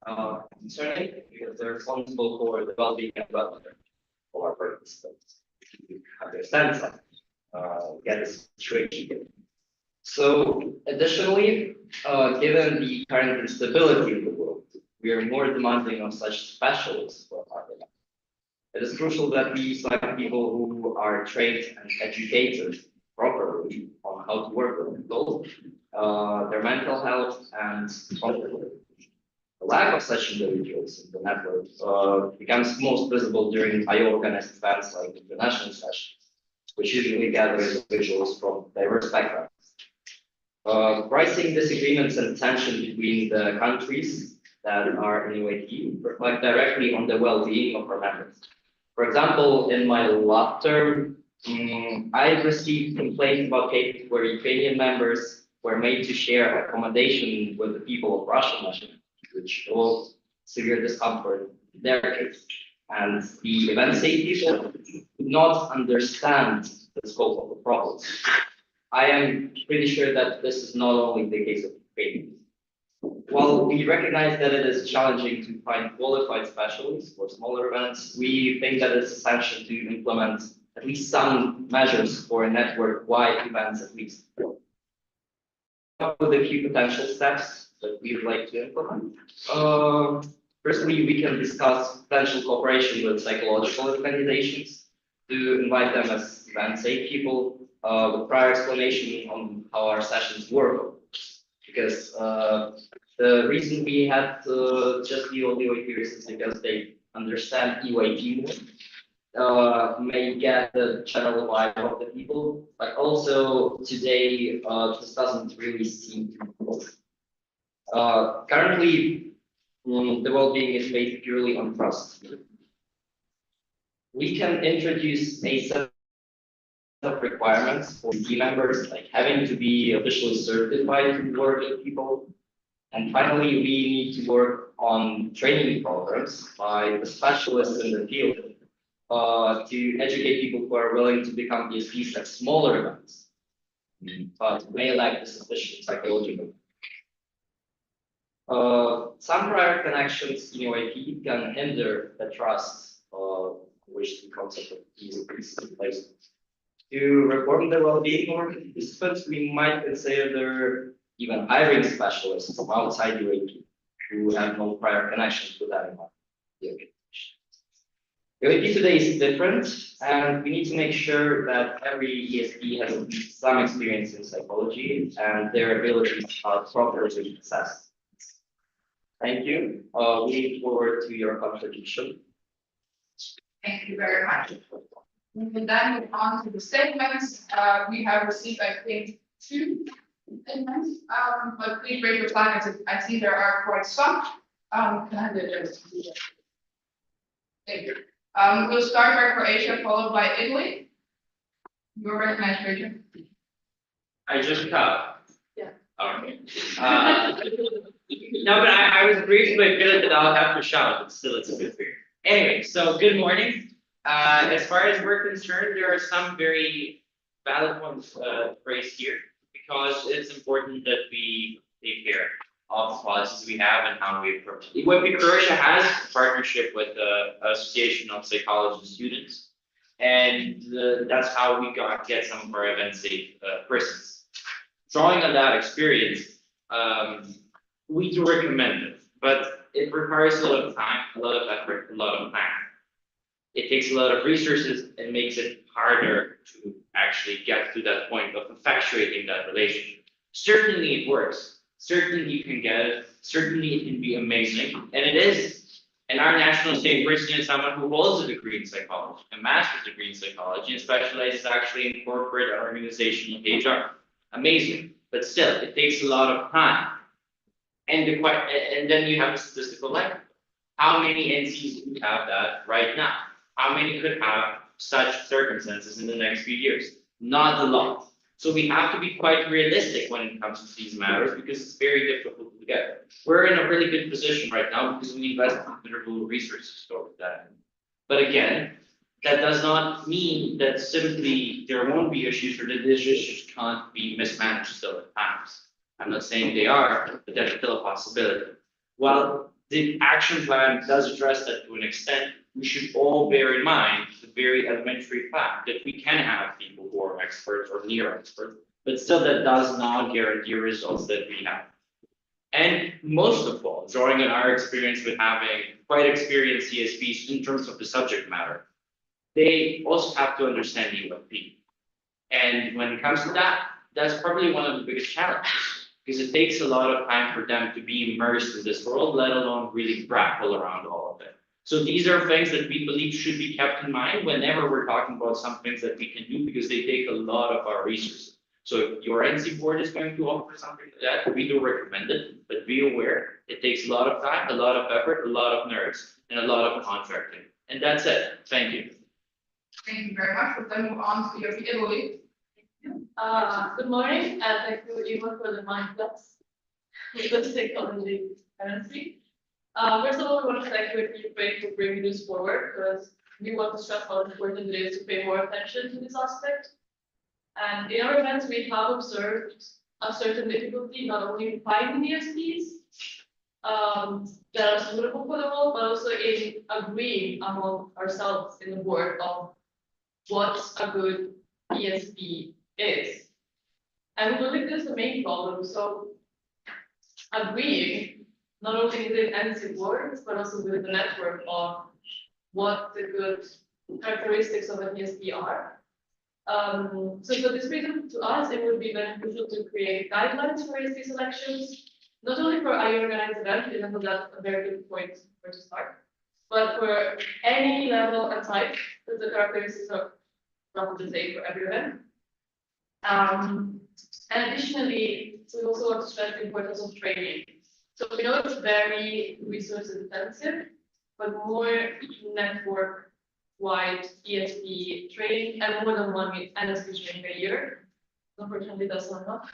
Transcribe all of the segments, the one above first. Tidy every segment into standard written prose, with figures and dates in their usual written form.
concerning because they're responsible for the well-being and welfare of our participants. To understand that, get the situation. So, additionally, given the current instability in the world, we are more demanding of such specialists for our life. It is crucial that we select people who are trained and educated properly on how to work with people, their mental health, and conflict. The lack of such individuals in the network becomes most visible during IO-organized events like international sessions, which usually gather individuals from diverse backgrounds. Pricing disagreements and tension between the countries that are in UAT reflect directly on the well-being of our members. For example, in my last term, I've received complaints about cases where Ukrainian members were made to share accommodation with the people of Russian nationality, which caused severe discomfort in their case. And the event people do not understand the scope of the problem. I am pretty sure that this is not only the case of Ukraine. While we recognize that it is challenging to find qualified specialists for smaller events, we think that it's essential to implement at least some measures for network-wide events at least. What are the key potential steps that we would like to implement? Firstly, we can discuss potential cooperation with psychological organizations to invite them as event safe people with prior explanation on how our sessions work. Because the reason we had just the audio here is because they understand UAT more, may get the general vibe of the people, but also today this doesn't really seem to work. Currently, the well-being is based purely on trust. We can introduce a set of requirements for team members, like having to be officially certified to work with people. And finally, we need to work on training programs by the specialists in the field to educate people who are willing to become ESPs at smaller events, but may lack the sufficient psychological. Some prior connections in UAP can hinder the trust which the concept of easy place. To reform the well-being of our participants, we might consider even hiring specialists from outside UAP who have no prior connections with that environment. UAP today is different, and we need to make sure that every ESP has at least some experience in psychology and their abilities are properly assessed. Thank you. We look forward to your contribution. Thank you very much. We will then move on to the statements. We have received, I think, 2 statements, but please raise your hand as I see there are quite some. Can I just thank you. We'll start by Croatia, followed by Italy. You're recognized, Rachel. I just cut. Yeah. Okay. No, but I was briefly good that I'll have to shout, but still it's a good fear. Anyway, so good morning. As far as we're concerned, there are some very valid points raised here because it's important that we take care of the policies we have and how we approach it. What Croatia has a partnership with the Association of Psychology Students, and that's how we get some of our event safe persons. Drawing on that experience, we do recommend it, but it requires a lot of time, a lot of effort, a lot of planning. It takes a lot of resources and makes it harder to actually get to that point of effectuating that relationship. Certainly it works. Certainly you can get it. Certainly it can be amazing. And it is. And our national state person is someone who holds a degree in psychology, a master's degree in psychology, and specializes actually in corporate and organizational HR. Amazing. But still, it takes a lot of time. And then you have a statistical likelihood. How many NCs do have that right now? How many could have such circumstances in the next few years? Not a lot. So we have to be quite realistic when it comes to these matters because it's very difficult to get. We're in a really good position right now because we invest considerable resources towards that. But again, that does not mean that simply there won't be issues or that these issues can't be mismanaged still at times. I'm not saying they are, but that's still a possibility. Well, The action plan does address that to an extent. We should all bear in mind the very elementary fact that we can have people who are experts or near experts, but still that does not guarantee results that we have. And most of all, drawing on our experience with having quite experienced CSPs in terms of the subject matter, they also have to understand UFP. And when it comes to that, that's probably one of the biggest challenges because it takes a lot of time for them to be immersed in this world, let alone really grapple around all of it. So these are things that we believe should be kept in mind whenever we're talking about some things that we can do because they take a lot of our resources. So if your NC board is going to offer something like that, we do recommend it, but be aware it takes a lot of time, a lot of effort, a lot of nerds, and a lot of contracting. And that's it. Thank you. Thank you very much. We'll then move on to Italy. Good morning, and thank you, Eva, for the mind plus. With the psychology currency. First of all, we want to thank you, Eva, for bringing this forward, because we want to stress how important it is to pay more attention to this aspect. And in our events, we have observed a certain difficulty, not only in finding ESPs that are suitable for the role, but also in agreeing among ourselves in the board of what a good ESP is. And we believe this is the main problem. So agreeing, not only within NC boards, but also within the network of what the good characteristics of an ESP are. So for this reason, to us, it would be beneficial to create guidelines for ESP selections, not only for our organized event, even though that's a very good point where to start, but for any level and type, because the characteristics are roughly the same for every event. And additionally, we also want to stress the importance of training. So we know it's very resource intensive, but more network-wide ESP training and more than one NSP training a year. Unfortunately, that's not enough.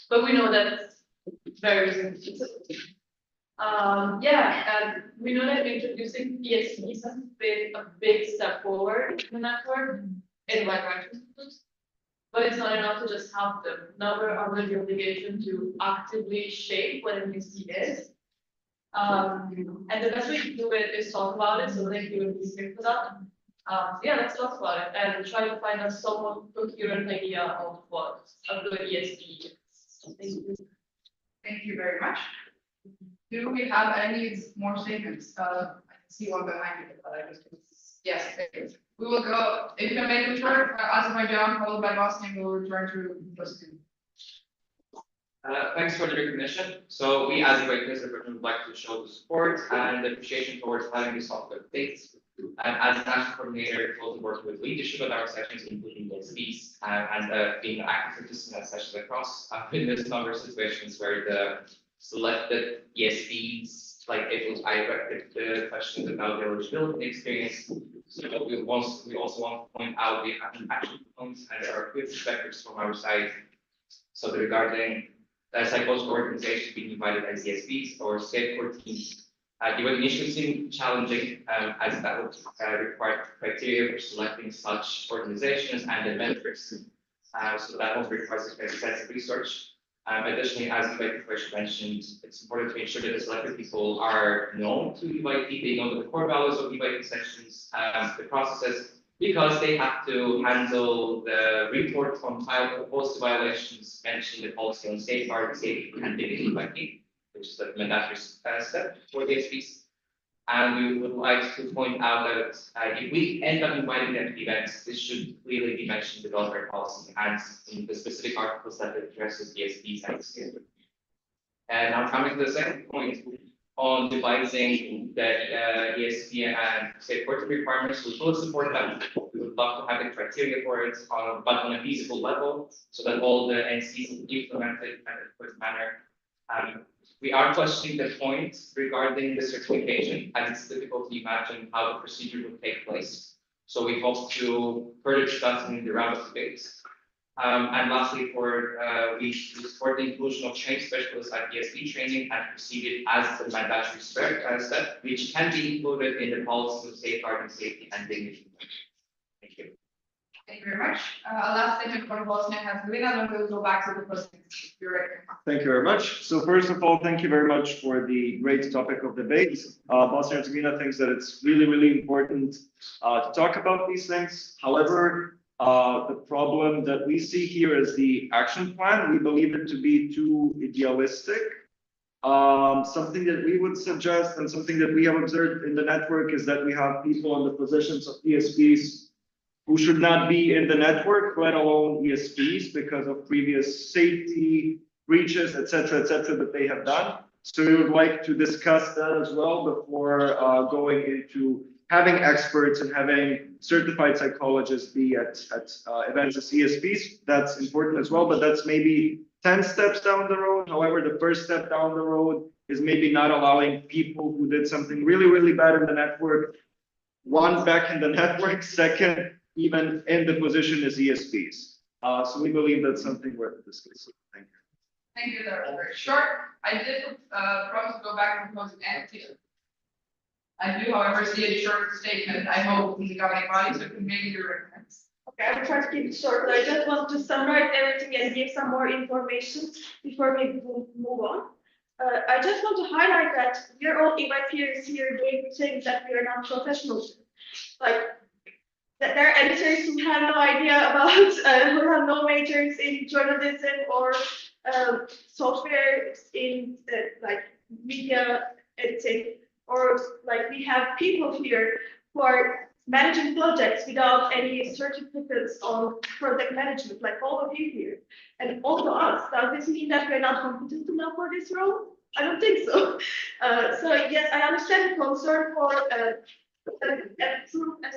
But we know that it's very resource and we know that introducing ESPs has been a big step forward in the network in the right direction. But it's not enough to just have them. Now we're under the obligation to actively shape what an ESP is. And the best way to do it is talk about it. So thank you, Mr. for that. Let's talk about it and try to find a somewhat coherent idea of what a good ESP is. Thank you. Thank you very much. Do we have any more statements? I can see one behind you, but I just, yes, there is. We will go, if you can make it short, Azerbaijan, followed by Bosnia, we'll return to Bosnia. Thanks for the recognition. So we as Azerbaijan would like to show the support and appreciation towards having this software updates. And as a national coordinator, closely working with leadership at our sessions, including the SPs, and being an active participant at sessions across, I've been in this number of situations where the selected ESPs, like it was I directed the questions about the eligibility experience. So we also want to point out we have action points and there are clear perspectives from our side. So regarding psychological organizations being invited as ESPs or state court teams, it would initially seem challenging as that would require criteria for selecting such organizations and the metrics. So that also requires extensive research. Additionally, as the question mentioned, it's important to ensure that the selected people are known to EYT, they know the core values of EYT sessions, the processes, because they have to handle the report on policy violations, mentioning the policy on safeguarding safety and EYT, which is the mandatory step for the SPs. And we would like to point out that if we end up inviting them to events, this should clearly be mentioned in the welfare policy and in the specific articles that addresses the SPs and the state. And now coming to the second point on devising the ESP and state court requirements, we fully support that. We would love to have the criteria for it, but on a feasible level, so that all the NCs implement it in a quick manner. We are questioning the point regarding the certification, as it's difficult to imagine how the procedure would take place. So we hope to further discuss in the round of debates. And lastly, we support the inclusion of trained specialists at ESP training and perceive it as the mandatory step, which can be included in the policy of safeguarding safety and dignity. Thank you. Thank you very much. Last statement from Bosnia and Herzegovina, then we'll go back to the president. You're right. Thank you very much. So first of all, thank you very much for the great topic of debate. Bosnia and Herzegovina thinks that it's really, really important to talk about these things. However, the problem that we see here is the action plan. We believe it to be too idealistic. Something that we would suggest and something that we have observed in the network is that we have people in the positions of ESPs who should not be in the network, let alone ESPs, because of previous safety breaches, et cetera, that they have done. So we would like to discuss that as well before going into having experts and having certified psychologists be at events as ESPs. That's important as well, but that's maybe 10 steps down the road. However, the first step down the road is maybe not allowing people who did something really, really bad in the network, one, back in the network, second, even in the position as ESPs. So we believe that's something worth discussing. Thank you. Thank you, that was very short. I did promise to go back and propose an entity. I do, however, see a short statement. I hope from the governing body, so can maybe your recommends. Okay, I will try to keep it short, but I just want to summarize everything and give some more information before we move on. I just want to highlight that we are all EY peers here doing things that we are not professionals. Like, that there are editors who have no idea about, who have no majors in journalism or software in like media editing, or like we have people here who are managing projects without any certificates on project management, like all of you here, and also us. Does this mean that we're not competent enough for this role? I don't think so. So yes, I understand the concern for a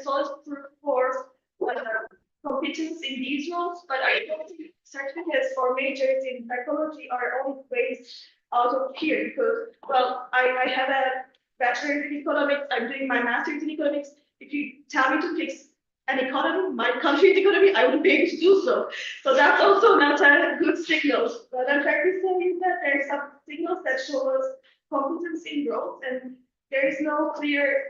solid proof for competence in these roles, but I don't think certificates or majors in psychology are only ways out of here, because, well, I have a bachelor's in economics, I'm doing my master's in economics. If you tell me to fix an economy, my country's economy, I wouldn't be able to do so. So that's also not a good signal. But I'm trying to say is that there are some signals that show us competence in roles, and there is no clear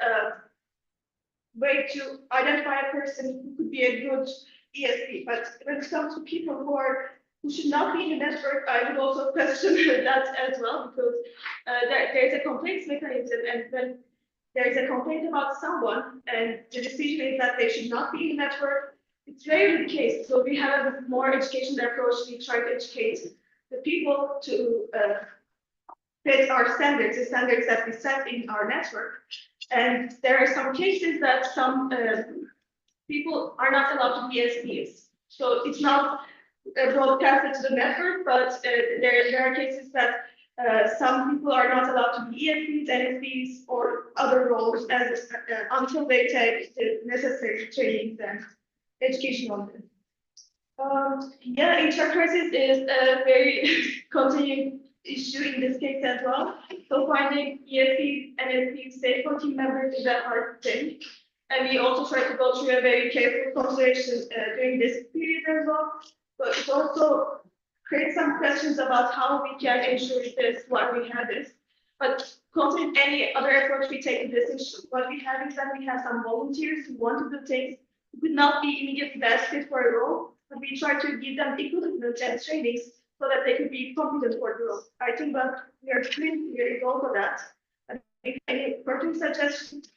way to identify a person who could be a good ESP. But when it comes to people who should not be in the network, I would also question that as well, because there's a complaints mechanism, and when there's a complaint about someone and the decision is that they should not be in the network, it's rarely the case. So we have a more educational approach. We try to educate the people to fit our standards, the standards that we set in our network. And there are some cases that some people are not allowed to be SPs. So it's not broadcasted to the network, but there are cases that some people are not allowed to be ESPs, NSPs, or other roles as, until they take the necessary trainings and education on them. Yeah, HR crisis is a very continuing issue in this case as well. So finding ESPs, NSPs, safe for team members is a hard thing. And we also try to go through a very careful consideration during this period as well. But it also creates some questions about how we can ensure this, why we have this. But considering any other approach we take to this issue, what we have is that we have some volunteers who want to do things, who could not be immediately best fit for a role, but we try to give them equipment and trainings so that they could be competent for the role. I think that we are clearly very goal for that. And if any further suggestions,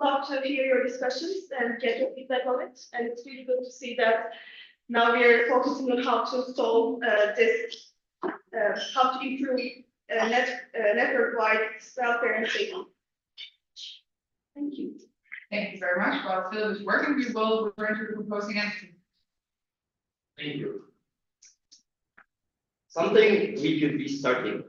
love to hear your discussions and get your feedback on it. And it's really good to see that now we are focusing on how to solve this, how to improve network-wide welfare and safety. Thank you. Thank you very much. While Philip is working, we will return to the proposing entity. Thank you. Something we could be starting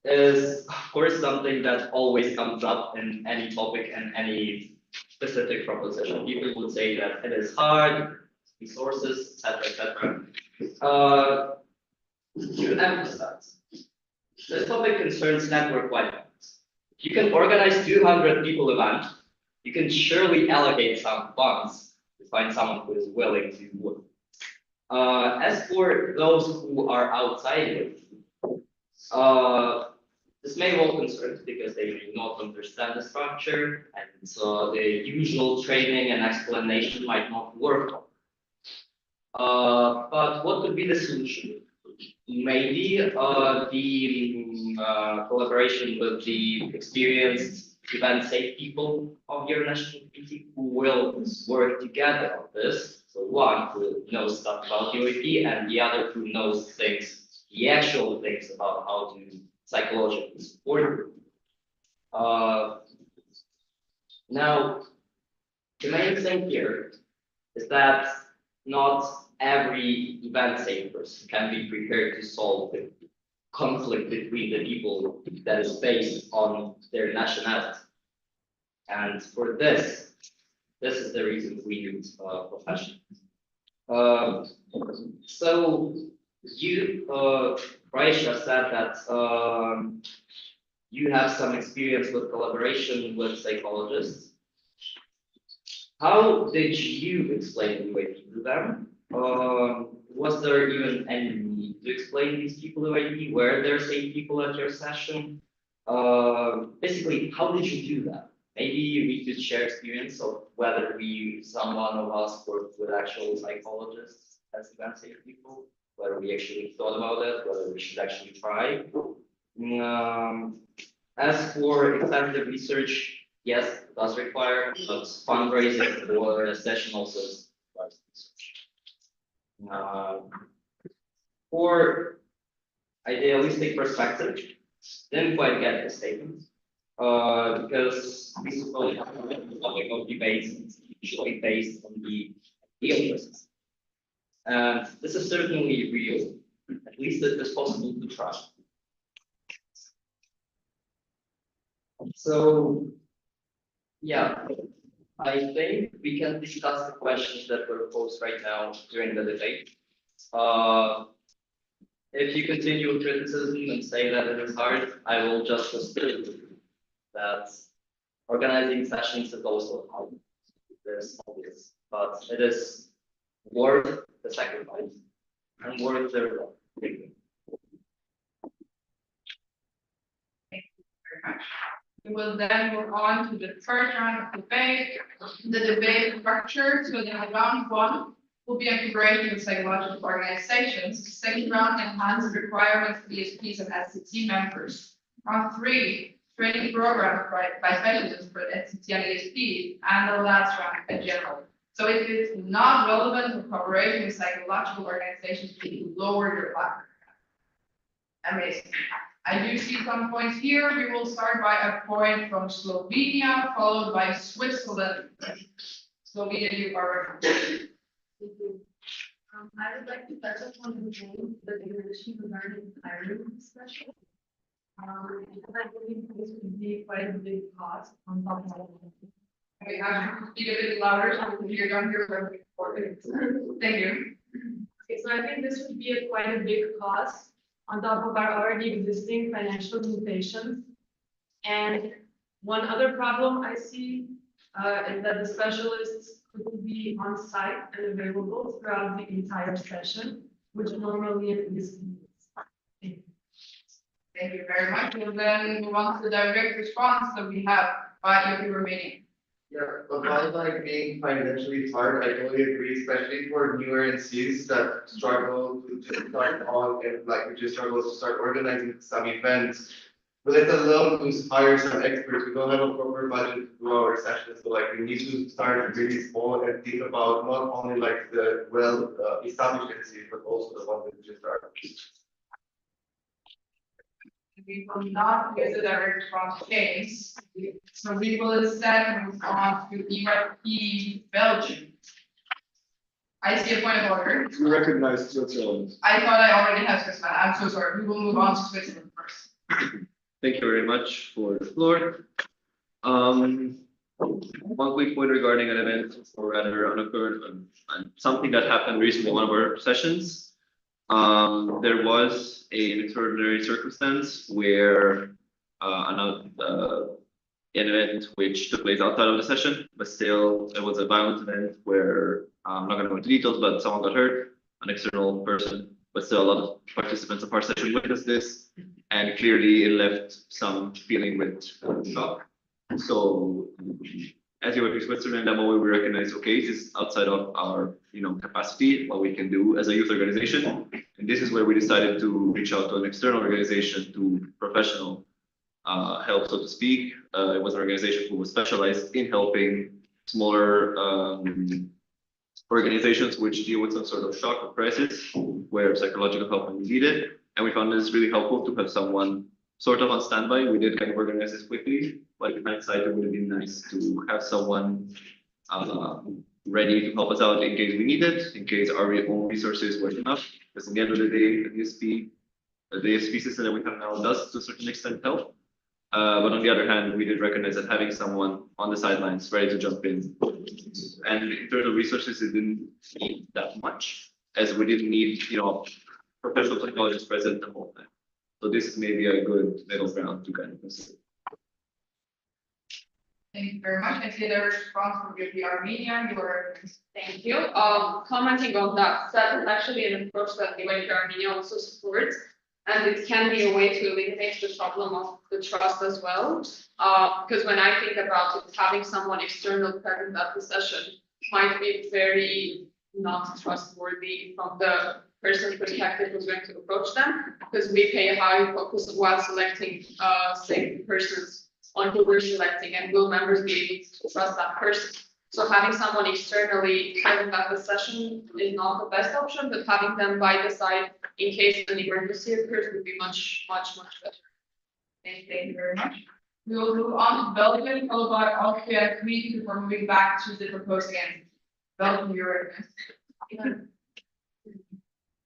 is, of course, something that always comes up in any topic and any specific proposition. People would say that it is hard, resources, etc. To emphasize, this topic concerns network-wide events. If you can organize 200 people event, you can surely allocate some funds to find someone who is willing to work. As for those who are outside of This may involve concerns because they may not understand the structure, and so the usual training and explanation might not work. But what could be the solution? Maybe the collaboration with the experienced event safe people of your national community who will work together on this. So one who knows stuff about UAP and the other who knows things, the actual things about how to psychologically support. Now, the main thing here is that not every event safe person can be prepared to solve the conflict between the people that is based on their nationality. And for this is the reason we need professionals. So you, Raisha, said that you have some experience with collaboration with psychologists. How did you explain UAP to them? Was there even any need to explain these people UAP? Were there safe people at your session? Basically, how did you do that? Maybe we could share experience of whether someone of us worked with actual psychologists as event safe people, whether we actually thought about it, whether we should actually try. As for extensive research, yes, it does require, but fundraising for a session also requires research. For idealistic perspective, didn't quite get the statement. Because this is only the topic of debate, it's usually based on the ideal process. And this is certainly real, at least it is possible to try. So, yeah, I think we can discuss the questions that were posed right now during the debate. If you continue with criticism and say that it is hard, I will just assume that organizing sessions is also hard. There's obvious, but it is worth the sacrifice and worth the reward. Thank you very much. We will then move on to the first round of debate. The debate structure, so then round one will be on collaboration with psychological organizations. Second round, enhanced requirements for DSPs and SCT members. Round three, training programs by specialists for SCT and DSP, and the last round in general. So if it's not relevant for collaboration with psychological organizations, please lower your ladder. Amazing. I do see some points here. We will start by a point from Slovenia, followed by Switzerland. Slovenia, you are. I would like to touch upon the regulation regarding hiring special. Because I believe this would be quite a big cost on top of it. Okay, have to speak a bit louder so we can hear down here very important. Thank you. Okay, so I think this would be quite a big cost on top of our already existing financial limitations. And one other problem I see is that the specialists could be on site and available throughout the entire session, which normally is. Thank you very much. We'll then move on to the direct response that we have by your remaining. Yeah, about like being financially hard, I totally agree, especially for newer NCs that struggle to start on and like we just struggle to start organizing some events. But let alone to hire some experts, we don't have a proper budget to do our sessions, so like we need to start really small and think about not only like the established NCs, but also the ones that just started. We will not use the direct response case. So we will instead move on to ERP Belgium. I see a point of order. You recognize Switzerland. I thought I already had Switzerland. I'm so sorry. We will move on to Switzerland first. Thank you very much for the floor. One quick point regarding an event, or rather unoccurred, and something that happened recently in one of our sessions. There was an extraordinary circumstance where an event which took place outside of the session, but still it was a violent event where I'm not going to go into details, but someone got hurt, an external person but still a lot of participants of our session witnessed this, and clearly it left some feeling with shock. So as you in Switzerland, that moment we recognize, okay, this is outside of our, capacity, what we can do as a youth organization. And this is where we decided to reach out to an external organization to professional help, so to speak. It was an organization who was specialized in helping smaller organizations which deal with some sort of shock or crisis where psychological help may be needed. And we found this really helpful to have someone sort of on standby. We did kind of organize this quickly, but in hindsight, it would have been nice to have someone ready to help us out in case we need it, in case our own resources weren't enough. Because at the end of the day, the ESP system that we have now does to a certain extent help. But on the other hand, we did recognize that having someone on the sidelines ready to jump in, and in terms of resources, it didn't need that much, as we didn't need, professional psychologists present the whole time. So this is maybe a good middle ground to kind of consider. Thank you very much. I see the response from the Armenian, Thank you. Commenting on that, that is actually an approach that the way Armenia also supports, and it can be a way to eliminate the problem of the trust as well. Because when I think about it, having someone external present at the session might be very not trustworthy from the person's perspective who's going to approach them, because we pay a high focus while selecting safe persons on who we're selecting, and will members be able to trust that person. So having someone externally present at the session is not the best option, but having them by the side in case an emergency occurs would be much better. Thank you very much. We will move on to Belgium, followed by Austria and Sweden before moving back to the proposed again. Belgium, you're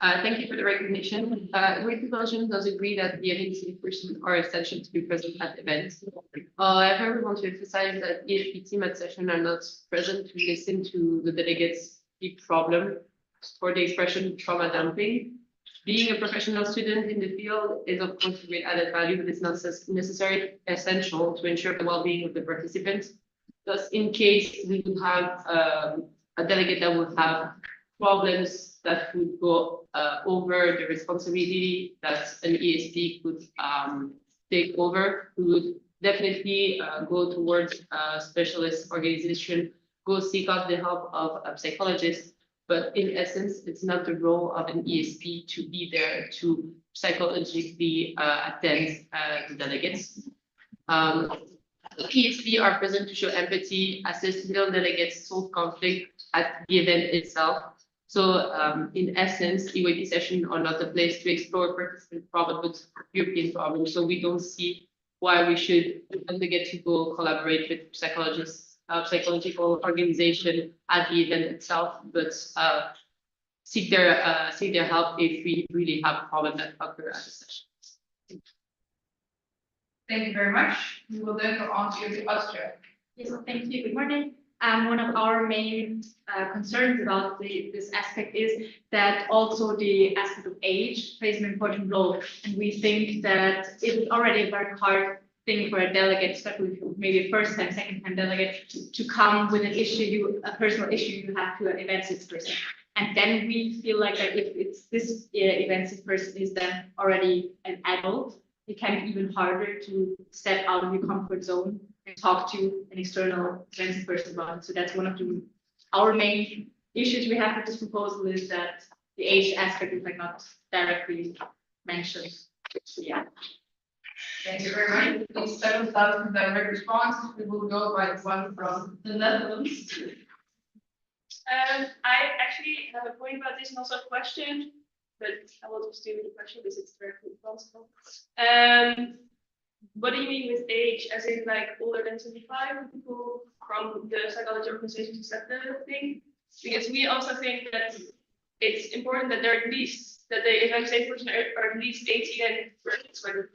Thank you for the recognition. Great Belgium does agree that the BNC persons are essential to be present at events. However, we want to emphasize that ESP team at session are not present to listen to the delegates' big problem for the expression trauma dumping. Being a professional student in the field is of course a great added value, but it's not necessarily essential to ensure the well-being of the participants. Thus, in case we would have a delegate that would have problems that would go over the responsibility that an ESP could take over, we would definitely go towards a specialist organization, go seek out the help of a psychologist. But in essence, it's not the role of an ESP to be there to psychologically attend the delegates. ESP are present to show empathy, assist field delegates, solve conflict at the event itself. So in essence, EYP sessions are not the place to explore participant problems, but European problems. So we don't see why we should get to go collaborate with psychologists, psychological organization at the event itself, but seek their help if we really have a problem that occur at the session. Thank you very much. We will then go on to the Austria. Yes, thank you. Good morning. One of our main concerns about this aspect is that also the aspect of age plays an important role. And we think that it is already a very hard thing for a delegate, especially maybe a first time, second time delegate, to come with an issue, a personal issue you have to an events person. And then we feel like that if it's this events person is then already an adult, it can be even harder to step out of your comfort zone and talk to an external events person about it. So that's one of our main issues we have with this proposal, is that the age aspect is like not directly mentioned. So yeah. Thank you very much. These 7,000 direct responses, we will go by one from the Netherlands. I actually have a point about this and also a question, but I will just do the question because it's directly responsible. What do you mean with age? As in like older than 25 people from the psychology organization to set the thing? Because we also think that it's important that they're at least, that the event person are at least 18 and first when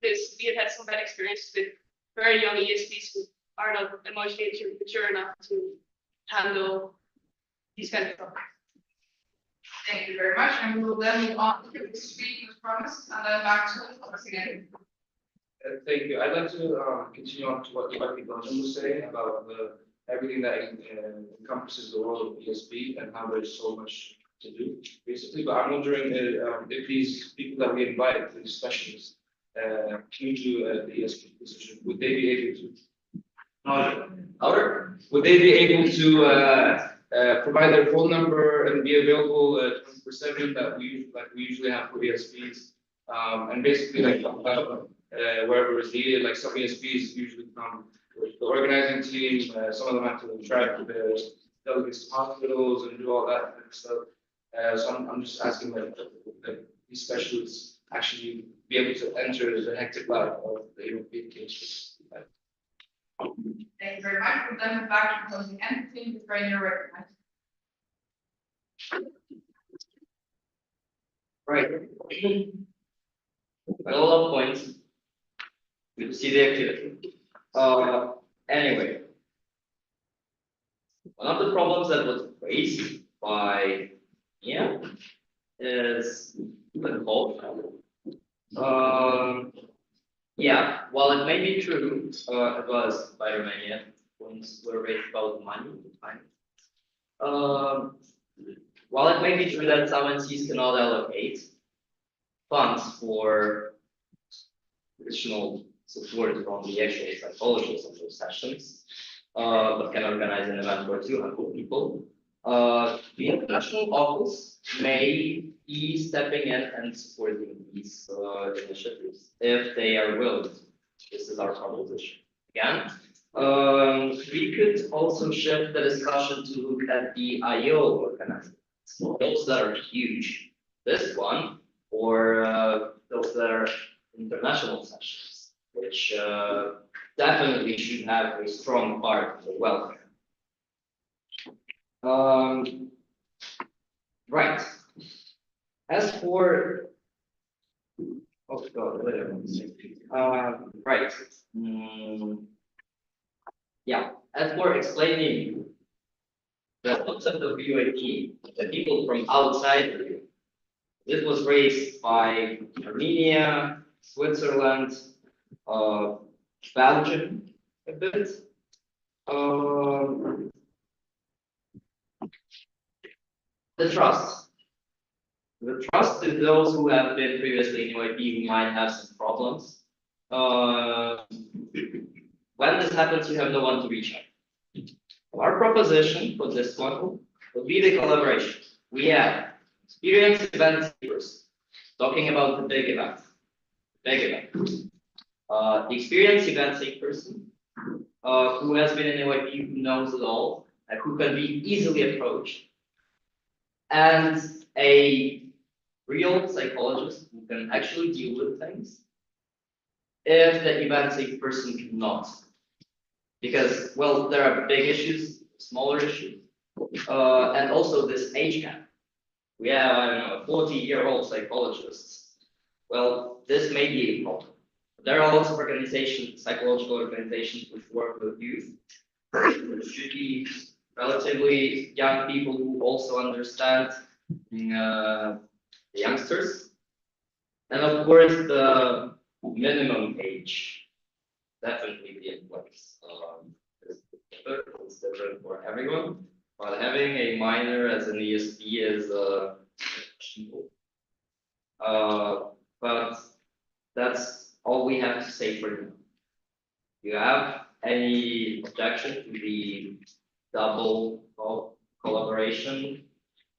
this, we have had some bad experiences with very young ESPs who are not emotionally mature enough to handle these kind of stuff. Thank you very much. And we will then move on to the speakers promise and then back to us again. Thank you. I'd like to continue on to what Dr. Belgium was saying about everything that encompasses the role of ESP and how there's so much to do, basically, but I'm wondering, if these people that we invite, these specialists, came to, the ESP position, would they be able to? Louder? Would they be able to, provide their phone number and be available, 24/7 that we usually have for ESPs? And basically like, wherever is needed, like some ESPs usually come with the organizing team, some of them have to track the delegates to hospitals and do all that kind of stuff. So I'm just asking like these specialists actually be able to enter the hectic life of the European cases. Thank you very much. We'll then move back to closing entity, Ms. Brainer recognized. Right. A lot of points. We see the activity. Anyway. One of the problems that was raised by is the code. Yeah, while it may be true, it was by Romania, points were raised about money. While it may be true that some NCs cannot allocate funds for additional support from the actual psychologists of those sessions, but can organize an event for 200 people, the international office may be stepping in and supporting these initiatives if they are willing. This is our proposition. Again, we could also shift the discussion to look at the IO organizations, those that are huge. This one, or those that are international sessions, which definitely should have a strong part of the welfare. Right. As for oh god, wait a minute. Right. Yeah. As for explaining the concept of UAT, the people from outside the EU, this was raised by Armenia, Switzerland, Belgium a bit. The trust. The trust is those who have been previously in UAP who might have some problems. When this happens, you have no one to reach out. Our proposition for this one will be the collaboration. We have experienced event speakers talking about the big event. The experienced event person who has been in UAP, who knows it all, and who can be easily approached. And a real psychologist who can actually deal with things if the event person cannot. Because, well, there are big issues, smaller issues, and also this age gap. We have, I don't know, 40-year-old psychologists. Well, this may be a problem. There are lots of organizations, psychological organizations, which work with youth. It should be relatively young people who also understand the youngsters. And of course, the minimum age definitely be in place. It's different for everyone, but having a minor as an ESP is achievable. But that's all we have to say for now. Do you have any objection to the double collaboration?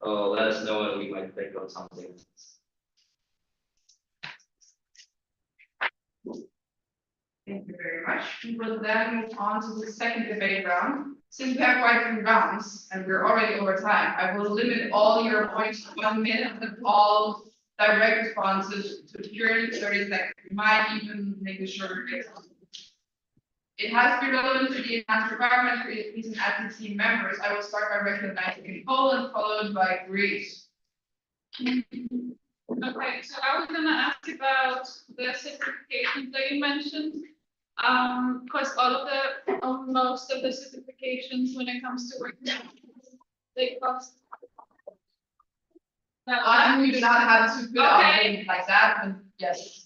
Let us know and we might think of something else. Thank you very much. We will then move on to the second debate round. Since we have quite a few rounds and we're already over time, I will limit all your points to 1 minute and all direct responses to 30 seconds. We might even make a shorter response. It has to be relevant to the enhanced requirement for these and SEC members. I will start by recognizing Poland, followed by Greece. Okay, so I was gonna ask about the certifications that you mentioned. Because most of the certifications when it comes to working, they cost. You do not have to put on like that, but yes.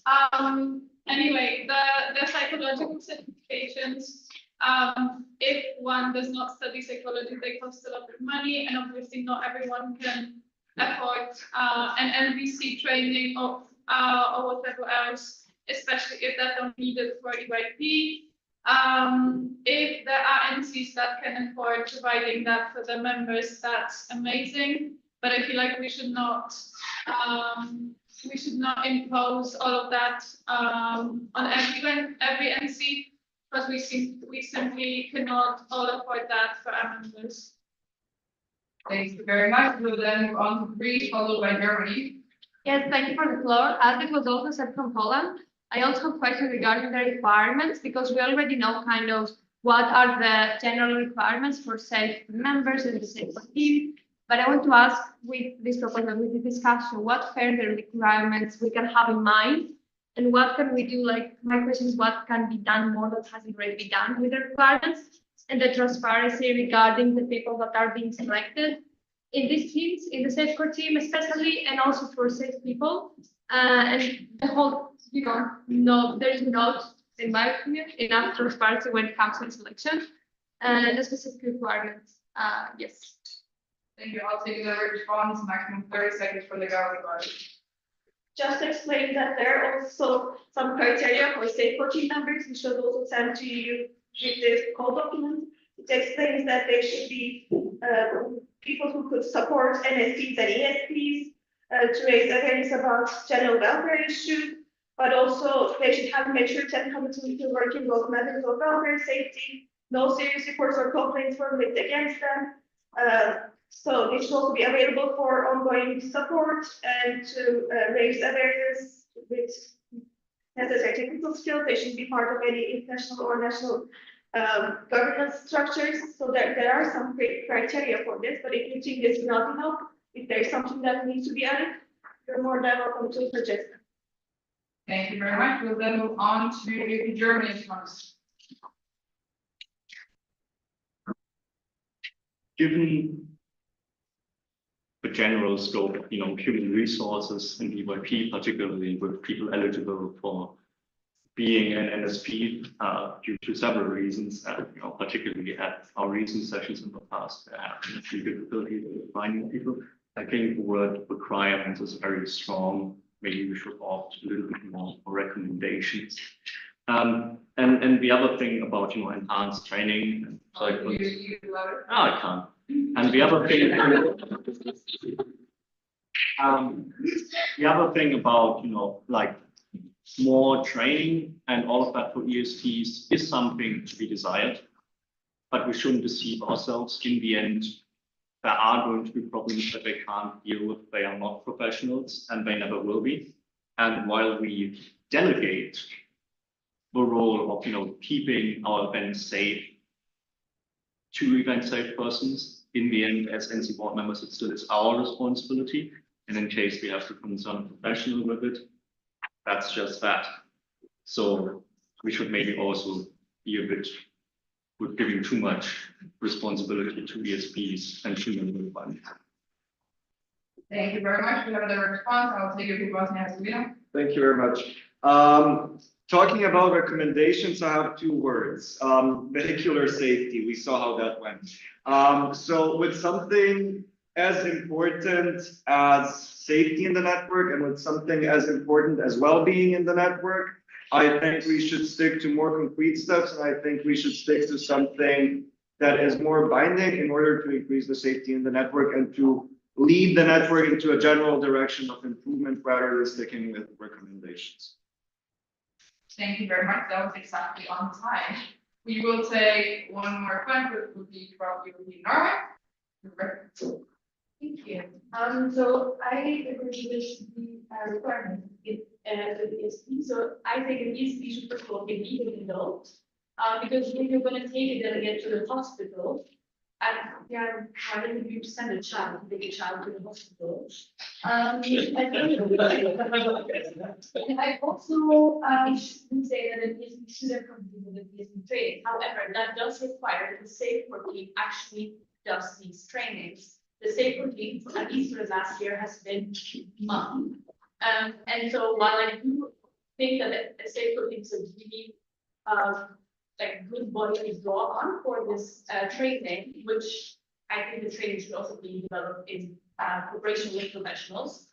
Anyway, the psychological certifications, if one does not study psychology, they cost a lot of money, and obviously not everyone can effort, and NVC training or whatever else, especially if that don't need it for EYP. If there are NCs that can afford providing that for the members, that's amazing. But I feel like we should not impose all of that on every NC, because we simply cannot all afford that for our members. Thank you very much. We'll then move on to Greece, followed by Germany. Yes, thank you for the floor. As it was also said from Poland, I also have a question regarding the requirements, because we already know kind of what are the general requirements for safe members and the safe team. But I want to ask, with this proposal, with the discussion, what further requirements we can have in mind, and what can we do? Like, my question is, what can be done more that hasn't already been done with the requirements, and the transparency regarding the people that are being selected in these teams, in the safe core team especially, and also for safe people, and the whole, no, there's not, in my opinion, enough transparency when it comes to selection and the specific requirements. Yes. Thank you. I'll take another response, maximum 30 seconds for the governing body. Just to explain that there are also some criteria for safe core team members, which was also sent to you with this call document. It explains that they should be people who could support NSPs and ESPs to raise awareness about general welfare issues, but also they should have maturity and commitment to working both matters of welfare, safety, no serious reports or complaints were made against them. So they should also be available for ongoing support and to raise awareness with necessary technical skills. They should be part of any international or national governance structures. So there are some criteria for this, but if you think this is not enough, if there's something that needs to be added, you're more than welcome to suggest it. Thank you very much. We'll then move on to Germany first. Given the general scope of, human resources in EYP, particularly with people eligible for being an NSP, due to several reasons, particularly at our recent sessions in the past, there have been a few difficulties with finding people. I think the word requirements is very strong. Maybe we should opt a little bit more for recommendations. And the other thing about, enhanced training. I can't. And the other thing, about, like more training and all of that for ESTs is something to be desired, but we shouldn't deceive ourselves. In the end, there are going to be problems that they can't deal with. They are not professionals and they never will be. And while we delegate the role of, keeping our events safe to event safe persons, in the end, as NC board members, it still is our responsibility. And in case we have to concern a professional with it, that's just that. So we should maybe also be a bit with giving too much responsibility to ESPs and to the fund. Thank you very much. We have another response. I'll take it to Bosnia. Thank you very much. Talking about recommendations, I have two words. Vehicular safety, we saw how that went. So with something as important as safety in the network and with something as important as well-being in the network, I think we should stick to more concrete steps, and I think we should stick to something that is more binding in order to increase the safety in the network and to lead the network into a general direction of improvement rather than sticking with recommendations. Thank you very much. That was exactly on time. We will take one more question, which would be from Norway. Thank you. So I agree with the requirement in the ESP. So I think an ESP should first of all be legally adult, because when you're going to take a delegate to the hospital, and they are having you send a child, take a child to the hospital. And I also shouldn't say that an ESP shouldn't complete with an ESP training. However, that does require that the safe core team actually does these trainings. The safe core team, at least for the last year, has been month. And so while I do think that the safe core team is a really like good body to draw on for this training, which I think the training should also be developed in cooperation with professionals.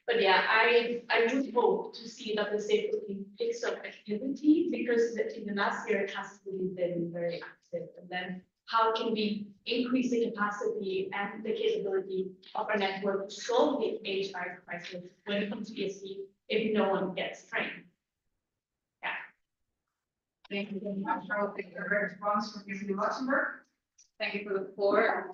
But yeah, I would hope to see that the safety picks up activity because in the last year it has really been very active. And then how can we increase the capacity and the capability of our network to solve the HR crisis when it comes to ESG if no one gets trained? Thank you very much. I will take a response from Ms. Luxembourg. Thank you for the floor.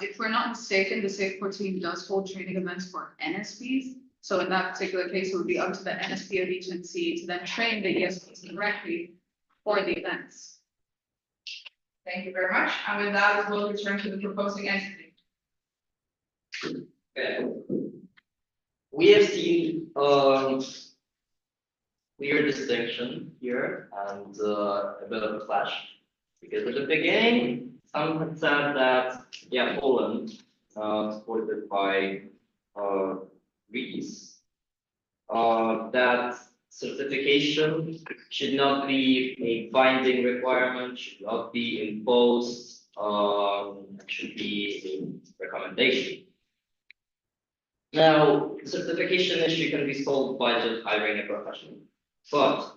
If we're not mistaken, the Safe Core team does hold training events for NSPs. So in that particular case, it would be up to the NSP of each NC to then train the ESPs directly for the events. Thank you very much. And with that, we'll return to the proposing entity. Okay. We have seen clear distinction here and a bit of a clash. Because at the beginning, some had said that, yeah, Poland, supported by Greece, that certification should not be a binding requirement, should not be imposed, should be a recommendation. Now, the certification issue can be solved by just hiring a professional, but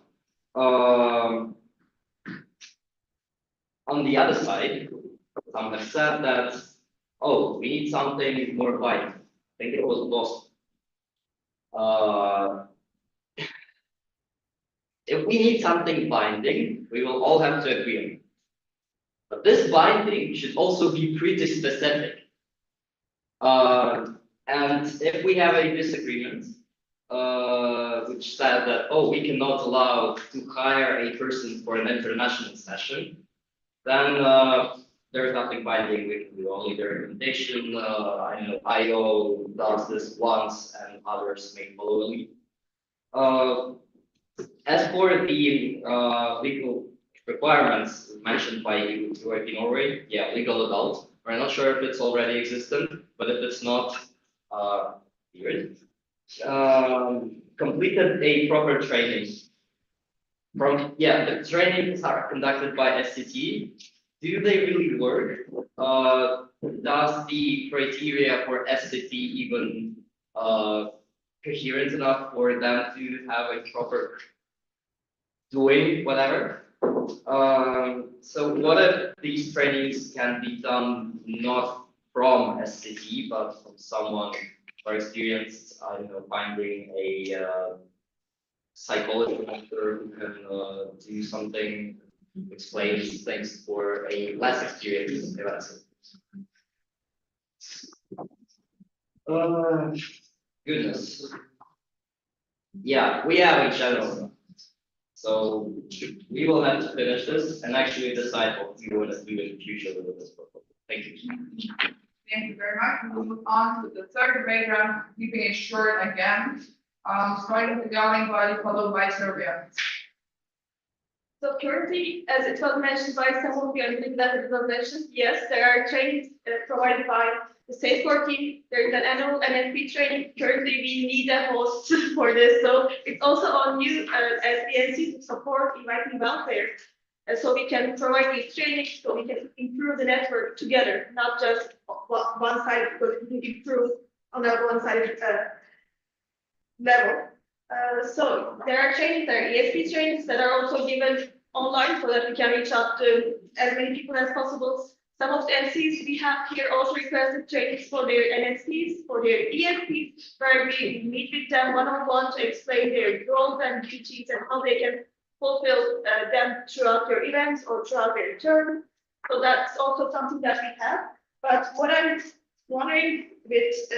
on the other side, some have said that, oh, we need something more binding. I think it was Boston. If we need something binding, we will all have to agree on it. But this binding should also be pretty specific. And if we have a disagreement, which said that, oh, we cannot allow to hire a person for an international session, then there's nothing binding. We can do only the recommendation. I know IO does this once and others may follow the lead. As for the legal requirements mentioned by you, Norway, yeah, legal adult. We're not sure if it's already existent, but if it's not, weird. Completed a proper training. The trainings are conducted by SCT. Do they really work? Does the criteria for SCT even coherent enough for them to have a proper doing whatever? So what if these trainings can be done not from SCT, but from someone more experienced, I don't know, finding a psychology doctor who can do something, explain things for a less experienced investor. Goodness. Yeah, we have a general. So we will have to finish this and actually decide what we want to do in the future with this proposal. Thank you. Thank you very much. We'll move on to the third debate round, keeping it short again. Starting with the governing body, followed by Serbia. So currently, as it was mentioned by some of you, I believe that it was mentioned, yes, there are trainings provided by the Safe Core team. There is an annual NFP training. Currently, we need a host for this. So it's also on you as BNC to support inviting welfare. So we can provide these trainings so we can improve the network together, not just one side, because we can improve on the one side level. So there are trainings, there are ESP trainings that are also given online so that we can reach out to as many people as possible. Some of the NCs we have here also requested trainings for their NSPs, for their ESPs, where we meet with them one-on-one to explain their roles and duties and how they can fulfill them throughout their events or throughout their term. So that's also something that we have. But what I'm wondering with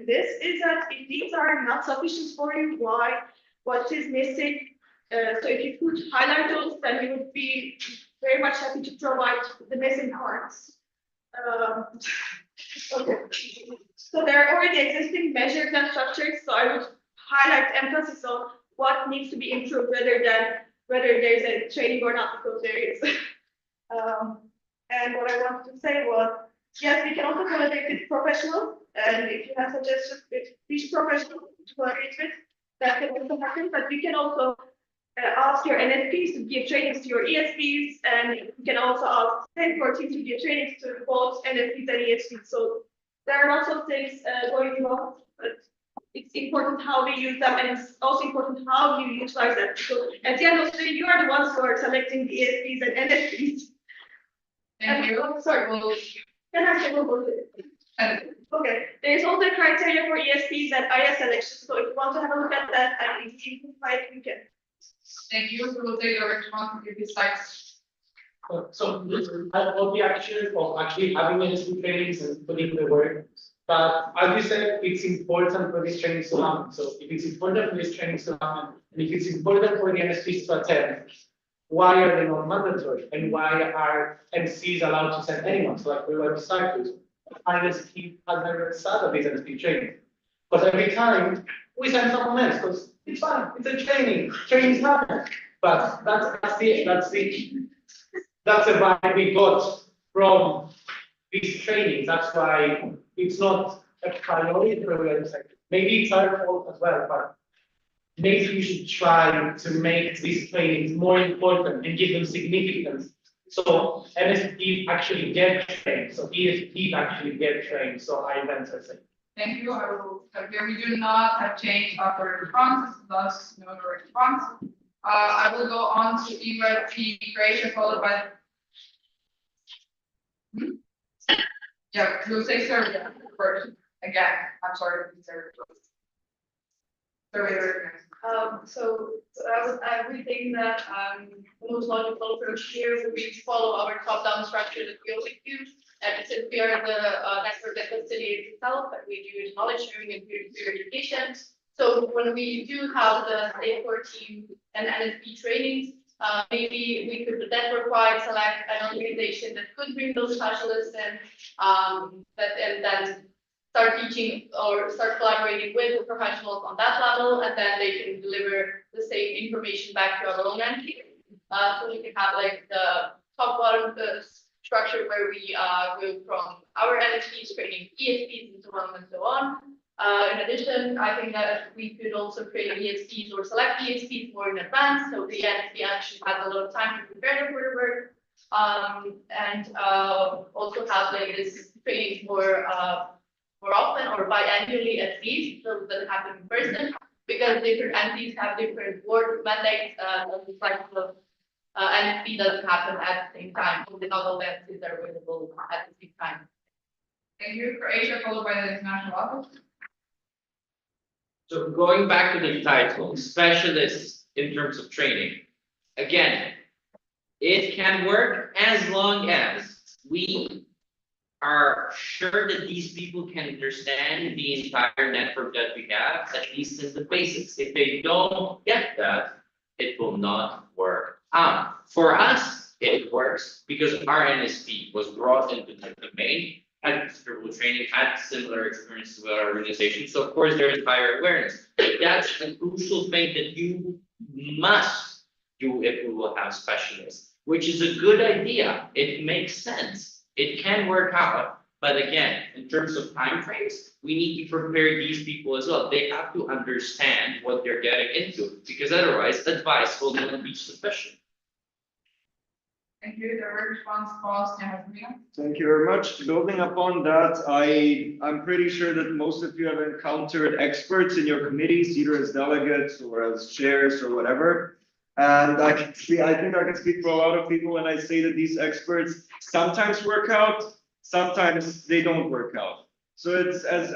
this is that if these are not sufficient for you, why? What is missing? So if you could highlight those, then we would be very much happy to provide the missing parts. Okay. So there are already existing measures and structures. So I would highlight emphasis on what needs to be improved, whether there's a training or not, because there is. And what I wanted to say was, yes, we can also collaborate with professionals, and if you have suggestions with each professional to collaborate with, that can also happen. But we can also ask your NSPs to give trainings to your ESPs, and you can also ask Safe Core team to give trainings to both NSPs and ESPs. So there are lots of things going wrong, but it's important how we use them, and it's also important how you utilize them. So at the end of the day, you are the ones who are selecting the ESPs and NFPs. Thank you. Sorry. Can I say one more thing? And Okay, there's also a criteria for ESPs and IS selection, so if you want to have a look at that, I think you can. thank you. We will take a response to these slides. So I'll be actually of actually having NSP trainings and putting the work. But as you said, it's important for these trainings to happen. So if it's important for these trainings to happen, and if it's important for the NSPs to attend, why are they not mandatory? And why are MCs allowed to send anyone? So like we were disciples, INSP has never started this NSP training. Because every time we send someone else, because it's fine, it's a training, trainings happen. But that's the vibe we got from these trainings. That's why it's not a priority for the sector. Maybe it's our fault as well, but maybe we should try to make these trainings more important and give them significance. So NSP actually get trained, so ESP actually get trained, so I events are saying. Thank you. I will, we do not have changed our responses, thus no response. I will go on to ERP creation followed by. Yeah, we'll say survey first. Again, I'm sorry, survey first. Survey. So I think that the most logical approach here would be to follow our top-down structure that we always use. And since we are the network that facilitates itself, and we do knowledge sharing and peer-to-peer education. So when we do have the A4 team and NSP trainings, maybe we could network-wide select an organization that could bring those specialists in, and then start teaching or start collaborating with the professionals on that level, and then they can deliver the same information back to our own entity. So we can have like the top-bottom structure where we go from our NSPs training ESPs and so on. In addition, I think that we could also create ESPs or select ESPs more in advance, so the NSP actually has a lot of time to prepare for the work, and also have like this training more often or biannually at least, so that happen in person, because different entities have different board mandates, like the NSP doesn't happen at the same time, so not all the entities are available at the same time. Thank you. Croatia followed by the international office. So going back to the title, specialists in terms of training, again, it can work as long as we are sure that these people can understand the entire network that we have, at least in the basics. If they don't get that, it will not work. For us, it works because our NSP was brought into the domain, had considerable training, had similar experiences with our organization. So of course there is higher awareness. That's a crucial thing that you must do if we will have specialists, which is a good idea. It makes sense. It can work out, but again, in terms of timeframes, we need to prepare these people as well. They have to understand what they're getting into, because otherwise advice will not be sufficient. Thank you. The response calls. Thank you very much. Building upon that, I'm pretty sure that most of you have encountered experts in your committees, either as delegates or as chairs or whatever. And I think I can speak for a lot of people when I say that these experts sometimes work out, sometimes they don't work out. So it's as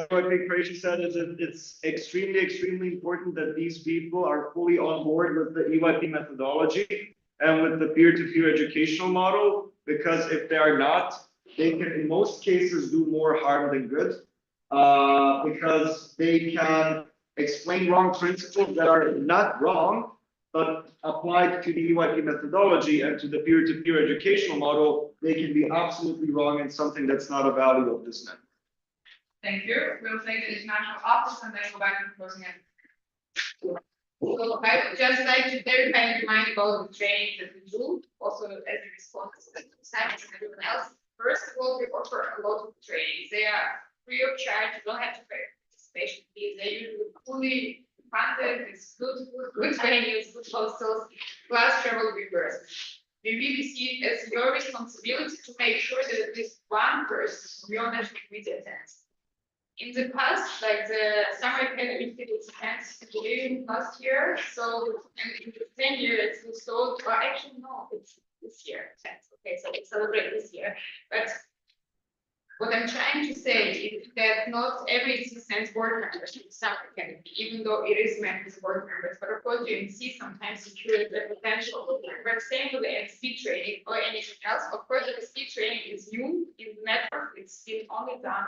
what Croatia said, it's extremely important that these people are fully on board with the EYP methodology and with the peer-to-peer educational model, because if they are not, they can in most cases do more harm than good, because they can explain wrong principles that are not wrong, but applied to the EYP methodology and to the peer-to-peer educational model, they can be absolutely wrong and something that's not a value of this network. Thank you. We'll take the international office and then go back to closing it. So I would just like to clarify and remind about the training that we do, also as a response to Simon and everyone else. First of all, we offer a lot of trainings. They are free of charge. You don't have to pay participation fees. They usually fully funded. It's good venues, good hostels, plus travel reimbursement. we really see it as your responsibility to make sure that at least one person from your national committee attends. In the past, like the summer academy did its attends last year, so and in the same year it's installed, or actually no, it's this year. Okay, so we celebrate this year. But what I'm trying to say is that not every sends board members to the summer academy, even though it is meant as board members. But of course, you can see sometimes secure the potential. But same with the NSP training or anything else. Of course, the NSP training is new in the network. It's been only done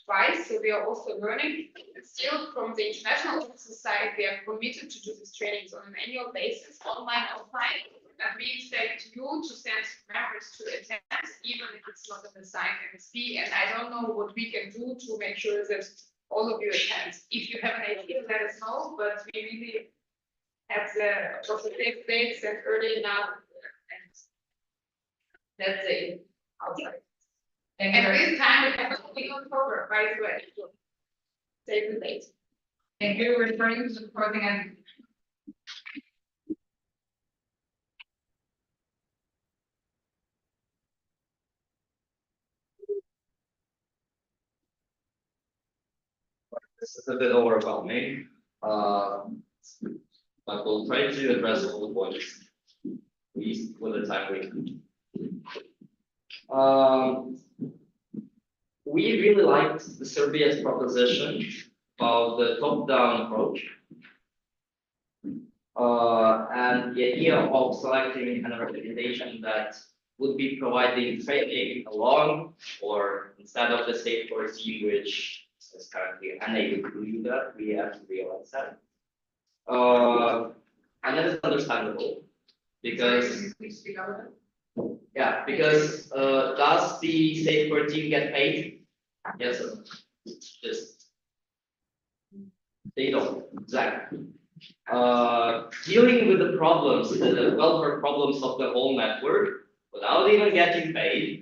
twice, so we are also learning. But still, from the international officer side, we are committed to do these trainings on an annual basis, online, offline. And we expect you to send members to attend, even if it's not an assigned MSP. And I don't know what we can do to make sure that all of you attend. If you have an idea, let us know. But we really have the safe dates and early enough. And that's it. Outside. And this time we have a week October, by the way. Save the date. And you're referring to the recording and This is a bit overwhelming, but we'll try to address all the points, at least with the time we can. We really liked the Serbia's proposition of the top-down approach. And the idea of selecting an organization that would be providing training along or instead of the state core team, which is currently unable to do that, we have to realize that. And that is understandable because because does the state core team get paid? Yes or no? Just they don't, exactly. Dealing with the problems, the welfare problems of the whole network without even getting paid.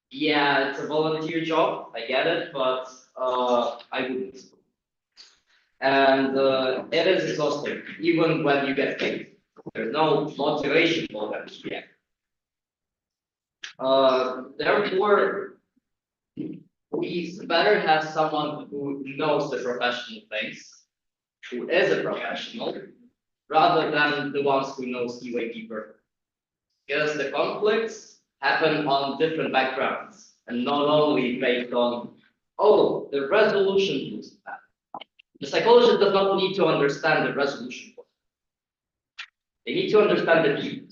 Yeah, it's a volunteer job, I get it, but I wouldn't. And it is exhausting, even when you get paid. There's no motivation for them to react. Therefore, we better have someone who knows the professional things, who is a professional, rather than the ones who knows UAP perfect. Because the conflicts happen on different backgrounds and not only based on, oh, the resolution was bad. The psychologist does not need to understand the resolution. They need to understand the people.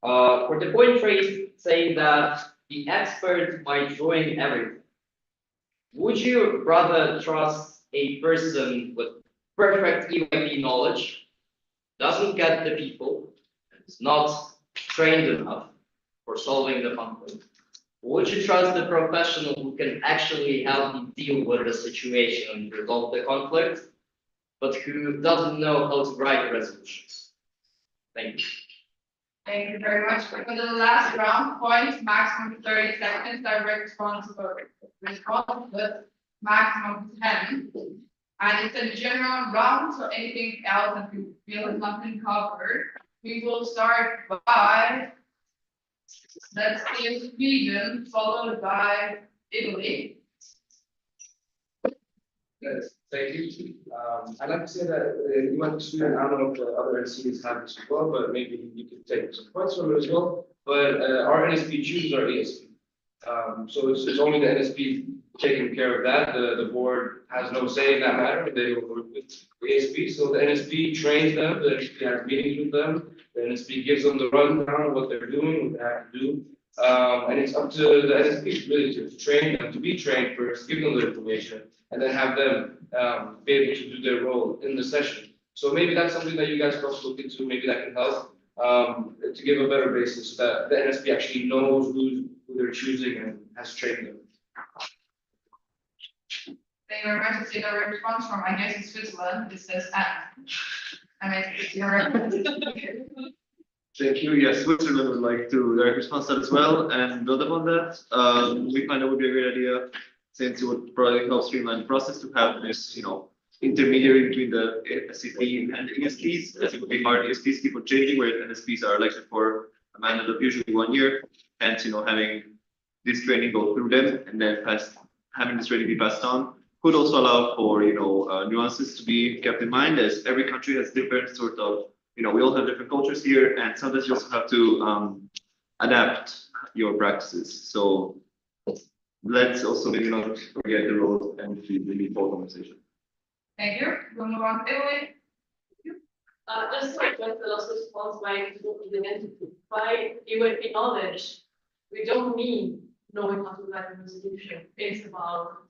For the point raised saying that the expert might join everything, would you rather trust a person with perfect UAP knowledge, doesn't get the people, and is not trained enough for solving the conflict? Would you trust the professional who can actually help you deal with the situation and resolve the conflict, but who doesn't know how to write resolutions? Thank you. thank you very much. For the last round, point maximum 30 seconds, direct response with maximum 10. And it's a general round, so anything else that you feel has not been covered. We will start by, let's say, Sweden, followed by Italy. Yes, thank you. I'd like to say that you went to Sweden. I don't know if the other NSPs have this as well, but maybe you could take some points from it as well. But our NSP chooses our ESP. So it's only the NSP taking care of that. The board has no say in that matter. They will work with the NSP. So the NSP trains them, the NSP has meetings with them, the NSP gives them the rundown of what they're doing, what they have to do. And it's up to the NSP really to train them, to be trained first, give them the information, and then have them be able to do their role in the session. So maybe that's something that you guys can also look into, maybe that can help to give a better basis so that the NSP actually knows who they're choosing and has trained them. Thank you very much. It's a response from, I guess, in Switzerland. It says Anne. I mean, it's your Thank you. Yes, Switzerland would like to direct response that as well and build upon that. We find it would be a great idea since it would probably help streamline the process to have this, intermediary between the SCP and the ESPs, as it would be hard. ESPs keep on changing, whereas NSPs are elected for a mandate of usually 1 year. Hence, having this training go through them and then having this training be passed on could also allow for, nuances to be kept in mind, as every country has different sort of, we all have different cultures here, and sometimes you also have to adapt your practices. So let's also maybe not forget the role and the need for conversation. Thank you. We'll move on to Italy. Just to address the last response by UAP knowledge, we don't mean knowing how to write a resolution. It's about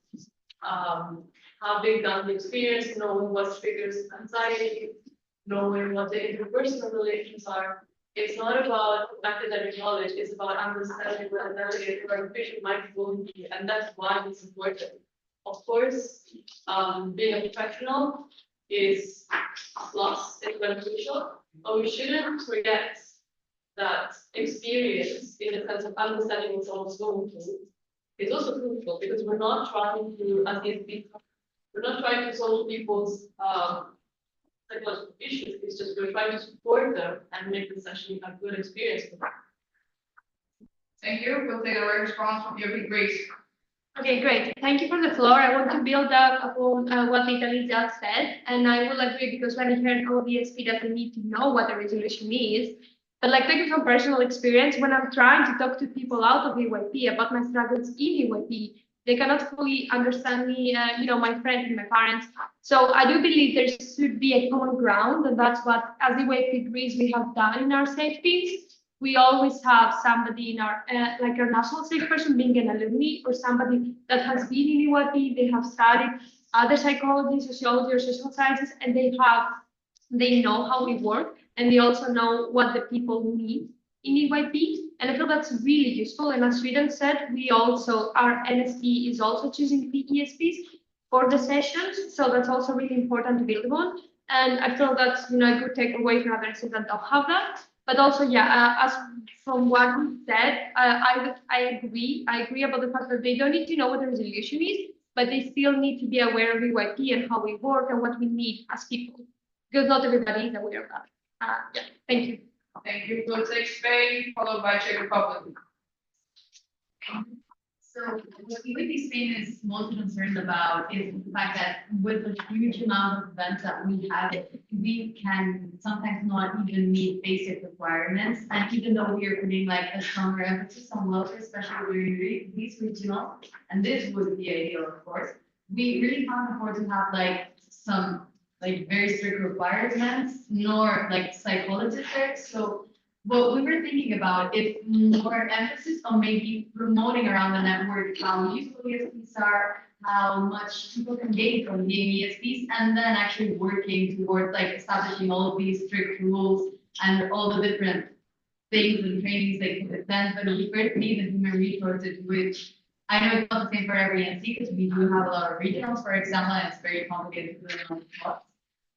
having done the experience, knowing what triggers anxiety, knowing what the interpersonal relations are. It's not about academic knowledge, it's about understanding what an delegate or a patient might be going through, and that's why it's important. Of course, being a professional is plus, it's beneficial, but we shouldn't forget that experience in the sense of understanding what someone's going through is also crucial, because we're not trying to, as people, we're not trying to solve people's psychological issues, it's just we're trying to support them and make this actually a good experience for them. Thank you. We'll take a response from your Grace. Okay, great. Thank you for the floor. I want to build up upon what Italy just said, and I will agree, because when I heard ODSP that we need to know what a resolution is, but like taking from personal experience, when I'm trying to talk to people out of EYP about my struggles in EYP, they cannot fully understand me, my friends and my parents. So I do believe there should be a common ground, and that's what, as EYP agrees, we have done in our safeties. We always have somebody in our, like our national safe person being an alumni or somebody that has been in EYP, they have studied other psychology, sociology, or social sciences, and they know how we work, and they also know what the people need in EYP. And I feel that's really useful. And as Sweden said, our NSP is also choosing the ESPs for the sessions. So that's also really important to build on. And I feel that's, a good takeaway for others that don't have that. But also, as from what we said, I agree about the fact that they don't need to know what the resolution is, but they still need to be aware of EYP and how we work and what we need as people, because not everybody is aware of that. Thank you. Thank you. We'll take Spain, followed by Czech Republic. So what UAP Spain is most concerned about is the fact that with the huge amount of events that we have, we can sometimes not even meet basic requirements. And even though we are putting like a stronger emphasis on welfare, especially during these regional, and this would be ideal, of course, we really can't afford to have like some like very strict requirements, nor like psychologists there. So what we were thinking about is more emphasis on maybe promoting around the network how useful ESPs are, how much people can gain from being ESPs, and then actually working towards like establishing all of these strict rules and all the different things and trainings they can attend. But we first need the human resources, which I know it's not the same for every NC, because we do have a lot of regionals, for example, and it's very complicated to do it on the spot.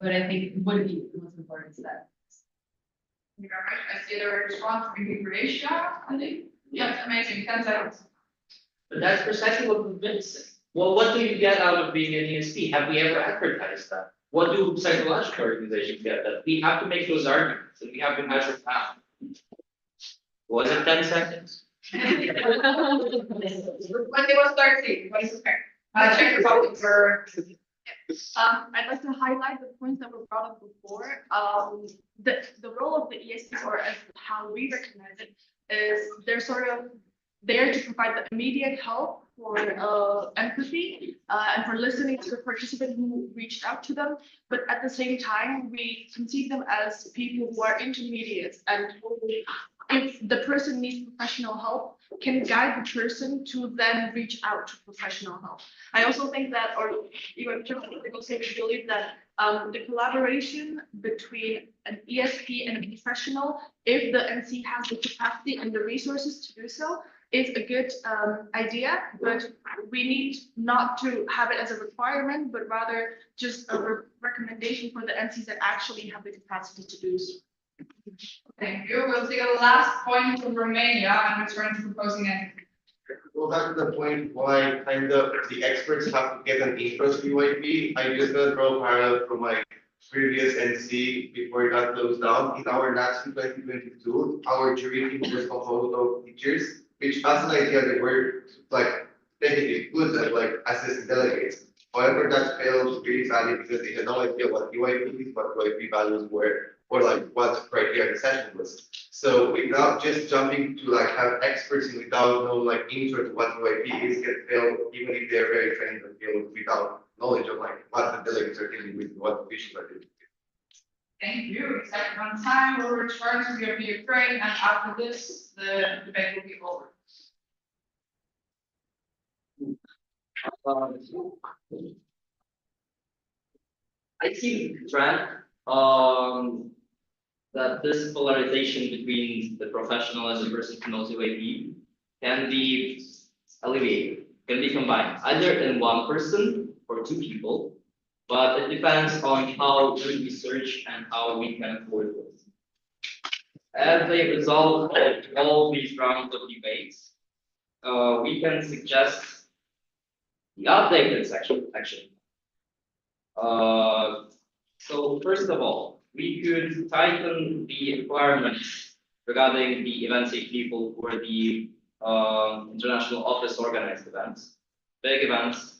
But I think it would be the most important step. Thank you very much. I see the response from Croatia, I think. Yes, amazing. 10 seconds. But that's precisely what we've been saying. Well, what do you get out of being an ESP? Have we ever advertised that? What do psychological organizations get? That we have to make those arguments and we have to measure that. Was it 10 seconds? When it was 13, what is okay? Czech Republic for. I'd like to highlight the points that were brought up before. The role of the ESPs, or as how we recognize it, is they're sort of there to provide the immediate help for empathy and for listening to the participant who reached out to them. But at the same time, we conceive them as people who are intermediates, and who, if the person needs professional help, can guide the person to then reach out to professional help. I also think that, or even also believe that the collaboration between an ESP and a professional, if the NC has the capacity and the resources to do so, is a good idea, but we need not to have it as a requirement, but rather just a recommendation for the NCs that actually have the capacity to do so. Thank you. We'll take a last point from Romania and return to proposing entity. Go back to the point why kind of the experts have to get an intro to UIP. I just gonna draw a parallel from my previous NC before it got closed down. In our last 2022, our jury team was composed of teachers, which has an idea that we're like technically good at like assisting delegates. However, that failed really sadly because they had no idea what UIP is, what UIP values were, or like what criteria the session was. So without just jumping to like have experts in without no like intro to what UIP is can fail, even if they're very trained in the field without knowledge of like what the delegates are dealing with, what the issues are dealing with. Thank you. Second on time, we'll return to your video frame, and after this, the debate will be over. I see the trend, that this polarization between the professional and the person who knows UAP can be alleviated, can be combined, either in one person or two people, but it depends on how we research and how we can afford this. As a result of all these rounds of debates, we can suggest the updated section, actually. So first of all, we could tighten the requirements regarding the event safe people for the international office organized events, big events,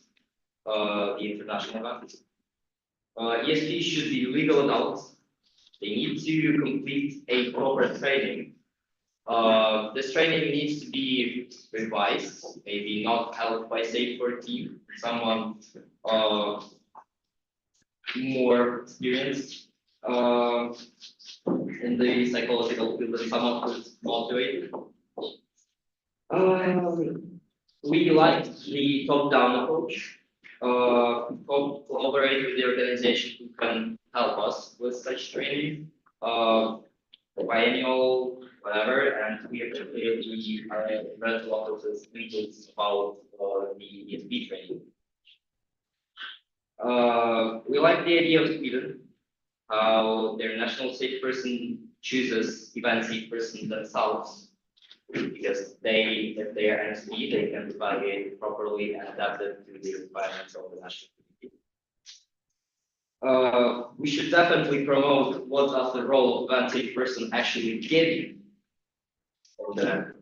the international events. ESP should be legal adults. They need to complete a proper training. This training needs to be revised, maybe not held by say 14, someone more experienced in the psychological field and someone who's motivated. We like the top-down approach. Collaborate with the organization who can help us with such training, biennial, whatever, and we have to clear the rental offices inputs about the ESP training. We like the idea of Sweden, how their national safe person chooses event safe person themselves, because they, if they are NSP, they can evaluate properly and adapt it to the requirements of the national community. We should definitely promote what does the role of event safe person actually give you. And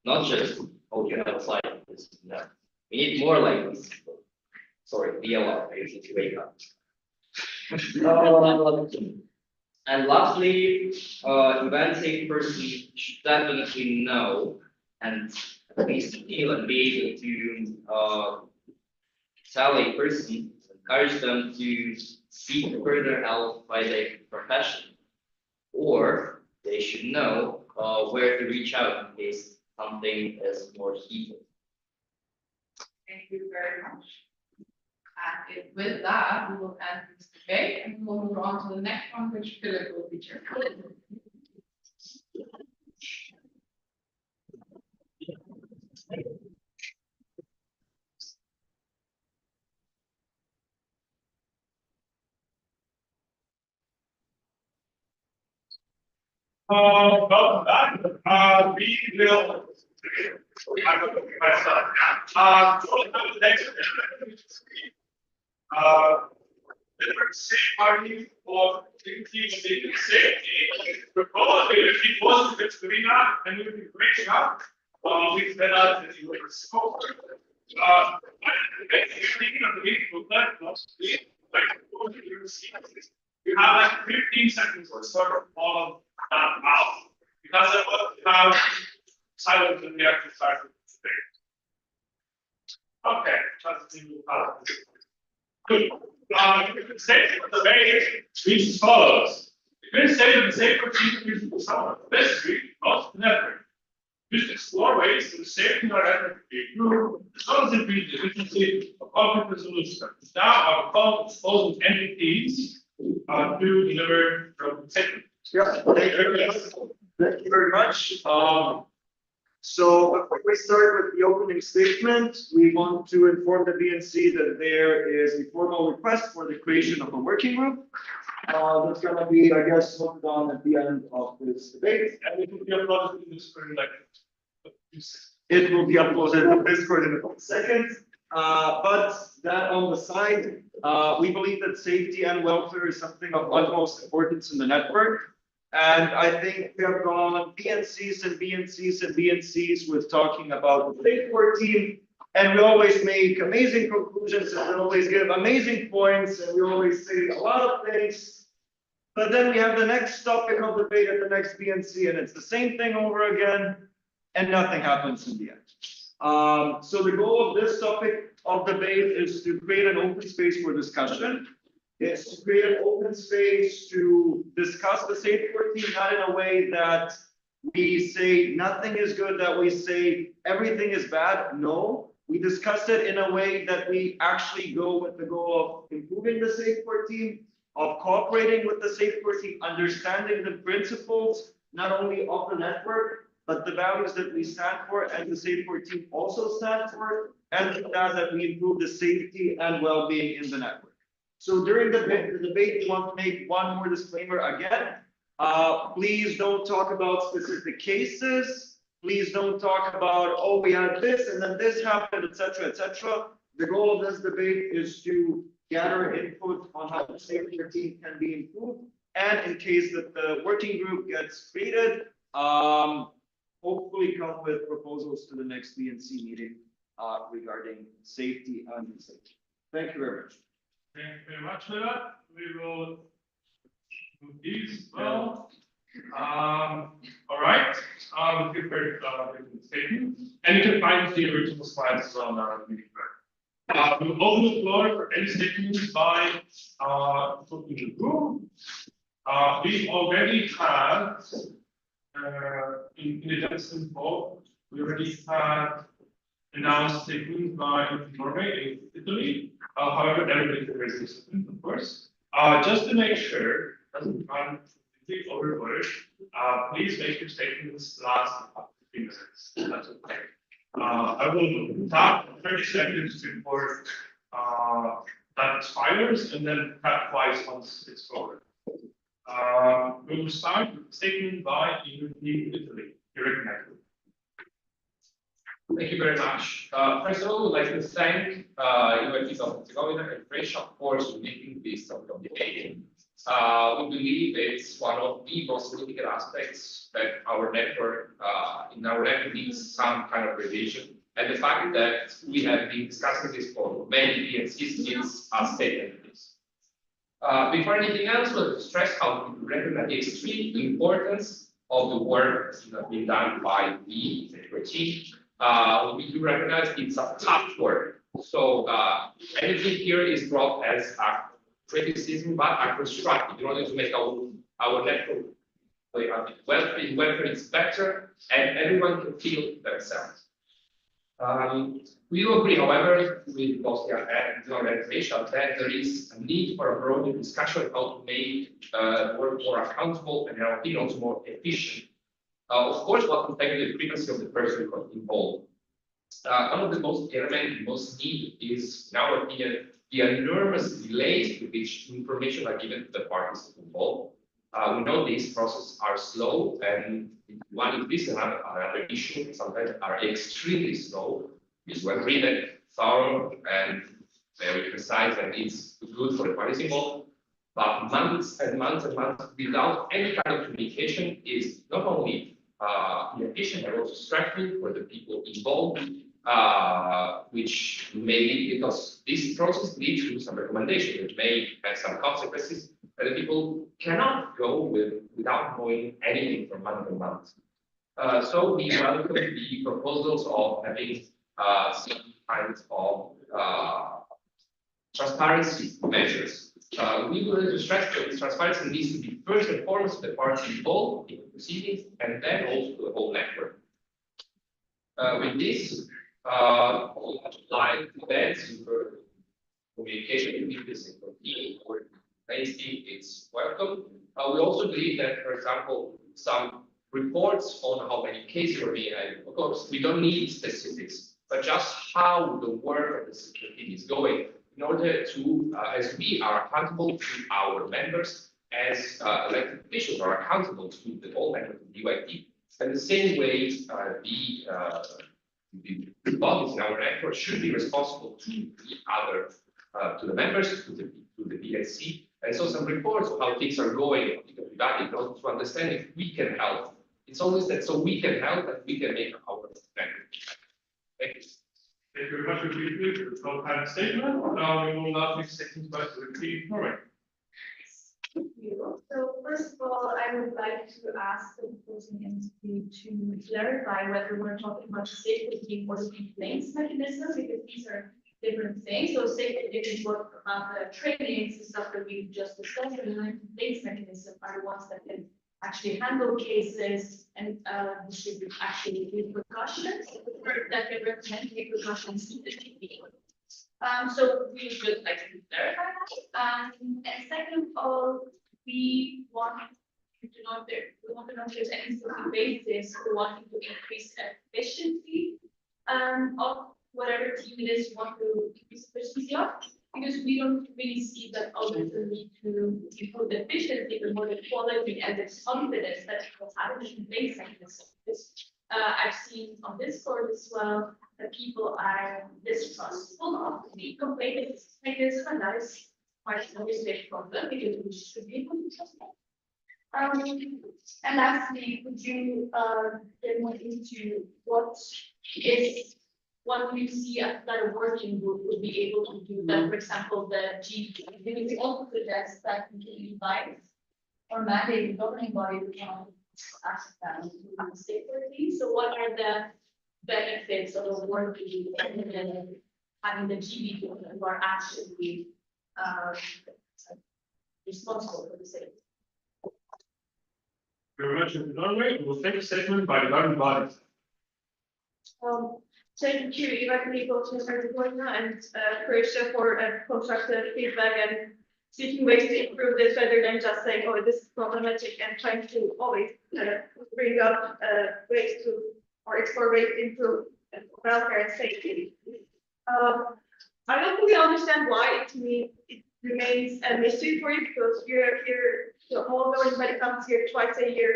not just, oh, you have a slide like this. No, we need more like this. Sorry, VLR, I usually to wake up. And lastly, event safe person should definitely know and at least feel and be able to tell a person, encourage them to seek further help by their profession, or they should know where to reach out in case something is more heated. Thank you very much. And with that, we will end this debate and we will move on to the next one, which Philip will be chairing. Welcome back. We will. I'm going to pick myself. So the next. The safeguarding for thinking safety. Proposed if it wasn't with Serena and we will be breaking up. We set out that you were scope. Thinking of the you have like 15 seconds or sort of all of that out. Because I want to have silence when we actually start with the debate. Okay, let's see how good. You can say the debate reads as follows. You can say that the safe procedure is some history, most network. Just explore ways to safety our network to improve as well as increase the efficiency of conflict resolution. Now I will call exposed entities to deliver from safety. Yeah, thank you very much. So before we start with the opening statement, we want to inform the BNC that there is a formal request for the creation of a working group. That's going to be, I guess, voted on at the end of this debate. And it will be uploaded in this for like It will be uploaded on Discord in a second. But that on the side, we believe that safety and welfare is something of utmost importance in the network. And I think we have gone BNCs and BNCs and BNCs with talking about the safe work team. And we always make amazing conclusions and we always give amazing points and we always say a lot of things. But then we have the next topic of debate at the next BNC and it's the same thing over again and nothing happens in the end. So the goal of this topic of debate is to create an open space for discussion. It's to create an open space to discuss the safe work team, not in a way that we say nothing is good, that we say everything is bad. No, we discuss it in a way that we actually go with the goal of improving the safe work team, of cooperating with the safe work team, understanding the principles, not only of the network, but the values that we stand for and the safe work team also stand for, and that we improve the safety and well-being in the network. So during the debate, we want to make one more disclaimer again. Please don't talk about specific cases. Please don't talk about, oh, we had this and then this happened, etc., etc. The goal of this debate is to gather input on how the safety team can be improved. And in case that the working group gets created, hopefully come with proposals to the next BNC meeting regarding safety and safety. Thank you very much. Thank you very much for that. We will do these well. All right. We've prepared different statements, and you can find the original slides as well now. We will open the floor for any statements by people in the room. We already had in the Johnson poll, we already had announced statements by Norway and Italy. However, everybody can raise their statement, of course. Just to make sure, doesn't run completely overboard, please make your statements last up to 3 minutes. That's okay. I will tap 30 seconds before that expires and then tap twice once it's over. We will start with a statement by Italy. You're recognized. Thank you very much. First of all, we'd like to thank UIT of Herzegovina and Croatia for submitting this topic of debate. We believe it's one of the most significant aspects that our network, needs some kind of revision. And the fact that we have been discussing this for many years gives us statement this. Before anything else, we'll stress how we recognize the extreme importance of the work that has been done by the network team. We do recognize it's a tough work. So anything here is brought as a criticism, but a constructive in order to make our network welfare is better and everyone can feel themselves. We do agree, however, with Bosnia and Croatia that there is a need for a broader discussion on how to make work more accountable and, in our opinion, also more efficient. Of course, what will take the frequency of the person involved. One of the most elementary, most needed is, in our opinion, the enormous delays with which information are given to the parties involved. We know these processes are slow, and one is this, another issue, sometimes are extremely slow, is when written, thorough, and very precise, and it's good for the parties involved. But months and months and months without any kind of communication is not only inefficient but also stressful for the people involved, which may, because this process leads to some recommendations that may have some consequences, that the people cannot go without knowing anything for months and months. So we welcome the proposals of having some kinds of transparency measures. We will stress that this transparency needs to be first and foremost the parties involved in the proceedings and then also the whole network. With this, live events, communication between this and team or mainstream, it's welcome. We also believe that, for example, some reports on how many cases were being had. Of course, we don't need specifics, but just how the work of the security is going in order to, as we are accountable to our members, as elected officials are accountable to the whole members of the UIT, and the same way the bodies in our network should be responsible to the other, to the members, to the BNC. And so some reports of how things are going, in order to understand if we can help. It's always that so we can help and we can make our benefit. Thank you. Thank you very much for the no time statement. Now we will now take seconds by the repeat. All right. So first of all, I would like to ask the proposing entity to clarify whether we're talking about safety or the complaints mechanism, because these are different things. So safety is what about the trainings and stuff that we just discussed, and the complaints mechanism are the ones that can actually handle cases and distribute actually repercussions that can represent repercussions to the GP. So we should like to clarify that. And second of all, we want to know if there's any sort of basis for wanting to increase efficiency of whatever team it is you want to increase efficiency of, because we don't really see that always the need to improve the efficiency, but more the quality and the confidence that people have in the complaints mechanism. I've seen on Discord as well that people are distrustful of the complaint mechanism, and that is quite a big problem because we should be able to trust them. And lastly, could you get more into what you see that a working group would be able to do that, for example, the GP, because we also suggest that we can invite or mandate the governing body to ask them to have a stakeholder. So what are the benefits of a working group and having the GP who are actually responsible for the safety? Very much in Norway. We'll take a statement by the governing bodies. Thank you, Eva, and Croatia for constructive feedback and seeking ways to improve this rather than just saying, oh, this is problematic, and trying to always bring up ways to or explore ways to improve welfare and safety. I don't fully understand why it remains a mystery for you, because you're here, the whole government comes here twice a year,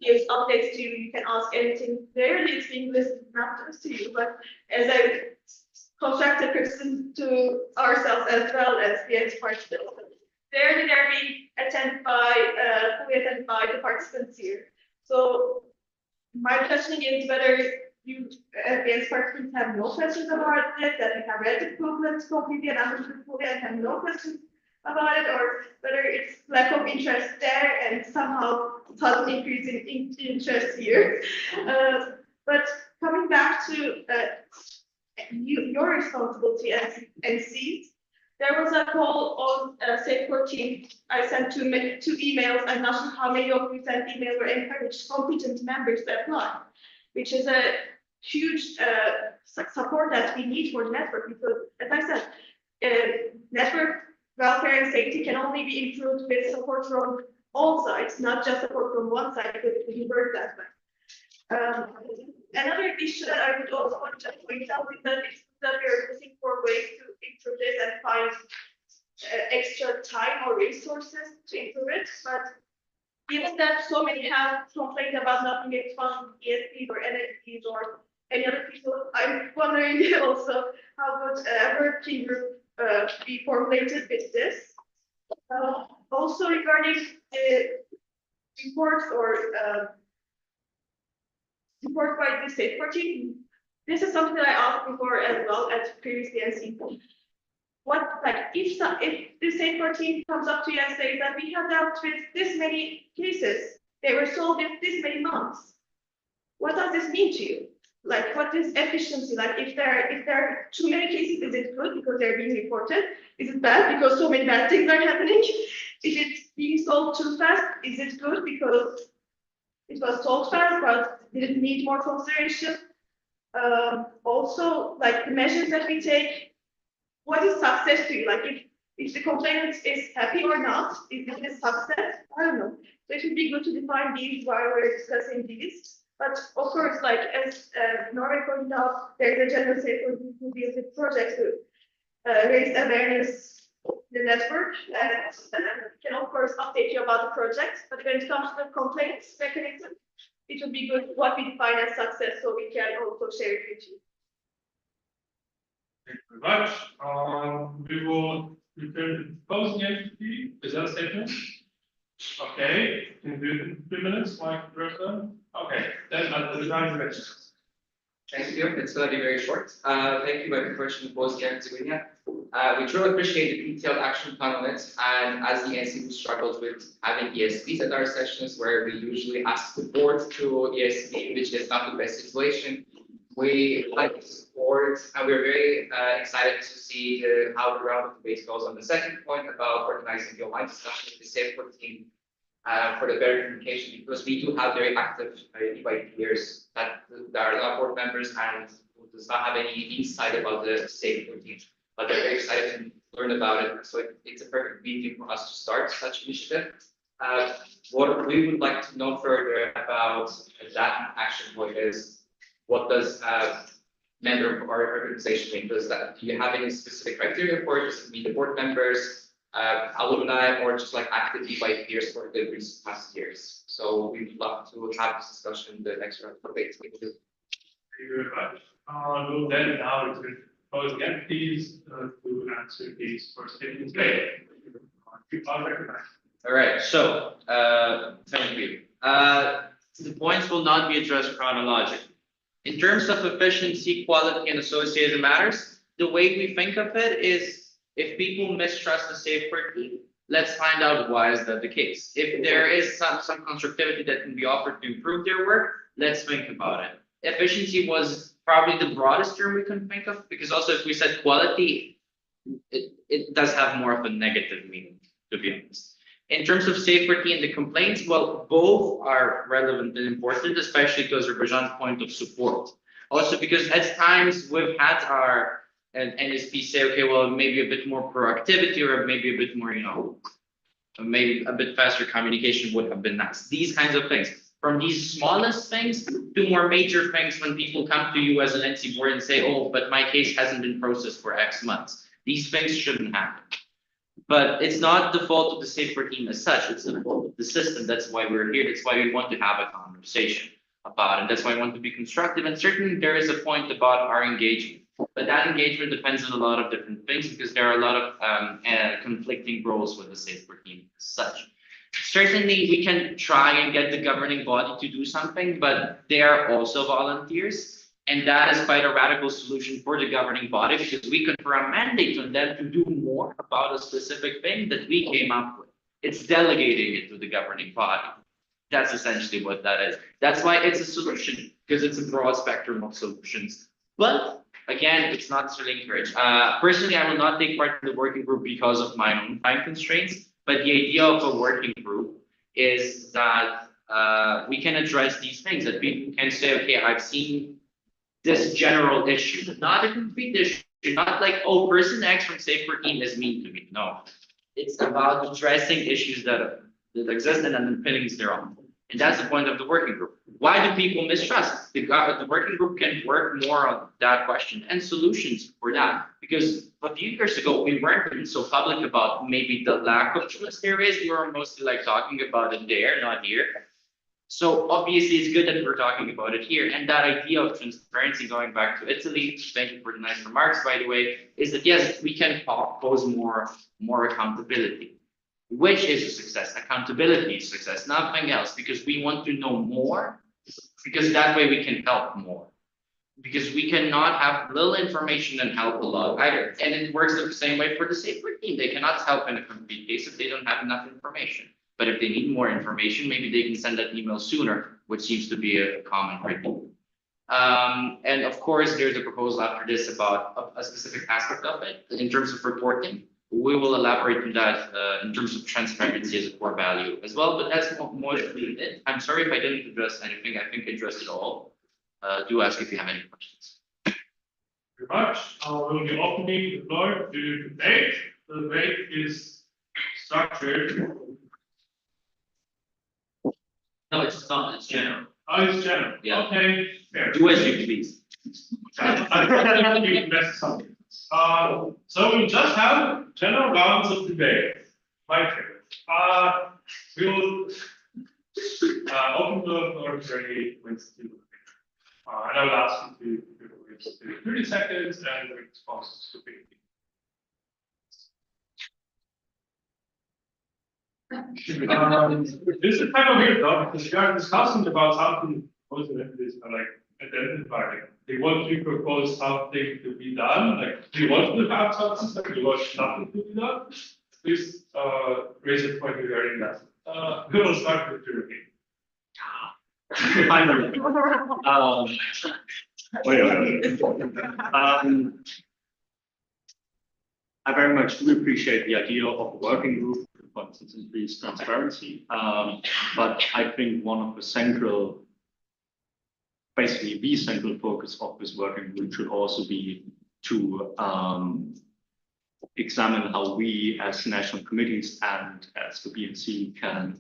gives updates to you, you can ask anything. Rarely it's being listened not just to you, but as a constructive criticism to ourselves as well as the experts. Rarely they're being fully attended by the participants here. So my question is whether you, the experts, have no questions about it, that you have read the documents completely and understood fully and have no questions about it, or whether it's lack of interest there and somehow sudden increase in interest here. But coming back to your responsibility as NCs, there was a call on Safe 14. I sent two emails. I'm not sure how many of you sent emails or encouraged competent members to apply, which is a huge support that we need for the network, because, as I said, network welfare and safety can only be improved with support from all sides, not just support from one side, because it will work that way. Another issue that I would also want to point out is that we are looking for ways to improve this and find extra time or resources to improve it. But given that so many have complained about not being able to fund ESPs or NFTs or any other people, I'm wondering also how would a working group be formulated with this. Also regarding the reports or report by the Safe 14, this is something that I asked before as well at previous BNC. What, like, if the Safe 14 comes up to you and says that we have dealt with this many cases, they were solved in this many months, what does this mean to you? Like, what is efficiency? Like, if there are too many cases, is it good because they're being reported? Is it bad because so many bad things are happening? If it's being solved too fast, is it good because it was solved fast, but did it need more consideration? Also, like the measures that we take, what is success to you? Like, if the complainant is happy or not, is it a success? I don't know. So it would be good to define these while we're discussing these. But of course, like as Norway pointed out, there's a general safe who deals with projects to raise awareness in the network, and can of course update you about the project. But when it comes to the complaints mechanism, it would be good what we define as success, so we can also share it with you. Thank you very much. We will return to proposing entity. Is that a statement? Okay, can do it in 3 minutes, like person. Okay, then I'll design the rest. Thank you. It's going to be very short. Thank you, my question was Gary. We truly appreciate the detailed action plan on it. And as the NC struggles with having ESPs at our sessions, where we usually ask support to ESP, which is not the best situation, we like the support, and we're very excited to see how the round of debate goes on the second point about organizing the online discussion with the SafePort team. For the verification, because we do have very active peers that are not board members and who does not have any insight about the safety routine, but they're very excited to learn about it. So it's a perfect medium for us to start such initiative. What we would like to know further about that action point is, what does member of our organization mean? Do you have any specific criteria for it? Does it mean the board members? Alumni, or just like actively by peers for the recent past years. So we'd love to have this discussion in the next round of debates. Thank you. Thank you very much. We'll then now to propose the entities to answer these first statements later. All right, so thank you. The points will not be addressed chronologically. In terms of efficiency, quality, and associated matters, the way we think of it is, if people mistrust the SafePort team, let's find out why is that the case. If there is some constructivity that can be offered to improve their work, let's think about it. Efficiency was probably the broadest term we can think of, because also if we said quality, it does have more of a negative meaning, to be honest. In terms of SafePort and the complaints, well, both are relevant and important, especially because of Rajan's point of support. Also because at times we've had our NSP say, okay, well, maybe a bit more proactivity, or maybe a bit more, maybe a bit faster communication would have been nice. These kinds of things. From these smallest things to more major things, when people come to you as an NC board and say, oh, but my case hasn't been processed for X months. These things shouldn't happen. But it's not the fault of the SafePort team as such, it's the fault of the system. That's why we're here. That's why we want to have a conversation about it. That's why I want to be constructive. And certainly there is a point about our engagement. But that engagement depends on a lot of different things, because there are a lot of conflicting roles with the SafePort team as such. Certainly, we can try and get the governing body to do something, but they are also volunteers. And that is quite a radical solution for the governing body, because we confer a mandate on them to do more about a specific thing that we came up with. It's delegating it to the governing body. That's essentially what that is. That's why it's a solution, because it's a broad spectrum of solutions. But again, it's not necessarily encouraged. Personally, I will not take part in the working group because of my own time constraints. But the idea of a working group is that we can address these things, that people can say, okay, I've seen this general issue, not a complete issue, not like, oh, person X from SafePort team is mean to me. No, it's about addressing issues that exist and underpinnings thereon. And that's the point of the working group. Why do people mistrust? The working group can work more on that question and solutions for that. Because a few years ago, we weren't really so public about maybe the lack of trust there is. We were mostly like talking about it there, not here. So obviously it's good that we're talking about it here. And that idea of transparency, going back to Italy, thank you for the nice remarks, by the way, is that yes, we can pose more accountability. Which is a success? Accountability is success, nothing else, because we want to know more, because that way we can help more. Because we cannot have little information and help a lot either. And it works the same way for the SafePort team. They cannot help in a complete case if they don't have enough information. But if they need more information, maybe they can send that email sooner, which seems to be a common criteria. And of course, there's a proposal after this about a specific aspect of it in terms of reporting. We will elaborate on that in terms of transparency as a core value as well, but that's mostly it. I'm sorry if I didn't address anything. I think I addressed it all. Do ask if you have any questions. Very much. We'll be opening the floor to debate. The debate is structured. No, it's not. It's general. Oh, it's general. Yeah. Okay. Fair. Do as you please. I think we messed something. So we just have general rounds of debate. My favorite. We will open the floor very Winston. And I will ask you to 30 seconds and the responses to 50. This is kind of weird though, because we are discussing about something, also this like identifying. They want to propose something to be done, like do you want to have something, do you want nothing to be done? Please raise a point regarding that. We will start with Jeremy. Finally. I very much do appreciate the idea of a working group, for instance, increased transparency. But I think one of the central, basically the central focus of this working group should also be to examine how we as national committees and as the BNC can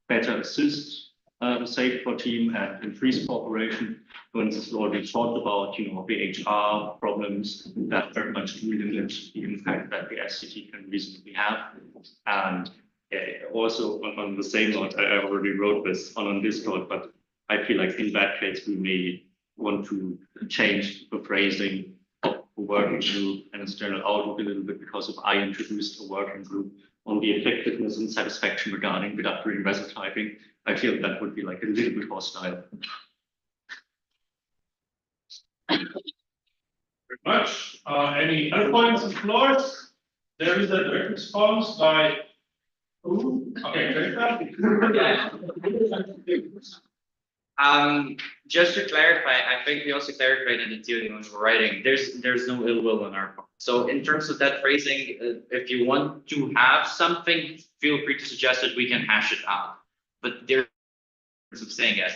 better assist the SAFER team and increase cooperation. For instance, we already talked about, the HR problems that very much do limit the impact that the SCT can reasonably have. And also on the same note, I already wrote this on Discord, but I feel like in that case, we may want to change the phrasing of the working group and its general outlook a little bit, because if I introduced a working group on the effectiveness and satisfaction regarding without doing vessel typing, I feel that would be like a little bit hostile. Very much. Any other points and floors? There is a direct response by who? Okay, Just to clarify, I think we also clarified in the theory when we're writing, there's no ill will on our part. So in terms of that phrasing, if you want to have something, feel free to suggest it, we can hash it out. But there's of saying it.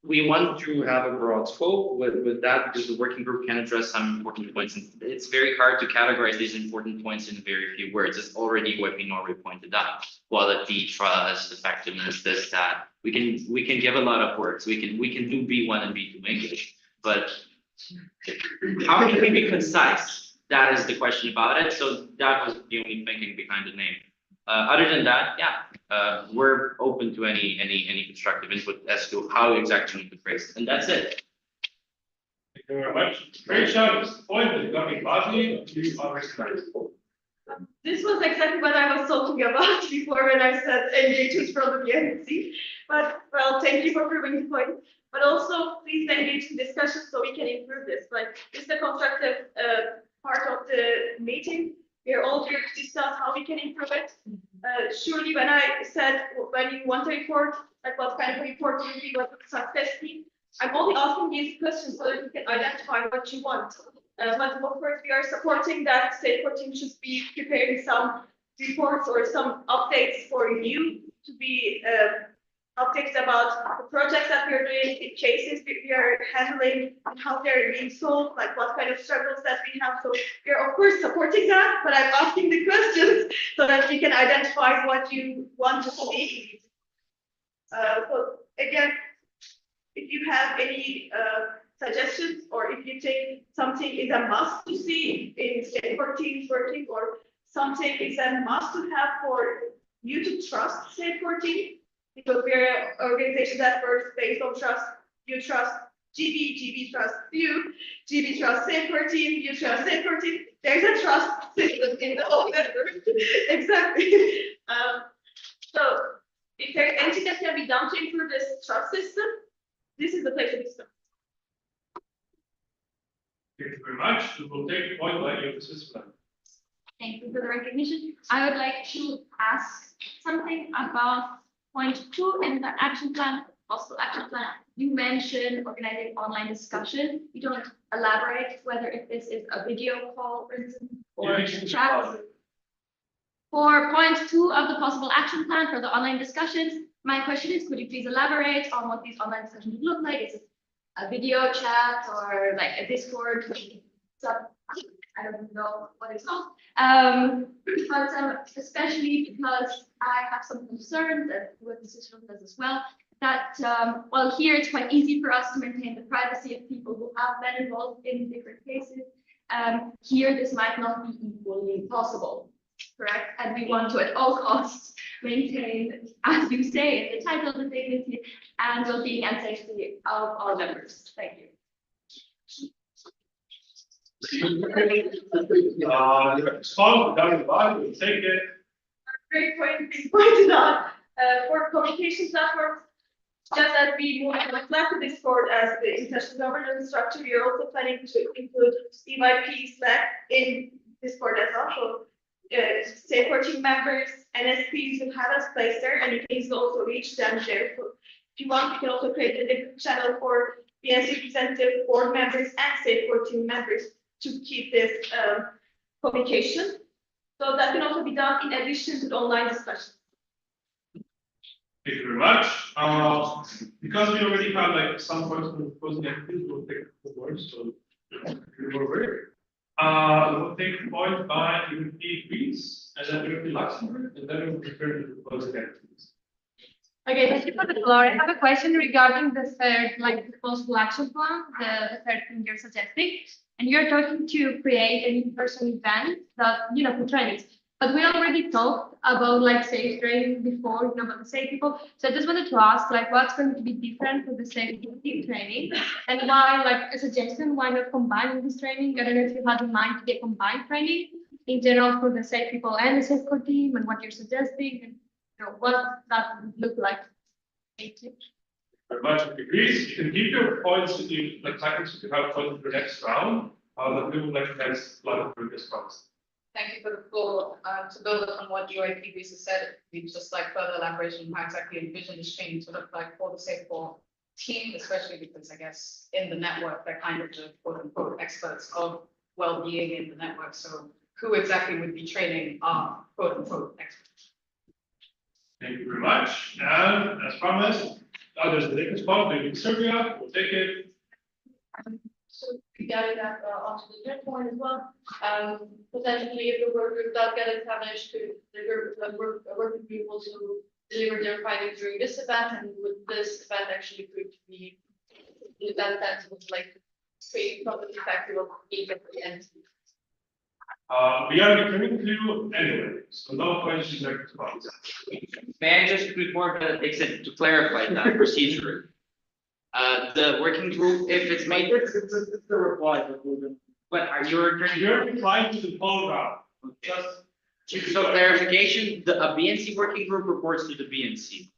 We want to have a broad scope with that, because the working group can address some important points. And it's very hard to categorize these important points in very few words. It's already what we already pointed out. Quality, trust, effectiveness, this, that. We can give a lot of words. We can do B1 and B2 English. But how can we be concise? That is the question about it. So that was the only thinking behind the name. Other than that, yeah, we're open to any constructive input as to how exactly to phrase it, and that's it. Thank you very much. Great job. Disappointed, coming badly. You are recognized. This was exactly what I was talking about before when I said engagement from the BNC. But well, thank you for proving the point. But also, please engage in discussion so we can improve this. But this is the constructive part of the meeting. We are all here to discuss how we can improve it. Surely, when I said when you want a report, like what kind of report you be, what success team, I'm only asking these questions so that you can identify what you want. But of course, we are supporting that SAFER team should be preparing some reports or some updates for you to be updates about the projects that we're doing, the cases we are handling, and how they're being solved, like what kind of struggles that we have. So we're of course supporting that, but I'm asking the questions so that we can identify what you want to see. So again, if you have any suggestions, or if you think something is a must to see in SAFER teams working, or something is a must to have for you to trust SAFER team, because we're an organization that works based on trust. You trust GB trusts you, GB trusts SAFER team, you trust SAFER team. There's a trust system in the whole network. Exactly. So if there's anything that can be done to improve this trust system, this is the place to start. Thank you very much. We will take the point by your system. Thank you for the recognition. I would like to ask something about point 2 in the action plan, possible action plan. You mentioned organizing online discussion. You don't elaborate whether if this is a video call, for instance, or chat. For point 2 of the possible action plan for the online discussions, my question is, could you please elaborate on what these online discussions would look like? Is it a video chat or like a Discord? I don't know what it's called. But especially because I have some concerns, and with the system does as well, that well, here it's quite easy for us to maintain the privacy of people who have been involved in different cases. Here this might not be equally possible, correct? And we want to at all costs maintain, as you say in the title, the dignity and well-being and safety of all members. Thank you. Respond down the bottom, we'll take it. Great point being pointed out. For communication platforms, just as we move from Slack to Discord as the international governance structure, we are also planning to include EYP Slack in Discord as well. So, say for team members, NSPs will have us placed there, and you can easily also reach them there. So if you want, you can also create a different channel for BNC representative board members and say for team members to keep this communication. So that can also be done in addition to the online discussion. Thank you very much. Because we already have like some points on proposing activities, we'll take the board, so we'll take the point by UP Greece, and then UP Luxembourg, and then we'll return to the proposing activities. Okay, thank you for the floor. I have a question regarding the third, like the possible action plan, the third thing you're suggesting. And you're talking to create an in-person event that, for trainings. But we already talked about like safe training before, about the safe people. So I just wanted to ask, like, what's going to be different for the safe team training, and why, like, a suggestion, why not combining this training? I don't know if you had in mind to get combined training in general for the safe people and the safe core team, and what you're suggesting, and what that would look like. Thank you. Very much agrees. You can keep your points if you like seconds if you have points for the next round. But we would like to next blood through this process. Thank you for the floor. To build on what UIP has said, we just like further elaboration on how exactly envision this training to look like for the safe core team, especially because I guess in the network, they're kind of the quote unquote experts of well-being in the network. So who exactly would be training our quote unquote experts? Thank you very much. And as promised, there's the next spot, maybe Serbia, we'll take it. So regarding that onto the third point as well, potentially if the work group does get established, to the working group also deliver their findings during this event, and would this event actually prove to be in that sense of like creating public effective of each of the ends? We are returning to you anyway, so no questions or response. May I just before the exit to clarify that procedure? The working group, if it's made. It's the reply that we're going. But are you returning? You're replying to the poll round. Just so clarification, the BNC working group reports to the BNC.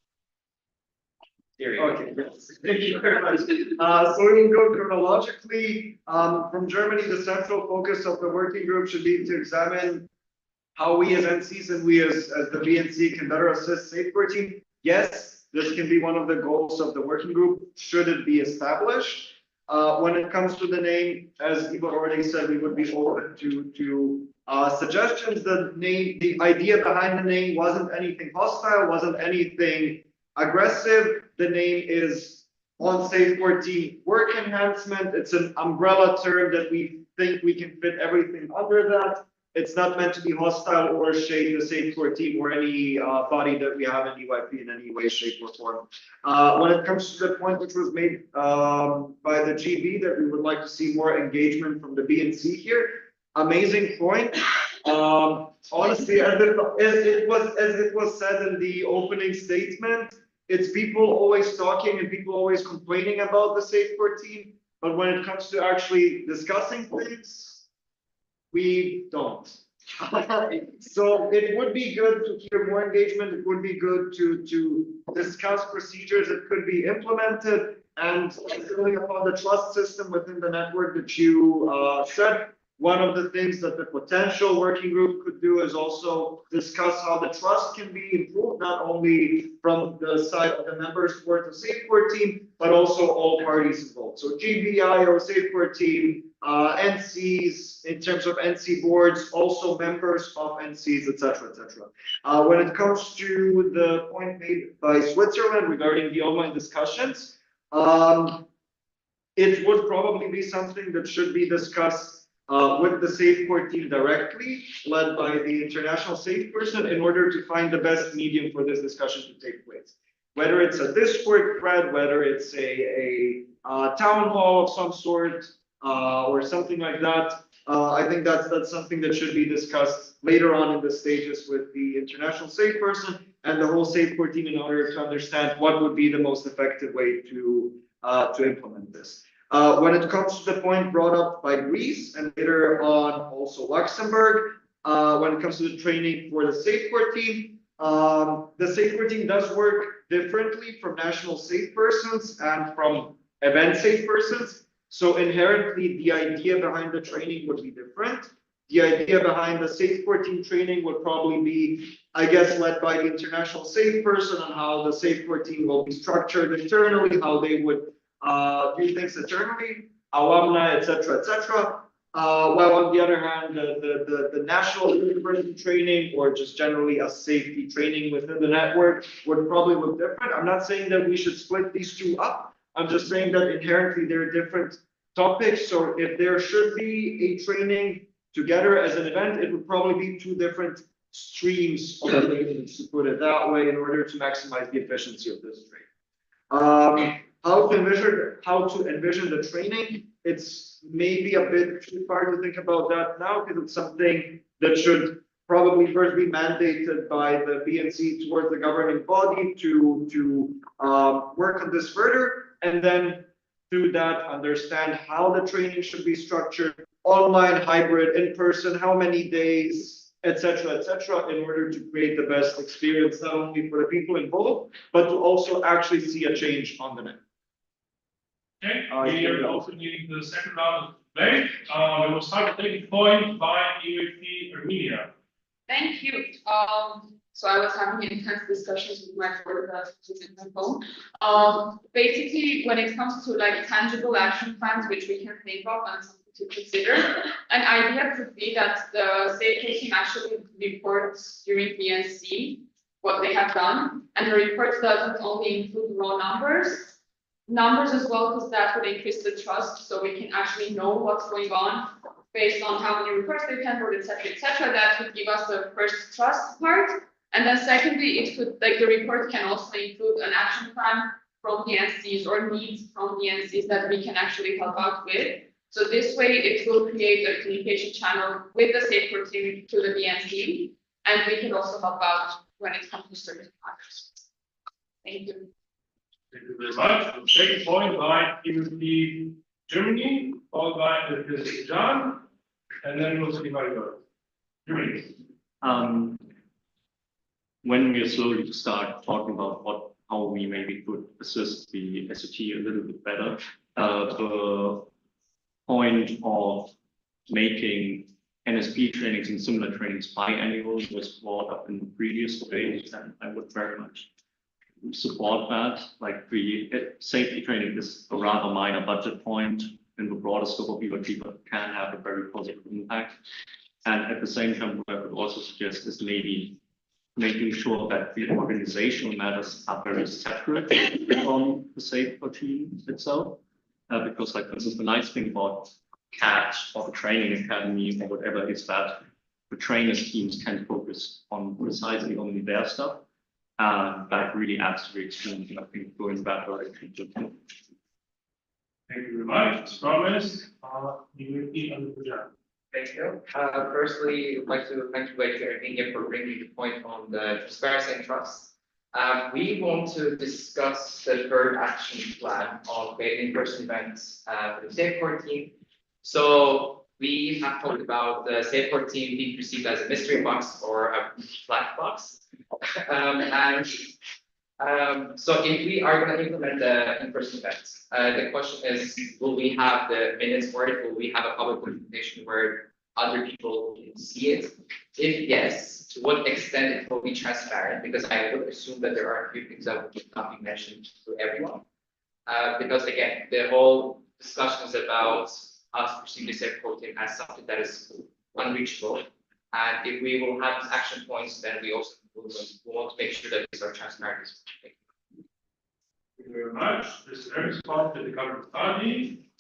Okay, yes. Thank you very much. So we will go chronologically. From Germany, the central focus of the working group should be to examine how we as NCs and we as the BNC can better assist safe core team. Yes, this can be one of the goals of the working group, should it be established. When it comes to the name, as Ivo already said, we would be open to suggestions. The idea behind the name wasn't anything hostile, wasn't anything aggressive. The name is on safe core team work enhancement. It's an umbrella term that we think we can fit everything under that. It's not meant to be hostile or shade the safe core team or any body that we have in EYP in any way, shape, or form. When it comes to the point which was made by the GB that we would like to see more engagement from the BNC here, amazing point. Honestly, as it was said in the opening statement, it's people always talking and people always complaining about the safe core team, but when it comes to actually discussing things, we don't. So it would be good to hear more engagement. It would be good to discuss procedures that could be implemented, and building upon the trust system within the network that you said. One of the things that the potential working group could do is also discuss how the trust can be improved, not only from the side of the members towards the safe core team, but also all parties involved. So GBIO, safe core team, NCs, in terms of NC boards, also members of NCs, etc., etc. When it comes to the point made by Switzerland regarding the online discussions, it would probably be something that should be discussed with the safe core team directly, led by the international safe person, in order to find the best medium for this discussion to take place. Whether it's a Discord thread, whether it's a town hall of some sort, or something like that. I think that's something that should be discussed later on in the stages with the international safe person and the whole safe core team in order to understand what would be the most effective way to implement this. When it comes to the point brought up by Greece and later on also Luxembourg, when it comes to the training for the SafeCore team, the SafeCore team does work differently from national safe persons and from event safe persons. So inherently, the idea behind the training would be different. The idea behind the SafeCore team training would probably be, I guess, led by the international safe person on how the SafeCore team will be structured internally, how they would do things internally, alumni, etc., etc. While on the other hand, the national university training or just generally a safety training within the network would probably look different. I'm not saying that we should split these two up. I'm just saying that inherently they're different topics. So if there should be a training together as an event, it would probably be two different streams of trainings, to put it that way, in order to maximize the efficiency of this training. How to envision the training? It's maybe a bit too far to think about that now, because it's something that should probably first be mandated by the BNC towards the governing body to work on this further, and then through that understand how the training should be structured, online, hybrid, in person, how many days, etc., in order to create the best experience, not only for the people involved, but to also actually see a change on the net. Okay, we are also meeting the second round of debate. We will start with taking point by EAP Armenia. Thank you. So I was having intense discussions with my photographer in my phone. Basically, when it comes to like tangible action plans, which we can think of and something to consider, an idea could be that the SafeCore team actually reports during BNC what they have done, and the report doesn't only include raw numbers as well, because that would increase the trust, so we can actually know what's going on based on how many reports they can board, etc. That would give us the first trust part. And then secondly, it could, like the report can also include an action plan from BNCs or needs from BNCs that we can actually help out with. So this way it will create a communication channel with the SafeCore team to the BNC, and we can also help out when it comes to certain matters. Thank you. Thank you very much. We'll take point by EAP Germany, followed by John, and then we'll see how it goes. Germany. When we are slowly to start talking about how we maybe could assist the SOT a little bit better, the point of making NSP trainings and similar trainings biannual was brought up in the previous debate, and I would very much support that. Like the safety training is a rather minor budget point in the broader scope of EOT, but can have a very positive impact. And at the same time, what I would also suggest is maybe making sure that the organizational matters are very separate from the SafeCore team itself. Because like this is the nice thing about CAT or the training academy or whatever is that the trainers teams can focus on precisely only their stuff. That really adds to the experience, and I think going that direction. Thank you very much. As promised, EAP Azerbaijan. Thank you. Firstly, I'd like to thank you, Armenia, for bringing the point on the transparency and trust. We want to discuss the third action plan of the in-person events for the SafeCore team. So we have talked about the SafeCore team being perceived as a mystery box or a black box. So if we are going to implement the in-person events, the question is, will we have the minutes for it? Will we have a public presentation where other people can see it? If yes, to what extent it will be transparent? Because I would assume that there are a few things that would not be mentioned to everyone. Because again, the whole discussion is about us perceiving the SafeCore team as something that is unreachable. And if we will have these action points, then we also we want to make sure that these are transparent. Thank you very much. This is a response to the government body.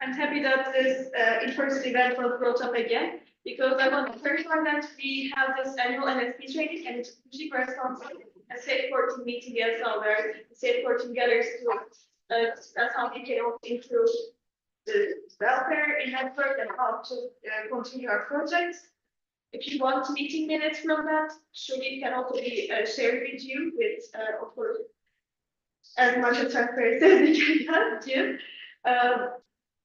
I'm happy that this in-person event was brought up again, because I want to clarify that we have this annual NSP training, and it usually corresponds to a SafeCore team meeting as well, where the SafeCore team gathers to discuss how we can also improve the welfare in network and how to continue our projects. If you want meeting minutes from that, surely it can also be shared with you with, of course, as much as transparency as we can have.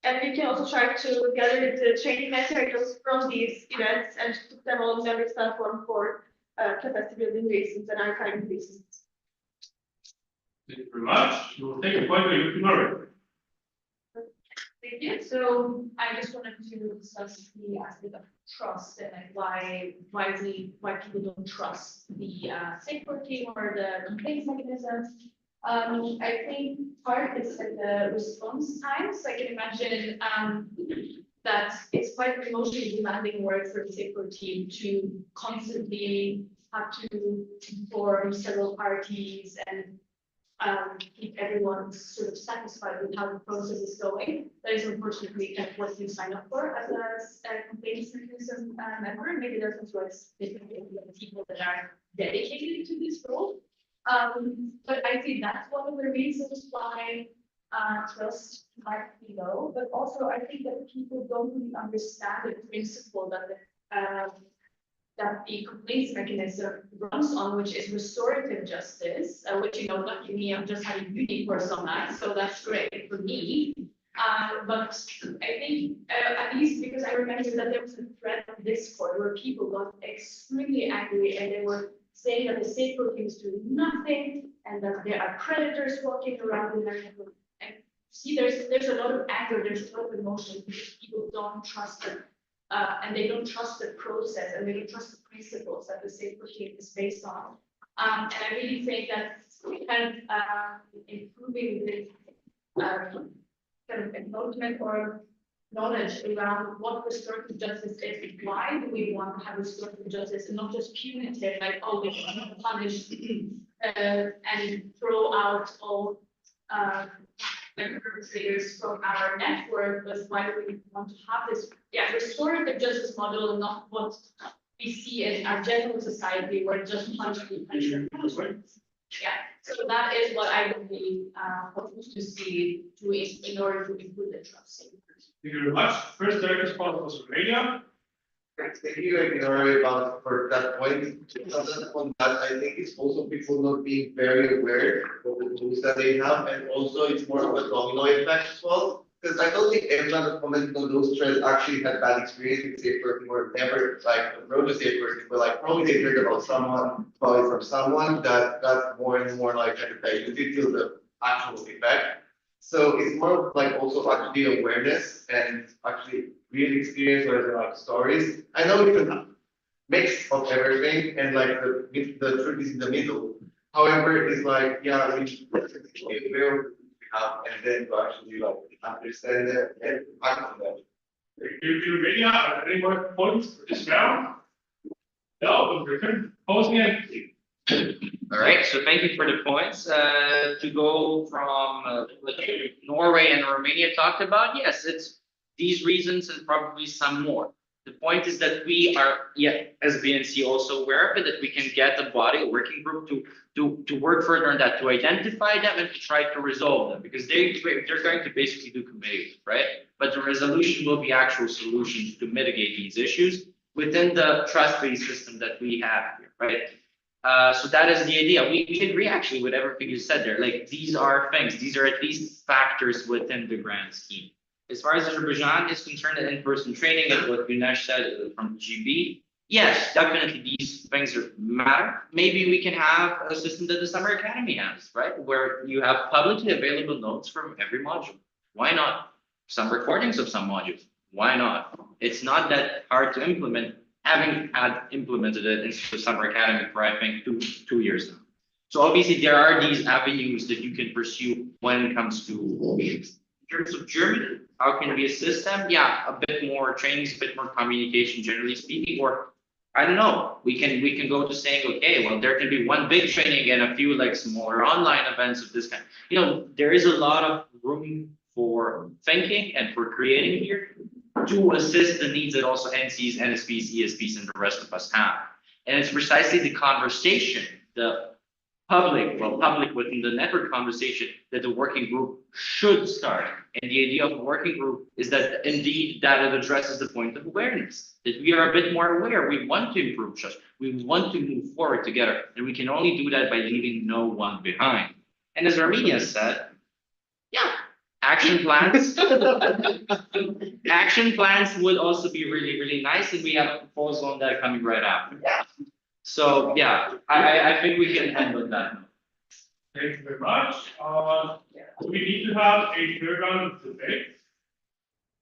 And we can also try to gather the training materials from these events and put them on the members platform for capacity building reasons and archiving reasons. Thank you very much. We will take a point by you tomorrow. Thank you. So I just wanted to discuss the aspect of trust and like why people don't trust the safeguard team or the complaints mechanisms. I think part is like the response times. I can imagine that it's quite emotionally demanding work for the safeguard team to constantly have to inform several parties and keep everyone sort of satisfied with how the process is going. That is unfortunately kind of what you sign up for as a complaints mechanism member. Maybe there's also people that are dedicated to this role. But I think that's one of the reasons why trust might be low. But also I think that people don't really understand the principle that the complaints mechanism runs on, which is restorative justice, which, you know, lucky me, I'm just having uni course on that, so that's great for me. But I think, at least because I remember that there was a thread on Discord where people got extremely angry and they were saying that the safeguard team is doing nothing and that there are predators walking around in their neighborhood. And see, there's a lot of anger, there's a lot of emotion because people don't trust them. And they don't trust the process and they don't trust the principles that the safeguard team is based on. And I really think that kind of improving the kind of acknowledgement or knowledge around what restorative justice is and why do we want to have restorative justice and not just punitive, like, oh, we want to punish and throw out all perpetrators from our network, but why do we want to have this restorative justice model and not what we see in our general society where just punishment. Yeah, so that is what I would be hoping to see in order to improve the trust. Thank you very much. First direct response was Romania. Thank you, Ignore, about for that point. On that, I think it's also people not being very aware of the tools that they have, and also it's more of a domino effect as well. Because I don't think everyone that commented on those threads actually had bad experience with safe working or never like approached safe working, but like probably they heard about it from someone that got more and more like you did feel the actual effect. So it's more of like also actually awareness and actually real experience or like stories. I know it's a mix of everything and like the truth is in the middle. However, it's like, yeah, we will have and then to actually like understand it and act on that. Thank you, Romania. Are there any more points for this round? No, return posing it. All right, so thank you for the points. To go from what Norway and Romania talked about, yes, it's these reasons and probably some more. The point is that we are, as BNC also aware of it, that we can get a body, a working group to work further on that, to identify them and to try to resolve them, because they're going to basically do committees, right? But the resolution will be actual solutions to mitigate these issues within the trust-based system that we have here, right? So that is the idea. We agree actually with everything you said there. Like these are things, these are at least factors within the grand scheme. As far as Azerbaijan is concerned, the in-person training and what Gunesh said from GB, yes, definitely these things matter. Maybe we can have a system that the Summer Academy has, right? Where you have publicly available notes from every module. Why not? Some recordings of some modules. Why not? It's not that hard to implement, having had implemented it in the Summer Academy for I think two years now. So obviously there are these avenues that you can pursue when it comes to meetings. In terms of Germany, how can we assist them? Yeah, a bit more trainings, a bit more communication, generally speaking, or I don't know. We can go to saying, okay, well, there can be one big training and a few like smaller online events of this kind. You know, there is a lot of room for thinking and for creating here to assist the needs that also NCs, NSPs, ESPs, and the rest of us have. And it's precisely the conversation, the public within the network conversation that the working group should start. And the idea of a working group is that indeed that it addresses the point of awareness, that we are a bit more aware. We want to improve trust. We want to move forward together. And we can only do that by leaving no one behind. And as Armenia said, yeah, action plans. Action plans would also be really, really nice, and we have a proposal on that coming right after. So, yeah, I think we can handle that. Thank you very much. We need to have a third round of debate.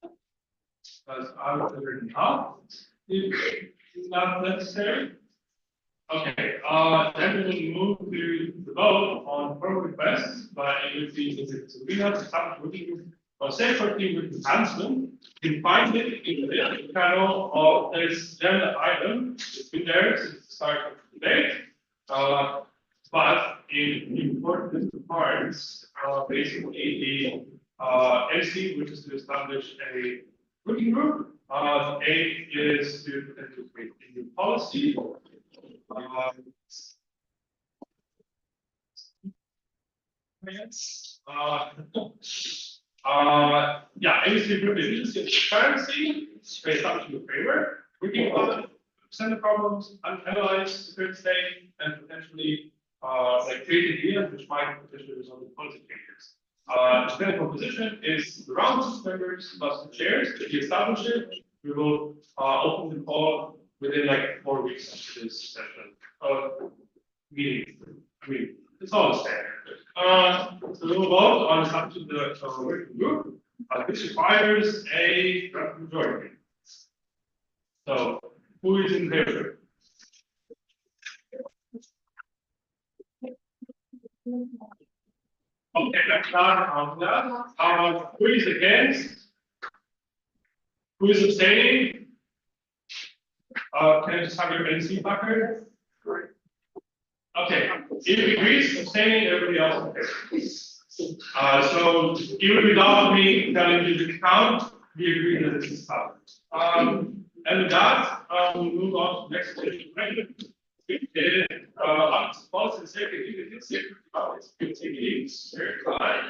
Because I would figure it out. If it's not necessary. Okay, then we will move to the vote on proposed requests by AUC Sabrina to establish working group on safety with enhancement. You can find it in the panel of this agenda item. It's been there since the start of the debate. But in important parts, basically the MC, which is to establish a working group. The aim is to potentially create a new policy. Yeah, ABC group is transparency, establishing a framework, working on send the problems, analyze the current state, and potentially like create ideas which might potentially result in policy changes. The technical position is the round of members plus the chairs. If you establish it, we will open the call within like 4 weeks after this session meeting. I mean, it's all standard. So we'll vote on establishing the working group. This requires a majority. So who is in favor? Okay, that's not on that. Who is against? Who is abstaining? Can I just have your NC placard? Okay, if agrees, abstaining, everybody else. So even without me telling you the count, we agree that this is valid. And with that, we'll move on to the next question. Policy and safety, you can see it's 15 meetings, very high.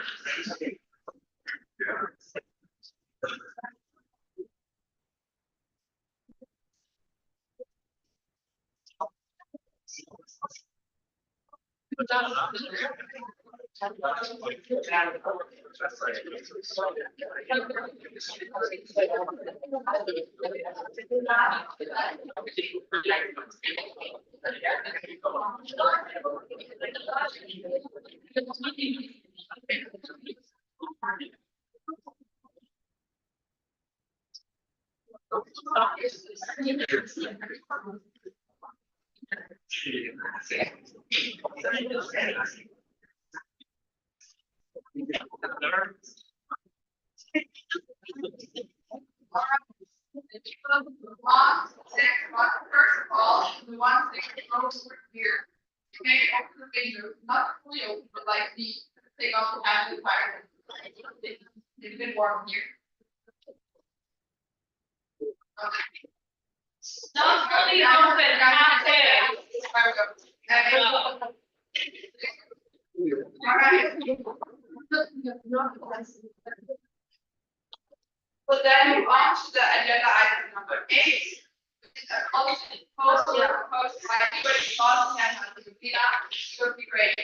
First of all, we want to take over here. Okay, open the window, not fully open, but like the take off the half the fire. It's been warm here. Okay. Not fully open, half there. All right. But then move on to the agenda item number 8. Policy proposal proposed by anybody policy and has to be that would be great.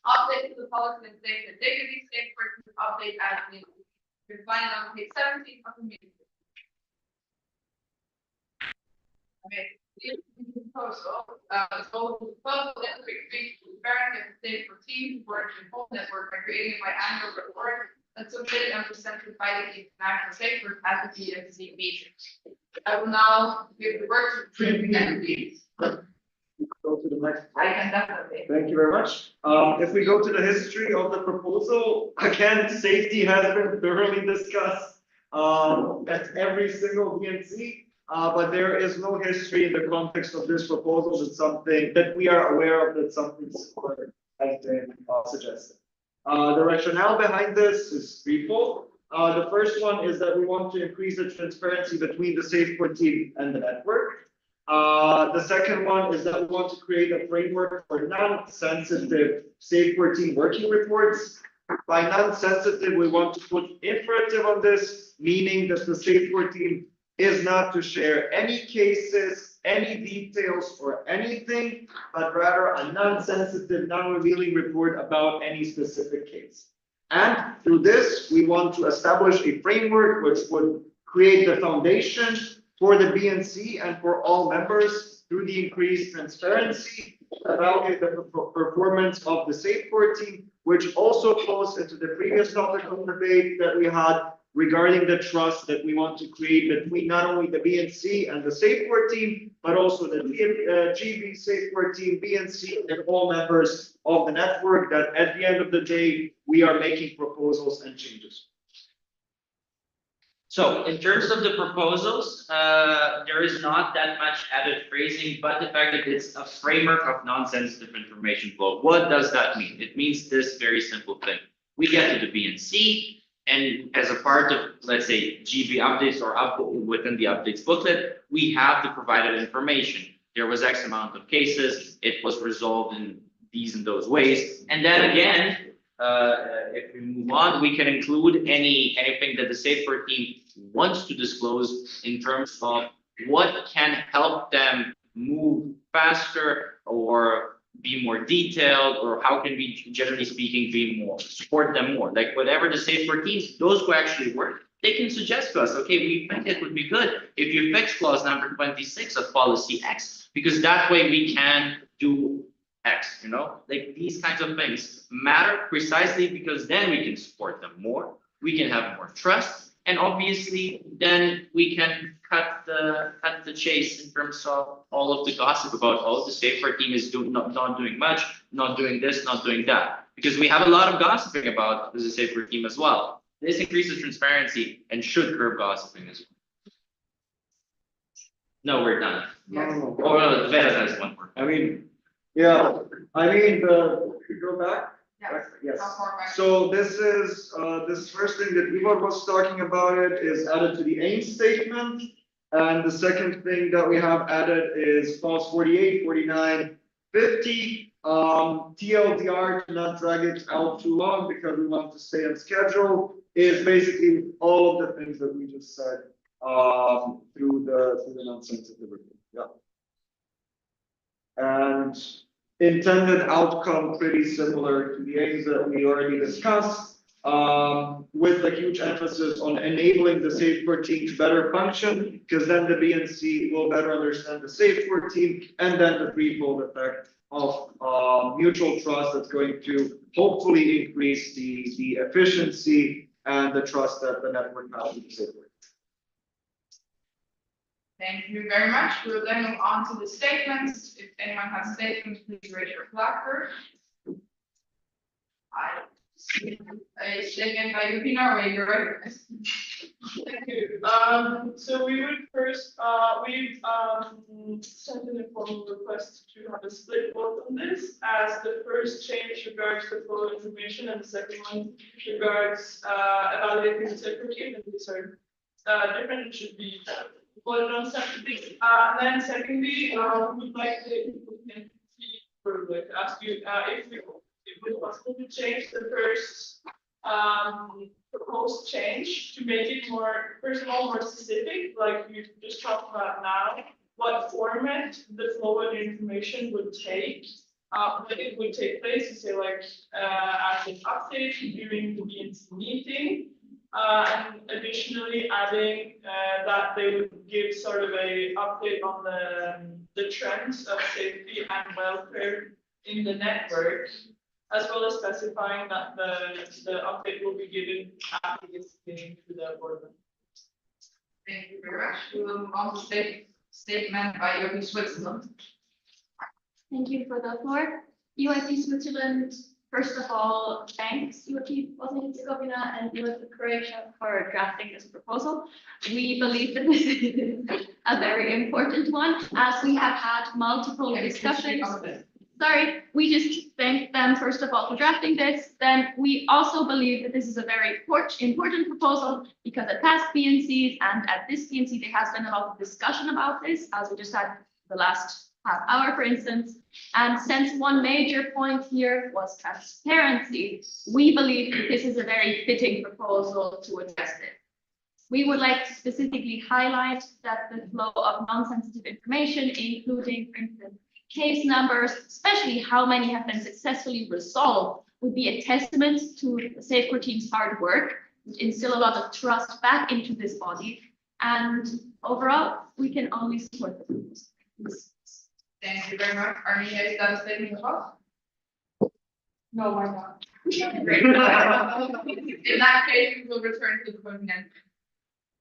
Update to the policy and safety and dignity state for update as needed. You're finding on page 17 of the meeting. Okay, the proposal, proposal that we create parent and state for team work and whole network by creating my annual report and submitted and presented by the international safer at the BNC meeting. I will now give the word to Trinity and please. Go to the next. I can definitely. Thank you very much. If we go to the history of the proposal, again, safety has been thoroughly discussed at every single BNC. But there is no history in the context of this proposal. That's something that we are aware of, that something similar has been suggested. The rationale behind this is threefold. The first one is that we want to increase the transparency between the SafePort team and the network. The second one is that we want to create a framework for non-sensitive SafePort team working reports. By non-sensitive, we want to put imperative on this, meaning that the SafePort team is not to share any cases, any details, or anything, but rather a non-sensitive, non-revealing report about any specific case. And through this, we want to establish a framework which would create the foundation for the BNC and for all members through the increased transparency, evaluate the performance of the safeguard team, which also flows into the previous topic of debate that we had regarding the trust that we want to create between not only the BNC and the safeguard team, but also the GB safeguard team, BNC, and all members of the network, that at the end of the day, we are making proposals and changes. So in terms of the proposals, there is not that much added phrasing, but the fact that it's a framework of non-sensitive information flow. What does that mean? It means this very simple thing. We get to the BNC, and as a part of, let's say, GB updates or within the updates booklet, we have the provided information. There was X amount of cases, it was resolved in these and those ways. And then again, if we move on, we can include anything that the safeguard team wants to disclose in terms of what can help them move faster or be more detailed, or how can we, generally speaking, support them more. Like whatever the safeguard teams, those who actually work, they can suggest to us, okay, we think it would be good if you fix clause number 26 of policy X, because that way we can do X, you know, like these kinds of things matter precisely because then we can support them more, we can have more trust, and obviously then we can cut the chase in terms of all of the gossip about, oh, the safeguard team is not doing much, not doing this, not doing that, because we have a lot of gossiping about the safeguard team as well. This increases transparency and should curb gossiping as well. No, we're done. No. Oh no, Vera has one more. I mean, yeah, I mean, could you go back? Yes. So this is, this first thing that Ivar was talking about it is added to the aim statement. And the second thing that we have added is clause 48, 49, 50. TLDR, to not drag it out too long because we want to stay on schedule, is basically all of the things that we just said through the non-sensitivity. Yeah. And intended outcome pretty similar to the aims that we already discussed, with a huge emphasis on enabling the safeguard team to better function, because then the BNC will better understand the safeguard team, and then the threefold effect of mutual trust that's going to hopefully increase the efficiency and the trust that the network has with the safeguard. Thank you very much. We'll then move on to the statements. If anyone has statements, please raise your placard. I see a statement by you, Norway, you're right. Thank you. So we would first, we've sent an informal request to have a split vote on this, as the first change regards the flow of information and the second one regards evaluating the security, and these are different. It should be voted on separately. And then secondly, we would like to ask you if it was possible to change the first proposed change to make it more, first of all, more specific, like you just talked about now, what format the flow of information would take, when it would take place, to say like as an update during the BNC meeting, and additionally adding that they would give sort of a update on the trends of safety and welfare in the network, as well as specifying that the update will be given after this meeting to the board. Thank you very much. We will move on to statement by UIP Switzerland. Thank you for the floor. UIP Switzerland, first of all, thanks UIP Bosnia-Herzegovina and UIP Croatia for drafting this proposal. We believe that this is a very important one, as we have had multiple discussions. Sorry, we just thank them first of all for drafting this. Then we also believe that this is a very important proposal because at past BNCs and at this BNC there has been a lot of discussion about this, as we just had the last half hour, for instance. And since one major point here was transparency, we believe that this is a very fitting proposal to address it. We would like to specifically highlight that the flow of non-sensitive information, including, for instance, case numbers, especially how many have been successfully resolved, would be a testament to the Safecore team's hard work, instill a lot of trust back into this body. And overall, we can only support the proposal. Thank you very much. Armenia, is that a statement as well? No, why not? In that case, we will return to the voting end.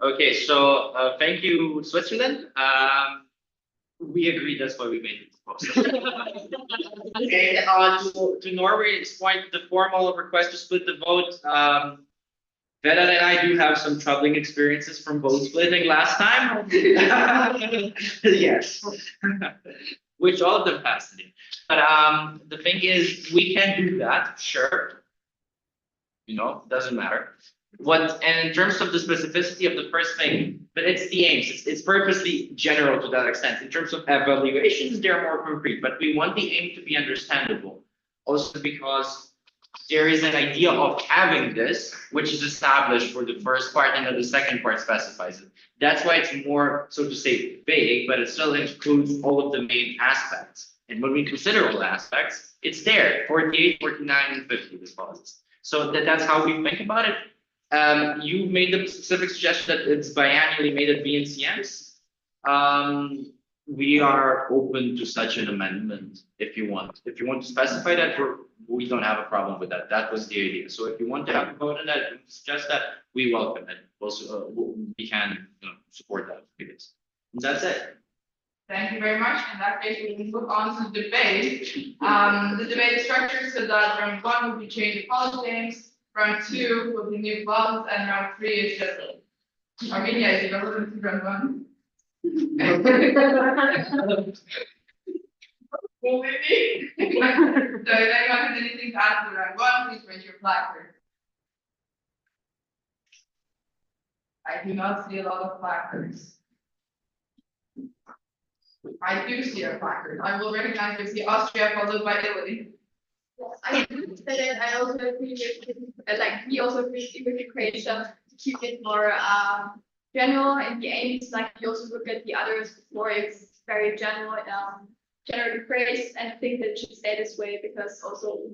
Okay, so thank you, Switzerland. We agreed, that's why we made the proposal. And to Norway's point, the formal request to split the vote, Vedat and I do have some troubling experiences from vote splitting last time. Yes. Which all of them passed it. But the thing is, we can do that, sure. You know, doesn't matter. And in terms of the specificity of the first thing, but it's the aims, it's purposely general to that extent. In terms of evaluations, they're more concrete, but we want the aim to be understandable. Also because there is an idea of having this, which is established for the first part, and then the second part specifies it. That's why it's more, so to say, vague, but it still includes all of the main aspects. And when we consider all the aspects, it's there, 48, 49, and 50 disposals. So that's how we think about it. You made the specific suggestion that it's biannually made at BNCMs. We are open to such an amendment if you want. If you want to specify that, we don't have a problem with that. That was the idea. So if you want to have a vote on that, suggest that, we welcome it. Also, we can support that. That's it. Thank you very much. In that case, we can move on to the debate. The debate is structured so that round 1 will be changing policy names, round 2 will be new bonds, and round 3 is just Armenia is irrelevant to round 1. Well, maybe. So if anyone has anything to add to round 1, please raise your placard. I do not see a lot of placards. I do see a placard. I will recognize you see Austria followed by Italy. Yes, I agree with that. I also agree with, like, we also agree with the Croatia to keep it more general in the aims. Like, we also look at the others before it's very general, generally phrased, and I think that it should stay this way because also,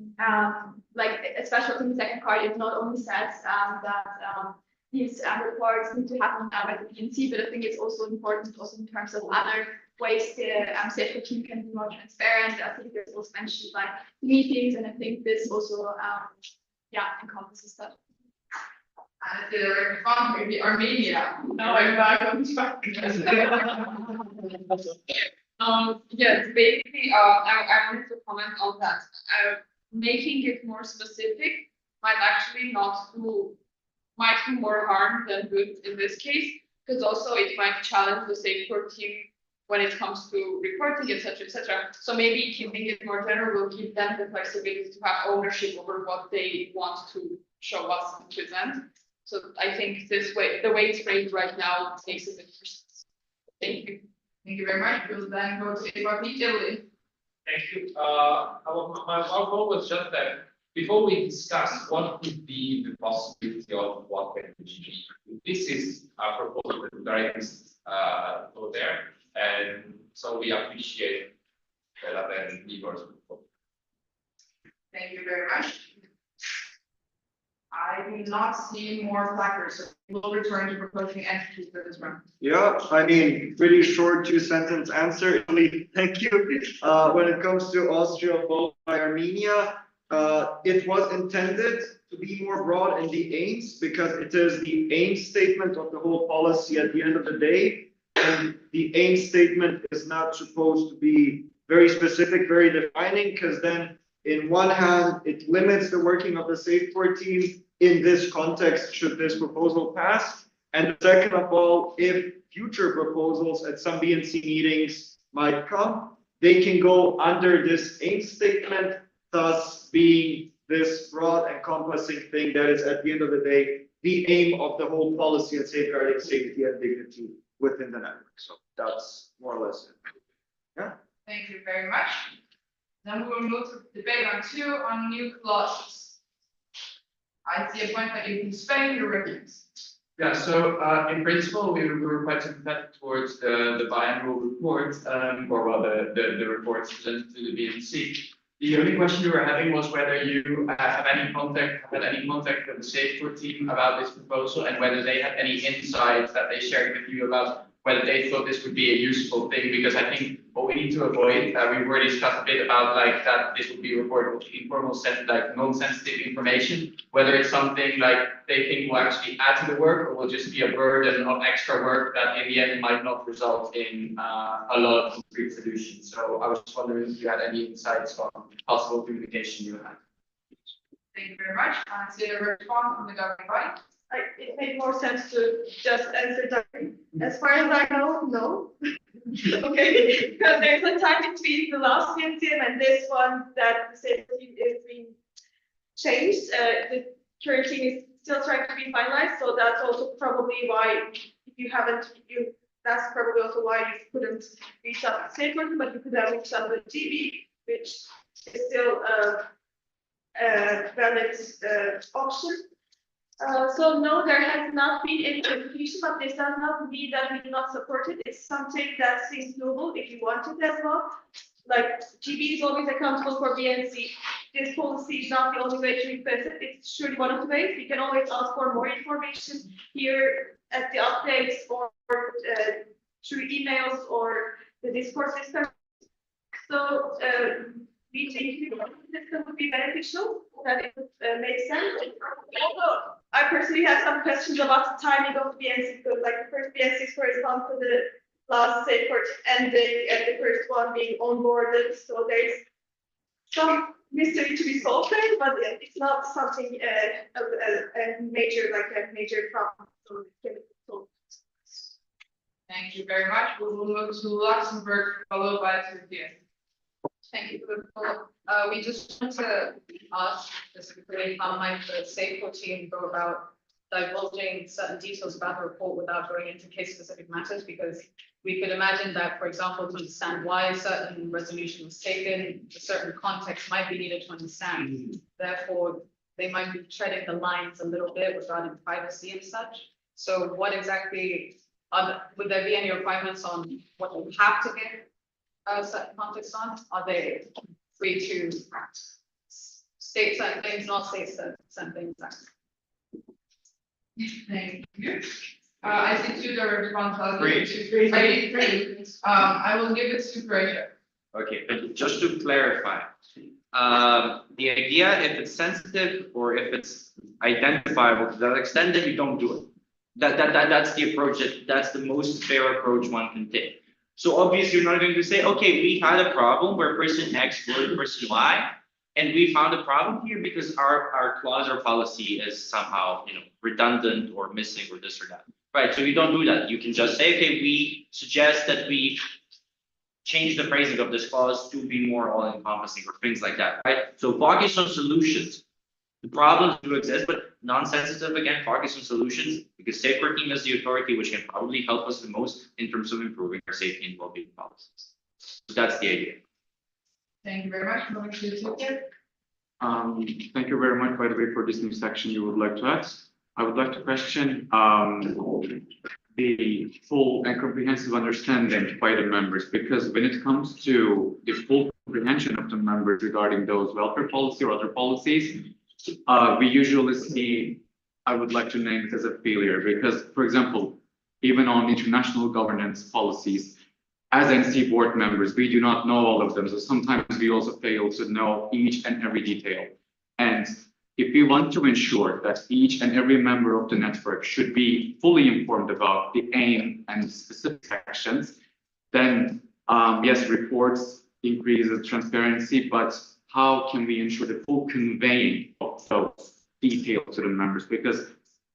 like, especially in the second part, it not only says that these reports need to happen at the BNC, but I think it's also important also in terms of other ways the Safecore team can be more transparent. I think there's also mentioned like meetings, and I think this also encompasses that. And the response may be Armenia. Now I'm back on track. Yes, basically, I wanted to comment on that. Making it more specific might actually might do more harm than good in this case, because also it might challenge the Safecore team when it comes to reporting, etc., etc. So maybe keeping it more general will give them the flexibility to have ownership over what they want to show us and present. So I think this way, the way it's framed right now, makes a bit more sense. Thank you. Thank you very much. We'll then go to Italy. Thank you. My goal was just that before we discuss what could be the possibility of what can be, this is a proposal that directly go there, and so we appreciate that and Igor's proposal. Thank you very much. I do not see more placards, so we'll return to proposing entities for this round. Yeah, I mean, pretty short 2-sentence answer. Thank you. When it comes to Austria followed by Armenia, it was intended to be more broad in the aims because it is the aim statement of the whole policy at the end of the day. And the aim statement is not supposed to be very specific, very defining, because then in one hand, it limits the working of the Safecore team in this context, should this proposal pass. And second of all, if future proposals at some BNC meetings might come, they can go under this aim statement, thus being this broad encompassing thing that is at the end of the day, the aim of the whole policy and safeguarding safety and dignity within the network. So that's more or less it. Yeah. Thank you very much. Then we will move to debate on 2 on new clauses. I see a point that you can spend your reference. Yeah, so in principle, we were quite sympathetic towards the biannual report, or rather the reports presented to the BNC. The only question we were having was whether you had any contact with the Safeco team about this proposal and whether they had any insights that they shared with you about whether they thought this would be a useful thing, because I think what we need to avoid, we've already discussed a bit about like that this would be reportable to informal like non-sensitive information, whether it's something like they think will actually add to the work or will just be a burden of extra work that in the end might not result in a lot of concrete solutions. So I was just wondering if you had any insights on possible communication you had. Thank you very much. So the response from the governing body. It made more sense to just answer that. As far as I know, no. Okay, because there's a time between the last BNCM and this one that the safety is being changed. The current team is still trying to be finalized, so that's also probably why that's probably also why you couldn't reach out to safety, but you could have reached out to GB, which is still a valid option. So no, there has not been any communication, but this does not mean that we do not support it. It's something that seems doable if you want it as well. Like GB is always accountable for BNC. This policy is not the only way to request it. It's surely one of the ways. You can always ask for more information here at the updates or through emails or the Discord system. So we think the system would be beneficial, that it would make sense. Also, I personally have some questions about the timing of the BNC, because like the first BNC correspond to the last safeguard ending and the first one being onboarded. So there's some mystery to be solved there, but it's not something a major problem. So it can be solved. Thank you very much. We will move to Luxembourg, followed by Turkey. Thank you for the follow-up. We just want to ask specifically how might the Safeco team go about divulging certain details about the report without going into case-specific matters, because we could imagine that, for example, to understand why a certain resolution was taken, a certain context might be needed to understand. Therefore, they might be treading the lines a little bit regarding privacy and such. So what exactly would there be any requirements on what you have to give certain context on? Are they free to state certain things, not state certain things? Thank you. I see two direct responses. Free. I will give it to Croatia. Okay, but just to clarify, the idea, if it's sensitive or if it's identifiable to that extent, then you don't do it. That's the approach, that's the most fair approach one can take. So obviously, you're not going to say, okay, we had a problem where person X exploited person Y, and we found a problem here because our clause or policy is somehow, redundant or missing or this or that. Right, so you don't do that. You can just say, okay, we suggest that we change the phrasing of this clause to be more all-encompassing or things like that, right? So focus on solutions. The problems do exist, but non-sensitive again, focus on solutions, because safeguard team is the authority which can probably help us the most in terms of improving our safety and well-being policies. So that's the idea. Thank you very much. Moving to Tokyo. Thank you very much, by the way, for this new section you would like to add. I would like to question the full and comprehensive understanding by the members, because when it comes to the full comprehension of the members regarding those welfare policy or other policies, we usually see, I would like to name it as a failure, because, for example, even on international governance policies, as NC board members, we do not know all of them. So sometimes we also fail to know each and every detail. And if we want to ensure that each and every member of the network should be fully informed about the aim and specific actions, then yes, reports increase the transparency, but how can we ensure the full conveying of those details to the members? Because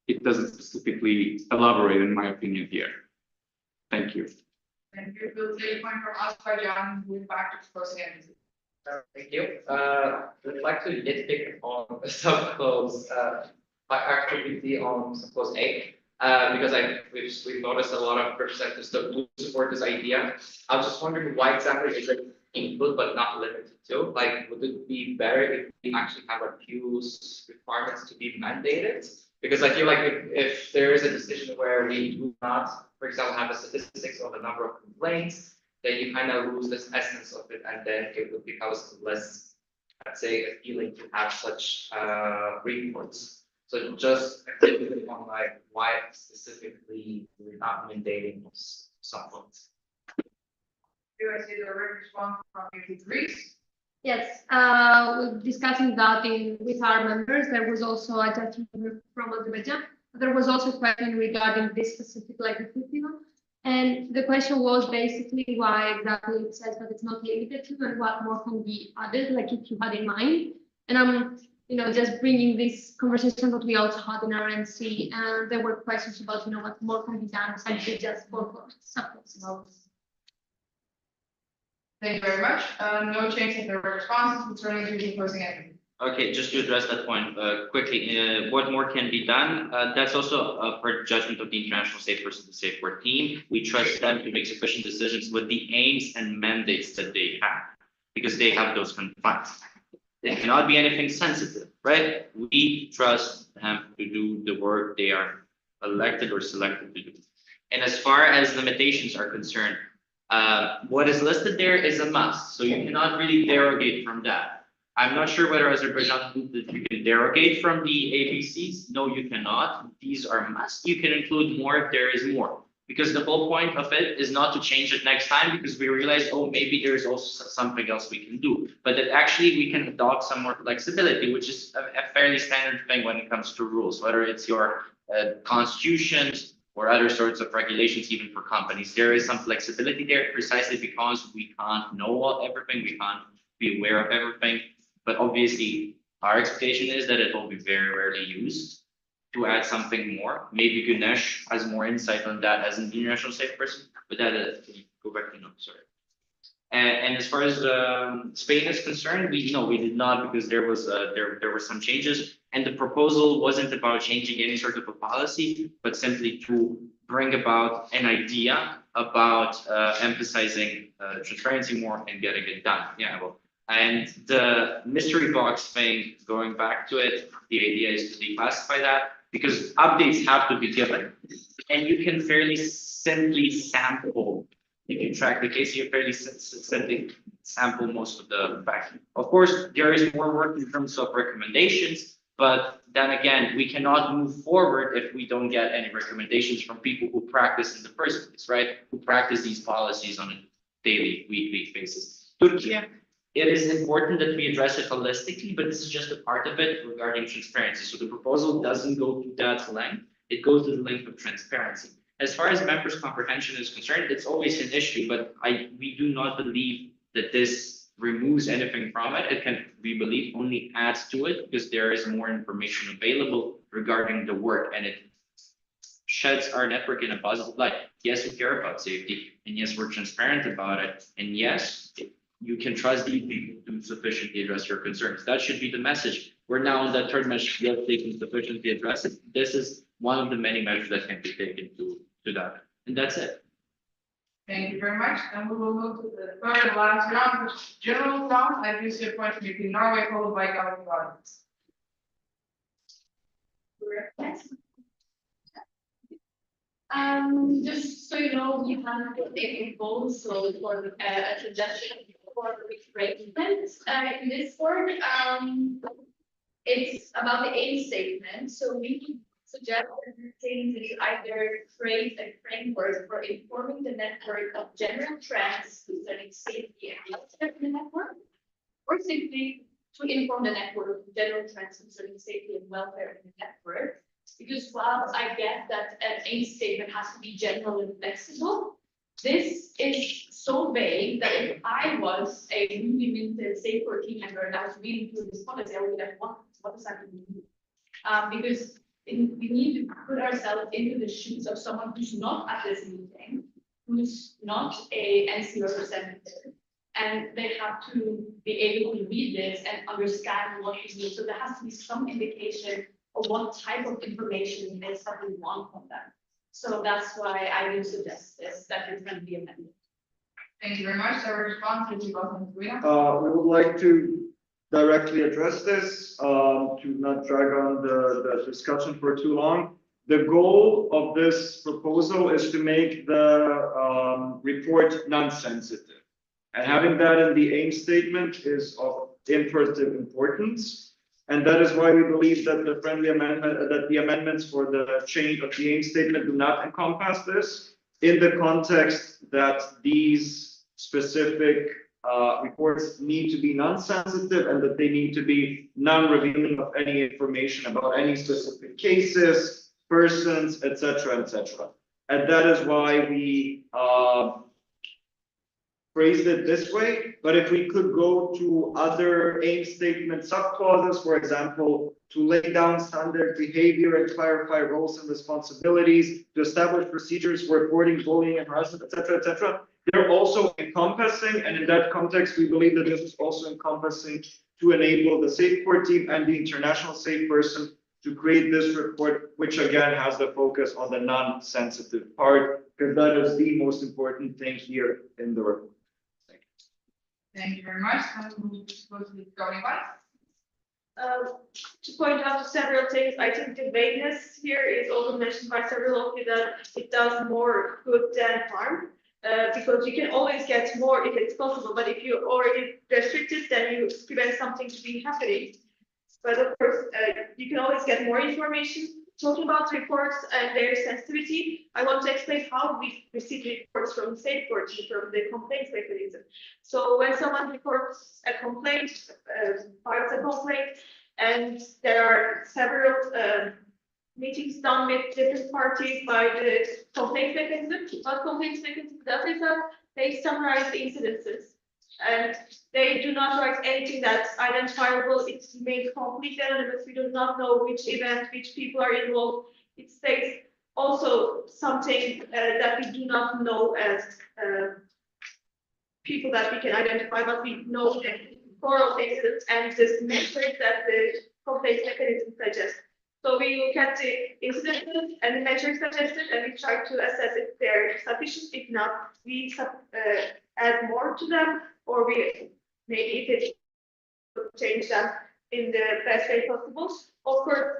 it doesn't specifically elaborate, in my opinion, here. Thank you. Thank you. We'll take a point from Azerbaijan, moving back to Croatia. Thank you. I'd like to nitpick on a subclause activity on subclause A, because we've noticed a lot of representatives that do support this idea. I was just wondering why exactly is it input but not limited to? Like, would it be better if we actually have a few requirements to be mandated? Because I feel like if there is a decision where we do not, for example, have a statistics on the number of complaints, then you kind of lose this essence of it, and then it would become less I'd say, a feeling to have such reports. So just activity on like why specifically we're not mandating someone. Do I see the response from Greece? Yes, we're discussing that with our members. There was also a judgment from Azerbaijan. There was also a question regarding this specific like equipment. And the question was basically why exactly it says that it's not limited to and what more can be added, like if you had in mind. And I'm, just bringing this conversation that we also had in our NC, and there were questions about, what more can be done, essentially just for supplements. Thank you very much. No change in the responses concerning the closing entity. Okay, just to address that point quickly, what more can be done? That's also a part judgment of the International Safe Person to Safe Work team. We trust them to make sufficient decisions with the aims and mandates that they have, because they have those confines. It cannot be anything sensitive, right? We trust them to do the work they are elected or selected to do. And as far as limitations are concerned, what is listed there is a must, so you cannot really derogate from that. I'm not sure whether Azerbaijan thinks that you can derogate from the ABCs. No, you cannot. These are must. You can include more if there is more. Because the whole point of it is not to change it next time, because we realize, oh, maybe there's also something else we can do. But that actually we can adopt some more flexibility, which is a fairly standard thing when it comes to rules, whether it's your constitutions or other sorts of regulations, even for companies. There is some flexibility there precisely because we can't know everything, we can't be aware of everything. But obviously, our expectation is that it will be very rarely used. To add something more, maybe Ganesh has more insight on that as an international safe person, but that go back to notes, sorry. And as far as Spain is concerned, we did not, because there were some changes, and the proposal wasn't about changing any sort of a policy, but simply to bring about an idea about emphasizing transparency more and getting it done. Yeah, well, and the mystery box thing, going back to it, the idea is to declassify that, because updates have to be given, and you can fairly simply sample. You can track the case, you fairly simply sample most of the facts. Of course, there is more work in terms of recommendations, but then again, we cannot move forward if we don't get any recommendations from people who practice in the first place, right? Who practice these policies on a daily, weekly basis. Turkey, it is important that we address it holistically, but this is just a part of it regarding transparency. So the proposal doesn't go to that length, it goes to the length of transparency. As far as members' comprehension is concerned, it's always an issue, but we do not believe that this removes anything from it. It can, we believe, only adds to it, because there is more information available regarding the work, and it sheds our network in a positive light. Yes, we care about safety, and yes, we're transparent about it, and yes, you can trust these people to sufficiently address your concerns. That should be the message. We're now on that third measure, yes, they can sufficiently address it. This is one of the many measures that can be taken to that. And that's it. Thank you very much. And we will move to the third and last round, which is general round. I do see a question between Norway followed by governing bodies. Just so you know, we have a proposal for a suggestion for replacement in this work. It's about the aim statement. So we suggest that the changes either create a framework for informing the network of general trends concerning safety and welfare in the network, or simply to inform the network of general trends concerning safety and welfare in the network. Because while I get that an aim statement has to be general and flexible, this is so vague that if I was a newly minted safe work team member and I was reading through this policy, I would be like, what does that mean? Because we need to put ourselves into the shoes of someone who's not at this meeting, who's not a NC representative, and they have to be able to read this and understand what it means. So there has to be some indication of what type of information it is that we want from them. So that's why I will suggest this, that it can be amended. Thank you very much. Our response is we would like to directly address this, to not drag on the discussion for too long. The goal of this proposal is to make the report non-sensitive. And having that in the aim statement is of imperative importance. And that is why we believe that the friendly amendment, that the amendments for the change of the aim statement do not encompass this, in the context that these specific reports need to be non-sensitive and that they need to be non-revealing of any information about any specific cases, persons, etc., etc. And that is why we phrased it this way. But if we could go to other aim statement subclauses, for example, to lay down standard behavior and clarify roles and responsibilities, to establish procedures for reporting bullying and harassment, etc., they're also encompassing, and in that context, we believe that this is also encompassing to enable the Safe Court team and the international safe person to create this report, which again has the focus on the non-sensitive part, because that is the most important thing here in the report. Thank you very much. We'll go to the governing body. To point out several things, I think the vagueness here is also mentioned by several of you that it does more good than harm. Because you can always get more if it's possible, but if you already restrict it, then you prevent something to be happening. But of course, you can always get more information. Talking about reports and their sensitivity, I want to explain how we receive reports from the Safe Court, from the complaints mechanism. So when someone reports a complaint, files a complaint, and there are several meetings done with different parties by the complaint mechanism. What complaint mechanism does is that they summarize the incidences and they do not write anything that's identifiable. It remains completely anonymous. We do not know which event, which people are involved. It states also something that we do not know as people that we can identify, but we know the oral incidents and this metric that the complaint mechanism suggests. So we look at the incidences and the metrics suggested, and we try to assess if they're sufficient. If not, we add more to them, or we maybe if it change them in the best way possible. Of course,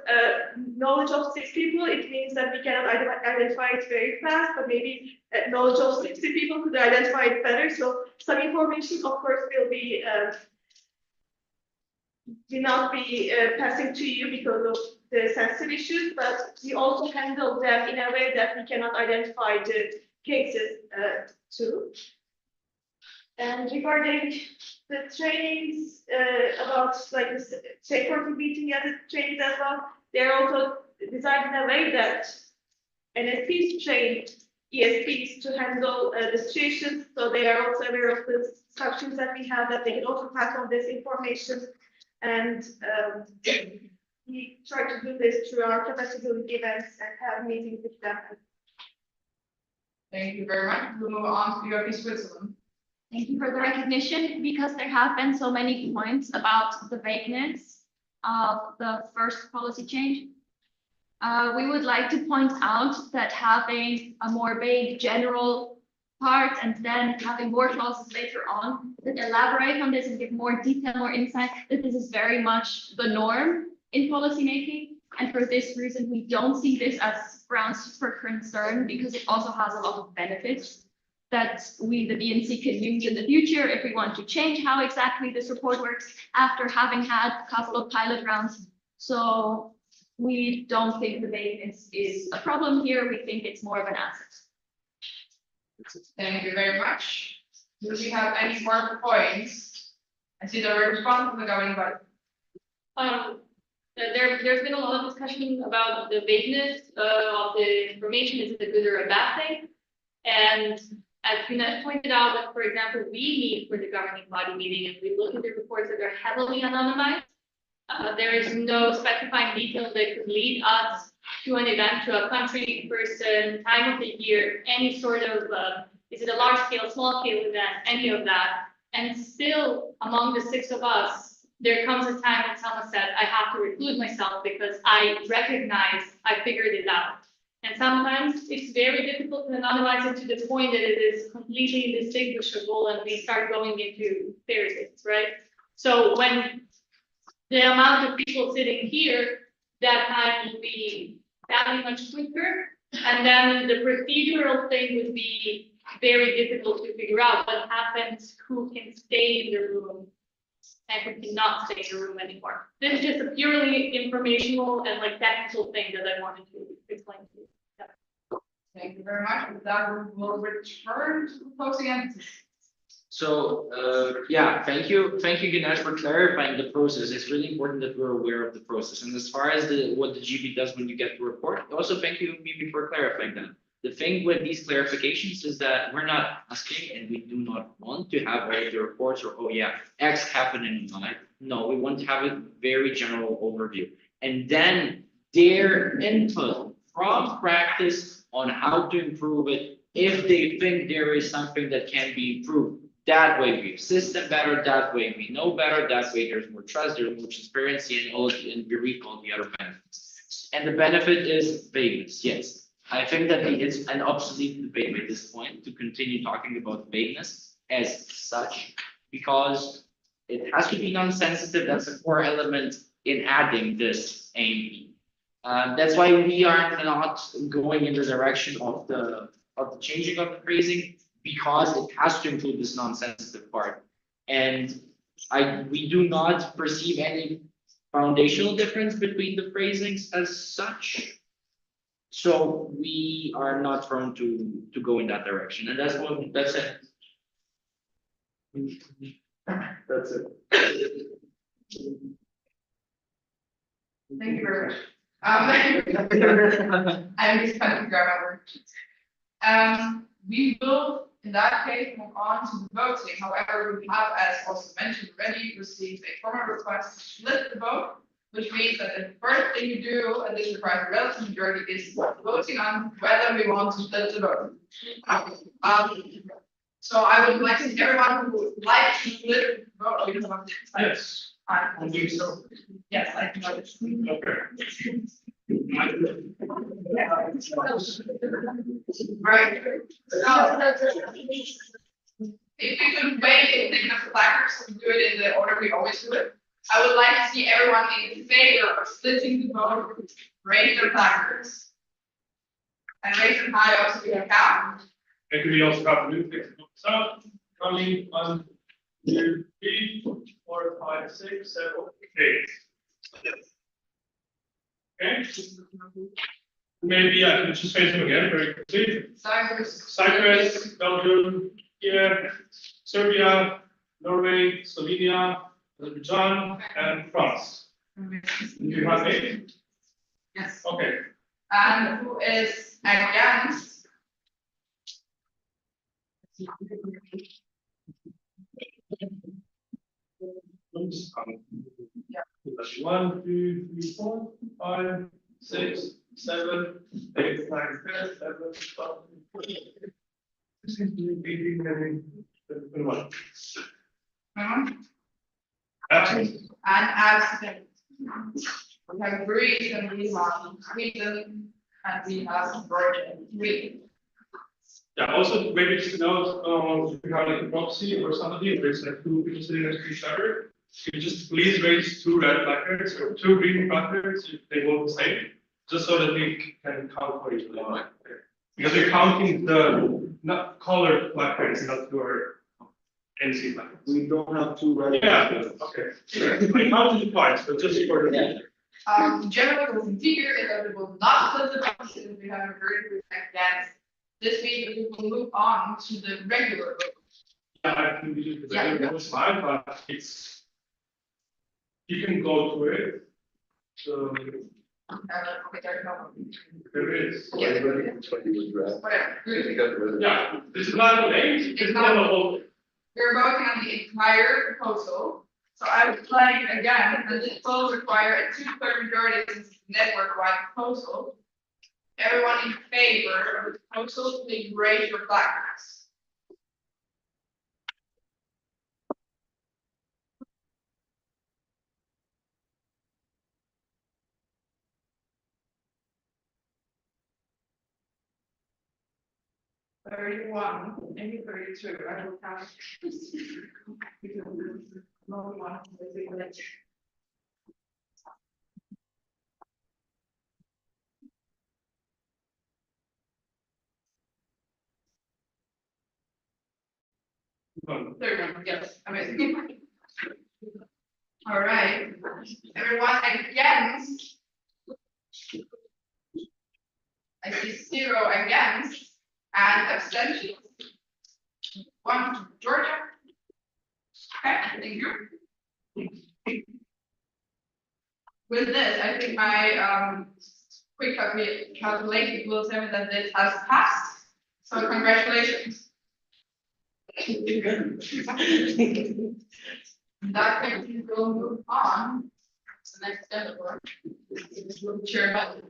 knowledge of 6 people, it means that we cannot identify it very fast, but maybe knowledge of 60 people could identify it better. So some information, of course, will not be passing to you because of the sensitive issues, but we also handle them in a way that we cannot identify the cases too. And regarding the trainings about like the Safe Court meeting as a trainings as well, they're also designed in a way that NSPs train ESPs to handle the situations, so they are also aware of the instructions that we have, that they can also pass on this information. And we try to do this through our capacity building events and have meetings with them. Thank you very much. We'll move on to Europe Switzerland. Thank you for the recognition, because there have been so many points about the vagueness of the first policy change. We would like to point out that having a more vague general part and then having more clauses later on that elaborate on this and give more detail, more insight, that this is very much the norm in policymaking. And for this reason, we don't see this as grounds for concern, because it also has a lot of benefits that we, the BNC, can use in the future if we want to change how exactly this report works after having had a couple of pilot rounds. So we don't think the vagueness is a problem here. We think it's more of an asset. Thank you very much. Do we have any more points? I see the response from the governing body. There's been a lot of discussion about the vagueness of the information. Is it a good or a bad thing? And as Gunnar pointed out, that, for example, we meet for the governing body meeting and we look at the reports that are heavily anonymized. There is no specifying detail that could lead us to an event, to a country, person, time of the year, any sort of, is it a large scale, small scale event, any of that. And still, among the 6 of us, there comes a time when someone said, I have to reclude myself because I recognize I figured it out. And sometimes it's very difficult to anonymize it to the point that it is completely indistinguishable and we start going into theories, right? So when the amount of people sitting here, that time will be that much quicker. And then the procedural thing would be very difficult to figure out what happens, who can stay in the room. and we cannot stay in the room anymore. This is just a purely informational and like technical thing that I wanted to explain to you. Yeah. Thank you very much. With that, we will return to the closing entities. So, yeah, thank you, Ganesh, for clarifying the process. It's really important that we're aware of the process. And as far as what the GP does when you get the report, also thank you, Mimi, for clarifying that. The thing with these clarifications is that we're not asking and we do not want to have all the reports or, oh yeah, X happened in my. No, we want to have a very general overview. And then their input from practice on how to improve it, if they think there is something that can be improved. That way we system better, that way we know better, that way there's more trust, there's more transparency, and we reap all the other benefits. And the benefit is vagueness, yes. I think that it's an obsolete debate at this point to continue talking about vagueness as such, because it has to be non-sensitive. That's a core element in adding this AMP. That's why we are not going in the direction of the changing of the phrasing, because it has to include this non-sensitive part. And we do not perceive any foundational difference between the phrasings as such. So we are not prone to go in that direction. And that's it. That's it. Thank you very much. I'm just kind of figure out my word. We will, in that case, move on to the voting. However, we have, as also mentioned already, received a formal request to split the vote, which means that the first thing you do, and this requires a relative majority, is voting on whether we want to split the vote. So I would like to see everyone who would like to split the vote. We don't have to decide. Yes. I believe so. Yes, I can notice. Right. If we could wait and think of the placards and do it in the order we always do it, I would like to see everyone in favor of splitting the vote, raise their placards. And raise them high up so we can count. And we also have new things out coming 1, 2, 3, 4, 5, 6, 7, 8. Okay. Maybe I can just face them again very quickly. Cyprus, Belgium, here, Serbia, Norway, Slovenia, Azerbaijan, and France. Do you have 8? Yes. Okay. And who is against? Yeah. 1, 2, 3, 4, 5, 6, 7, 8, 9, 10, 11, 12, 14. 18, 19, 21. Absent. And absent. We have Greece and we have Sweden and we have Georgia. 3. Yeah, also maybe just note regarding the proxy or somebody, if there's like 2 people sitting next to each other, you just please raise 2 red placards or 2 green placards if they vote the same, just so that we can count for each other. Because we're counting the not colored placards, not your NC placards. We don't have 2 red. Yeah, okay. I counted twice, but just for the. Generally, the procedure is that we will not split the vote since we have a very against. This means that we will move on to the regular vote. Yeah, I can do the was fine, but it's you can go to it. So Okay, there's no. there is. Yeah, whatever. Yeah, this is not a late, it's not a whole. We're voting on the entire proposal. So I would like again, and this will require a 2/3 majority since it's a network-wide proposal. Everyone in favor of the proposal, please raise your placards. Thirty-one, maybe 32. I will count. No one. Yes, amazing. All right, everyone against? I see 0 against and abstentions. 1 Georgia. Okay, thank you. With this, I think my quick calculation will tell me that this has passed. So congratulations. That means we'll move on to the next step. Chair about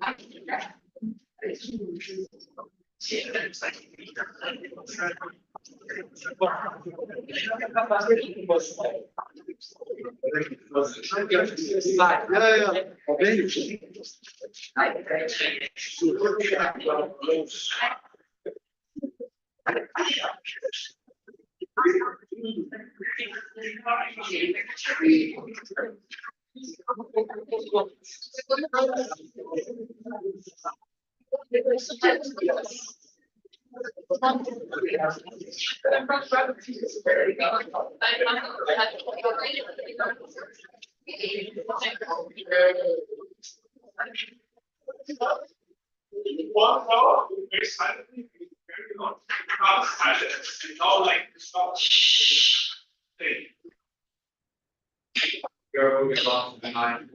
We are moving on to the 9th.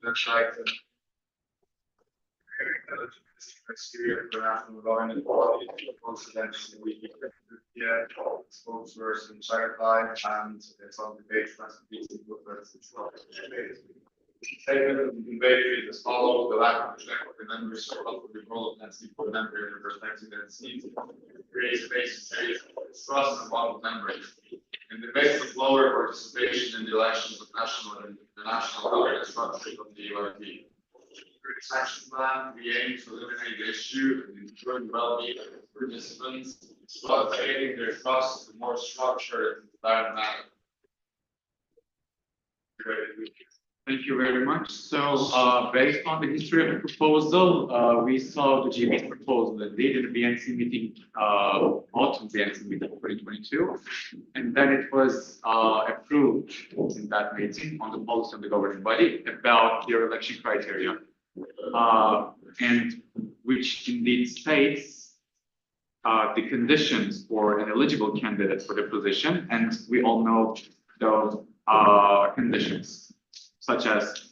Looks like criteria for national government quality, coincidence we spokesperson certified, and it's on the page presentation booklets. Statement of the debate is as follows: the lack of respect for the members so for the role of NC for the member in the perspective that sees creates space serious trust among members. In the basis of lower participation in the elections of national and international governance structures of the URP. Through the action plan, we aim to eliminate the issue and ensure the well-being of participants while creating their trust in a more structured and planned manner. Thank you very much. So, based on the history of the proposal, we saw the GB's proposal indeed in the BNC meeting, autumn BNC meeting 2022, and then it was approved in that meeting on the policy of the governing body about their election criteria, and which indeed states the conditions for an eligible candidate for the position, and we all know those conditions. Such as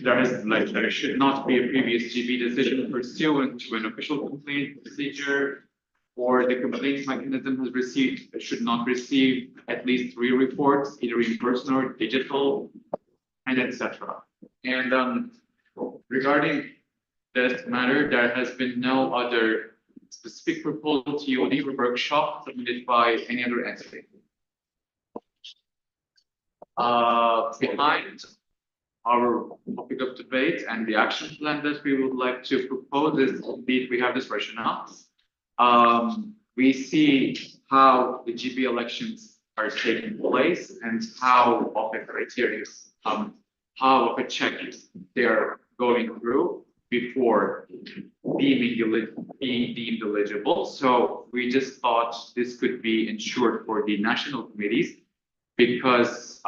there should not be a previous GB decision pursuant to an official complaint procedure, or the complaint mechanism should not receive at least 3 reports, either in person or digital, and etc. And regarding this matter, there has been no other specific proposal TOD or workshop submitted by any other entity. Behind our topic of debate and the action plan that we would like to propose is indeed we have this rationale. We see how the GB elections are taking place and how of a criteria, how of a check they are going through before being deemed eligible. So we just thought this could be ensured for the national committees, because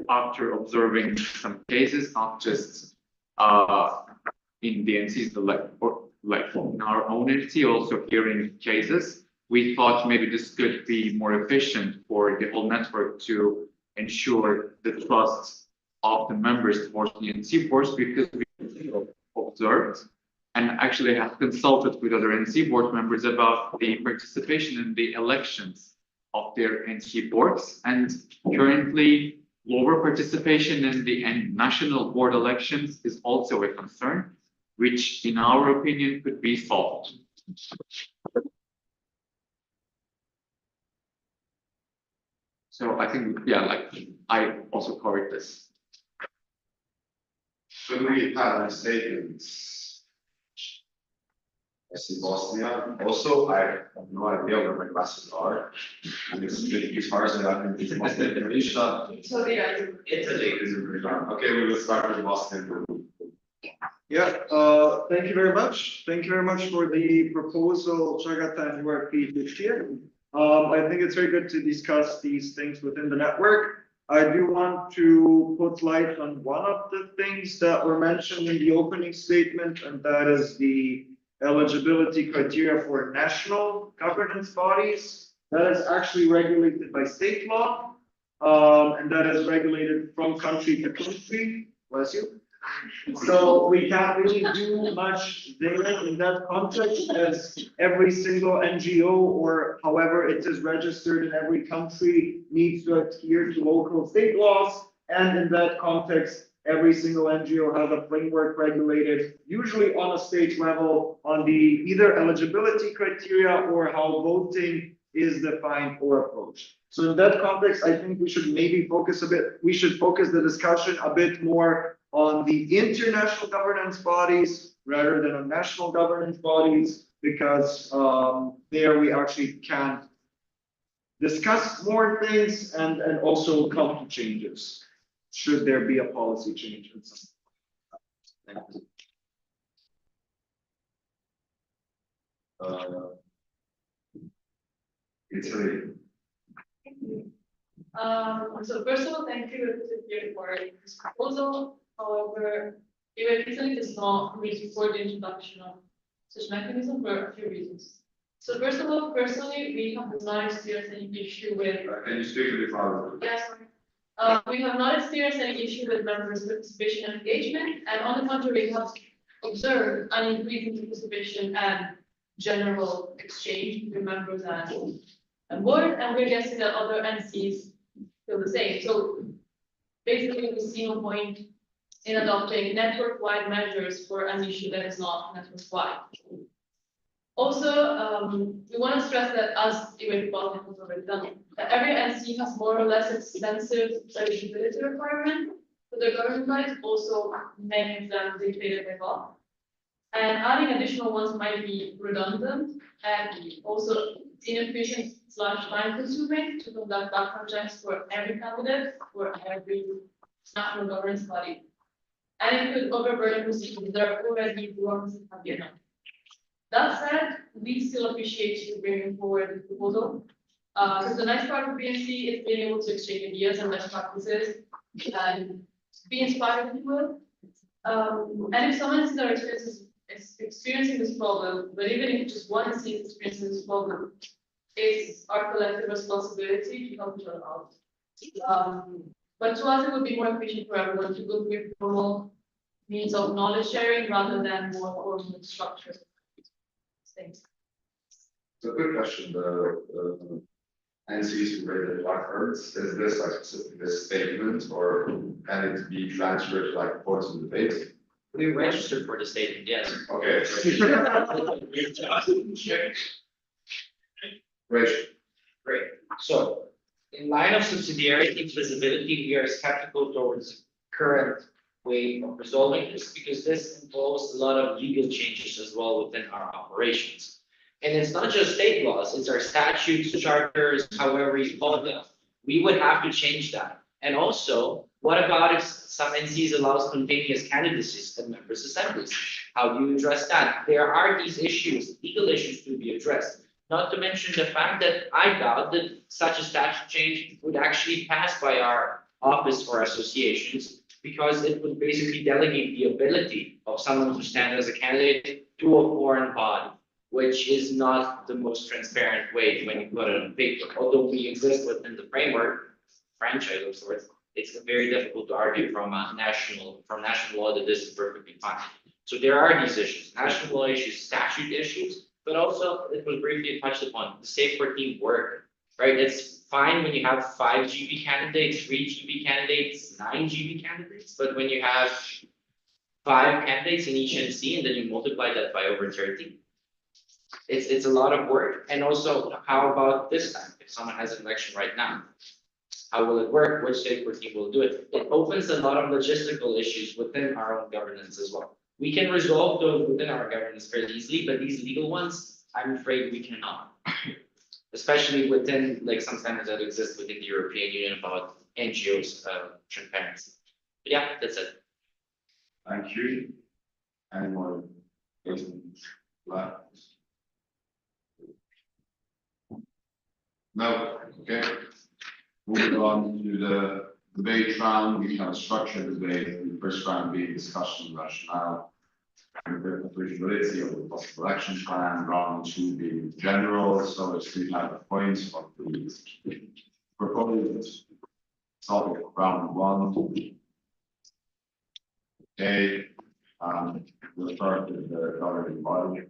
after observing some cases, not just in the NCs, like in our own NC, also hearing cases, we thought maybe this could be more efficient for the whole network to ensure the trust of the members towards the NC boards, because we observed and actually have consulted with other NC board members about the participation in the elections of their NC boards, and currently lower participation in the national board elections is also a concern, which in our opinion could be solved. So I think, yeah, like I also covered this. So do we have any statements? I see Bosnia. Also, I have no idea where my classes are. And it's hard to have it's Bosnia and Croatia. Italy. Okay, we will start with Bosnia. Yeah, thank you very much. Thank you very much for the proposal, Chagata and URP this year. I think it's very good to discuss these things within the network. I do want to put light on one of the things that were mentioned in the opening statement, and that is the eligibility criteria for national governance bodies. That is actually regulated by state law, and that is regulated from country to country. Bless you. So we can't really do much there in that context, as every single NGO or however it is registered in every country needs to adhere to local state laws. And in that context, every single NGO has a framework regulated, usually on a state level, on the either eligibility criteria or how voting is defined or approached. So in that context, I think we should maybe focus the discussion a bit more on the international governance bodies rather than on national governance bodies, because there we actually can discuss more things and also come to changes, should there be a policy change in some. Thank you. So first of all, thank you for this proposal. However, it recently does not really support the introduction of such mechanism for a few reasons. So first of all, personally, we have not experienced any issue with. Can you speak a bit louder? Yes, we have not experienced any issue with members' participation and engagement, and on the contrary, we have observed an increase in participation and general exchange between members and board, and we're guessing that other NCs feel the same. So basically, we see no point in adopting network-wide measures for an issue that is not network-wide. Also, we want to stress that, as the policy has already done, that every NC has more or less extensive eligibility requirement for their government bodies, also many of them dictated by law. And adding additional ones might be redundant and also inefficient / time consuming to conduct background checks for every candidate, for every national governance body. And it could overburden procedures that are already works and have been done. That said, we still appreciate you bringing forward the proposal. Because the nice part of BNC is being able to exchange ideas and best practices and be inspired, if you will. And if someone sees our experiencing this problem, but even if just one sees experiencing this problem, it's our collective responsibility to help each other out. But to us, it would be more efficient for everyone to go through formal means of knowledge sharing rather than more formal structures. Thanks. So a quick question, the NCs who rated blackbirds, is this like specific this statement or can it be transferred like votes in debate? We registered for the statement, yes. Okay. Great. So, in line of subsidiarity and feasibility, we are skeptical towards current way of resolving this because this involves a lot of legal changes as well within our operations. And it's not just state laws, it's our statutes, charters, however you call them. We would have to change that. And also, what about if some NCs allow spontaneous candidacies and members' assemblies? How do you address that? There are these issues, legal issues to be addressed. Not to mention the fact that I doubt that such a statute change would actually pass by our office for associations, because it would basically delegate the ability of someone to stand as a candidate to a foreign body, which is not the most transparent way when you put it on paper. Although we exist within the framework, franchise of sorts, it's very difficult to argue from national law that this is perfectly fine. So there are these issues, national law issues, statute issues, but also it was briefly touched upon the Safe for Team work, right? It's fine when you have 5 GB candidates, 3 GB candidates, 9 GB candidates, but when you have 5 candidates in each NC and then you multiply that by over 30, it's a lot of work. And also, how about this time? If someone has an election right now, how will it work? Which Safe for Team will do it? It opens a lot of logistical issues within our own governance as well. We can resolve those within our governance fairly easily, but these legal ones, I'm afraid we cannot. Especially within like some standards that exist within the European Union about NGOs transparency. But yeah, that's it. Thank you. Anyone? No, okay. Moving on to the debate round, we have a structured debate, the first round being discussion rationale. And the applicability of the possible action plan, round two being general, so as we have the points of the proposed topic of round one. Okay, we'll start with the governing body.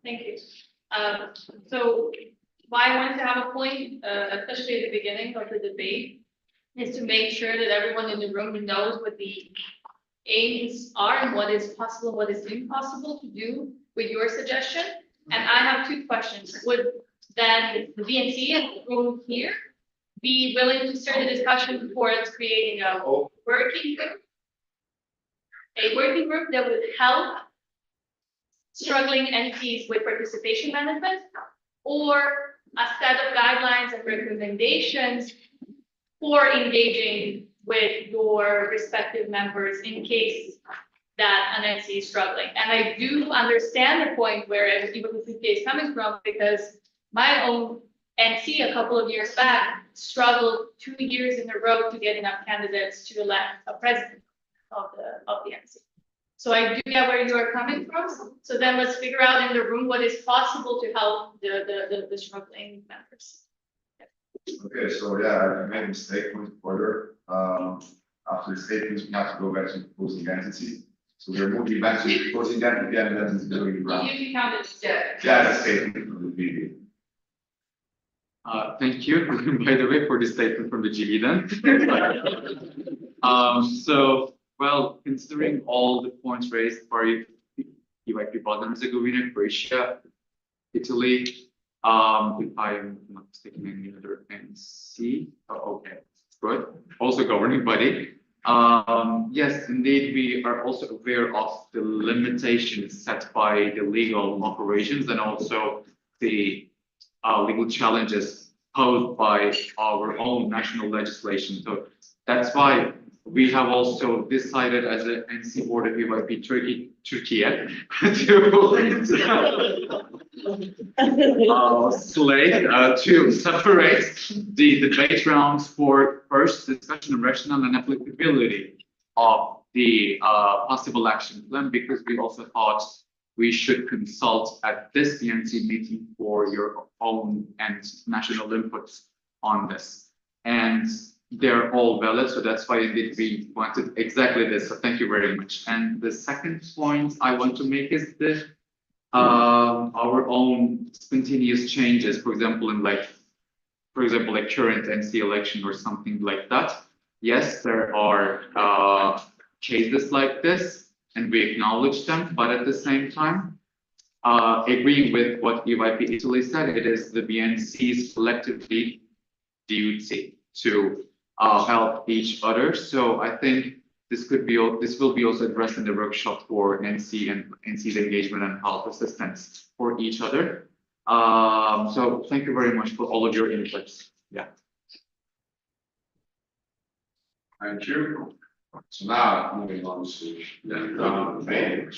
Thank you. So why I wanted to have a point, especially at the beginning of the debate, is to make sure that everyone in the room knows what the aims are and what is possible, what is impossible to do with your suggestion. And I have two questions. Would then the BNC and the room here be willing to start a discussion towards creating a working group? A working group that would help struggling entities with participation management, or a set of guidelines and recommendations for engaging with your respective members in case that an entity is struggling. And I do understand the point where EWPK is coming from, because my own NC a couple of years back struggled 2 years in a row to get enough candidates to elect a president of the NC. So I do get where you are coming from. So then let's figure out in the room what is possible to help the struggling members. Okay, so yeah, I made a mistake with order. After the statements, we have to go back to the proposing entity. So we're moving back to the proposing entity and then it's doing the round. You can count it. Yeah, the statement from the meeting. Thank you, by the way, for the statement from the GE then. So, well, considering all the points raised by EYP Bosnia and Herzegovina, Croatia, Italy, if I'm not mistaken, any other NC, okay, good, also governing body. Yes, indeed, we are also aware of the limitations set by the legal operations and also the legal challenges posed by our own national legislation. So that's why we have also decided as an NC board of EYP Turkey to separate the debate rounds for first discussion of rationale and applicability of the possible action plan, because we also thought we should consult at this BNC meeting for your own and national inputs on this. And they're all valid, so that's why indeed we wanted exactly this. So thank you very much. And the second point I want to make is the our own spontaneous changes, for example, in like current NC election or something like that. Yes, there are cases like this, and we acknowledge them, but at the same time, agreeing with what EYP Italy said, it is the BNC's collectively duty to help each other. So I think this will be also addressed in the workshop for NC and NC's engagement and help assistance for each other. So thank you very much for all of your inputs. Yeah. Thank you. So now moving on to the round debate,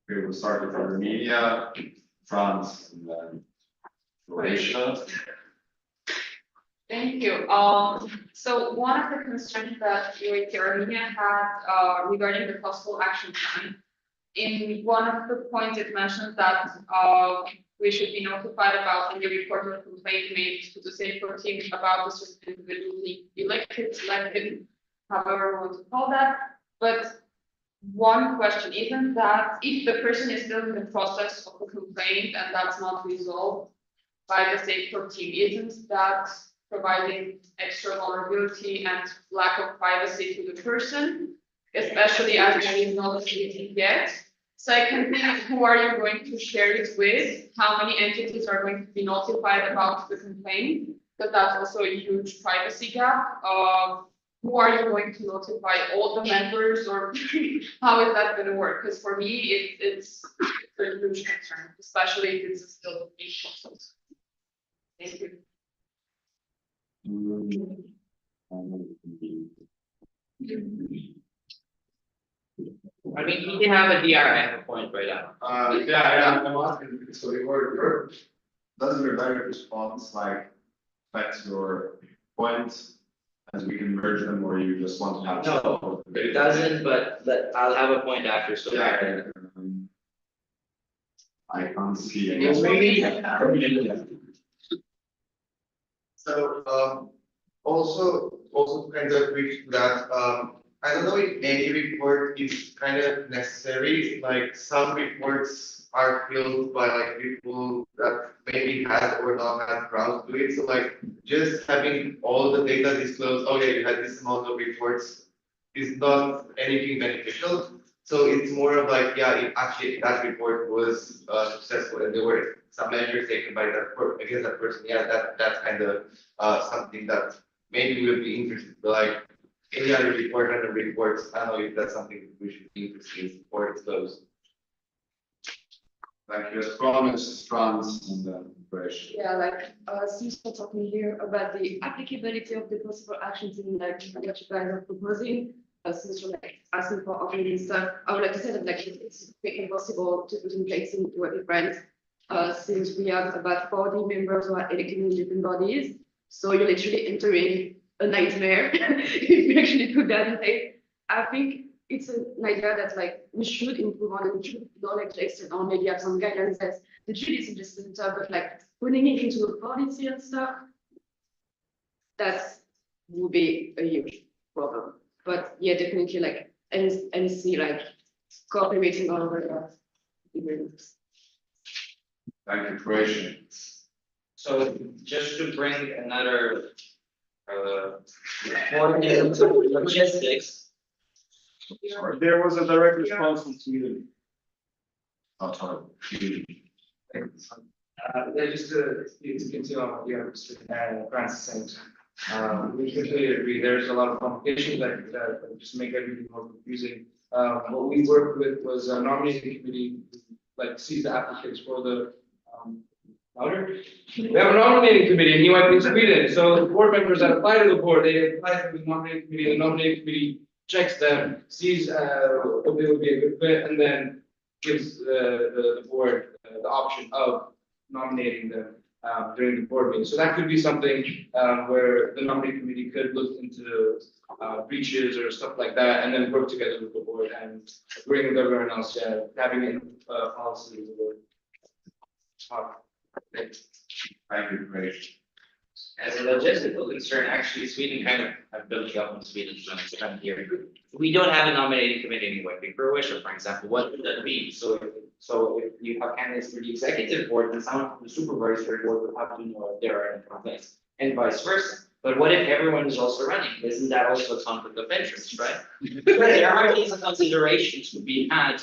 we will start with Armenia, France, and then Croatia. Thank you. So one of the concerns that UAT Armenia had regarding the possible action plan, in one of the points it mentions that we should be notified about any report or complaint made to the safeguard team about the certain individually elected, selected, however we want to call that. But one question, isn't that if the person is still in the process of the complaint and that's not resolved by the safeguard team, isn't that providing extra vulnerability and lack of privacy to the person, especially as there is no decision yet? Secondly, who are you going to share it with? How many entities are going to be notified about the complaint? Because that's also a huge privacy gap. Who are you going to notify? All the members, or how is that going to work? Because for me, it's a huge concern, especially if it's still being processed. Thank you. I mean, you have a DRM point right now. Yeah, I'm asking, so we were, does your direct response like affect your points as we can merge them, or you just want to have? No, it doesn't, but I'll have a point after, so. Yeah. I can't see any. It's really. So, also kind of reach that, I don't know if any report is kind of necessary, like some reports are filled by like people that maybe had or not had grounds to it, so like just having all the data disclosed, oh yeah, you had this amount of reports is not anything beneficial. So it's more of like, yeah, if actually that report was successful and there were some measures taken by against that person, yeah, that's kind of something that maybe we'll be interested, but like any other report and the reports, I don't know if that's something we should be interested in or it's closed. Like you as promised, France and then fresh. Yeah, like, since we're talking here about the applicability of the possible actions in like what you guys are proposing, since you're like asking for opinion stuff, I would like to say that like it's impossible to put in place in what different, since we have about 40 members who are elected in different bodies. So you're literally entering a nightmare if you actually put that in place. I think it's an idea that like we should improve on and we should knowledge based or maybe have some guidance that the Judy suggested, but like putting it into a policy and stuff, that would be a huge problem. But yeah, definitely like NC like cooperating all over the Thank you, Croatia. So just to bring another point into logistics. There was a direct response from Sweden. Oh, sorry. Just to continue on what the other and Francis saying. We completely agree. There's a lot of complications that just make everything more confusing. What we worked with was a nominating committee, like sees the applicants for the louder. We have a nominating committee and he might be in Sweden. So the board members that apply to the board, they apply to the nominating committee. The nominating committee checks them, sees if they would be a good fit, and then gives the board the option of nominating them during the board meeting. So that could be something where the nominating committee could look into breaches or stuff like that, and then work together with the board and agreeing with everyone else, having it policy with the board. Thank you, Craig. As a logistical concern, actually, Sweden kind of, I've built up in Sweden, so I'm here. We don't have a nominating committee anyway. In Croatia, for example, what would that mean? So if you have candidates for the executive board, then some of the supervisory board would have to know if there are any conflicts, and vice versa. But what if everyone is also running? Isn't that also a conflict of interest, right? There are these considerations to be had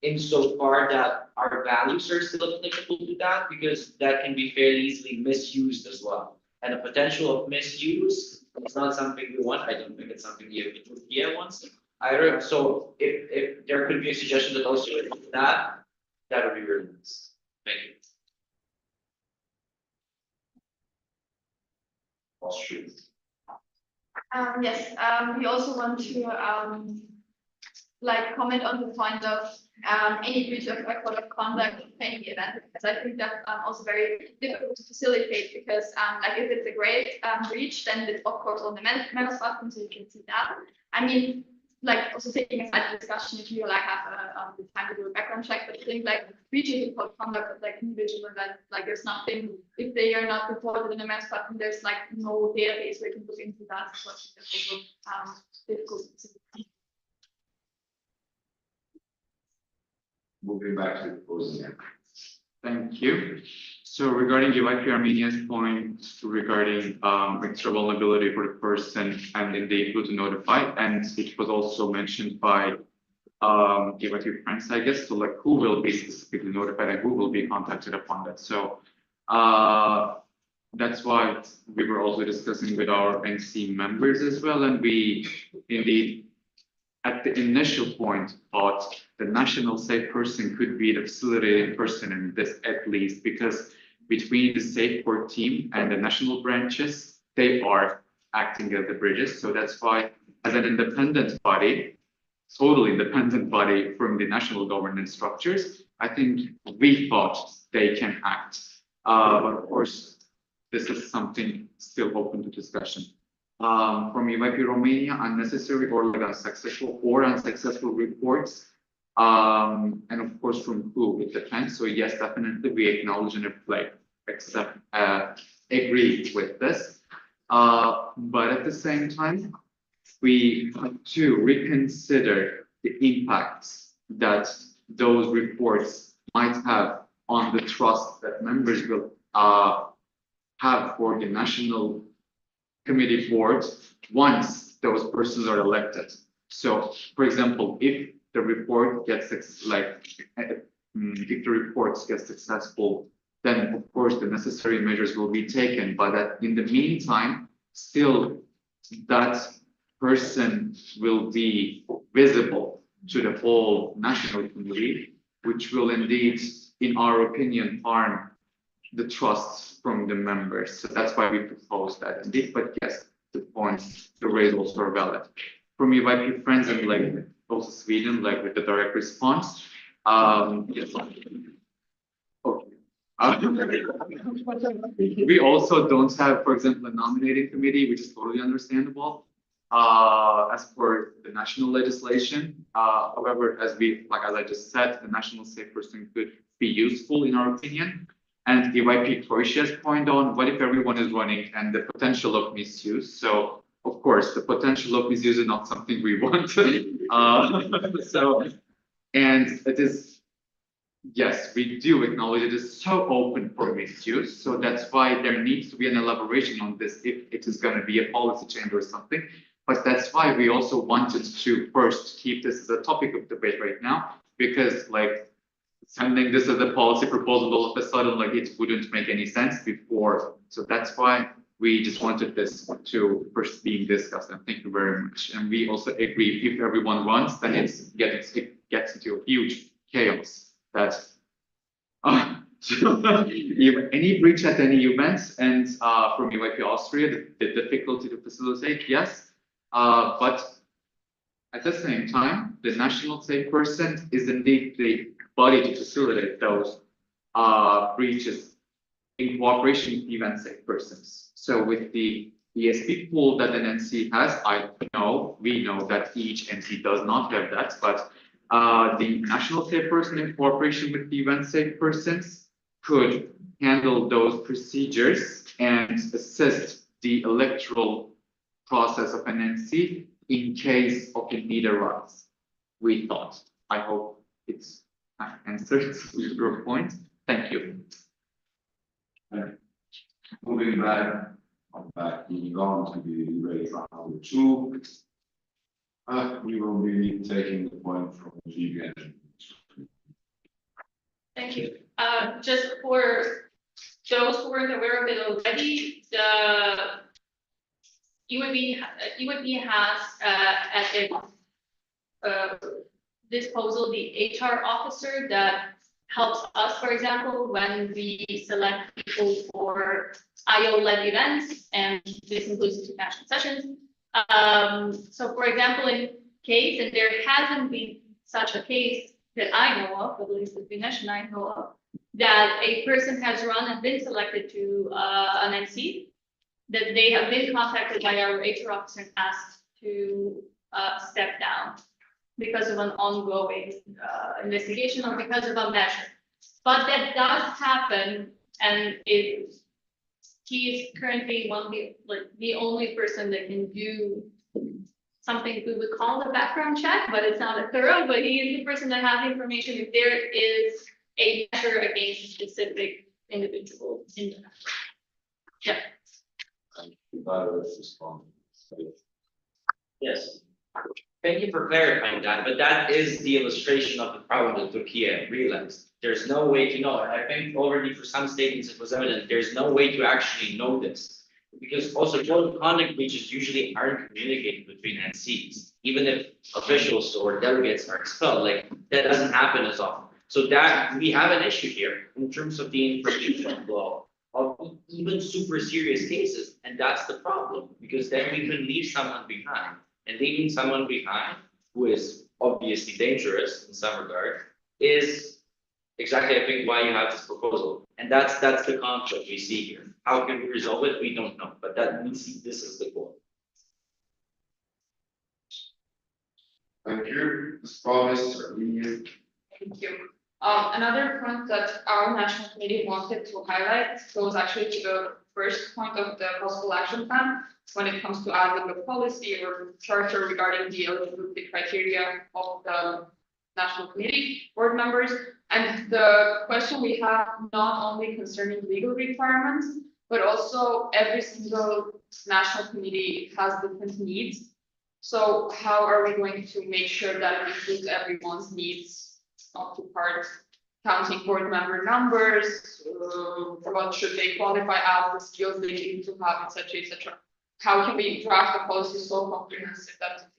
insofar that our values are still applicable to that, because that can be fairly easily misused as well. And the potential of misuse is not something we want. I don't think it's something the EFA wants either. So if there could be a suggestion that also that would be really nice. Thank you. Yes, we also want to like comment on the point of any breach of code of conduct of any event, because I think that's also very difficult to facilitate, because like if it's a great breach, then it's of course on the members platform, so you can see that. I mean, like also taking aside the discussion if you like have the time to do a background check, but I think like breaching the code of conduct of like individual events, like there's nothing, if they are not reported in the members platform, there's like no database where you can look into that. So I think that's also difficult to see. Moving back to the proposal. Thank you. So regarding Givaki Armenia's point regarding extra vulnerability for the person and indeed who to notify, and it was also mentioned by Givaki friends, I guess, so like who will be specifically notified and who will be contacted upon that. So that's why we were also discussing with our NC members as well, and we indeed at the initial point thought the national safe person could be the facilitating person in this, at least because between the safe court team and the national branches, they are acting as the bridges. So that's why as an independent body, totally independent body from the national governance structures, I think we thought they can act But of course, this is something still open to discussion. From UIP Romania, unnecessary or like unsuccessful or unsuccessful reports. And of course, from who it depends. So yes, definitely we acknowledge and accept, agree with this. But at the same time, we have to reconsider the impacts that those reports might have on the trust that members will have for the national committee board once those persons are elected. So, for example, if the report gets if the reports get successful, then of course the necessary measures will be taken. But that in the meantime, still that person will be visible to the whole national committee, which will indeed, in our opinion, harm the trust from the members. So that's why we propose that indeed. But yes, the points you raised also are valid. For me, my friends and like also Sweden, like with the direct response. Yes. Okay. We also don't have, for example, a nominating committee, which is totally understandable. As for the national legislation, however, as I just said, the national safe person could be useful in our opinion. And the YP Croatia's point on what if everyone is running and the potential of misuse. So of course, the potential of misuse is not something we want. And it is, yes, we do acknowledge it is so open for misuse. So that's why there needs to be an elaboration on this if it is going to be a policy change or something. But that's why we also wanted to first keep this as a topic of debate right now, because like sending this as a policy proposal all of a sudden, like it wouldn't make any sense before. So that's why we just wanted this to first being discussed. And thank you very much. And we also agree if everyone runs, then it gets into a huge chaos. That any breach at any events and from UIP Austria, the difficulty to facilitate, yes. But at the same time, the national safe person is indeed the body to facilitate those breaches in cooperation with event safe persons. So with the ESP pool that an NC has, we know that each NC does not have that, but the national safe person in cooperation with the event safe persons could handle those procedures and assist the electoral process of an NC in case of a need arise. We thought. I hope it's answered your point. Thank you. Moving moving on to the debate round 2. We will be taking the point from GB. Thank you. Just for those who weren't aware of it already, the UAB has at its disposal the HR officer that helps us, for example, when we select people for IO-led events, and this includes international sessions. So for example, in case, and there hasn't been such a case that I know of, at least that Vinesh and I know of, that a person has run and been selected to an NC, that they have been contacted by our HR officer and asked to step down because of an ongoing investigation or because of a measure. But that does happen, and he is currently the only person that can do something we would call a background check, but it's not a thorough, but he is the person that has information if there is a measure against a specific individual in the yeah. Yes. Thank you for clarifying that, but that is the illustration of the problem that Turkey realized. There's no way to know, and I think already for some statements it was evident, there's no way to actually know this. Because also code of conduct breaches usually aren't communicated between NCs, even if officials or delegates are expelled, like that doesn't happen as often. So that we have an issue here in terms of the information flow of even super serious cases, and that's the problem, because then we can leave someone behind. And leaving someone behind who is obviously dangerous in some regard is exactly, I think, why you have this proposal. And And that's the conflict we see here. How can we resolve it? We don't know, but that we see this is the goal. Thank you, Ms. Promise, Thank you. Another point that our national committee wanted to highlight goes actually to the first point of the possible action plan when it comes to adding a policy or charter regarding the eligibility criteria of the national committee board members. And the question we have not only concerning legal requirements, but also every single national committee has different needs. So how are we going to make sure that it includes everyone's needs, up to part counting board member numbers, what should they qualify as, the skills they need to have, etc., etc. How can we draft a policy so comprehensive that?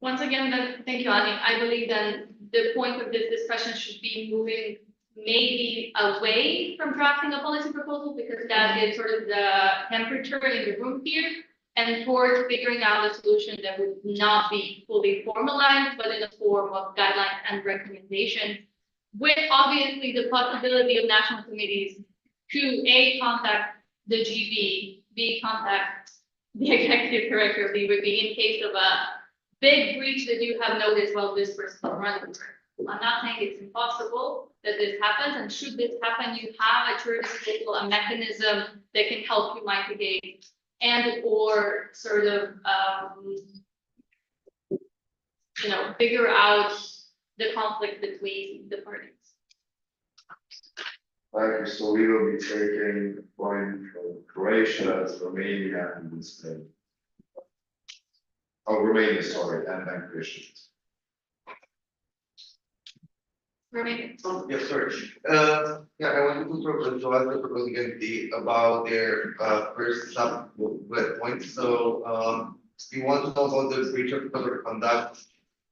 Once again, then, thank you, Ani. I believe then the point of this discussion should be moving maybe away from drafting a policy proposal, because that is sort of the temperature in the room here, and towards figuring out a solution that would not be fully formalized, but in the form of guidelines and recommendations, with obviously the possibility of national committees to A, contact the GB, B, contact the executive director of the UAB in case of a big breach that you have noticed, well, this person is running. I'm not saying it's impossible that this happens, and should this happen, you have a jurisdictional a mechanism that can help you mitigate and or sort of figure out the conflict between the parties. Thank you. So we will be taking point from Croatia, Romania, and Spain. Oh, Romania, sorry, and then Christians. Romania. Yeah, sorry. Yeah, I wanted to propose, so I was proposing again about their first sub bullet point. So we want to know about the breach of code of conduct.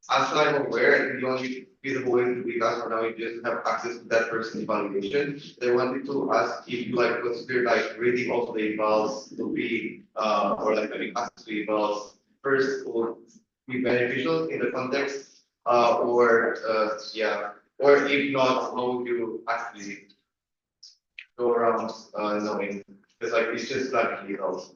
As I'm aware, the only feasible way to be that for now is just have access to that person's evaluation. They wanted to ask if you like consider like reading also the evals to be or like having access to evals first would be beneficial in the context or yeah. Or if not, how would you actually go around knowing? Because like it's just like details.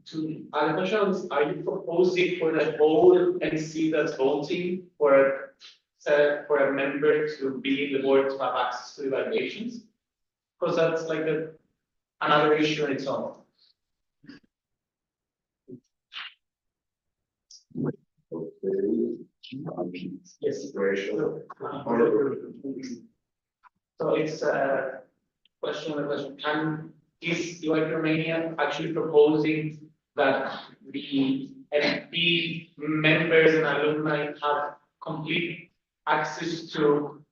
To other questions, are you proposing for the whole NC that's voting for a member to be in the board to have access to evaluations? Because that's like another issue in its own. Yes. So it's a question on the question. Is Romania actually proposing that the MP members and alumni have complete access to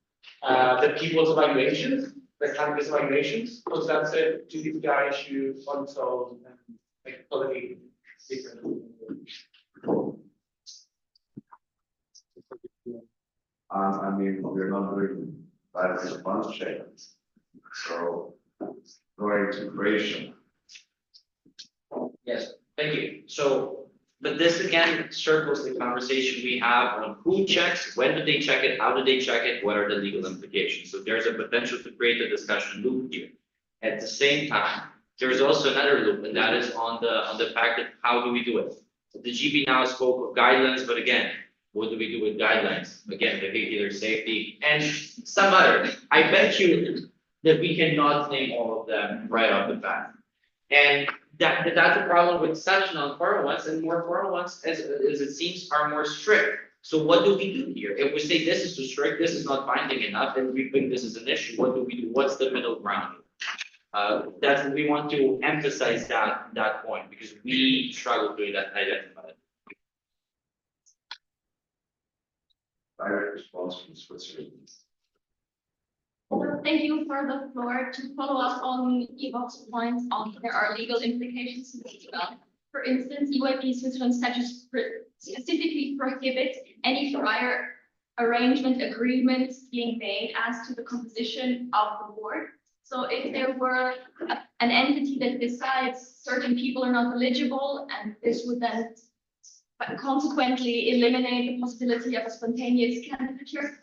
the people's evaluations, the candidates' evaluations? Because that's a GDPR issue also, and like totally different. I mean, we're not doing that response check. So going to Croatia. Yes, thank you. So, but this again circles the conversation we have on who checks, when do they check it, how do they check it, what are the legal implications? So there's a potential to create a discussion loop here. At the same time, there's also another loop, and that is on the fact that how do we do it? So the GB now spoke of guidelines, but again, what do we do with guidelines? Again, the vehicular safety and some other. I bet you that we cannot name all of them right off the bat. And that's a problem with such non-formal ones, and more formal ones, as it seems, are more strict. So what do we do here? If we say this is too strict, this is not binding enough, and we think this is an issue, what do we do? What's the middle ground? That's we want to emphasize that point because we struggle to identify it. Direct response from Switzerland. Well, thank you for the floor. To follow up on Eva's points on there are legal implications as well. For instance, UIP Switzerland statutes specifically prohibit any prior arrangement agreements being made as to the composition of the board. So if there were an entity that decides certain people are not eligible, and this would then but consequently eliminate the possibility of a spontaneous candidature.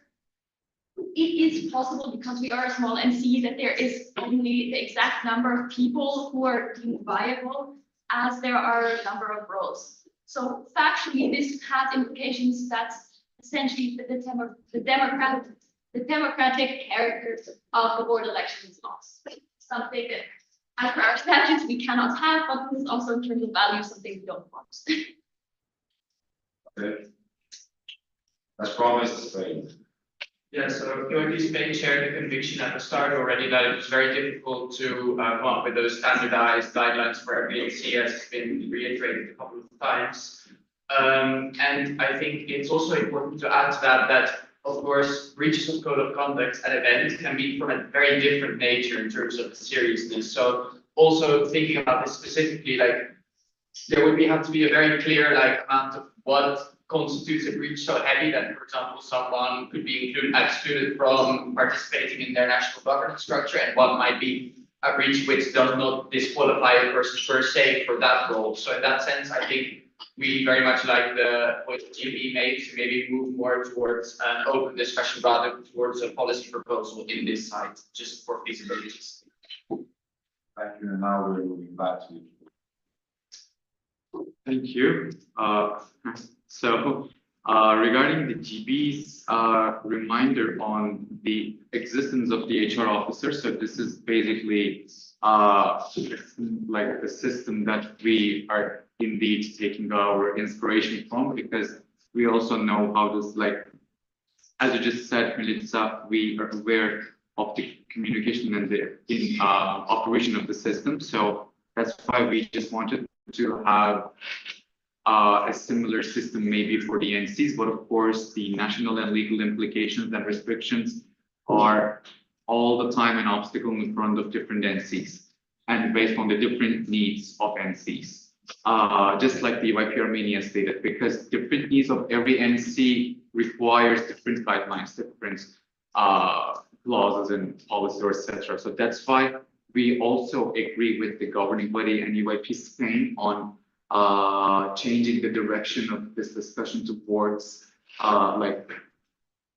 It is possible because we are a small NC that there is only the exact number of people who are deemed viable as there are a number of roles. So factually, this has implications that essentially the democratic character of the board election is lost. Something that, as per our statutes, we cannot have, but this is also in terms of value, something we don't want. Okay. As promised, Spain. Yeah, so UIP Spain shared the conviction at the start already that it was very difficult to come up with those standardized guidelines for every BNC, as has been reiterated a couple of times. And I think it's also important to add to that of course, breaches of code of conduct at events can be from a very different nature in terms of the seriousness. So also thinking about this specifically, like there would have to be a very clear amount of what constitutes a breach so heavy that, for example, someone could be excluded from participating in their national governance structure, and what might be a breach which does not disqualify a person per se for that role. So in that sense, I think we very much like the point GB made to maybe move more towards an open discussion rather than towards a policy proposal in this site, just for feasibility. Thank you, and now we're moving back to. Thank you. Regarding the GB's reminder on the existence of the HR officer, so this is basically like the system that we are indeed taking our inspiration from, because we also know how this, as you just said, Melissa, we are aware of the communication and the operation of the system. So that's why we just wanted to have a similar system maybe for the NCs, but of course the national and legal implications and restrictions are all the time an obstacle in front of different NCs and based on the different needs of NCs. Just like the YP Armenia stated, because different needs of every NC requires different guidelines, different clauses and policies, etc. So that's why we also agree with the governing body and UIP Spain on changing the direction of this discussion towards like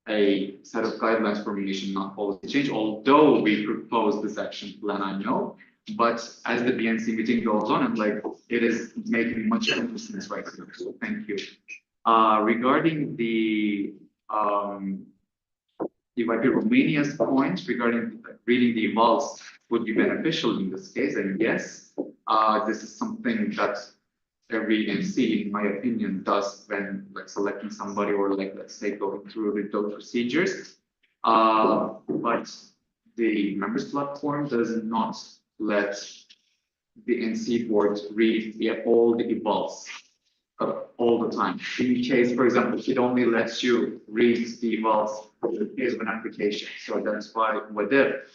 a set of guidelines for mediation, not policy change, although we propose this action plan, I know, but as the BNC meeting goes on, and it is making much more sense right now, so thank you. Regarding the YP Romania's point regarding reading the evalves would be beneficial in this case, and yes, this is something that every MC, in my opinion, does when selecting somebody or let's say going through those procedures. But the members platform does not let the NC board read all the evalves all the time. In case, for example, it only lets you read the evalves in the case of an application. So that's why with it,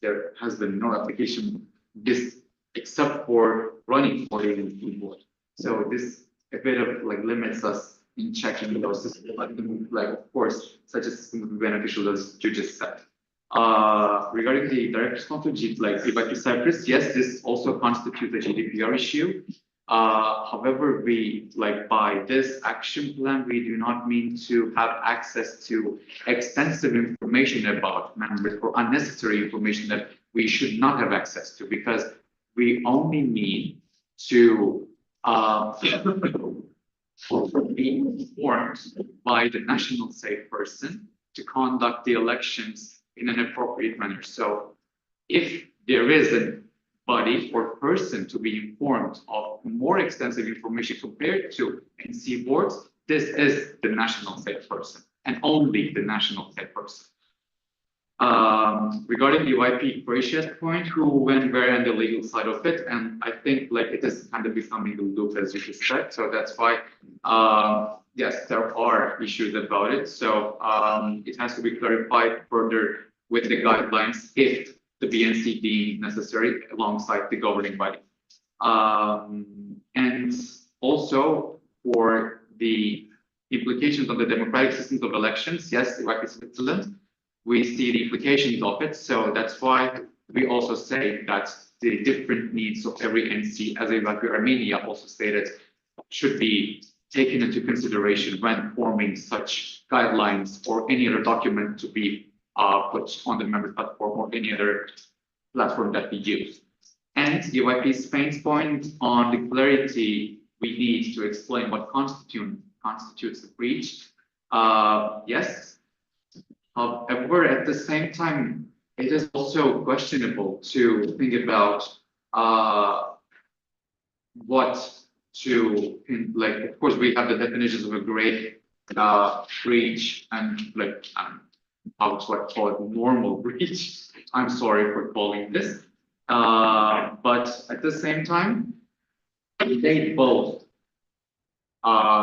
there has been no application this except for running for the NC board. So this a bit of limits us in checking those systems. Of course, such a system would be beneficial as you just said. Regarding the direct response to YP Cyprus, yes, this also constitutes a GDPR issue. However, we by this action plan, we do not mean to have access to extensive information about members or unnecessary information that we should not have access to, because we only need to be informed by the national safe person to conduct the elections in an appropriate manner. So if there is a body or person to be informed of more extensive information compared to NC boards, this is the national safe person and only the national safe person. Regarding the YP Croatia's point, who went where on the legal side of it, and I think it is kind of becoming a loop as you just said. So that's why, yes, there are issues about it. So it has to be clarified further with the guidelines if the BNC deemed necessary alongside the governing body. And also for the implications of the democratic systems of elections, yes, like Switzerland, we see the implications of it. So that's why we also say that the different needs of every NC, as like Armenia also stated, should be taken into consideration when forming such guidelines or any other document to be put on the member platform or any other platform that we use. And EYP Spain's point on the clarity we need to explain what constitutes a breach. Yes. However, at the same time, it is also questionable to think about what to, like, of course, we have the definitions of a grave breach and like, how to call it normal breach. I'm sorry for calling this. But at the same time, they both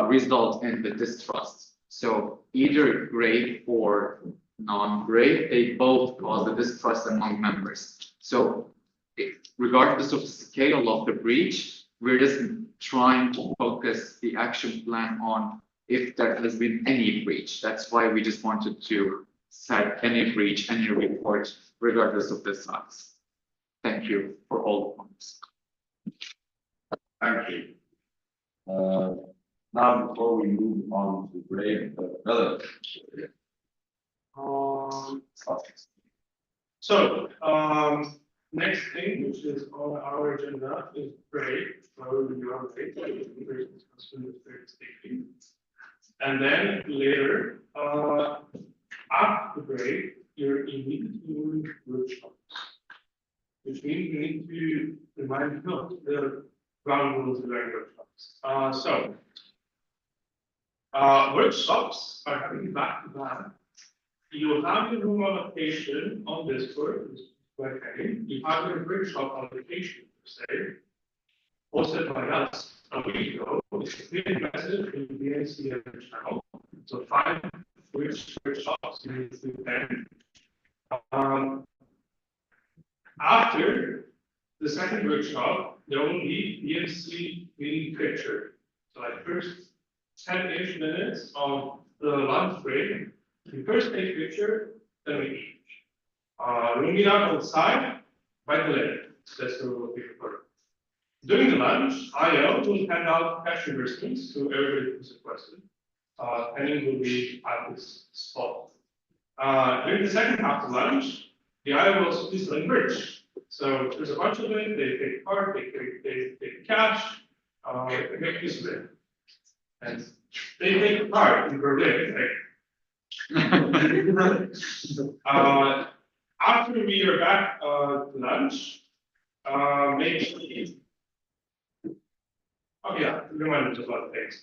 result in the distrust. So either grave or non-grave, they both cause the distrust among members. So regardless of the scale of the breach, we're just trying to focus the action plan on if there has been any breach. That's why we just wanted to set any breach, any report, regardless of the size. Thank you for all the points. Thank you. Now, before we move on to grade, next thing, which is on our agenda, is break. So you have break, and then later, after the break, you're immediately moving to workshops, which means you need to remind the ground rules during workshops. Workshops are happening back to back. You have your room allocation on Discord, you have your workshop allocation, per se, posted by us a week ago. It's a clear message in the BNC channel. So 5 workshops you need to attend. After the second workshop, there will be BNC meeting picture. So like first 10-ish minutes of the lunch break, you first take picture, then we eat. We'll meet up outside by the lake. That's where we'll be recorded. During the lunch, IL will hand out cash reimbursements to everybody who's requested. Penning will be at this spot. During the second half of lunch, the IL will also be selling merch. So there's a bunch of it. They take part, they take cash, they make use of it. And they take part in Berlin. Right? After we are back to lunch, maybe. Oh yeah, remind just one things.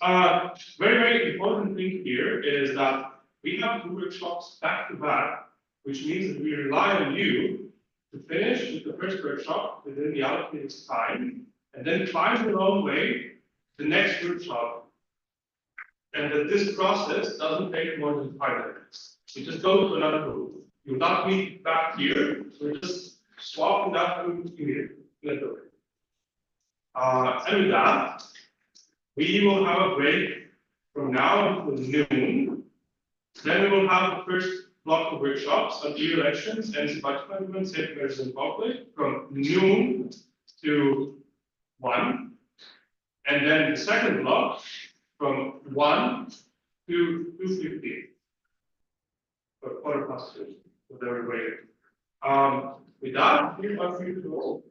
Very, very important thing here is that we have 2 workshops back to back, which means that we rely on you to finish with the first workshop within the allocated time, and then find your own way to the next workshop. And that this process doesn't take more than 5 minutes. You just go to another group. You will not meet back here. We're just swapping that group here. And with that, we will have a break from now until noon. Then we will have the first block of workshops on e-elections and budget management, safe measures and conflict from noon to 1. And then the second block from 1 to 2:50. Or quarter past 2, whatever way. With that, we are free to go.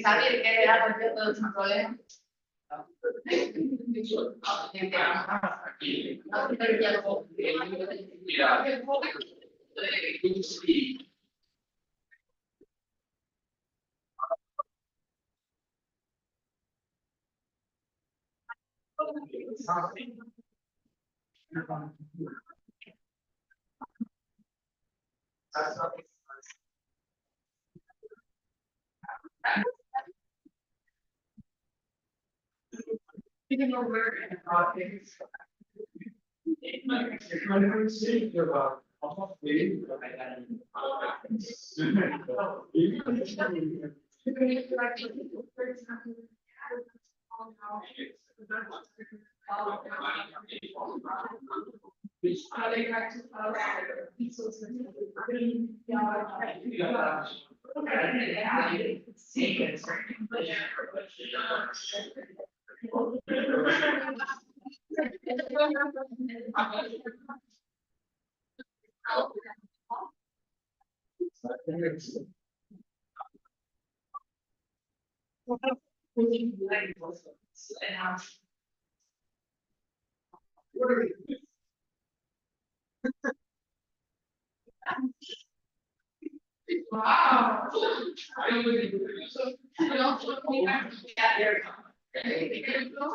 Saber que era todo sin problema. Wow. Yeah, there we go.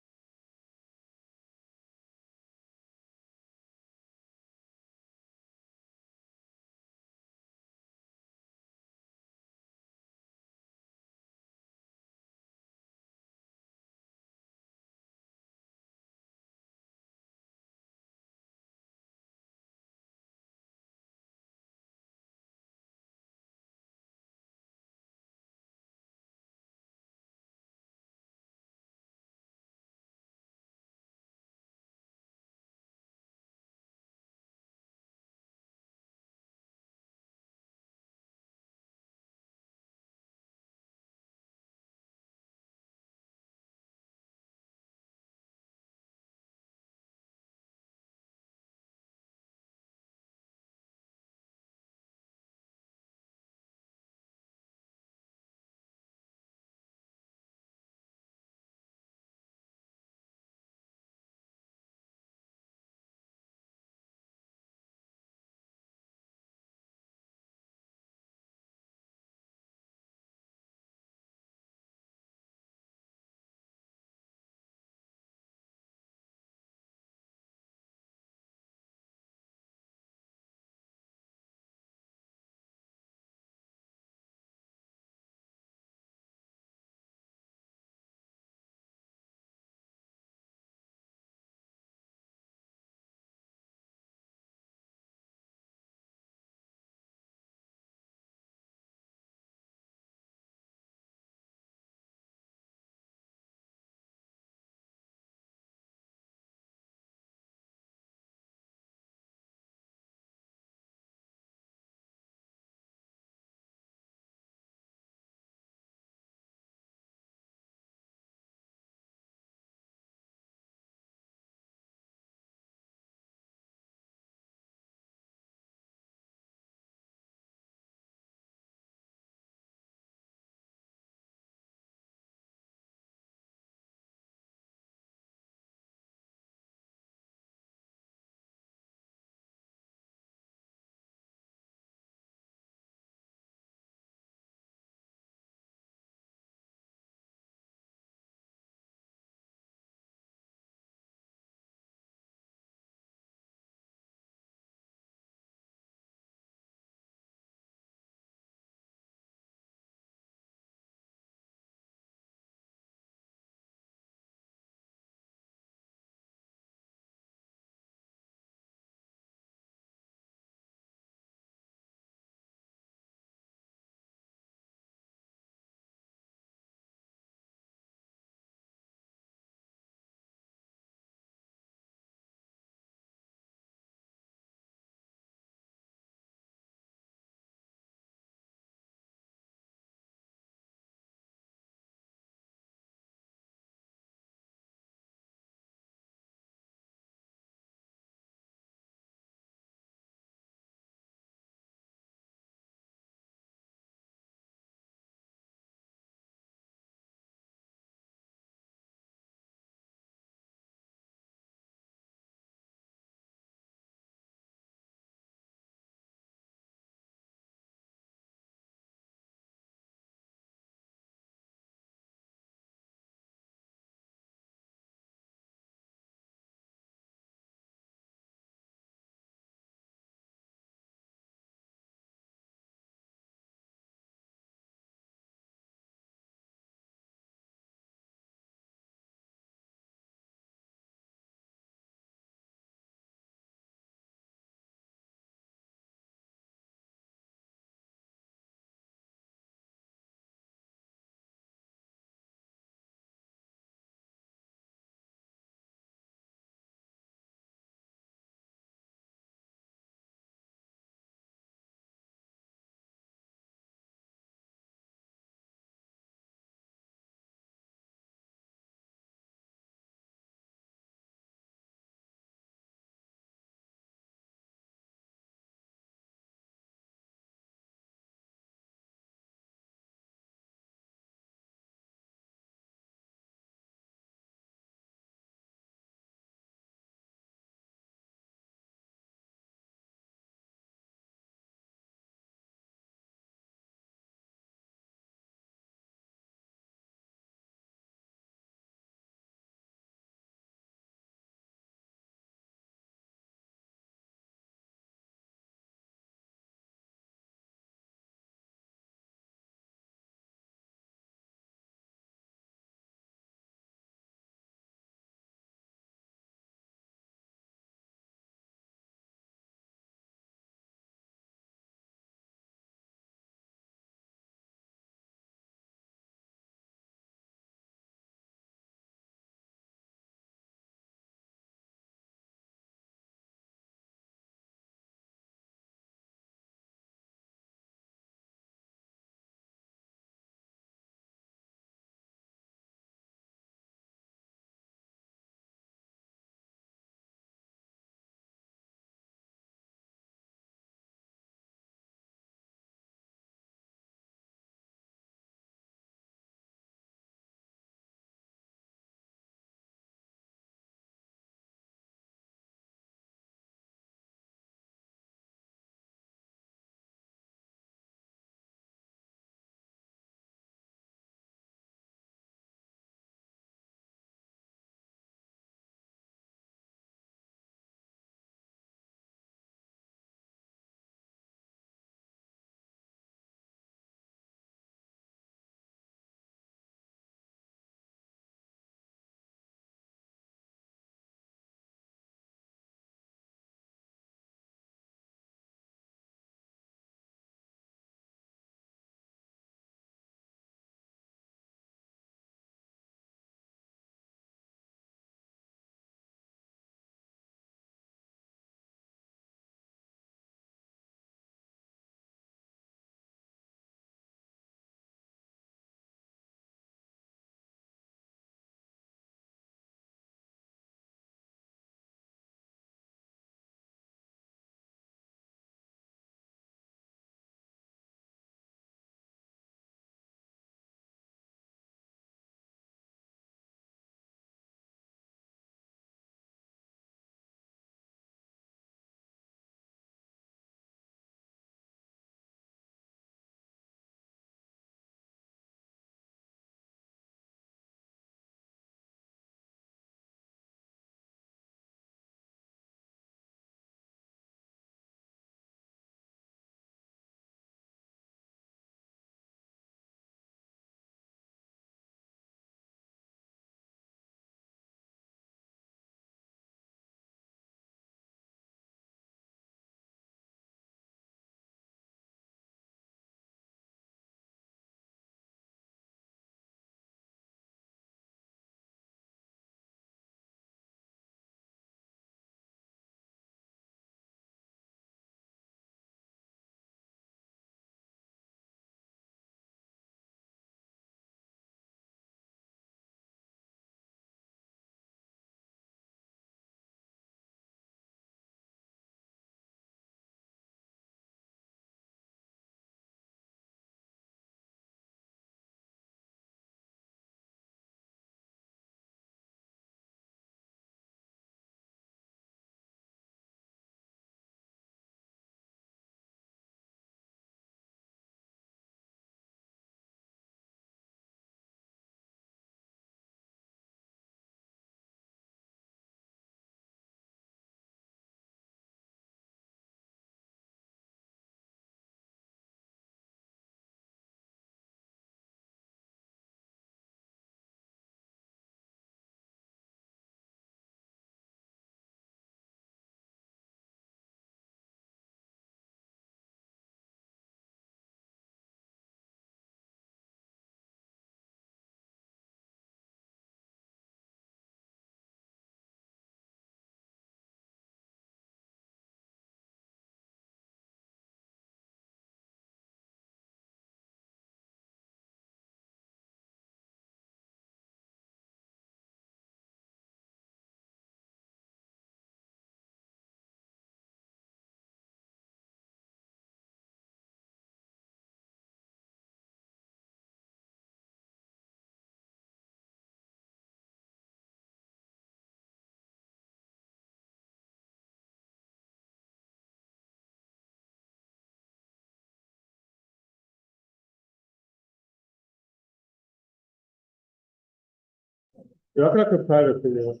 You're not gonna compare it to you.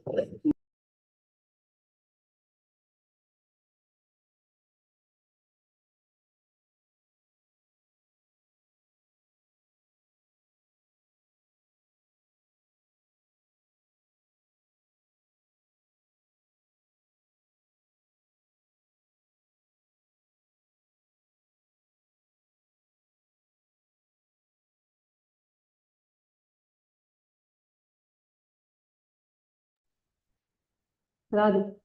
Claro.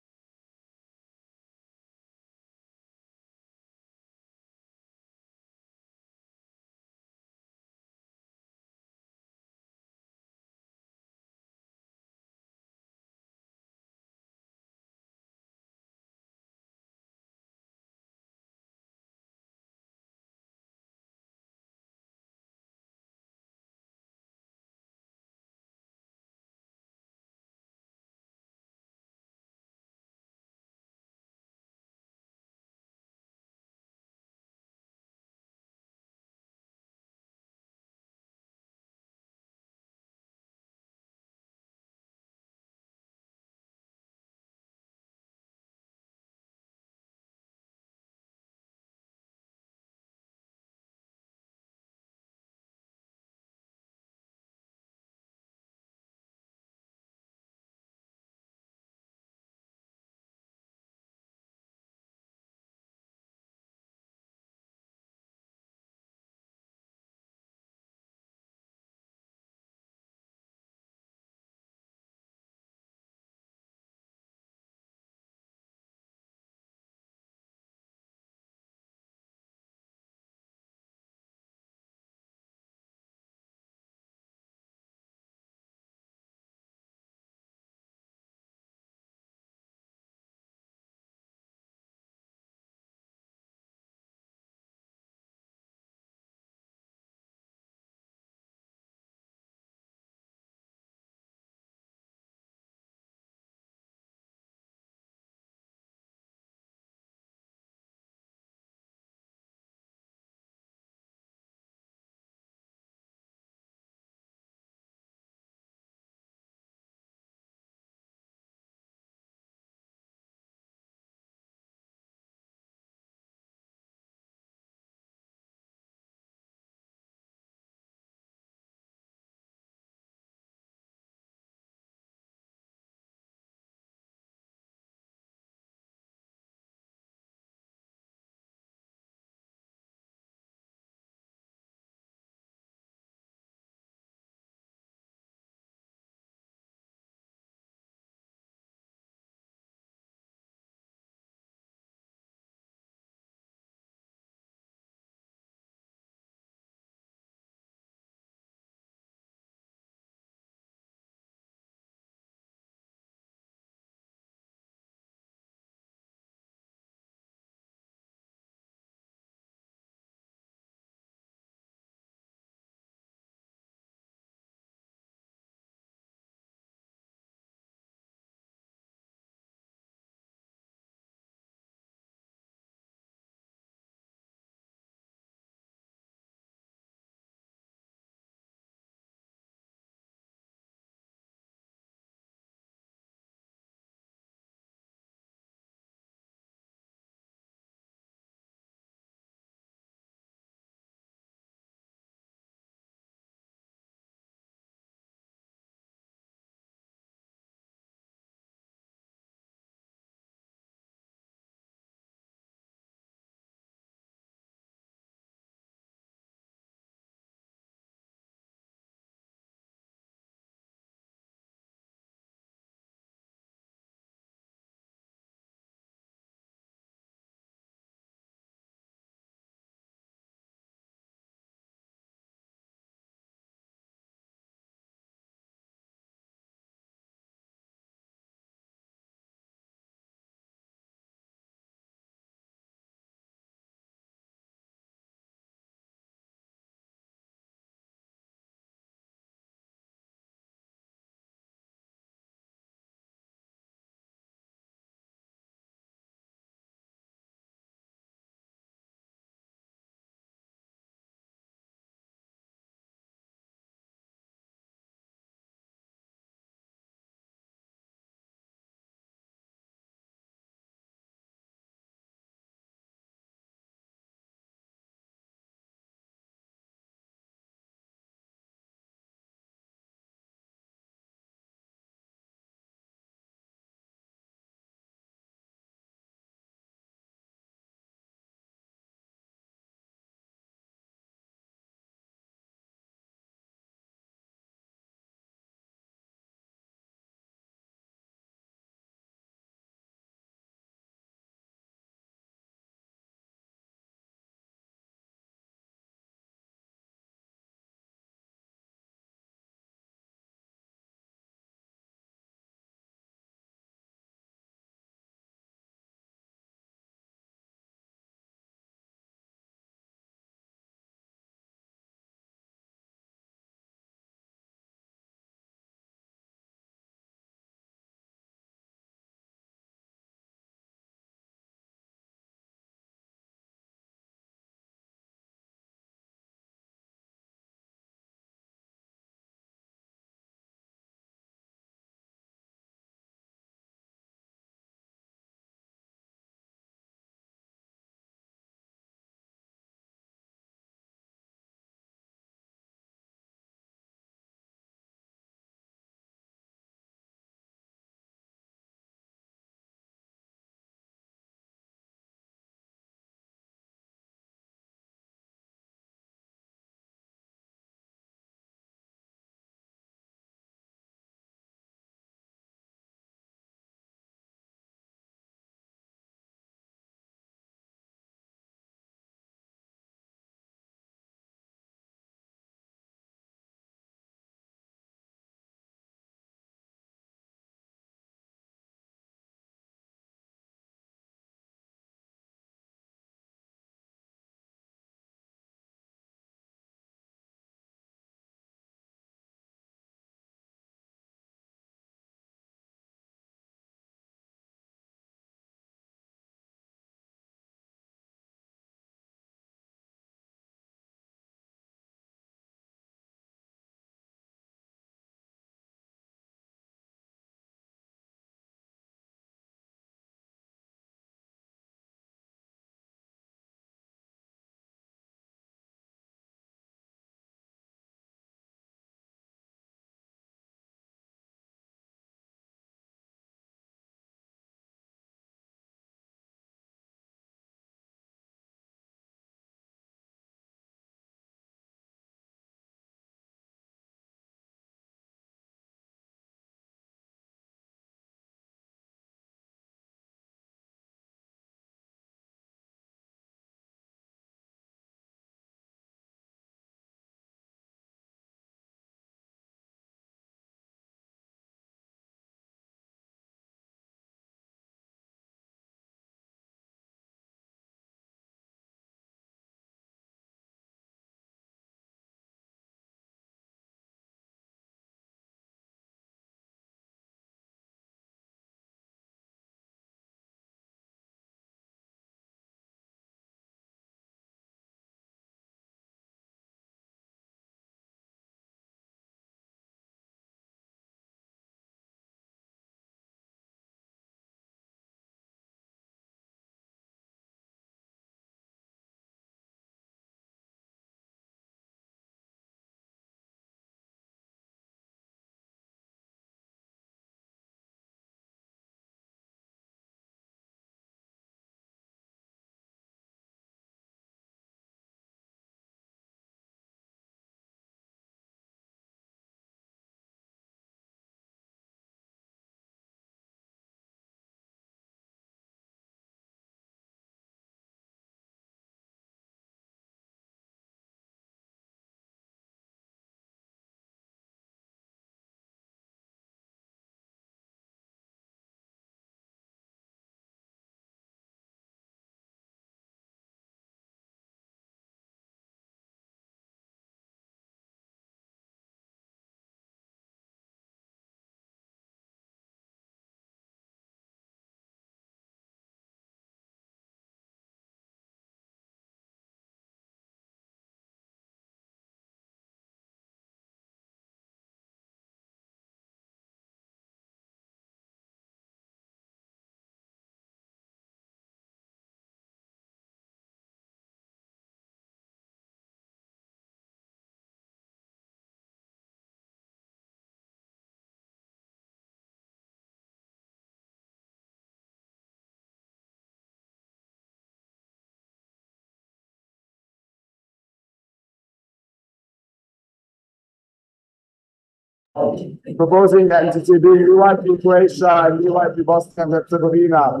Proposing entity being EYP Croatia and EYP Bosnia and Herzegovina.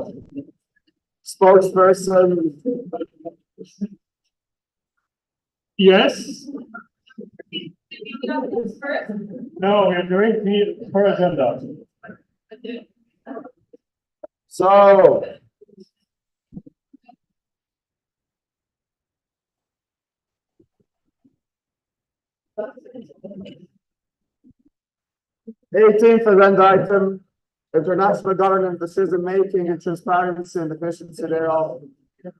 Spokesperson. Yes? No, we're doing the per agenda. So. Eighteenth agenda item, international governance decision making and transparency and efficiency thereof.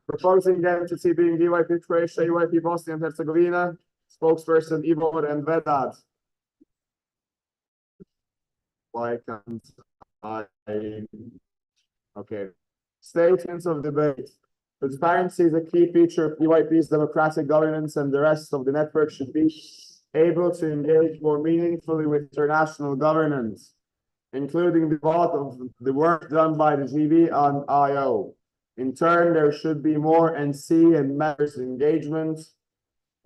Proposing entity being EYP Croatia, EYP Bosnia and Herzegovina, spokesperson Ivor and Vedad. Why can't I? Okay. Statements of debate. Transparency is a key feature of EYP's democratic governance, and the rest of the network should be able to engage more meaningfully with international governance, including the vote of the work done by the GB on IO. In turn, there should be more NC and members engagement,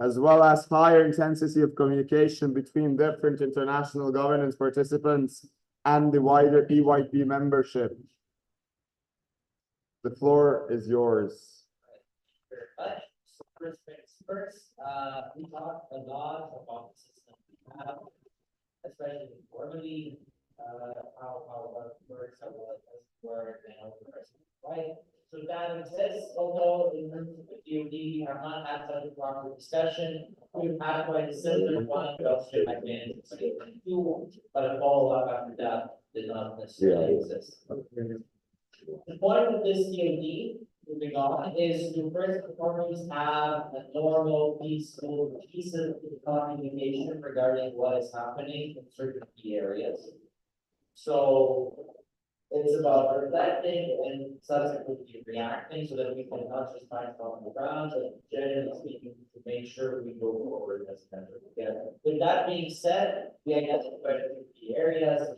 as well as higher intensity of communication between different international governance participants and the wider EYP membership. The floor is yours. First, we talked a lot about the system we have, especially formally, how it works, how it works, and how it works, right? So that exists, although in terms of the DoD, we have not had such a proper discussion. We've had quite a similar one, also I've been two, but a follow-up after that did not necessarily exist. The point of this DoD, moving on, is to first and foremost have a normal, peaceful, decent communication regarding what is happening in certain key areas. So it's about reflecting and subsequently reacting so that we can not just find on the ground, but generally speaking, to make sure we go forward as a country together. With that being said, we identified a few key areas, the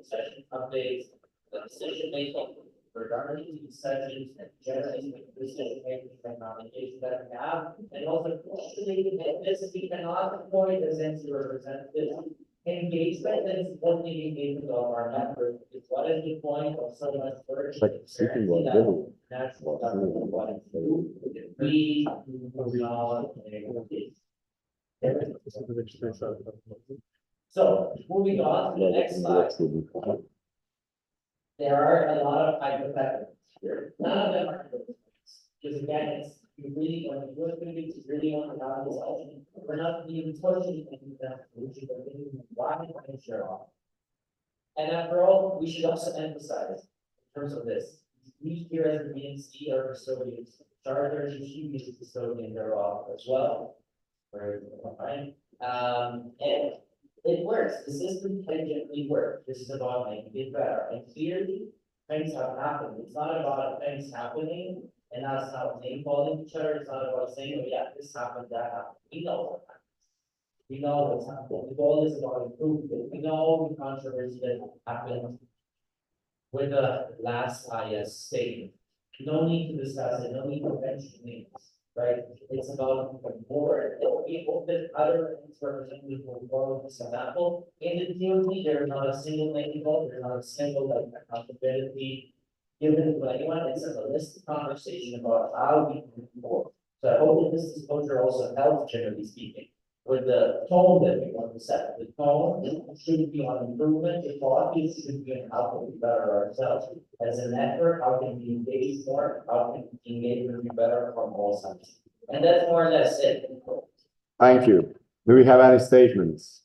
session updates, the decision making regarding these sessions and generally decision making and communication that we have, and also questioning this we cannot avoid as NC representatives. Engagement is only engagement of our members. It's what is the point of so much work? National government wanting to do. We not. So moving on to the next slide. There are a lot of hypotheticals here. None of them are good. Because again, it's you really want to do it, you really want to have this option. We're not even pushing into that solution, but thinking why and share off. And after all, we should also emphasize in terms of this, we here as the BNC are custodians. Charters and should be custodian thereof as well. Right? And it works. The system can generally work. This is about making it better. And clearly, things have happened. It's not about things happening and that's not name calling each other. It's not about saying, oh yeah, this happened, that happened. We know what happened. We know what's happened. The goal is about improvement. We know the controversy that happened with the last IS statement. No need to discuss it, no need to mention names, right? It's about more. We hope that other representatives will follow this example. In the DoD, there's not a single name called, there's not a single accountability given to anyone. It's a holistic conversation about how we can move forward. So I hope that this disclosure also helps, generally speaking, with the tone that we want to set. The tone should be on improvement. The focus should be on how can we better ourselves as a network. How can we engage more? How can engagement be better from all sides? And that's more or less it. Thank you. Do we have any statements?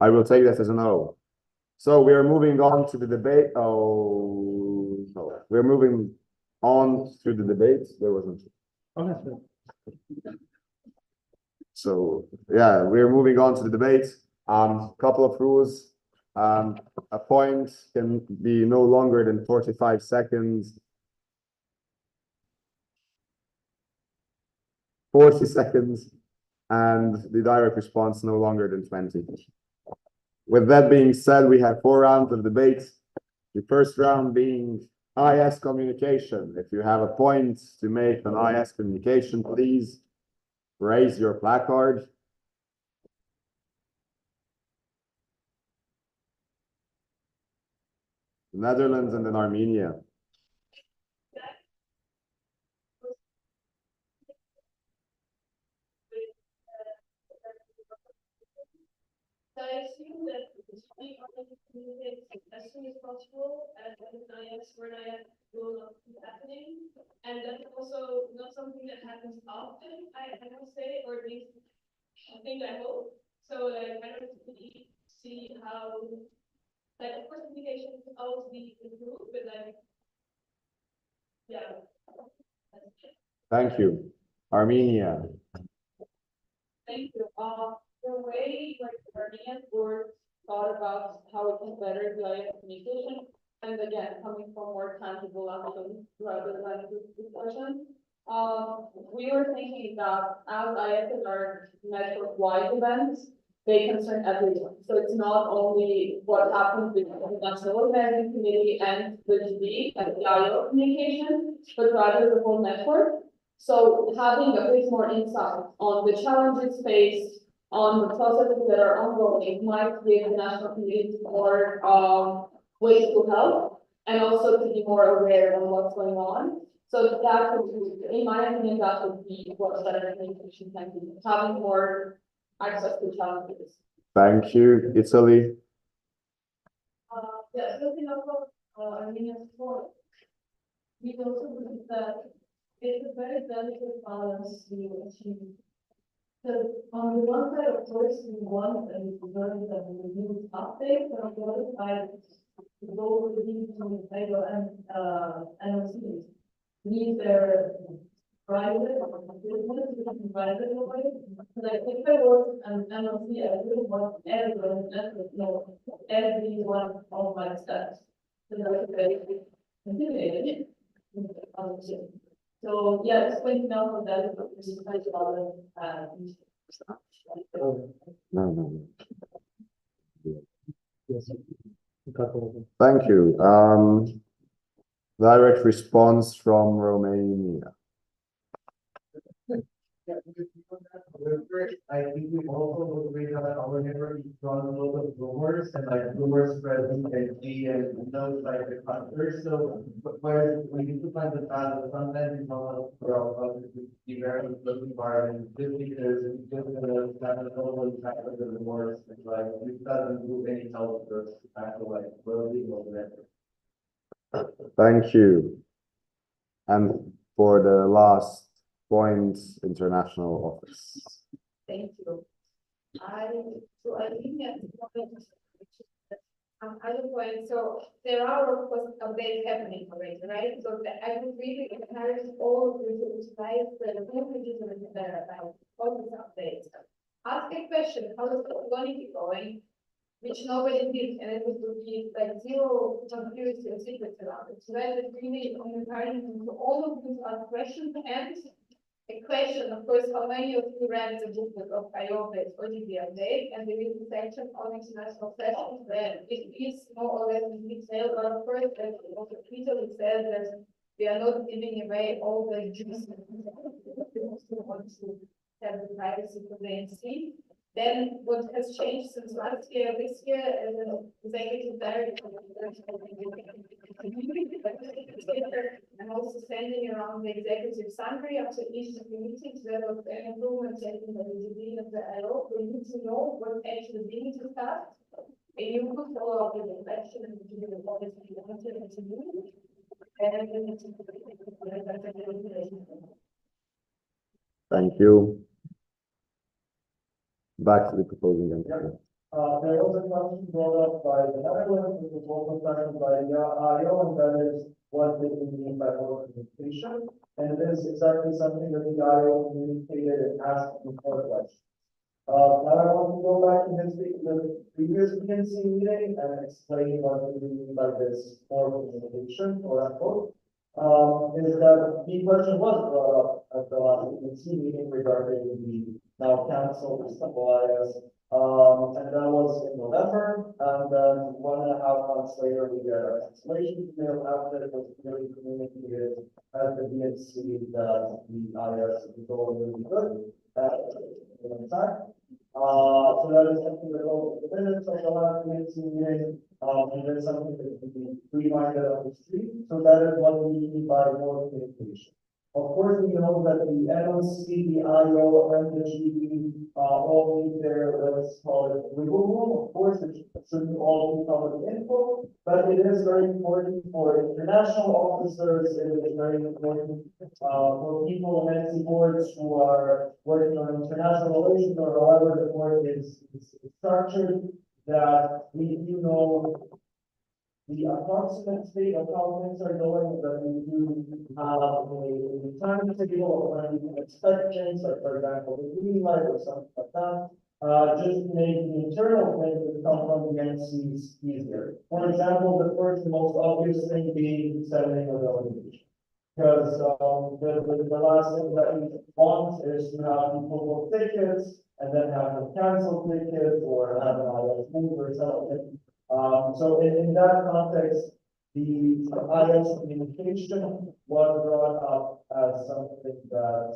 I will take that as a no. So we are moving on to the debate. Oh, no. We're moving on to the debate. There wasn't. Okay. So yeah, we're moving on to the debate. Couple of rules. A point can be no longer than 45 seconds. 40 seconds, and the direct response no longer than 20. With that being said, we have 4 rounds of debate. The first round being IS communication. If you have a point to make on IS communication, please raise your placard. the Netherlands, and then Armenia. So I assume that we are going to communicate as soon as possible, and when I will not be happening. And that's also not something that happens often, I must say, or at least I think I hope. So like I don't really see how, like of course communication can always be improved, but like, yeah. Thank you. Armenia. Thank you. The way like Armenian board thought about how it can better the communication, and again, coming from more tangible action rather than this discussion. We were thinking that as IFs are network-wide events, they concern everyone. So it's not only what happens with the National Organizing Committee and the GB and the IO communication, but rather the whole network. So having a bit more insight on the challenges faced, on the processes that are ongoing, might give the national community more ways to help, and also to be more aware of what's going on. So that would be, in my opinion, that would be what better communication can be, having more access to challenges. Thank you. Italy. Yeah, looking up Armenia's point, we also believe that it's a very delicate balance to achieve. So on the one side, of course, we want and learn that we need updates, but on the other side, the goal would be to favor and NOCs need their private business to be private in a way. Like if I was an NOC, I wouldn't want everyone to know every one of my steps. So that's very intimidated. So yeah, just pointing out for that, this is quite a lot of No. Thank you. Direct response from Romania. I think we also agree that our neighbor is run a lot of rumors and like rumors spreading and those like the clusters. So whereas we need to find the balance, sometimes it's not for us to be very close environment just because it's just the kind of global impact of the rumors and like it doesn't do any help to us to tackle like well-being of that. Thank you. And for the last point, international office. Thank you. I think other point, so there are of course updates happening already, right? So I would really encourage all of you to utilize the languages about all these updates. Ask a question, how is the community going? Which nobody did, and it would be like zero confusion or secrets around it. So that is really encouraging to all of you to ask questions, and a question, of course, how many of you read the booklet of IOPES or the update, and there is a section on international sessions where it is more or less in detail, but of course, as also clearly says that we are not giving away all the juice. We also want to have the privacy for the BNC. Then what has changed since last year, this year, as an executive director, and also sending around the executive summary after each of the meetings, whether of the improvements taken by the GB of the IO, we need to know what actually being discussed. And you could follow up with the question and give the policy you want to do. And then it's Thank you. Back to the proposing entity. There was a question brought up by the Netherlands, which was also questioned by the IO, and that is what did we mean by organization? And it is exactly something that the IO communicated and asked before the question. Now I want to go back to the previous BNC meeting and explain what we mean by this organization, or unquote. Is that the question was brought up at the last BNC meeting regarding the now canceled Istanbul IS. And that was in November, and then 1.5 months later, we got a cancellation email after it was really communicated at the BNC that the IS is going really good. In time. So that is something that all the minutes of the last BNC meeting, and then something that can be reminded on the street. So that is what we mean by more communication. Of course, we know that the NOC, the IO, and the GB, all need their, let's call it, wiggle room. Of course, it shouldn't all be public info, but it is very important for international officers. It is very important, for people in NC boards who are working on international relations or however the board is structured, that we do know the approximate state of how things are going, that we do have a timetable of when we can expect things, like for example, the green light or something like that. Just to make the internal things that come from the NCs easier. For example, the first most obvious thing being sending a delegation. Because the last thing that we want is to have people book tickets and then have them cancel tickets or have an IS move or something. So in that context, the IS communication was brought up as something that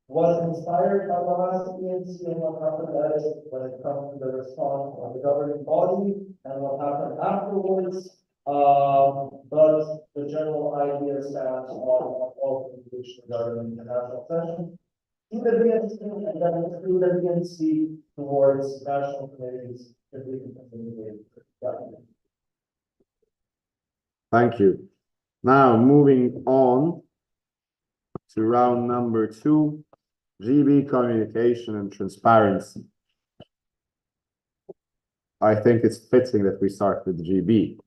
was inspired by the last BNC and what happened at it when it comes to the response of the governing body and what happened afterwards. But the general idea stands on all communication regarding the international session. To the BNC and then through the BNC towards national committees. If we can continue with. Thank you. Now, moving on to round number 2, GB communication and transparency. I think it's fitting that we start with GB.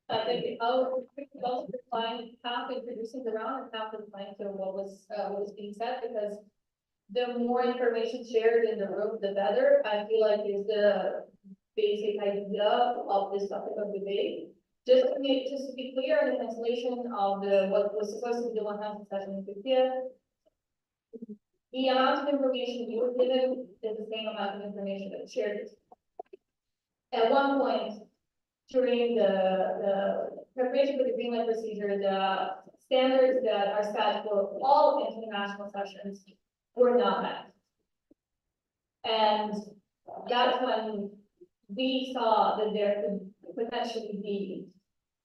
I think I'll also define half introducing the round and half define to what was being said, because the more information shared in the room, the better. I feel like is the basic idea of this topic of debate. Just to be clear, in the translation of what was supposed to be the 100 session in Turkey, the amount of information you were given is the same amount of information that shared. At one point during the preparation for the green light procedure, the standards that are set for all international sessions were not met. And that's when we saw that there could potentially be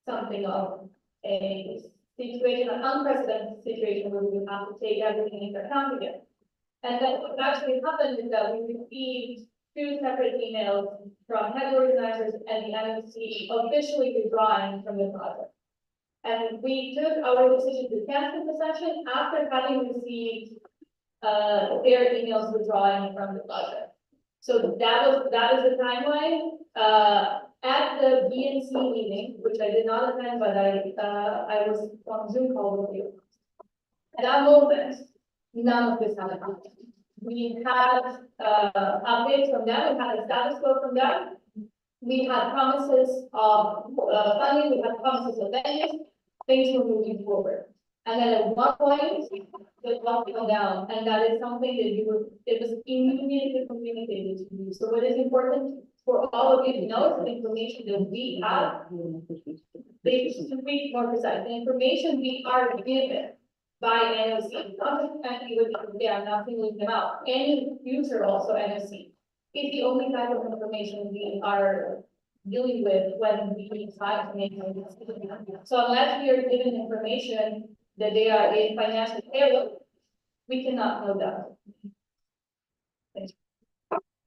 something of a situation, an unprecedented situation where we would have to take everything into account again. And then what actually happened is that we received 2 separate emails from head organizers and the NMC officially withdrawing from the project. And we took our decision to cancel the session after having received their emails withdrawing from the project. So that is the timeline. At the BNC meeting, which I did not attend, but I was on Zoom call with you. At that moment, none of this happened. We had updates from them, we had a status quo from them. We had promises of funding, we had promises of venues, things were moving forward. And then at one point, the clock fell down, and that is something that it was immediately communicated to you. So what is important for all of you to know is the information that we have, to be more precise, the information we are given by NOC, not just they are not singling them out, any future also NOC, is the only type of information we are dealing with when we try to make a decision. So unless we are given information that they are in financial peril, we cannot know that.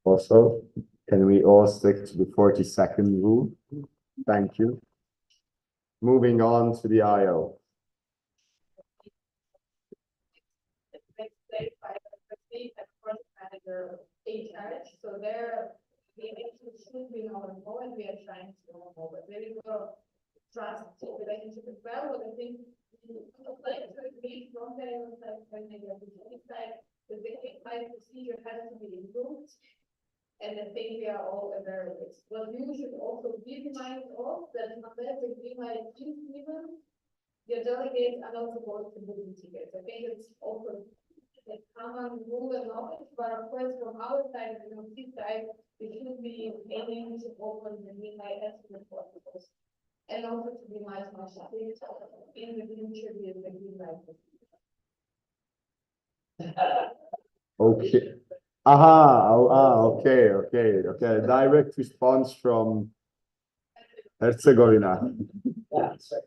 Also, can we all stick to the 40-second rule? Thank you. Moving on to the IO. So they're should be normal, and we are trying to normal, but very well trust relationship as well. But I think like to agree from there when they are side, the procedure has to be improved. And I think we are all aware of it. Well, you should also be reminded of that unless the green light is given, your delegates and also board committee tickets. I think it's open. Like common rule and knowledge, but of course from our side, the committee side, we should be aiming to open the midnight estimate for those. And also to be much in the future, be the midnight. Okay. Okay. Direct response from Herzegovina. Yeah, sorry.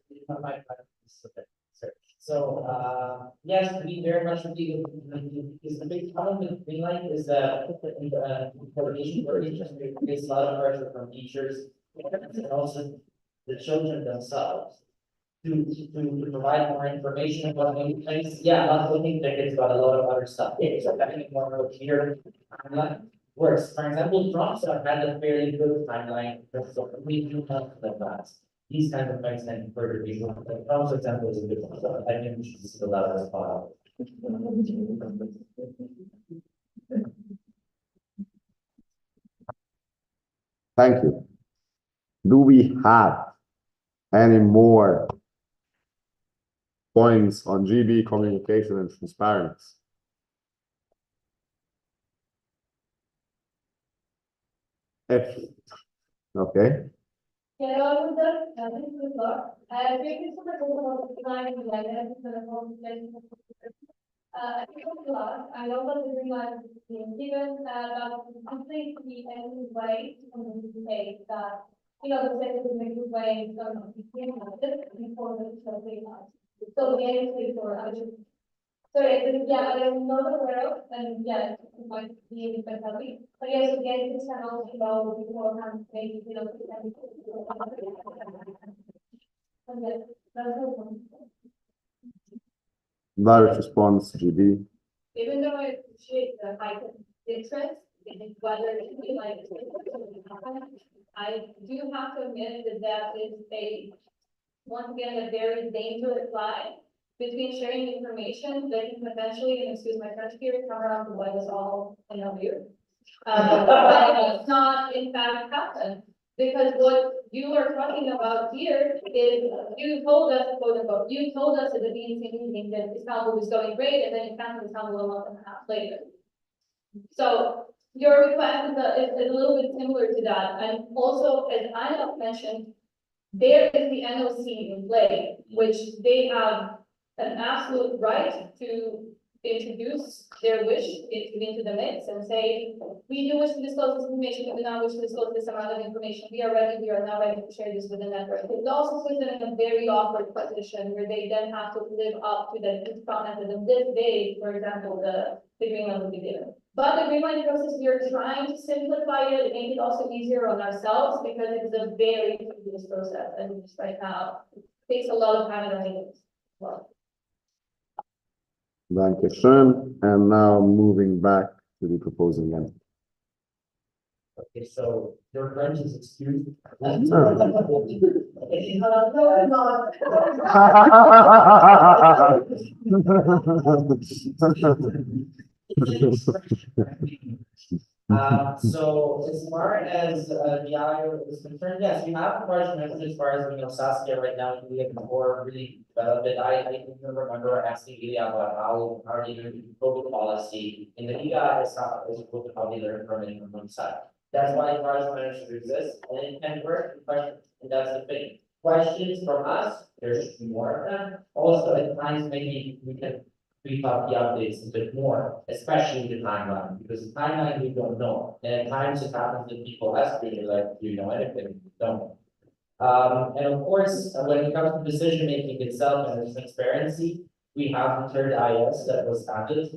So, yes, we very much feel, is the big problem with green light is that coordination for teachers, there's a lot of pressure from teachers and also the children themselves to provide more information about any place. Yeah, not looking tickets, but a lot of other stuff. It's having a more clear timeline works. For example, drops have had a fairly good timeline, so we do have the advance. These kinds of things can further be, like, for example, is a good one, so I think we should just allow that as part. Thank you. Do we have any more points on GB communication and transparency? Okay. Hello, this is Laura. Previous to the goal of design and guidance and I think of class, I know that the line is being given, but completely any way to communicate that, the second is a good way to communicate before the something else. So the aim is for, I am not aware of, and yeah, it might be a bit heavy, but yes, again, this can also go beforehand, maybe, and yes, that's all. Direct response, GB. Even though I appreciate the heightened interest in whether it be like, I do have to admit that is once again, a very dangerous line between sharing information that can potentially, and excuse my French here, come around the way us all in our view. But it's not in fact happen. Because what you are talking about here is, you told us, quote unquote, you told us at the BNC meeting that Istanbul was going great, and then you found Istanbul a month and a half later. So your request is a little bit similar to that. And also, as I mentioned, there is the NOC in play, which they have an absolute right to introduce their wish into the mix and say, we do wish to disclose this information, but we now wish to disclose this amount of information. We are now ready to share this with the network. It also puts them in a very awkward position where they then have to live up to the promise of this day, for example, the agreement will be given. But the greenlight process, we are trying to simplify it and make it also easier on ourselves because it's a very tedious process and just right now it takes a lot of time and meetings. Well. Dankeschön. And now moving back to the proposing entity. Okay, so your French is excused. So as far as the IO is concerned, yes, you have the question as far as Saskia right now, we have more really developed it. I even remember asking Ilya about how are you doing COVID policy in the Liga is COVID, how they learn from it from one side. That's why project managers exist and it can work, and that's the thing. Questions from us, there should be more of them. Also, at times maybe we can beef up the updates a bit more, especially the timeline, because the timeline we don't know. And at times it happens that people ask me, like, do you know anything? You don't. And of course, when it comes to decision making itself and the transparency, we have the third IS that was added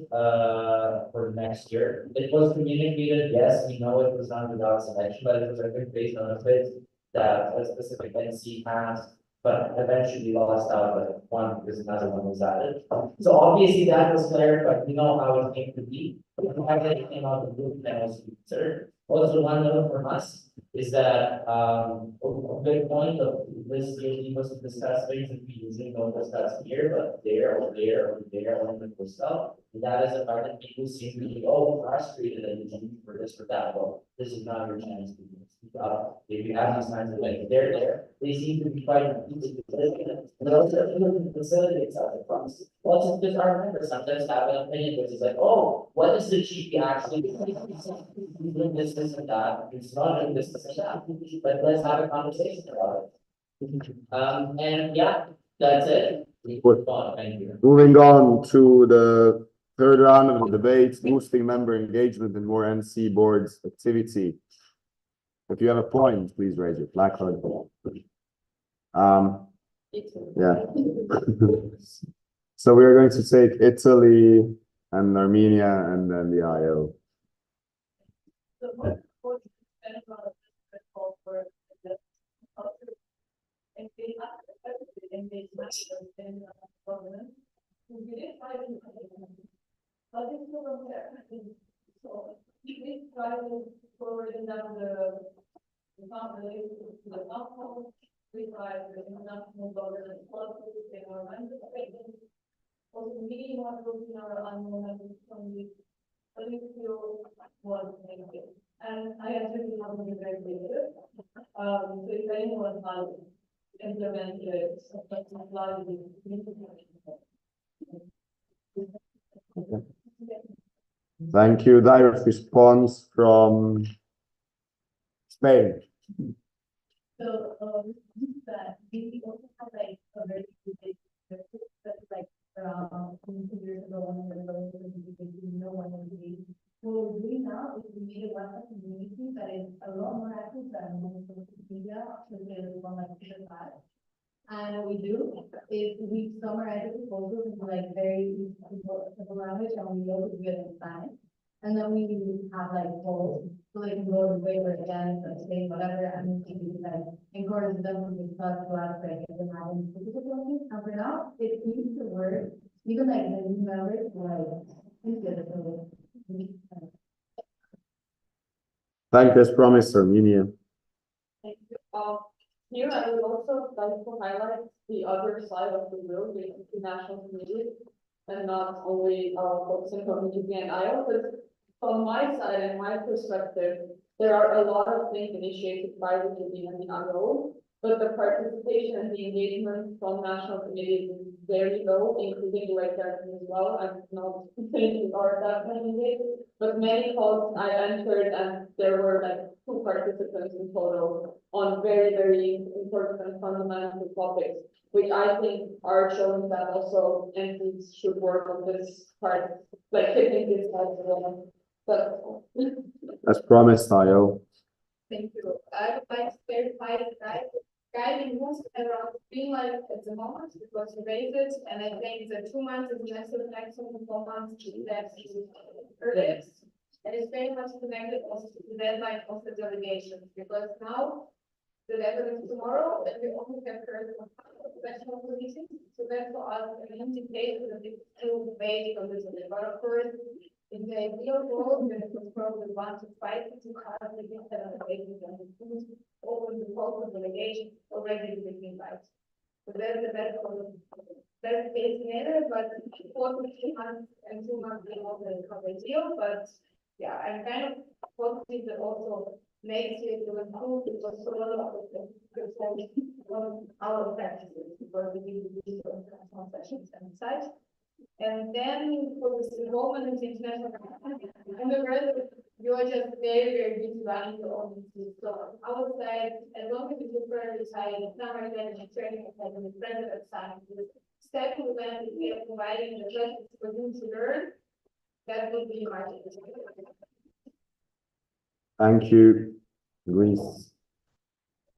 for next year. It was communicated, yes, we know it was done without selection, but it was a good based on a bit that a specific NC has, but eventually lost out at one because another one was added. So obviously that was clarified. We know how it came to be. We have that it came out of the group and also considered. Also, one note from us is that a big point of this usually was to discuss things that we usually don't discuss here, but there or there or there or in the stuff. And that is the part that people seem to be frustrated and for this or that. Well, this is not your chance to do this. if you have these kinds of like, they're there, they seem to be quite easy to live in. But also, even the facility itself, it comes, well, just our members sometimes have an opinion, which is like, oh, what is the GP actually doing? He's doing this, and that, he's not doing this, and that, but let's have a conversation about it. And yeah, that's it. Thank you. Moving on to the third round of the debate, boosting member engagement and more NC boards activity. If you have a point, please raise your placard. Yeah. So we're going to take Italy and Armenia and then the IO. So what kind of call for the culture and they have engagement in government? We didn't try to, but it's still there. So we try to forward down the family to the household. We try to international governance policies in our language. Also, meeting one group in our annual members from the political was negative. And I actually have been very negative. So if anyone has implemented Thank you. Direct response from Spain. So, that we also have like a very good that like 2 years ago when we were going to no one would be. What we're doing now is we need a WhatsApp community that is a lot more active than on social media, especially on like Twitter. And what we do is we summarize the proposals in like very simple language and we also do it in Spanish. And then we have like polls, so they can go to waiver again, say whatever, and we can like encourage them to discuss to ask like if they have any specific questions. And for now, it seems to work, even like the new members, like, it's good. Thank you, as promised, Armenia. Thank you. Here I would also like to highlight the other side of the world, the international community, and not only focusing on the GP and IO, but from my side and my perspective, there are a lot of things initiated by the GP and the IO, but the participation and the engagement from national committees is very low, including the right direction as well. I'm not saying there are that many, but many calls I entered and there were like 2 participants in total on very, very important and fundamental topics, which I think are showing that also entities should work on this part, like hitting this part as well. As promised, IO. Thank you. I would like to clarify that guiding moves around Greenland at the moment because we raised it, and I think the 2 months is next to the maximum 4 months to that earliest. And it's very much connected also to the deadline of the delegation, because now the deadline is tomorrow, and we only have heard of professional meetings. So that's for us an indication that it's still based on this. But of course, in the ideal world, then it was probably 1 to 5 to have the delegations and open the whole delegation already between rights. So that's the best case scenario, but 4 to 3 months and 2 months is not a deal, but yeah, I'm kind of positive that also next year to improve because so a lot of our practices because we do these sessions and such. And then for the involvement in the international and the rest, you are just very, very busy running your own business. So I would say as long as you prefer to say summer and training and the president side, step to when we are providing the lessons for you to learn, that would be my Thank you, Greece.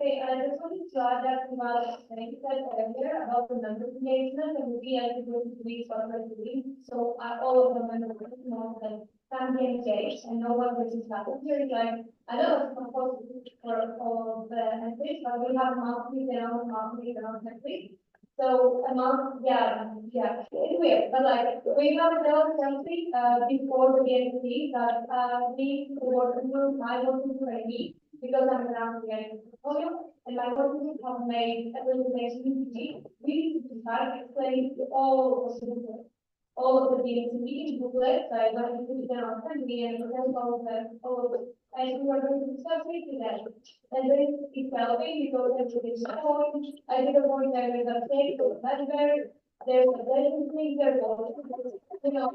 Okay, I just wanted to add that about saying that earlier about the member engagement and we as a group we started doing. So all of the members know that can be engaged and know what this is happening here. Like I know it's not possible for all of the entities, but we have monthly template. So a month, it's weird, but like we have a template before the BNC that we work with my working training because I'm around the portfolio and my working group have made a presentation we need to try to explain all of the all of the BNC meeting booklets, I got to put them on friendly and present all of them, and we were going to discuss it today. And then it fell in because everything's point, I did a point that was a mistake, so it's much better. There's a legend thing, there's you know,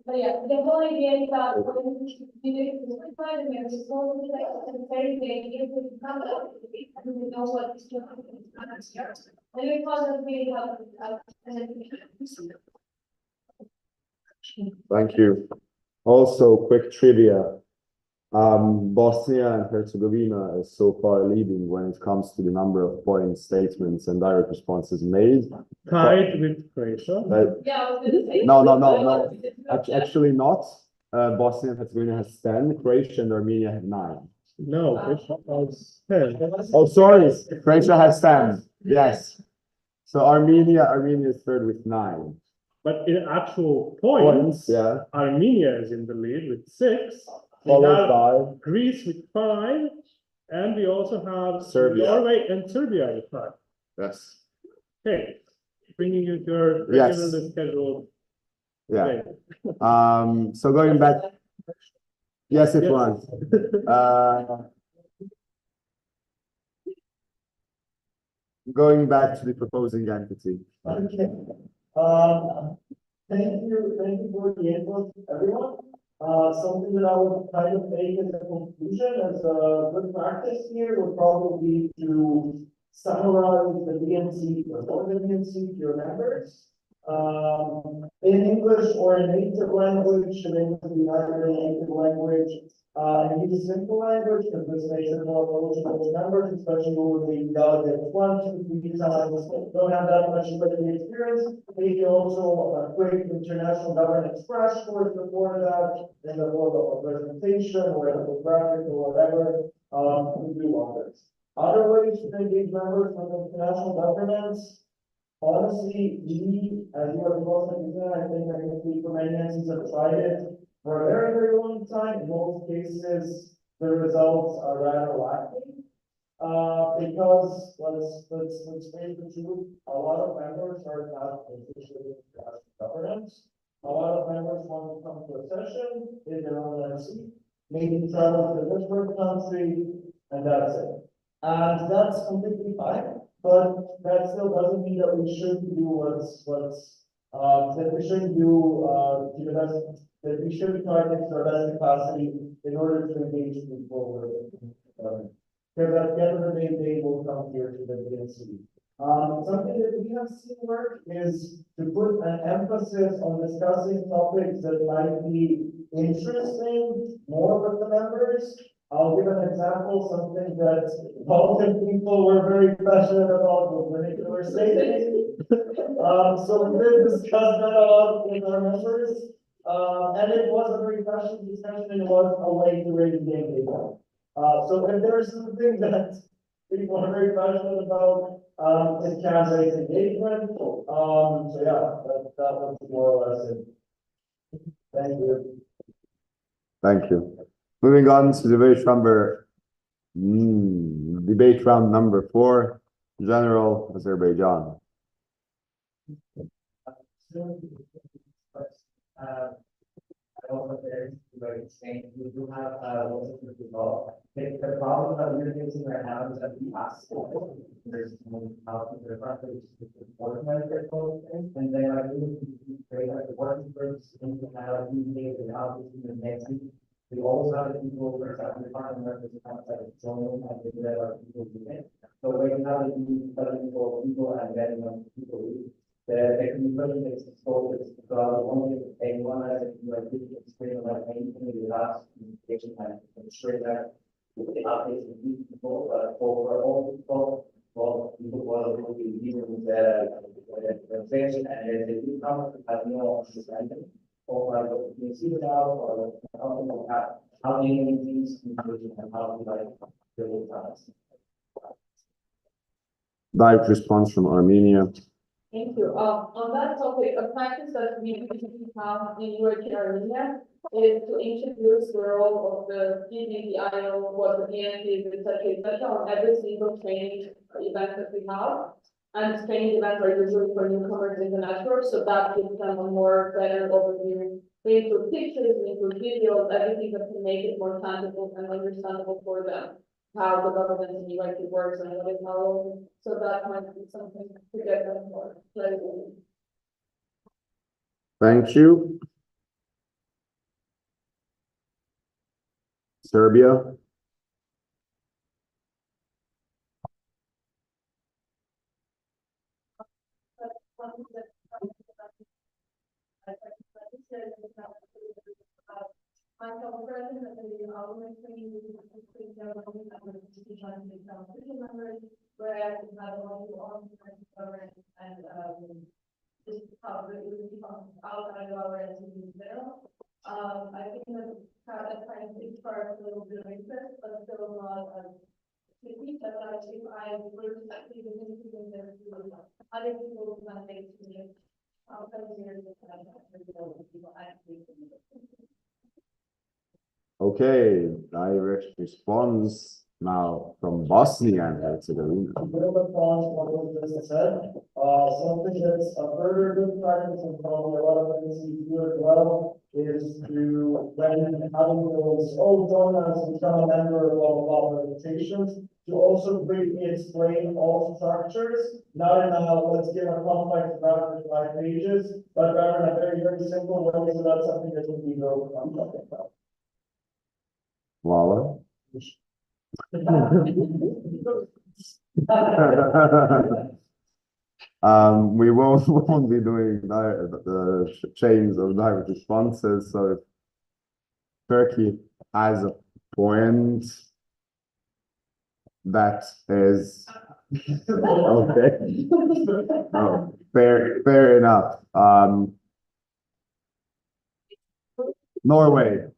but yeah, the whole idea is that when we do it, we find them, we're supposed to like, the very day, if we come up, and we know what is going on. And we call it really helpful, and then we. Thank you. Also, quick trivia. Bosnia and Herzegovina is so far leading when it comes to the number of points, statements, and direct responses made. Tied with Croatia. Yeah, I was gonna say. No. Actually not. Bosnia and Herzegovina has 10, Croatia and Armenia have 9. No, Croatia has 10. Oh, sorry, Croatia has 10. Yes. So Armenia is third with 9. But in actual points, yeah. Armenia is in the lead with 6. We Followed have by Greece with 5, and we also have Serbia. Norway and Serbia with 5. Yes. Okay, bringing you to your Yes. regularly scheduled. Yeah. day. So going back. Yes, it Yes. was. Going back to the proposing entity. Okay. Thank you for the input, everyone. Something that I would kind of take as a conclusion, as a good practice here, would probably be to summarize the BNC, or the BNC to your members. In English or in native language, should it be either in native language, and use simple language, because this makes it more approachable to members, especially who will be delegates 1, 2, 3 times, don't have that much living experience. Maybe also a quick international governance crash course before that, in the form of a presentation or a graphic or whatever, we do wonders. Other ways to engage members with international governance. Honestly, as you are both, I think I can speak for many entities have tried it for a very, very long time. In most cases, the results are rather lacking. Because let's face the truth, a lot of members are not interested in governance. A lot of members want to come to a session in their own MC, maybe travel to a different country, and that's it. And that's completely fine. But that still doesn't mean that we shouldn't do that we shouldn't do, to the best, that we should target our best capacity in order to engage people with, because at the end of the day, they will come here to the BNC. Something that we have seen work is to put an emphasis on discussing topics that might be interesting more with the members. I'll give an example, something that Balkan people were very passionate about was vernacular stating. So we did discuss that a lot with our members. And it was a very passionate discussion, and it was a way to raise game data. So if there's something that people are very passionate about, it can raise engagement. So yeah, that was more or less it. Thank you. Thank you. Moving on to debate round number 4, General Azerbaijan. I also very saying we do have lots of people. The problem that we're facing right now is that we ask there's how to the front page organize their things, and they are really great at the working groups and how we make the house in the next week. We always have people who are at the department members outside of zoning and they are people doing it. So when you have people and then people leave. The communication is exposed because only anyone has a explain about anything in the last communication and ensure that the updates of these people, for all people, people will be using the organization and if they do come, have no understanding or like what you see about or how do you use communication and how to like build trust. Direct response from Armenia. Thank you. On that topic, a practice that we usually have in work in Armenia is to introduce the role of the PDDIO, what the BNC is, etc., on every single training event that we have. And training events are usually for newcomers in the network, so that gives them a more better overview. We include pictures, we include videos, everything that can make it more tangible and understandable for them, how the government and UIT works and what it knows. So that might be something to get them more clarity. Thank you. Serbia. I think that kind of sparked a little bit of interest, but still not tricky, but I would actually be interested in there to other people who can make to me. Okay, direct response now from Bosnia and Herzegovina. A bit of a response to what was just said, something that's a further good practice and probably a lot of agencies do as well, is to, when having those, oh, join us, become a member of all presentations, to also briefly explain all structures, not in a, let's give a complex graph of 5 pages, but rather in a very, very simple way, so that's something that would be very complex about. Lala. We won't be doing the chains of direct responses. So if Turkey has a point, that is okay. Oh, fair enough. Norway.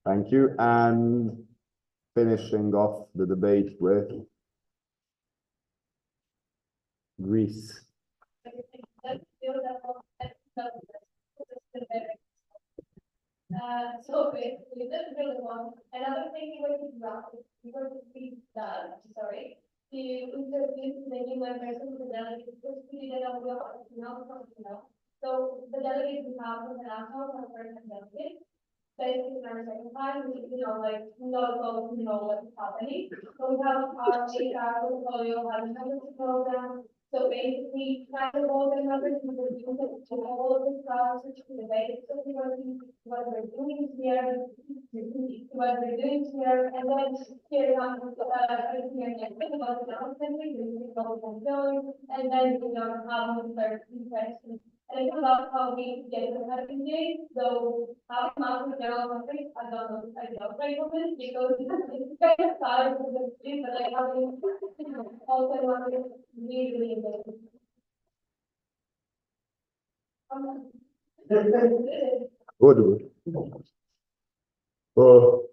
Thank you. And finishing off the debate with Greece. So basically, that's really one. Another thing you were to drop, you were to speak that, sorry, to introduce the new members of the delegates, which we did on the, so the delegates we have from the national and first delegates, basically in our second time, we, like, not all, what's happening. So we have our HR portfolio, have a membership program. So basically, kind of all the numbers we were doing to all of the process to the basics of what we're doing here, what we're doing here, and then here on here next about the announcement, we go and then how we start questions. And it's about how we get the having day. So how much we general country, I don't know, I don't know because it's kind of hard to the street, but like how we also want to really important. Good. Oh,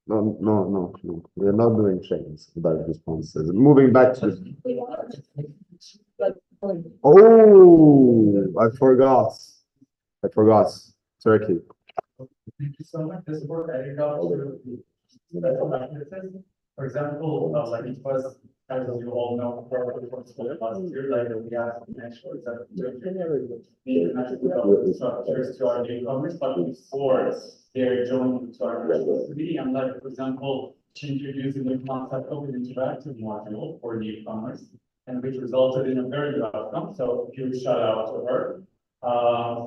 no. We're not doing chains about responses. Moving back to. Oh, I forgot. Turkey. Thank you so much. This work I did for example, like it was, as you all know, last year, like we have experts that the international structures to our newcomers, but before they're joining to our university, and like, for example, introducing the concept of an interactive module for newcomers, and which resulted in a very good outcome. So huge shout out to her.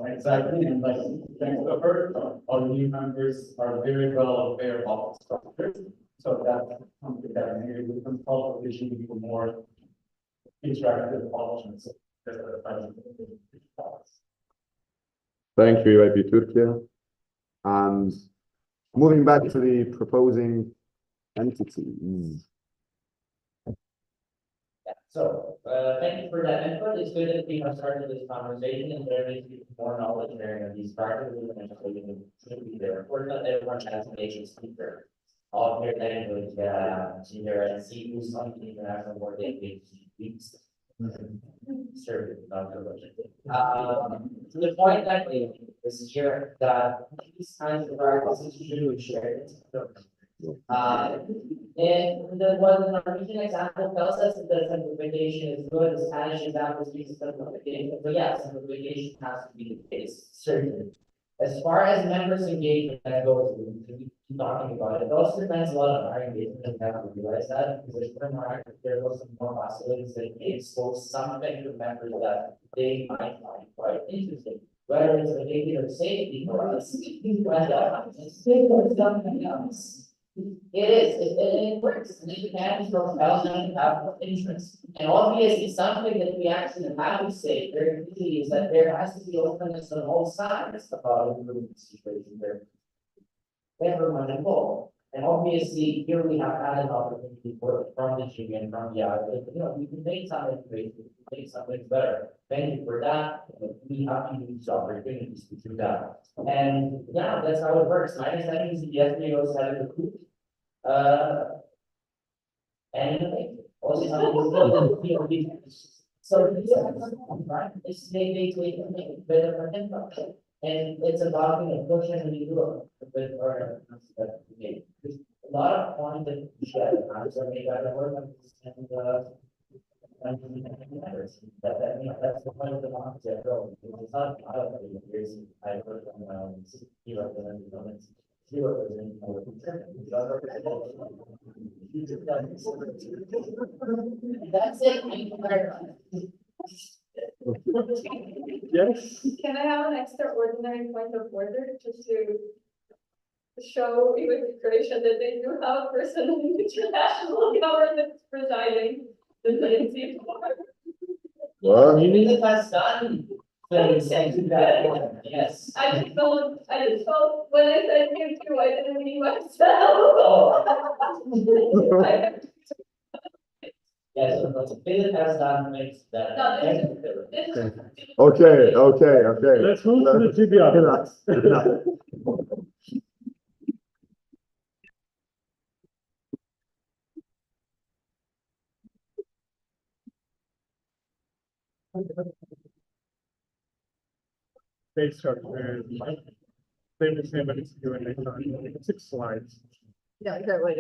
Exactly, and like thanks to her, our new members are very well aware of the structures. So that's something that maybe we can follow vision for more interactive options. Thank you, UIP Turkey. And moving back to the proposing entities. So, thank you for that input. It's good that we have started this conversation and there is more knowledge sharing of these practices and so should be there. Of course, not everyone has a native speaker. All of your language, either and see who's something international more than weeks. Sure, not the to the point that this year that these kinds of practices should be shared. And the one Norwegian example tells us that simplification is good, the Spanish example speaks of simplification, but yeah, simplification has to be the case, certainly. As far as members' engagement that goes, we keep talking about it, it also depends a lot on our engagement, and we have to realize that, because there's more active, there goes some more possibilities that may expose something to members that they might find quite interesting. Whether it's related to safety for us, whether it's something else. It works, and it can propel them to have interest. And obviously, something that we actually have to say very clearly is that there has to be openness on all sides about improving the situation there. Everyone involved. And obviously, here we have had an opportunity for from the G and from the other, we can make something great, we can make something better. Thank you for that. We have to use these opportunities to do that. And yeah, that's how it works. My understanding is the FBO side of the group. And also, so right, it's they make it better for them. And it's about pushing the needle with or there's a lot of points that we share are made by the work and that's the point of the market. It's not out of the years I worked on that's it. Thank you very much. Yes. Can I have an extraordinary point of order just to show immigration that they do have a person in international government presiding the BNC board? Well, You need to pass on. Yes. I just felt when I said you two, I didn't mean myself. Yes, so Philip has done makes that. Okay. Let's move to the GBR. Page structure, same as same, but it's Q&A time, 6 slides. Yeah, okay, wait.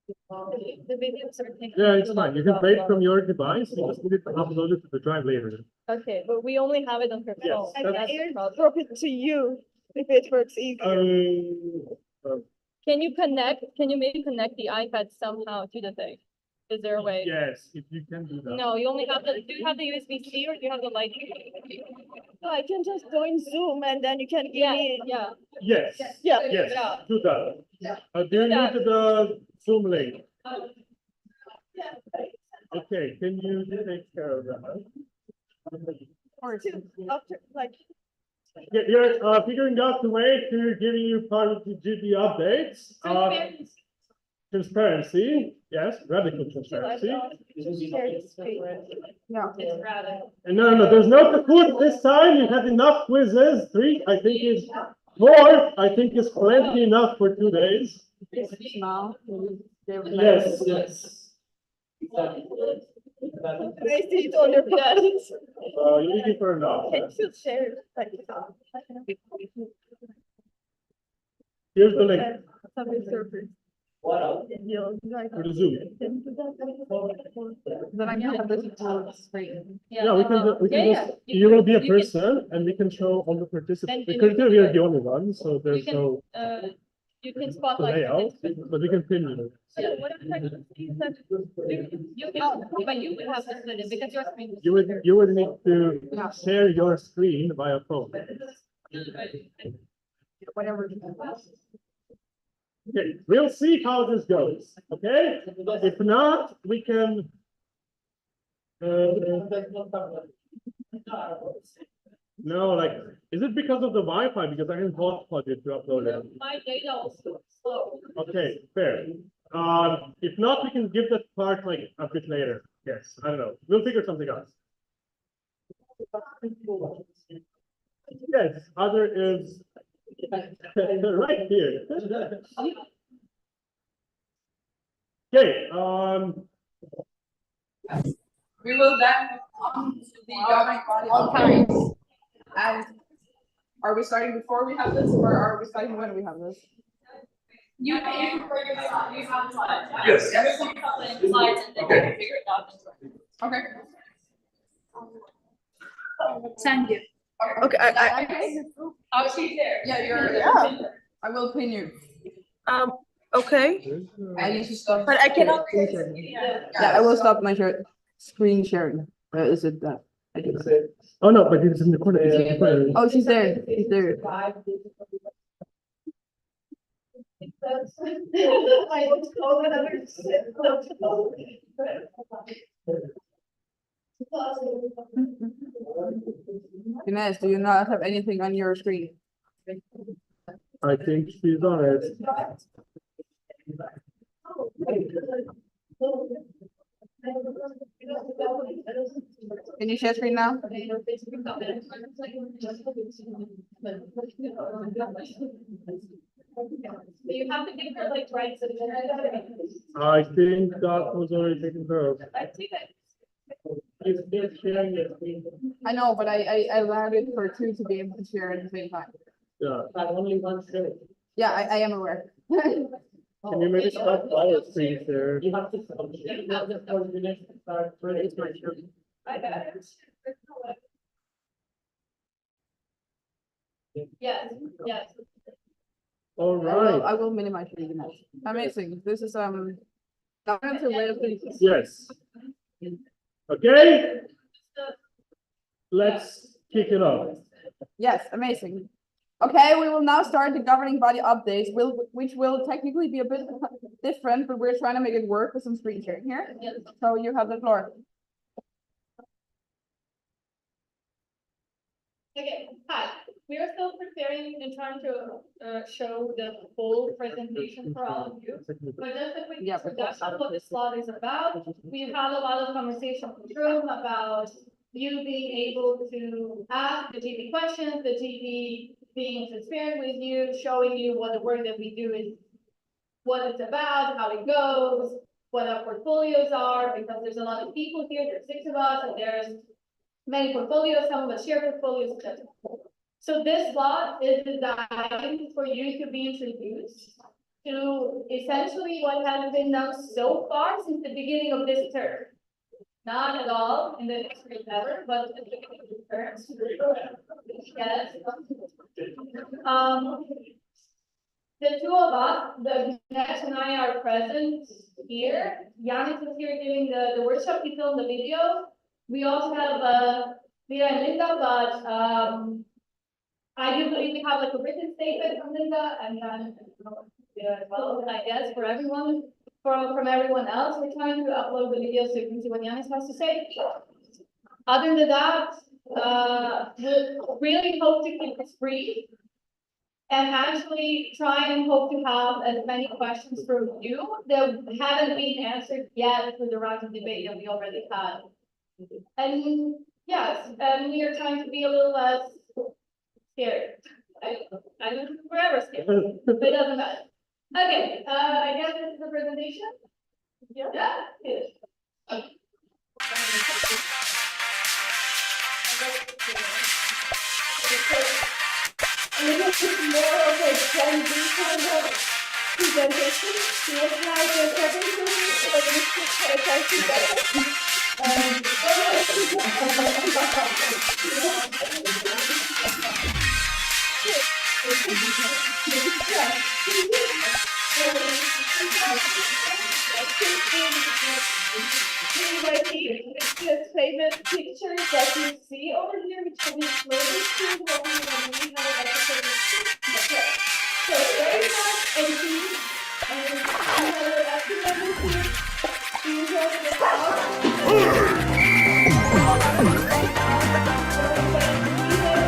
The videos are taken. Yeah, it's fine. You can play it from your device. You just need to upload it to the drive later. Okay, but we only have it on her phone. Yes, I airdrop it to you if it works easier. Can you maybe connect the iPad somehow to the thing? Is there a way? Yes, if you can do that. No, you only have do you have the USB-C or do you have the Lightning? No, I can just join Zoom and then you can give me. Yeah. Yes, Yeah. yes, Yeah. do that. Yeah. Do you Do that. need the Zoom link? Yeah. Okay, can you take care of that? Or after, like. Yeah, you're figuring out the way to giving you part of the GB updates. Transparency, yes, radical transparency. No, it's rather. And no, there's no Kahoot this time. You had enough quizzes. 3, I think is 4. I think is plenty enough for 2 days. Small. Yes, yes. I see it on your plans. You're looking for enough. Can you share? Here's the link. What? For the Zoom. Then I can have this on the screen. Yeah, we can just, you will be a person and we can show all the participants. Because we are the only ones, so there's no You can spotlight. layout, but we can pin you. Yeah, what I'm trying to see is that but you would have to split it because your screen. You would need to share your screen via phone. Whatever. Okay, we'll see how this goes, okay? If not, we can no, like, Is it because of the Wi-Fi? Because I can hotspot it to upload it. My data was slow. Okay, fair. If not, we can give that part like a bit later. Yes, I don't know. We'll figure something out. Yes, other is right here. Okay, We will then on to the governing body all times. And are we starting before we have this, or are we starting when we have this? You pay for your slides, you have slides. Yes. There's a couple of slides and then you can figure it out. Okay. Thank you. Okay, I Oh, she's there. yeah, yeah, I will pin you. Okay, I need to stop. but I cannot. Yeah, I will stop my screen sharing. Is it that? I do that. oh no, but it's in the corner. It's in the corner. Oh, she's there. She's there. Ines, do you not have anything on your screen? I think she's on it. Can you share screen now? You have to give her like rights. I think that was already taken care of. I see that. It's sharing it. I know, but I allowed it for two to be able to share at the same time. Yeah. Only one share. Yeah, I am aware. Can you maybe stop our screen share? I got it. Yes, yes. All I right. will minimize the image. Amazing. This is governance and way of thinking. Yes. Okay. Let's kick it off. Yes, amazing. Okay, we will now start the governing body updates, which will technically be a bit different, but we're trying to make it work with some screen sharing here. So you have the floor. Okay, hi. We are still preparing and trying to show the full presentation for all of you. But just a quick introduction of what this slot is about. We've had a lot of conversation in the room about you being able to ask the GP questions, the GP being transparent with you, showing you what the work that we do is, what it's about, how it goes, what our portfolios are, because there's a lot of people here, there's 6 of us, and there's many portfolios, some of us share portfolios, etc. So this slot is designed for you to be introduced to essentially what has been done so far since the beginning of this term. Not at all in the history ever, but the beginning of the term. Yes. The two of us, the Ganesh and I are present here. Yanis is here doing the workshop, he filmed the video. We also have Leah and Linda, but I do believe we have like a written statement from Linda and then well, I guess for everyone, from everyone else, we're trying to upload the video so you can see what Yanis has to say. Other than that, we'll really hope to keep this brief and actually try and hope to have as many questions from you that haven't been answered yet through the round of debate that we already had. And yes, and we are trying to be a little less scared. I'm forever scared, but it doesn't matter. Okay, I guess this is the presentation. Yeah. Okay. A little bit more of a trendy kind of presentation. We will have the presentation, but we should pay attention better. This famous picture that you see over here, which will be slowly through what we have an episode of. So very much and please, and another episode here. You have the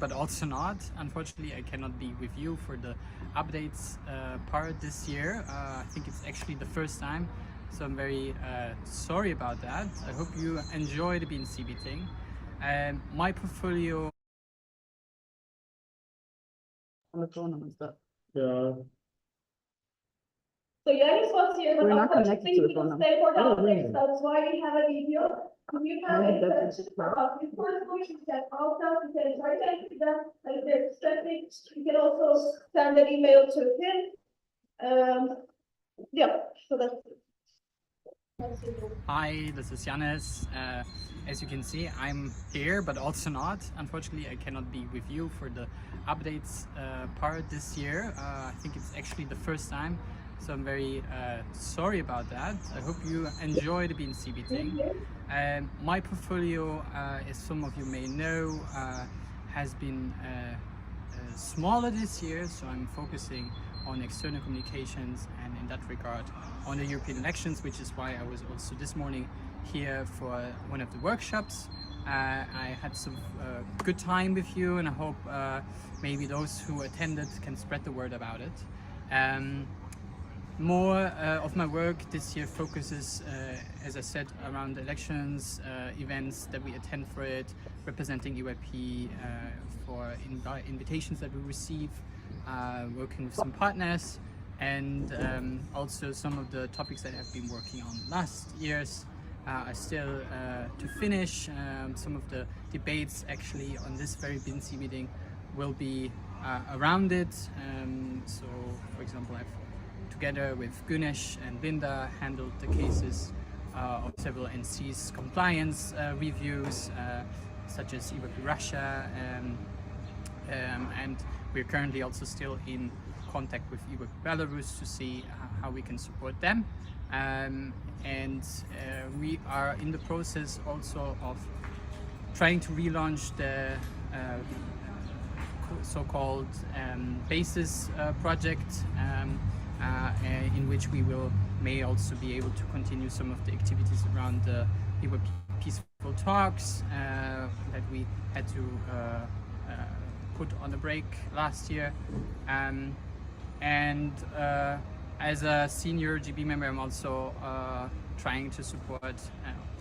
but also not. Unfortunately, I cannot be with you for the updates part this year. I think it's actually the first time, so I'm very sorry about that. I hope you enjoy the BNC meeting. My portfolio. On the phone, is that? Yeah. So Yanis was here, but We're not connected unfortunately to the he phone didn't now. stay for the Oh, update, really? that's why we have a video. If you have Oh, any that's questions for us, before the motion, you can also, you can try to answer them, and if they're specific, you can also send an email to him. Yeah, so that's. Hi, this is Janis. As you can see, I'm here, but also not. Unfortunately, I cannot be with you for the updates part this year. I think it's actually the first time, so I'm very sorry about that. I hope you enjoy the BNC meeting. My portfolio, as some of you may know, has been smaller this year, so I'm focusing on external communications and in that regard on the European elections, which is why I was also this morning here for one of the workshops. I had some good time with you, and I hope maybe those who attended can spread the word about it. More of my work this year focuses, as I said, around elections, events that we attend for it, representing EYP, for invitations that we receive, working with some partners, and also some of the topics that I've been working on last years are still to finish. Some of the debates actually on this very BNC meeting will be around it. So, for example, I've together with Gunesh and Linda handled the cases of several NC's compliance reviews, such as EYP Russia, and we're currently also still in contact with EYP Belarus to see how we can support them. And we are in the process also of trying to relaunch the so-called BASIS project, in which we may also be able to continue some of the activities around the EYP peaceful talks that we had to put on a break last year. As a senior GB member, I'm also trying to support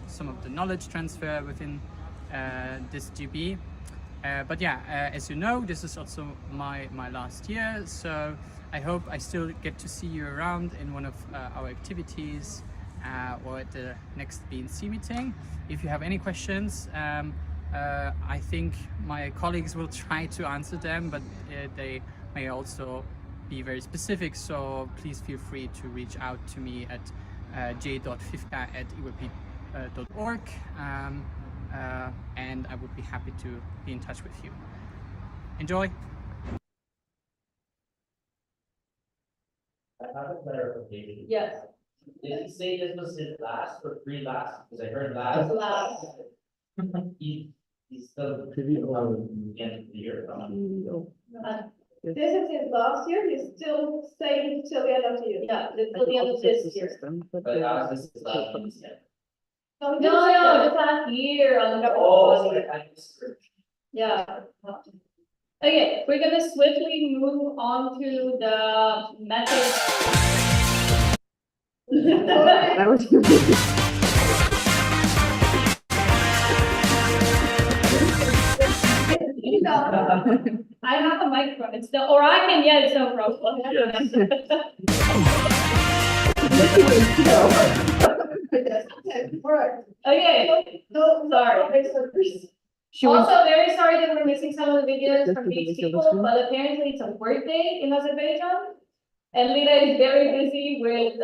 some of the knowledge transfer within this GB. But yeah, as you know, this is also my last year, so I hope I still get to see you around in one of our activities or at the next BNC meeting. If you have any questions, I think my colleagues will try to answer them, but they may also be very specific, so please feel free to reach out to me at j.fifka@eyp.org. And I would be happy to be in touch with you. Enjoy! I have a clarification. Yes. Did he say this was his last or pre-last? Because I heard last. Last. He's still the end of the year. This is his last year, he's still staying till the end of the year. Yeah, till the end of this year. But this is last year. No, this last year on the. Oh, I just. Yeah. Okay, we're gonna swiftly move on to the message. That was good. I have a microphone, it's the, or I can, yeah, it's no problem. Okay, no, sorry. Also, very sorry that we're missing some of the videos from these people, but apparently it's a work day in Azerbaijan. And Lila is very busy with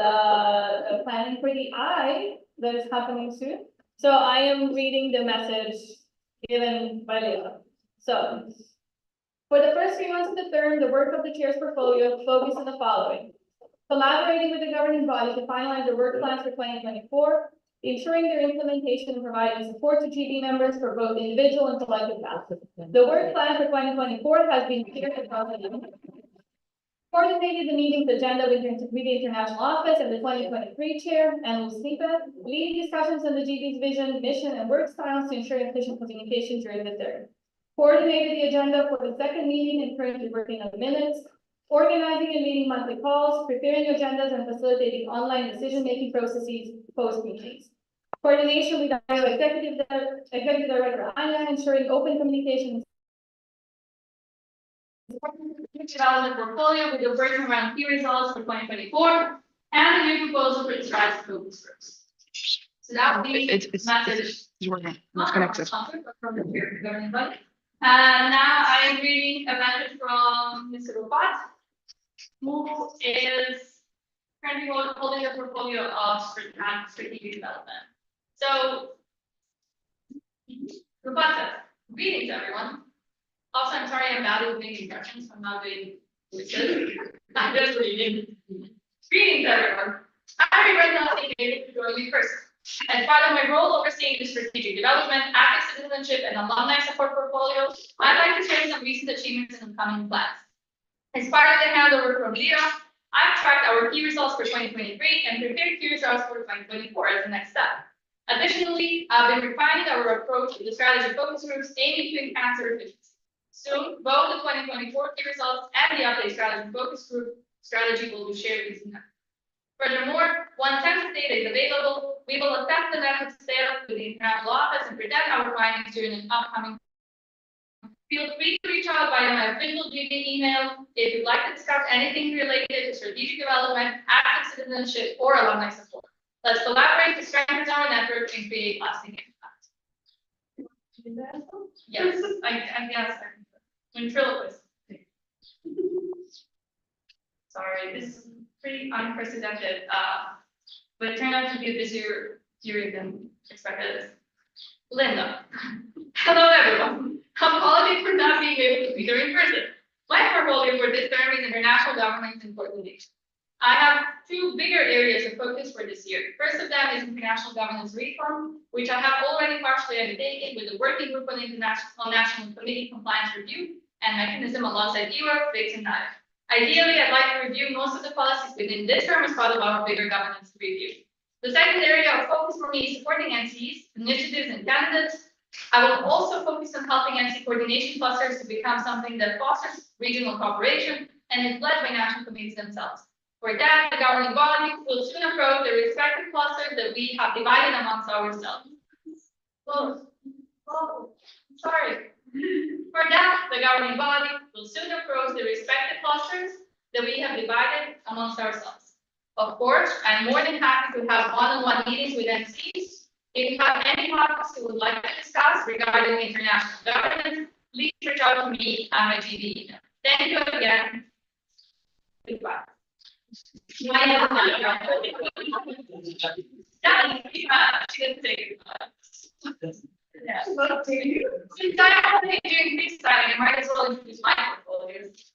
planning for the eye that is happening soon. So I am reading the message given by Lila. So, for the first 3 months of the term, the work of the chair's portfolio focused on the following: collaborating with the governing body to finalize the work plans for 2024, ensuring their implementation and providing support to GB members for both individual and collective tasks. The work plan for 2024 has been cleared across the union. Coordinated the meeting's agenda with the International Office and the 2023 chair and Lucipa, leading discussions on the GB's vision, mission, and work styles to ensure efficient communication during the term. Coordinated the agenda for the second meeting and currently working on the minutes. Organizing and leading monthly calls, preparing agendas, and facilitating online decision-making processes post-meetings. Coordination with our executive director, Anya, ensuring open communication development portfolio with the working around key results for 2024 and a new proposal for the strategy focus groups. So that would be message. Not connected. From the governing body. Now I am reading a message from Mr. Rupat, who is currently holding a portfolio of strategic development. So, Rupat says, greetings everyone. Also, I'm sorry I'm bad at making impressions, I'm not doing voices. I'm just reading. Greetings everyone. I regret not being able to join in person. As part of my role overseeing the strategic development, active citizenship, and alumni support portfolio, I'd like to share some recent achievements and upcoming plans. As part of the handover from Lira, I've tracked our key results for 2023 and prepared key results for 2024 as the next step. Additionally, I've been refining our approach with the strategy focus groups aiming to enhance their efficiency. Soon, both the 2024 key results and the update strategy focus group strategy will be shared with you. Furthermore, once census data is available, we will assess the methods set with the international office and present our findings during an upcoming. Feel free to reach out via my official GB email if you'd like to discuss anything related to strategic development, active citizenship, or alumni support. Let's collaborate to strengthen our network and create lasting impact. Yes, I guess I'm ventriloquist. Sorry, this is pretty unprecedented, but it turned out to be a busier period than expected. Linda. Hello, everyone. Apologies for not being able to be there in person. My portfolio for this term is international governance and coordination. I have two bigger areas of focus for this year. First of them is international governance reform, which I have already partially undertaken with the working group on national committee compliance review and mechanism alongside Europe, FIX, and NIDA. Ideally, I'd like to review most of the policies within this term as part of our bigger governance review. The second area of focus for me is supporting NCs, initiatives, and candidates. I will also focus on helping NC coordination clusters to become something that fosters regional cooperation and is led by national committees themselves. For that, the governing body will soon approach the respective clusters that we have divided amongst ourselves. Sorry. For that, the governing body will soon approach the respective clusters that we have divided amongst ourselves. Of course, I'm more than happy to have one-on-one meetings with NCs. If you have any topics you would like to discuss regarding international governance, please reach out to me at my GB email. Thank you again. Goodbye. She didn't say goodbye. Yeah. Since I'm only doing this study, I might as well introduce my portfolios.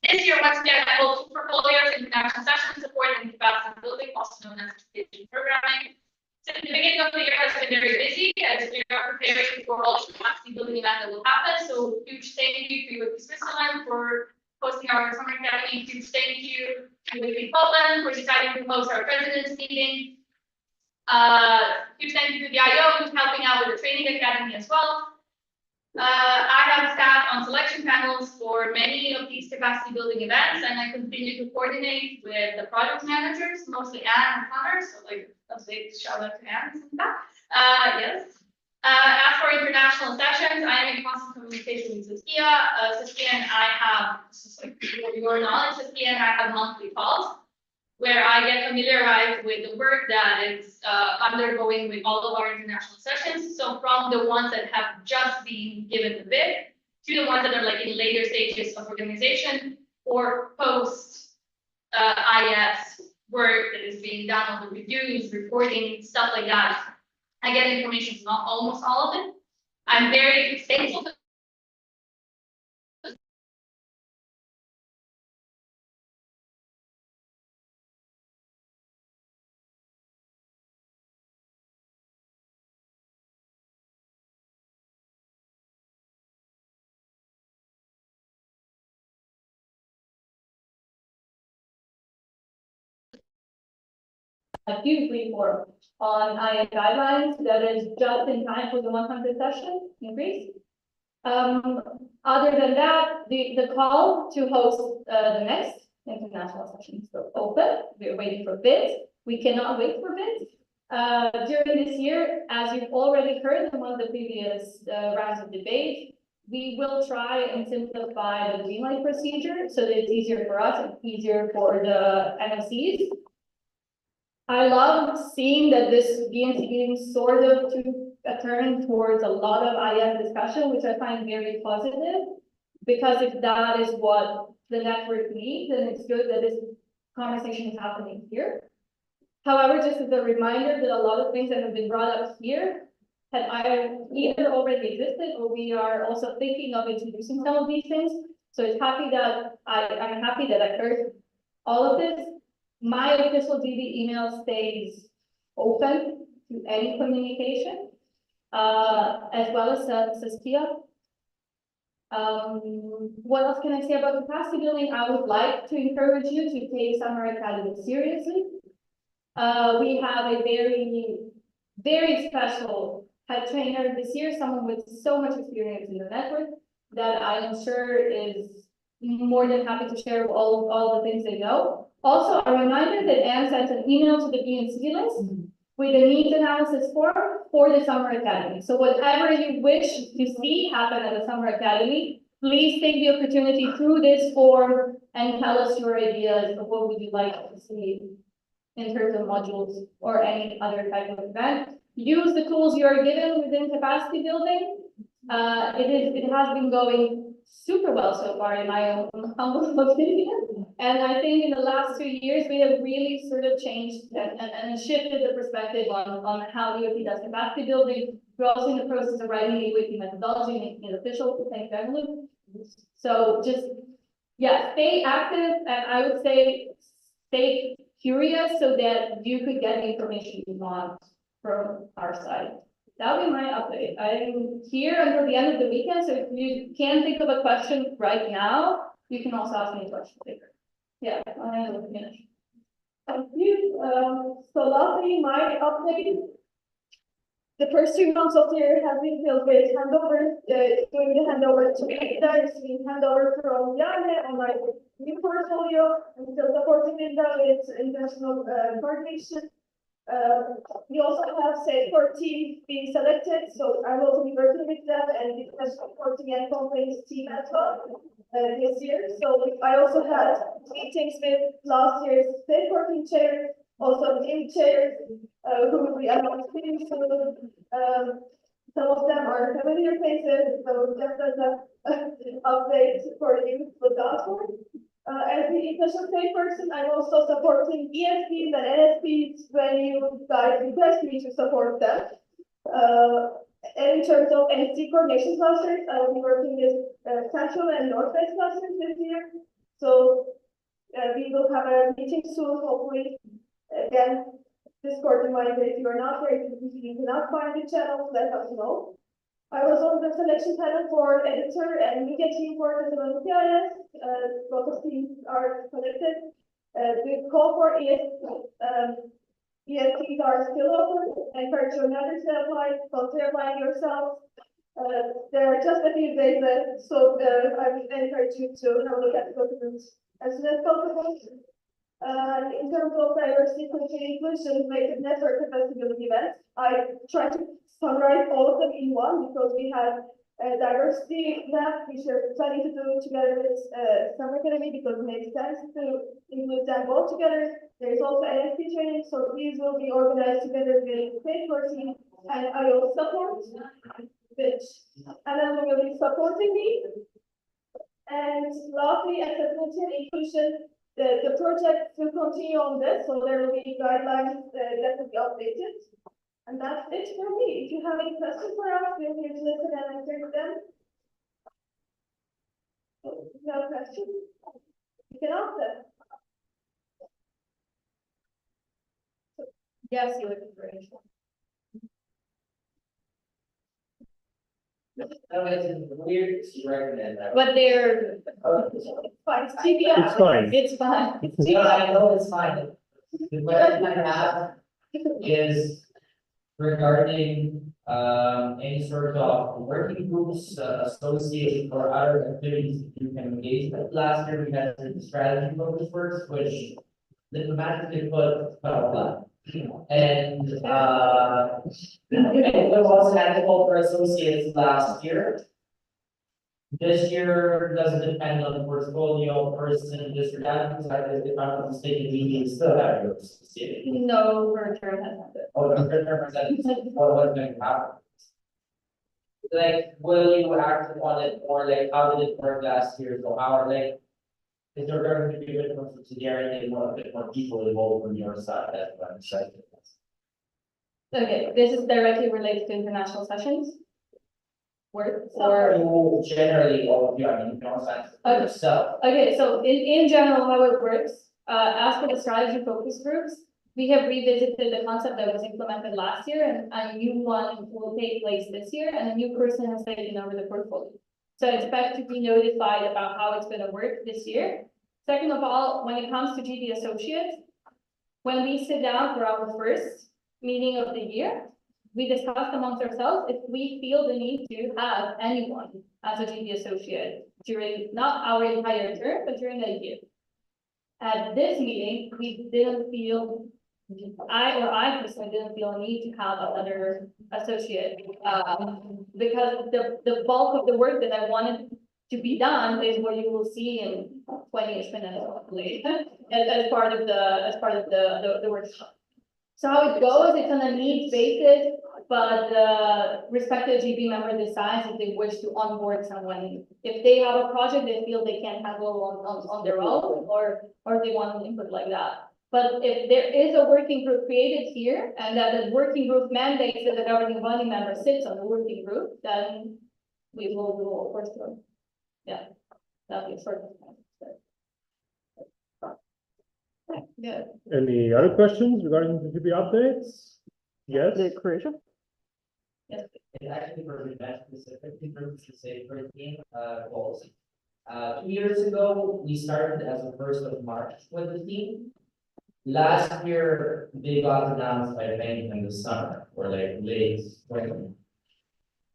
This year, once again, I hold two portfolios, international session support and capacity building, also known as education programming. Since the beginning of the year has been very busy, as we are preparing for all the capacity building events that will happen. So huge thank you to UWP Switzerland for hosting our summer academy. Huge thank you to UWP Poland for deciding to host our president's meeting. Huge thank you to the IO who's helping out with the training academy as well. I have sat on selection panels for many of these capacity building events, and I continue to coordinate with the project managers, mostly Anne and Connor. So like a big shout out to Anne. Yes. As for international sessions, I am in constant communication with Saskia. Saskia and I have, just like for your knowledge, Saskia and I have monthly calls where I get familiarized with the work that is undergoing with all of our international sessions. So from the ones that have just been given the bid to the ones that are like in later stages of organization or post IS work that is being done on the reviews, reporting, stuff like that. I get information from almost all of it. I'm very thankful to a huge report on IA guidelines that is just in time for the 100 session in Greece. Other than that, the call to host the next international session is still open. We're waiting for bids. We cannot wait for bids. During this year, as you've already heard in one of the previous rounds of debate, we will try and simplify the green light procedure so that it's easier for us and easier for the NOCs. I love seeing that this BNC meeting sort of took a turn towards a lot of IF discussion, which I find very positive. Because if that is what the network needs, then it's good that this conversation is happening here. However, just as a reminder that a lot of things that have been brought up here had either already existed or we are also thinking of introducing some of these things. So I'm happy that I heard all of this. My official DB email stays open to any communication, as well as Saskia. What else can I say about capacity building? I would like to encourage you to take Summer Academy seriously. We have a very special head trainer this year, someone with so much experience in the network that I am sure is more than happy to share all the things they know. Also, a reminder that Anne sent an email to the BNC list with a needs analysis form for the Summer Academy. So whatever you wish to see happen at the Summer Academy, please take the opportunity through this form and tell us your ideas of what would you like to see in terms of modules or any other type of event. Use the tools you are given within capacity building. It has been going super well so far in my own humble opinion. And I think in the last 2 years, we have really sort of changed and shifted the perspective on how the OT does capacity building. We're also in the process of writing a wiki methodology, making it official, thank you. So just, yeah, stay active, and I would say stay curious so that you could get the information you want from our side. That'll be my update. I'm here until the end of the weekend, so if you can't think of a question right now, you can also ask me a question later. Yeah, I will finish. Thank you. So lastly, my update. The first 2 months of the year have been filled with handover, doing the handover to Linda, receiving handover from Janne on my new portfolio, and still supporting Linda with international coordination. We also have, say, 14 being selected, so I will be working with them and the supporting and complaints team as well this year. So I also had meetings with last year's state working chairs, also new chairs, who will be announced pretty soon. Some of them are familiar faces, so just as an update for you to look out for. As the international state person, I'm also supporting ESPs and NSPs when you guys request me to support them. And in terms of NSC coordination clusters, I will be working with Central and Northwest clusters this year. So we will have a meeting soon, hopefully. Again, Discord reminder, if you are not there, if you cannot find the channel, let us know. I was on the selection panel for editor and media team for the CIS. Lots of teams are selected. The call for ESPs are still open. I encourage your members to apply, consider applying yourself. There are just a few days left, so I would encourage you to have a look at the documents as soon as possible. In terms of diversity, culture, inclusion, related network capacity building events, I try to summarize all of them in one because we have a diversity map which we're planning to do together with Summer Academy because it makes sense to include them both together. There is also NSP training, so these will be organized together with state team and IO support, which Anna will be supporting me. And lastly, accessibility and inclusion. The project will continue on this, so there will be guidelines that will be updated. And that's it for me. If you have any questions for us, we're here to listen and answer them. So if you have questions, you can ask them. Yes, you would be great. It's weird to recommend that. But they're fine. It's TBI. It's fine. It's fine. Yeah, I know it's fine. The question I have is regarding any sort of working groups, associations or other activities that you can engage with. Last year we had the strategy focus works, which diplomatically put blah. And there was had to call for associates last year. This year doesn't depend on the portfolio person, this or that, because if I'm not mistaken, we still have your specific. No, return has happened. Oh, the representative, what's going to happen? Like, will you act on it, or like, how did it work last year, so how are like? Is there going to be a bit more subsidiarity and a bit more people involved from your side, that's what I'm saying. Okay, this is directly related to international sessions. Work or. Or generally, all of you, I mean, you know, Okay. yourself. Okay, so in general, how it works, as for the strategy focus groups, we have revisited the concept that was implemented last year, and a new one will take place this year, and a new person has taken over the portfolio. So expect to be notified about how it's gonna work this year. Second of all, when it comes to GD Associates, when we sit down for our first meeting of the year, we discussed amongst ourselves if we feel the need to have anyone as a GD associate during not our entire term, but during the year. At this meeting, we didn't feel, I personally didn't feel a need to have another associate, because the bulk of the work that I wanted to be done is what you will see in 20-ish minutes, hopefully, as part of the workshop. So how it goes, it's on a needs basis, but the respective GB member decides if they wish to onboard someone. If they have a project they feel they can't handle on their own, or they want an input like that. But if there is a working group created here, and that the working group mandates that the governing body member sits on the working group, then we will of course go. Yeah, that'll be sort of. Yeah. Any other questions regarding the GP updates? Yes? The Croatia? Yes. It actually for event specifically for the safer team, goals. 2 years ago, we started as the 1st of March with the team. Last year, they got announced by May in the summer, or like late spring.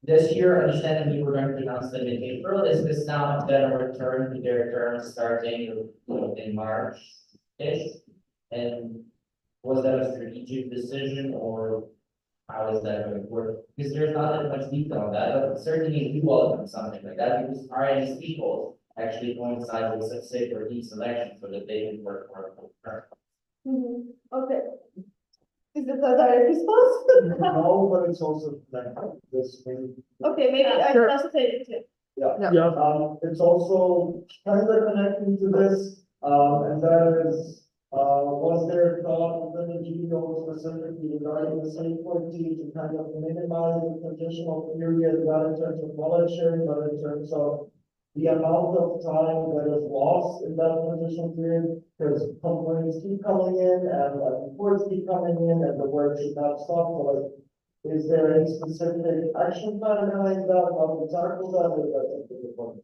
This year, understandably, we're going to announce them in April. Is this now then a return to their term starting in March-ish? And was that a strategic decision, or how is that going to work? Because there's not that much detail on that, but certainly we welcome something like that, because our NSP goals actually coincide with, let's say, for each selection, so that they can work for a full term. Okay. Is it a direct response? No, but it's also like this thing. Okay, maybe I can also take it too. Yeah, it's also kind of connecting to this, and that is, was there a thought within the GPO specifically regarding the state 14 to kind of minimize the transitional period, not in terms of knowledge sharing, but in terms of the amount of time that is lost in that transition period, because complaints keep coming in and reports keep coming in and the work should not stop. So like, is there any specific action plan behind that? How we tackle that? Or that's a good point?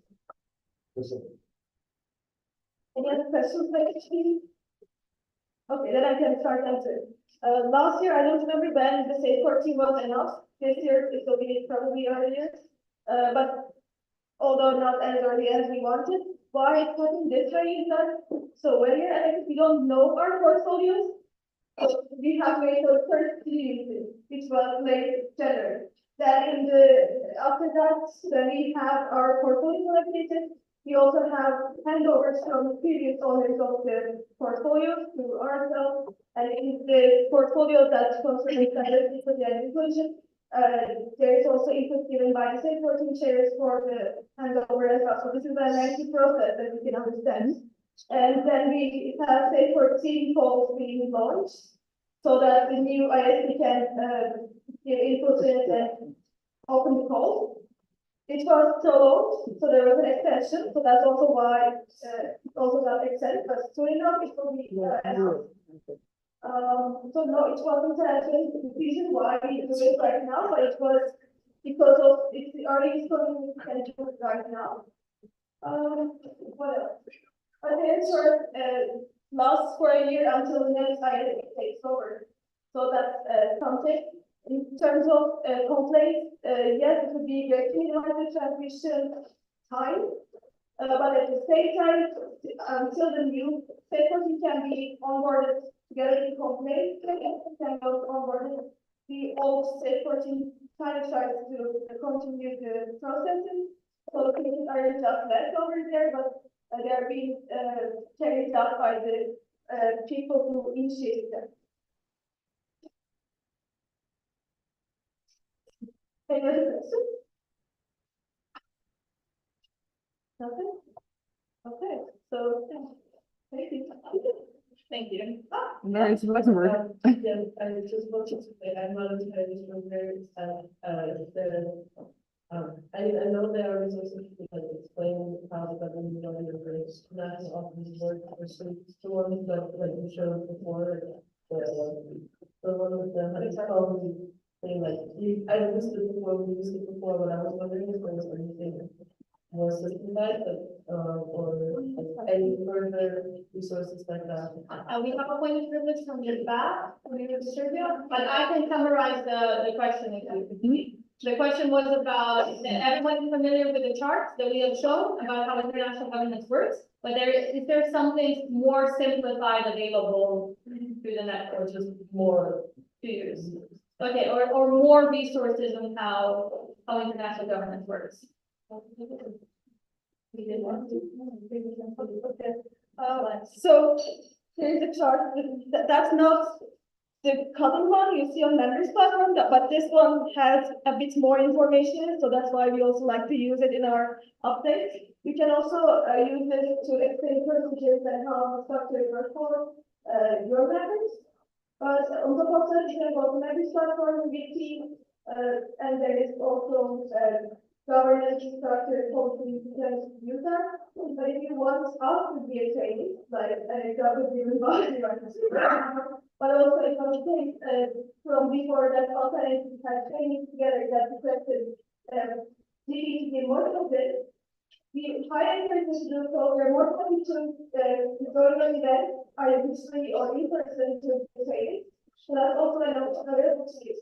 Any other questions, please? Okay, then I can start answering. Last year, I don't remember when the state 14 was announced. This year, it will be probably earlier. But although not as early as we wanted, why it's happening this way is that so earlier, and we don't know our portfolios. So we have made those first releases, which was late January. Then after that, then we have our portfolio allocated. We also have handovers from previous owners of the portfolios to ourselves, and in the portfolio that concerns directly for the inclusion. There is also input given by the state working chairs for the handover as well. So this is a lengthy process that we can understand. And then we have state 14 polls being launched so that the new ISP can give input in it and open the call. It was prolonged, so there was an extension. So that's also why it also got extended, but soon enough it will be announced. So no, it wasn't actually the decision why we do it right now, but it was because of it's the earliest one we can do it right now. What else? Okay, sure. Lasts for a year until the next item takes over. So that's something. In terms of complaints, yes, it would be great to minimize the transition time. But at the same time, until the new faculty can be onboarded together in complaints, can go onboarded, the old state 14 kind of tries to continue the processes. So things are just left over there, but they're being carried out by the people who initiated them. Any other questions? Nothing? Okay, so thank you. Thank you. No, it's not work. Yeah, I just wanted to say, I'm not entirely sure where I know there are resources that explain how the government is not often work for the one that like you showed before. The one with the probably saying like I used it before, we used it before, but I was wondering if there was anything more systematic, or like, any further resources like that. We have a point of privilege from the back, from the distributor, but I can summarize the question if you. The question was about, is everyone familiar with the charts that we have shown about how international governance works? But is there something more simplified available through the network, just more figures? Okay, or more resources on how international governance works. So here's the chart. That's not the common one you see on members platform, but this one has a bit more information, so that's why we also like to use it in our updates. You can also use it to explain procedures and how structure works for your members. But on top of that, you can go to members platform, VT, and there is also governance structure policy, you can use that. But if you want us to be a training, like government body, but also it was take from before that alternative had training together that requested GD to be more of it. We hire encourage to do so. We're more happy to go to an event, either digitally or in person to training. So that's also an option available to you.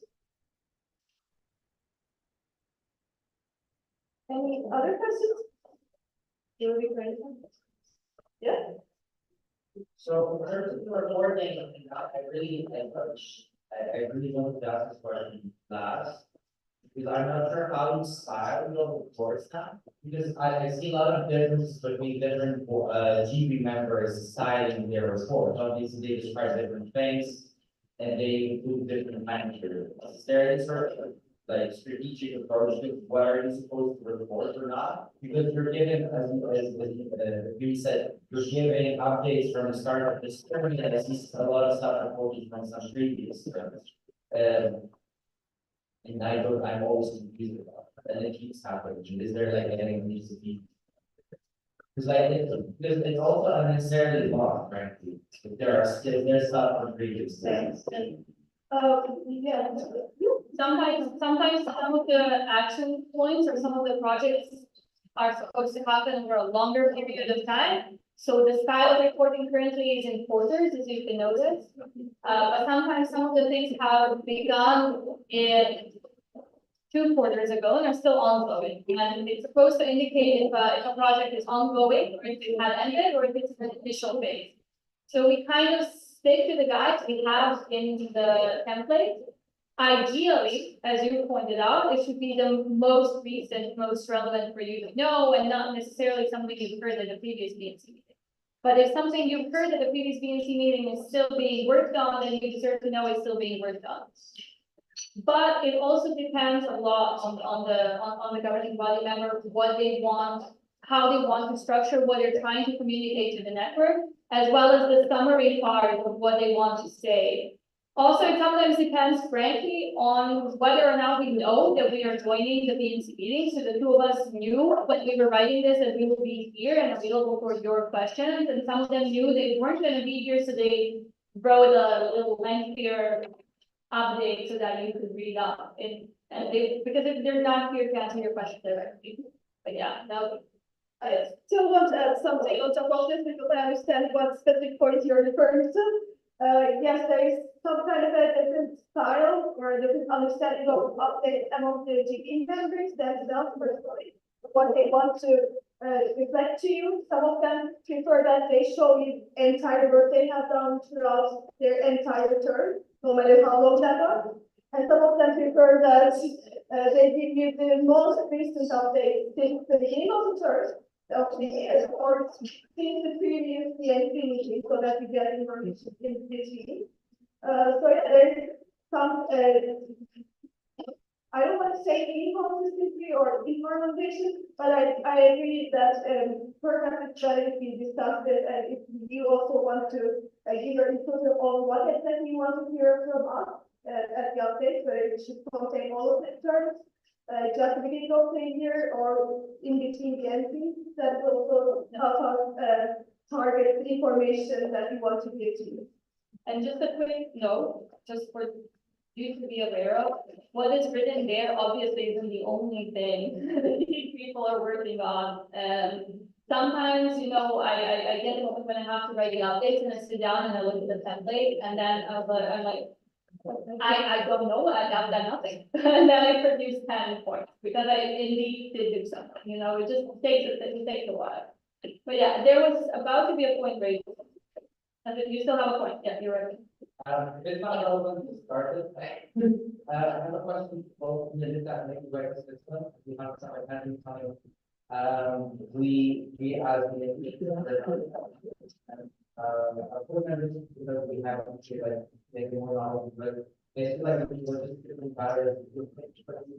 Any other questions? You will be ready. Yeah. So in terms of the reporting, I really wanted to ask this question last. Because I'm not sure how you style your reports now. Because I see a lot of differences between different GB members styling their reports. Obviously, they describe different things and they include different managers. Is there any sort of like strategic approach to what are you supposed to report or not? Because you're given, as you said, you're giving updates from the start of this journey, and I see a lot of stuff reported from some previous and I'm always confused about it, and it keeps happening. Is there like anything that needs to be? Because like it's also unnecessarily long, frankly. If there's stuff from previous things. Yeah. Sometimes some of the action points or some of the projects are supposed to happen over a longer period of time. So the style of reporting currently is in quarters, as you can notice. But sometimes some of the things have begun in 2 quarters ago and are still ongoing. And it's supposed to indicate if a project is ongoing, or if it had ended, or if it's an initial phase. So we kind of stick to the guides we have in the template. Ideally, as you pointed out, it should be the most recent, most relevant for you to know, and not necessarily something you've heard at the previous BNC meeting. But if something you've heard at the previous BNC meeting is still being worked on, then you deserve to know it's still being worked on. But it also depends a lot on the governing body member, what they want, how they want to structure what they're trying to communicate to the network, as well as the summary part of what they want to say. Also, it sometimes depends, frankly, on whether or not we know that we are joining the BNC meeting. So the two of us knew when we were writing this that we will be here and available for your questions. And some of them knew they weren't going to be here, so they wrote a little lengthier update so that you could read up. Because if they're not here to answer your question directly. But yeah, now I still want to add something on top of this because I understand what specific point you're referring to. Yes, there is some kind of a different style or a different understanding of update among the GB members that don't personally what they want to reflect to you. Some of them prefer that they show you entire work they have done throughout their entire term, no matter how long that was. And some of them prefer that they give you the most recent update since the beginning of the term of the year or since the previous BNC meeting so that you get information in between. So yeah, there's some, I don't want to say inconsistency or informalization, but I agree that perhaps it's better if we discuss it and if you also want to give your input on what exactly you want to hear from us at the update, whether it should contain all of the terms, just the beginning of the year or in between the entities, that will also help us target the information that we want to give to you. And just a quick note, just for you to be aware of, what is written there obviously isn't the only thing that these people are working on. Sometimes, you know, I get the moment when I have to write the updates and I sit down and I look at the template and then I'm like, I don't know, I've done nothing. And then I produce 10 points because I indeed did do something, you know, it just takes a while. But yeah, there was about to be a point raised. And you still have a point, yeah, you're right. It's not relevant to start it. I have a question for both the that make the right system. We have some attending time. We as our board members, because we have actually like maybe more knowledge, but basically like we were just getting better.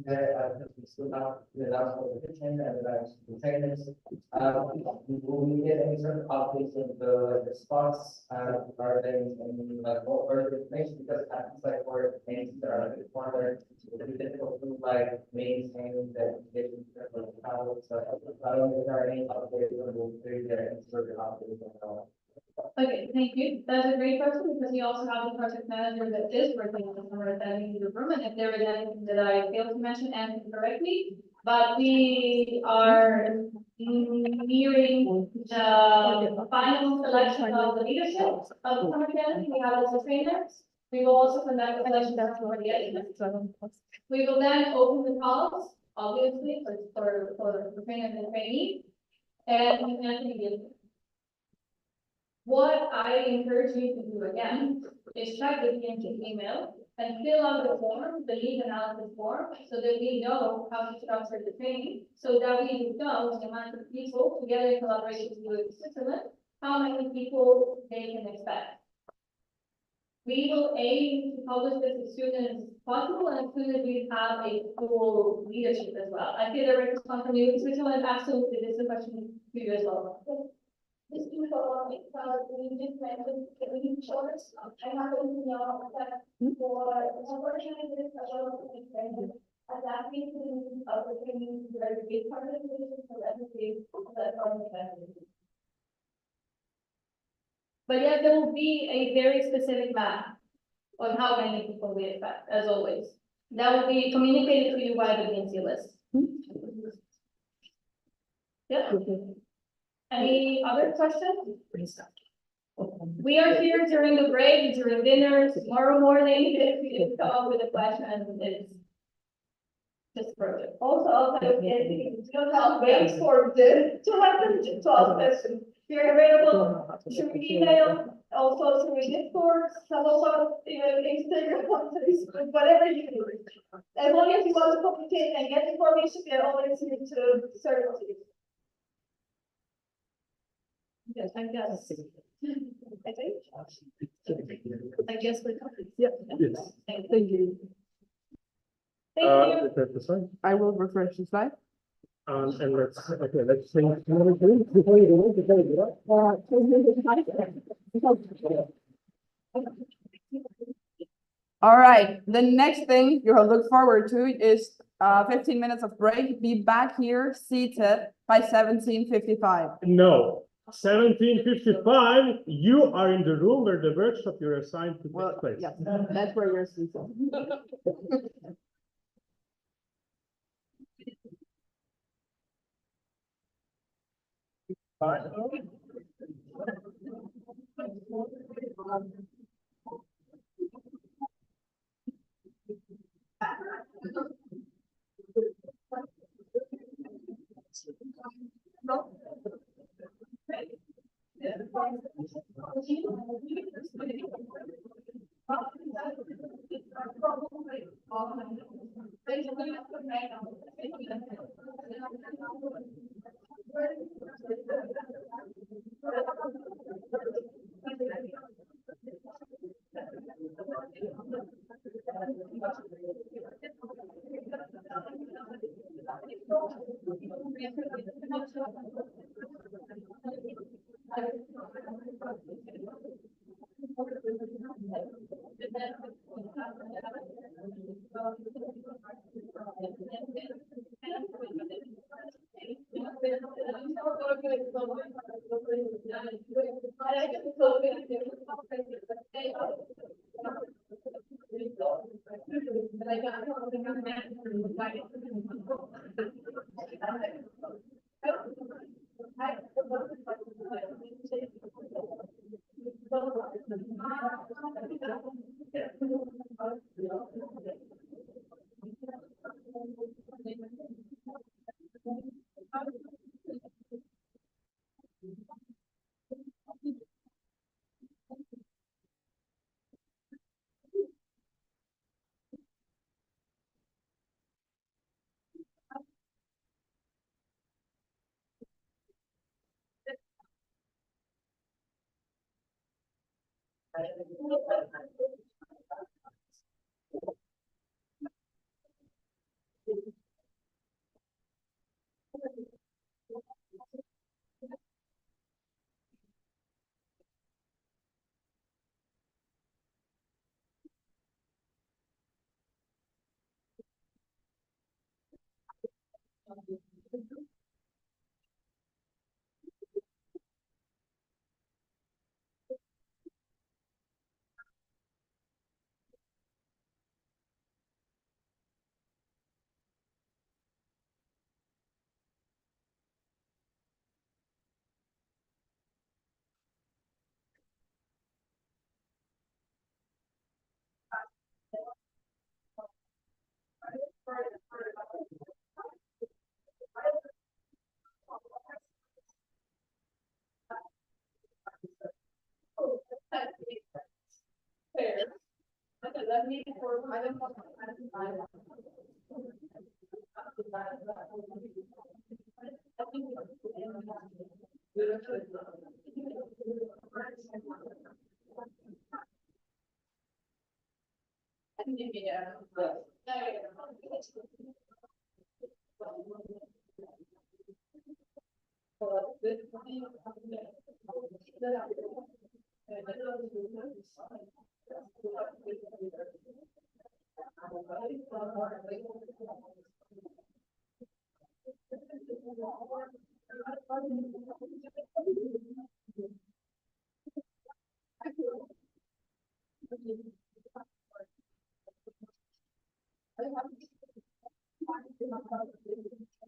There, we still have the last competition and the trainers. Will we get any sort of updates of the spots regarding any like what further information? Because it's like for things that are like corner, it'll be difficult to like maintain the education for the travel. So I don't know if there are any updates or will there any sort of updates at all. Okay, thank you. That's a great question because we also have a project manager that is working on the summer attending the room. And if there is anything that I failed to mention and correctly, but we are nearing the final selection of the leadership of the summer academy. We have also trainers. We will also conduct a selection for the editors. We will then open the calls, obviously, for trainers and trainees. And what I encourage you to do again is check the BNC email and fill out the form, the lead analysis form, so that we know how to structure the training, so that we know the amount of people together in collaboration with Switzerland, how many people they can expect. We will aim to publish this as soon as possible and as soon as we have a full leadership as well. I feel there is continuity in Switzerland, absolutely, this is a question to you as well. Just to follow up, we just mentioned that we need shorts. I happen to know that for unfortunately this adapting to other training is a very big part of the business for everything that are But yeah, there will be a very specific map on how many people we expect, as always. That will be communicated to you by the BNC list. Yeah. Any other questions? We are here during the break, during dinner, tomorrow morning, if you come up with a question, it's just project. Also, outside of BNC, you don't have ways for this to happen to ask questions. You're available through email, also through Discord, some also even Instagram, Facebook, whatever you do. As long as you want to communicate and get information, we are always here to serve you. Yes, I guess. I think. I guess we're covered. Yes. Thank Thank you. Thank you. I will refresh the slide. And let's change another thing before you All right, the next thing you'll look forward to is 15 minutes of break. Be back here seated by 17:55. No, 17:55, you are in the room where the workshop you're assigned to take place. Yes, that's where you're seated.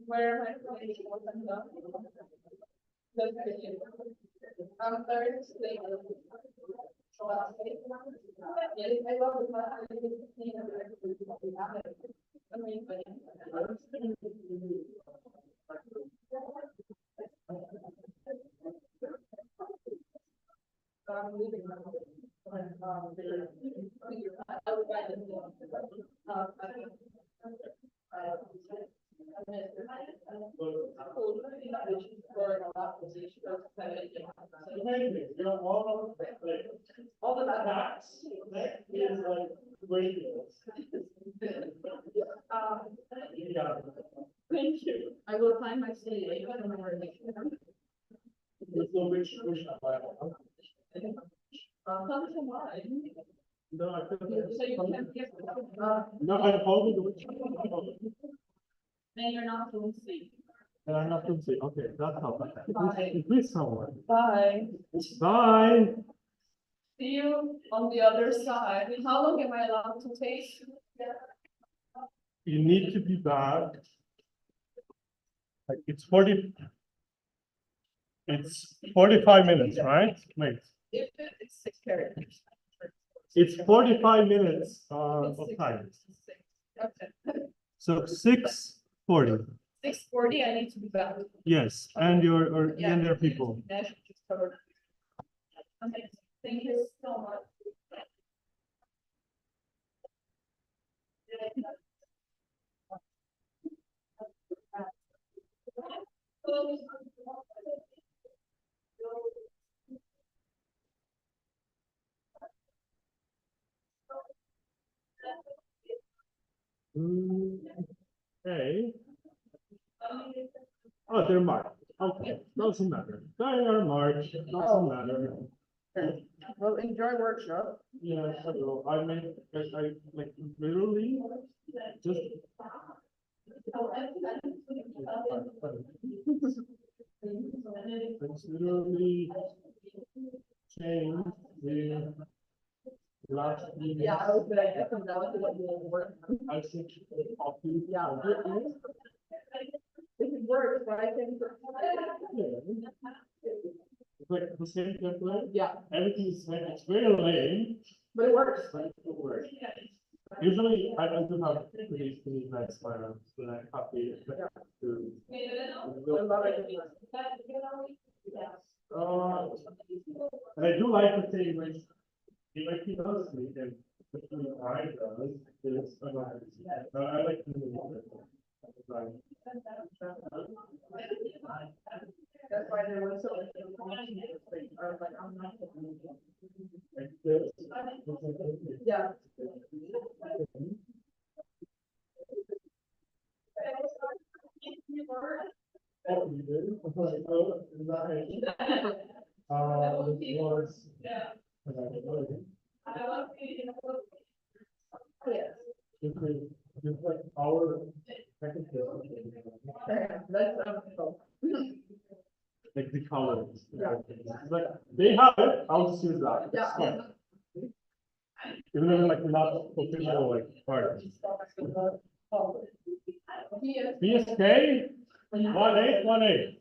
Where am I going? Thursday. Yes, I love all the that is like radio. Thank you. I will find my city. So which come to mind. No, I couldn't. So you can't get. No, I told you which. Then you're not going to see. And I'm not going to see. Okay, that's how. Please someone. Bye. Bye. See you on the other side. How long am I allowed to take? You need to be back. Like it's 45 minutes, right? Wait. If it's 6 characters. It's 45 minutes of time. Okay. So 6:40. 6:40, I need to be back. Yes, and your people. Okay, thank you so much. Okay. Oh, they're marked. Okay, doesn't matter. They are marked, doesn't matter. Okay. Well, enjoy workshop. Yeah, I will. I mean, I like literally just. It's literally change the last. Yeah, I was gonna get them down to what you work. I think copy. Yeah. It works, but I think. It's like the same template. Yeah. Everything is same. It's very lame. But it works. But it works. Usually, I do have pretty nice files when I copy it to. And I do like the thing when if he does me and between I does is I like to do it. That's why there was so much information. I was like, I'm not. Yeah. Oh, you did? Oh, nice. Was. Yes. Just like our. That's, Like the colors. Yeah. But they have it, I'll just use that. It's Yeah. fine. Even though like we're not official like part. BSK, 1818.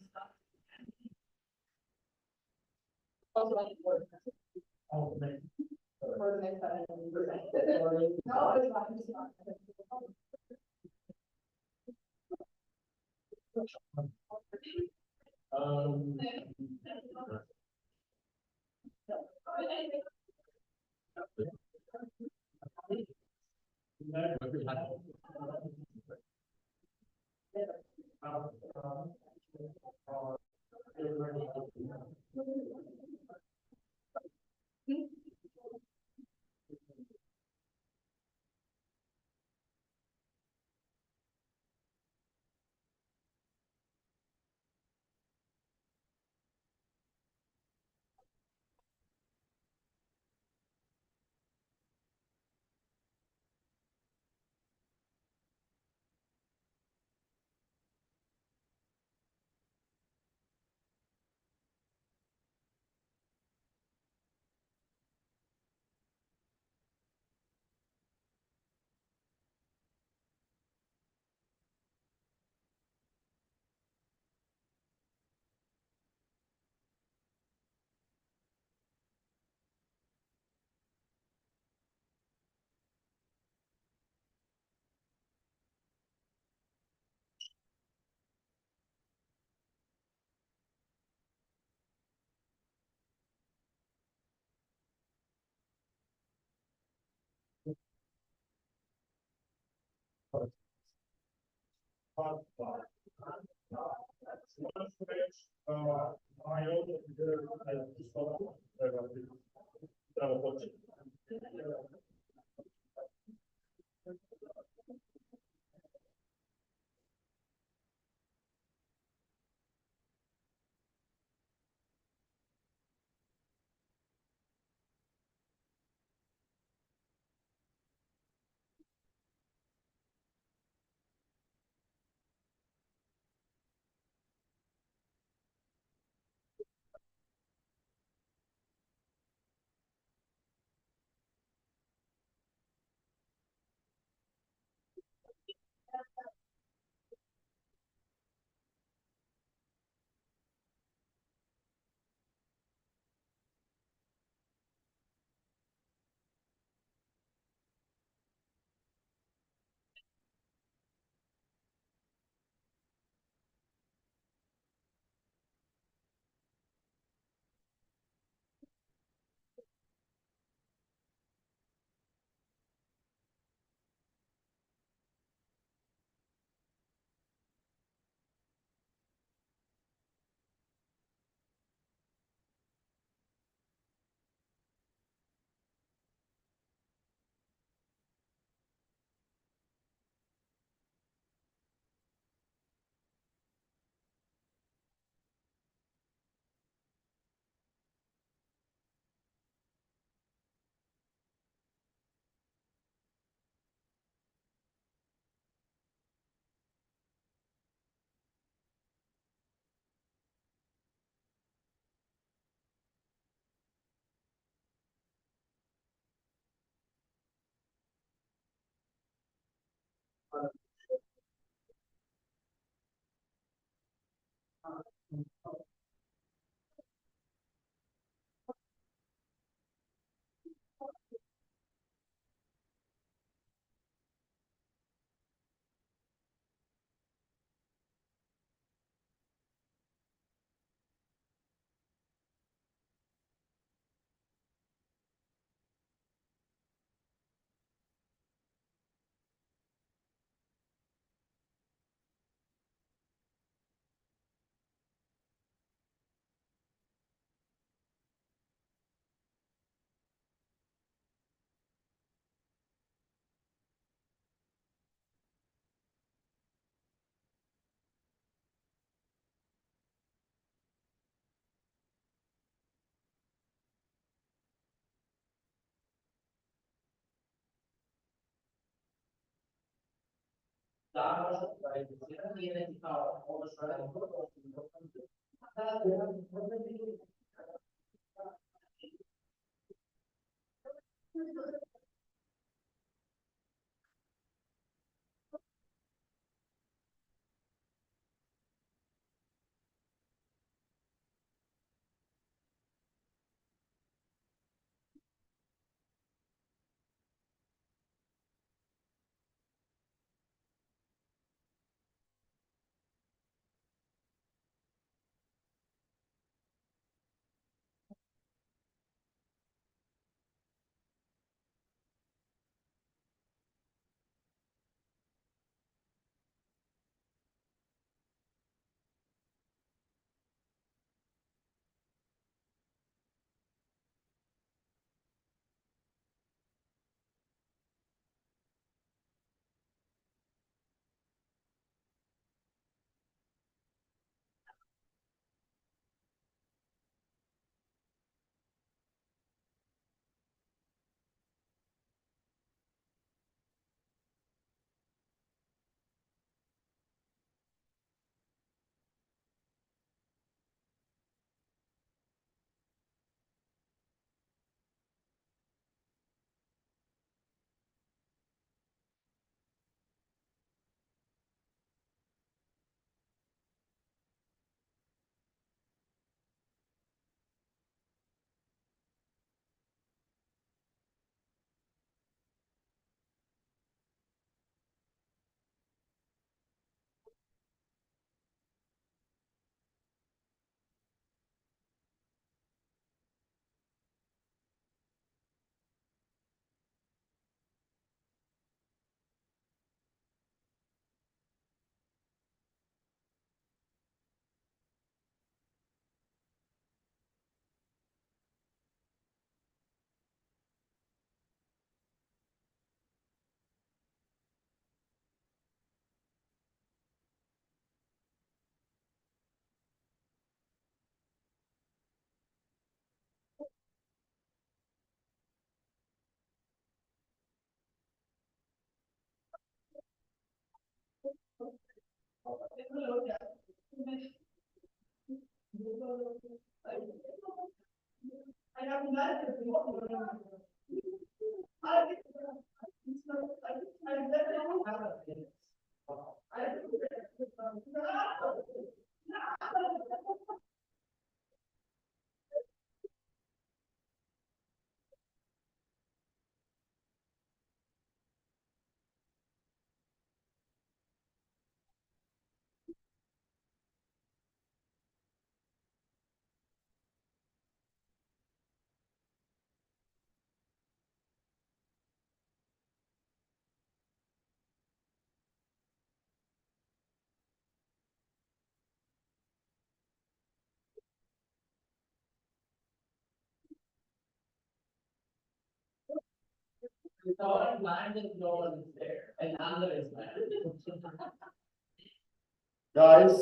Guys,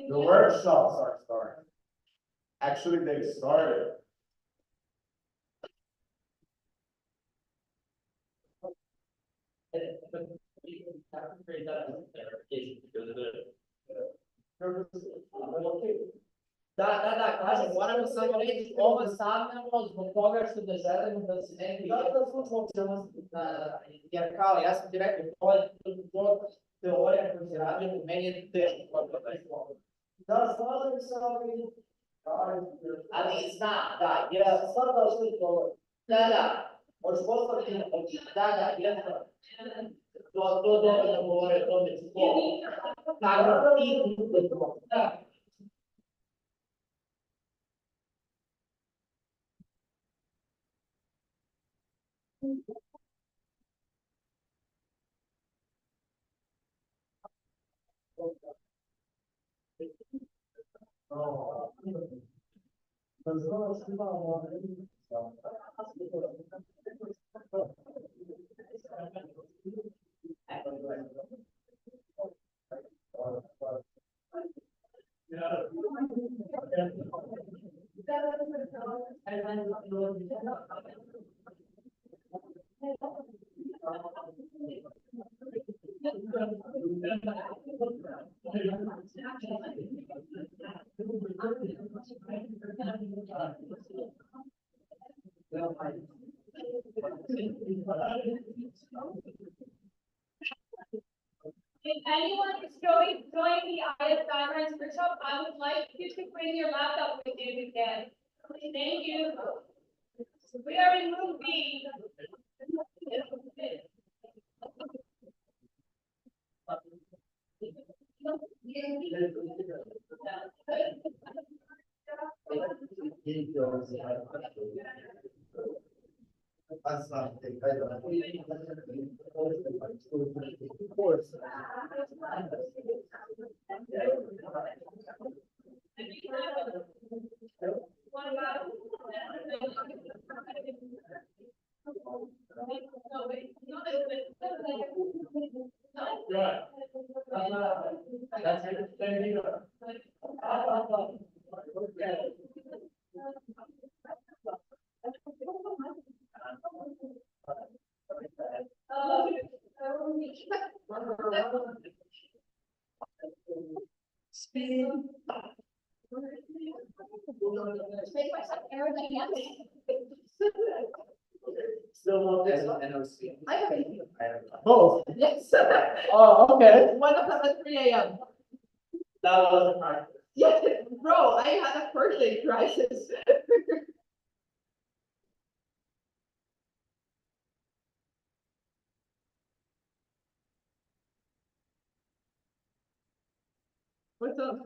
the workshops are starting. Actually, they started. Da classe, agora você vai ver como sabe, os bloggers do deserto, no cinema, todas as funções e a cal, essa direto, pode, tudo, teoria, considerável, meio texto, That's not exactly. I mean, it's not that, yeah, it's not those people, that, we're supposed to be, that, yeah. Todo el amor, todo el tiempo. Claro, If anyone is joining the IS guidelines workshop, I would like you to bring your laptop with you if you can. Thank you. We are in room B. That's not. Of course. Right. That's it, thank you. Speed. Make myself aerodynamic. Still not NOC. I have it. Oh. Yes. Oh, okay. One of them at 3 AM. That wasn't right. Yes, bro, I had a birthday crisis. What's up?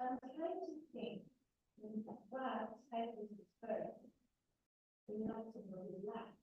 I'm trying to think, what type of first, not to relax.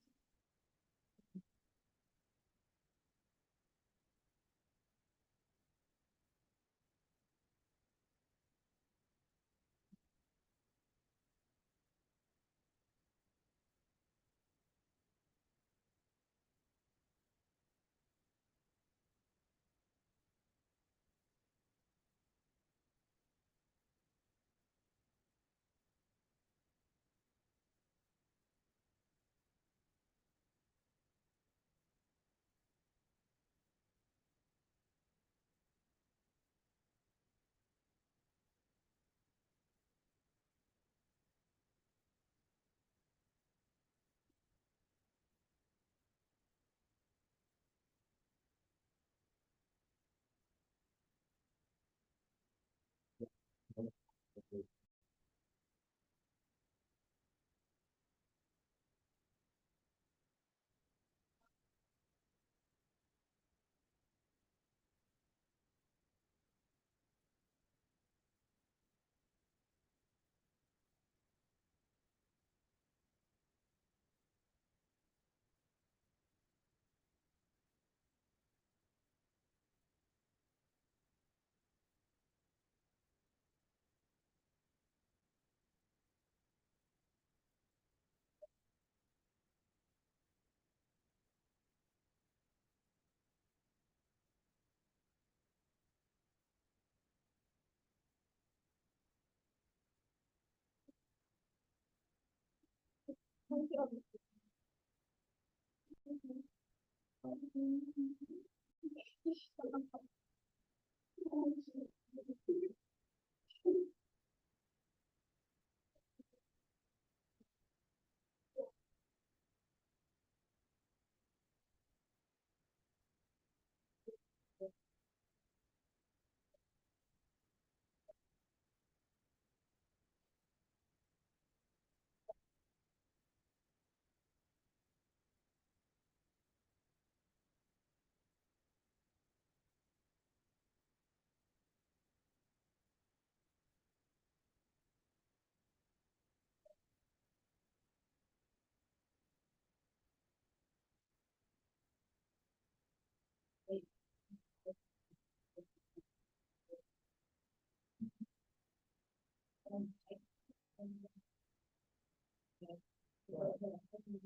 That's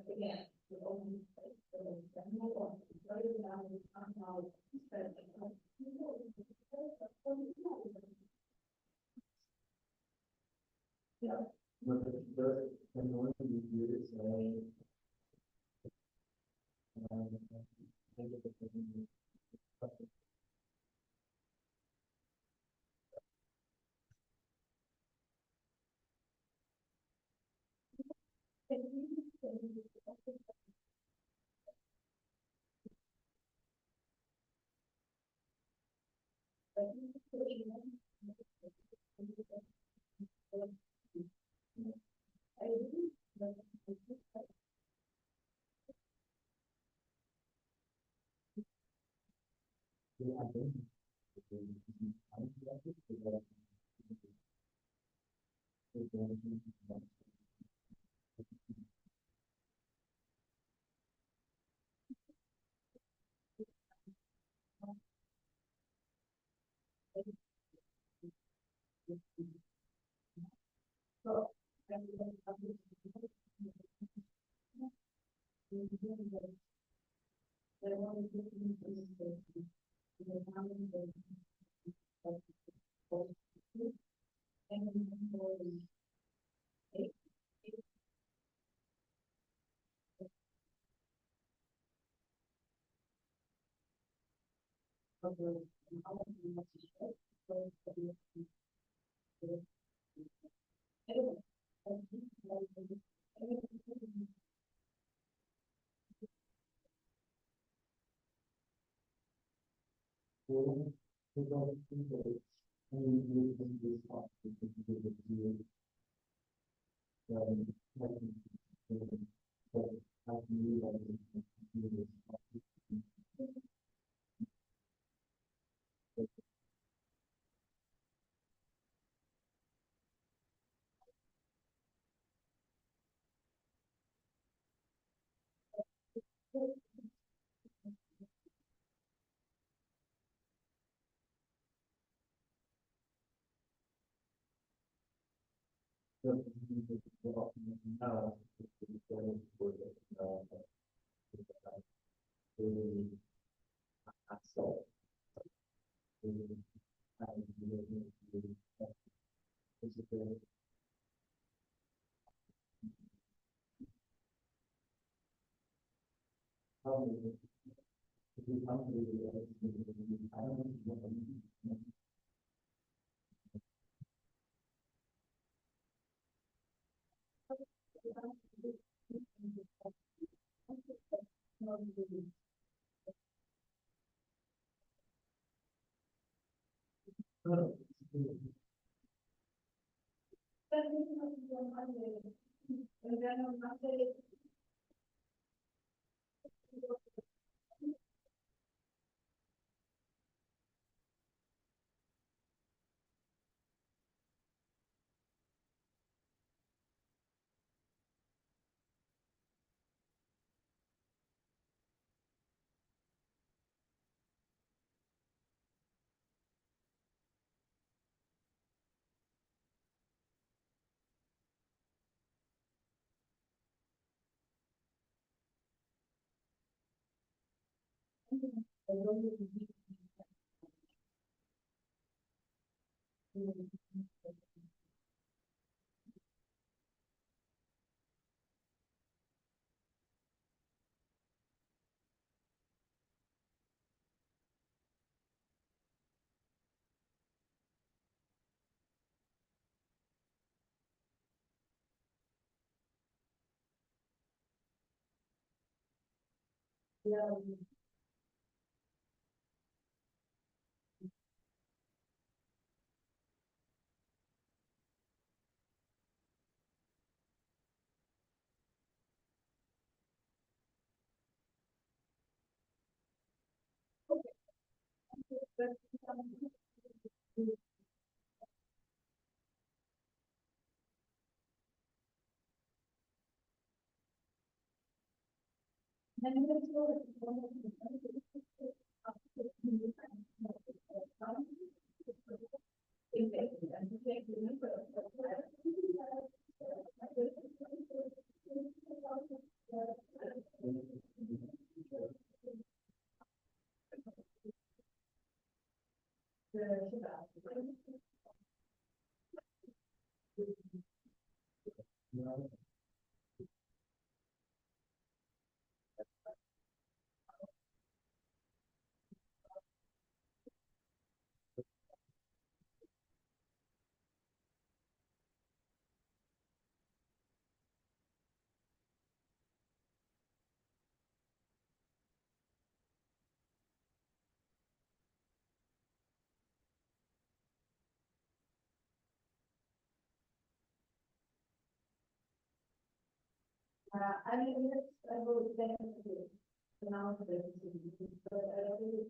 again, the only place for them. And no one, right now, we come out, but, yeah. But the one thing we do is, I mean, I will definitely announce this, but I don't really.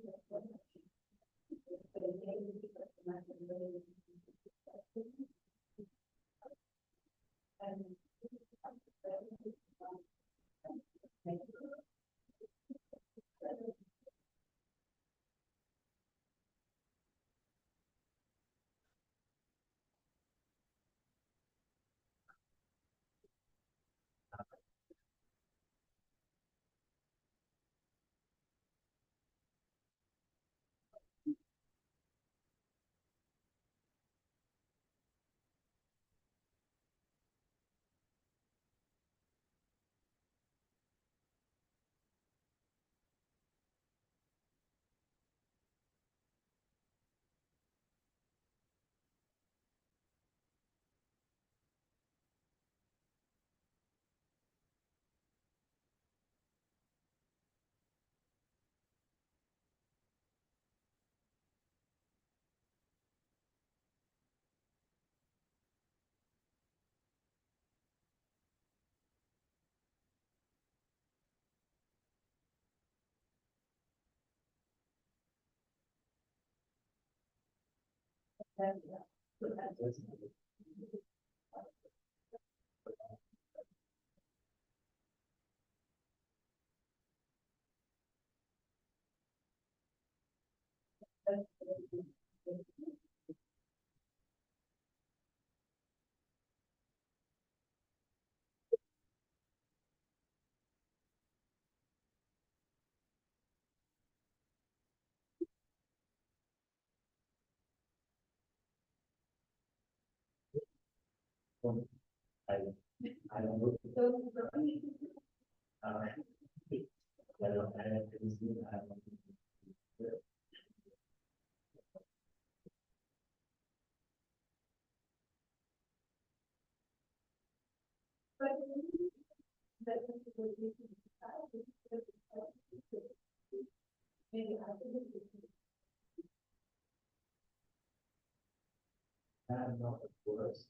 I don't know. I don't, I don't. I'm not the worst.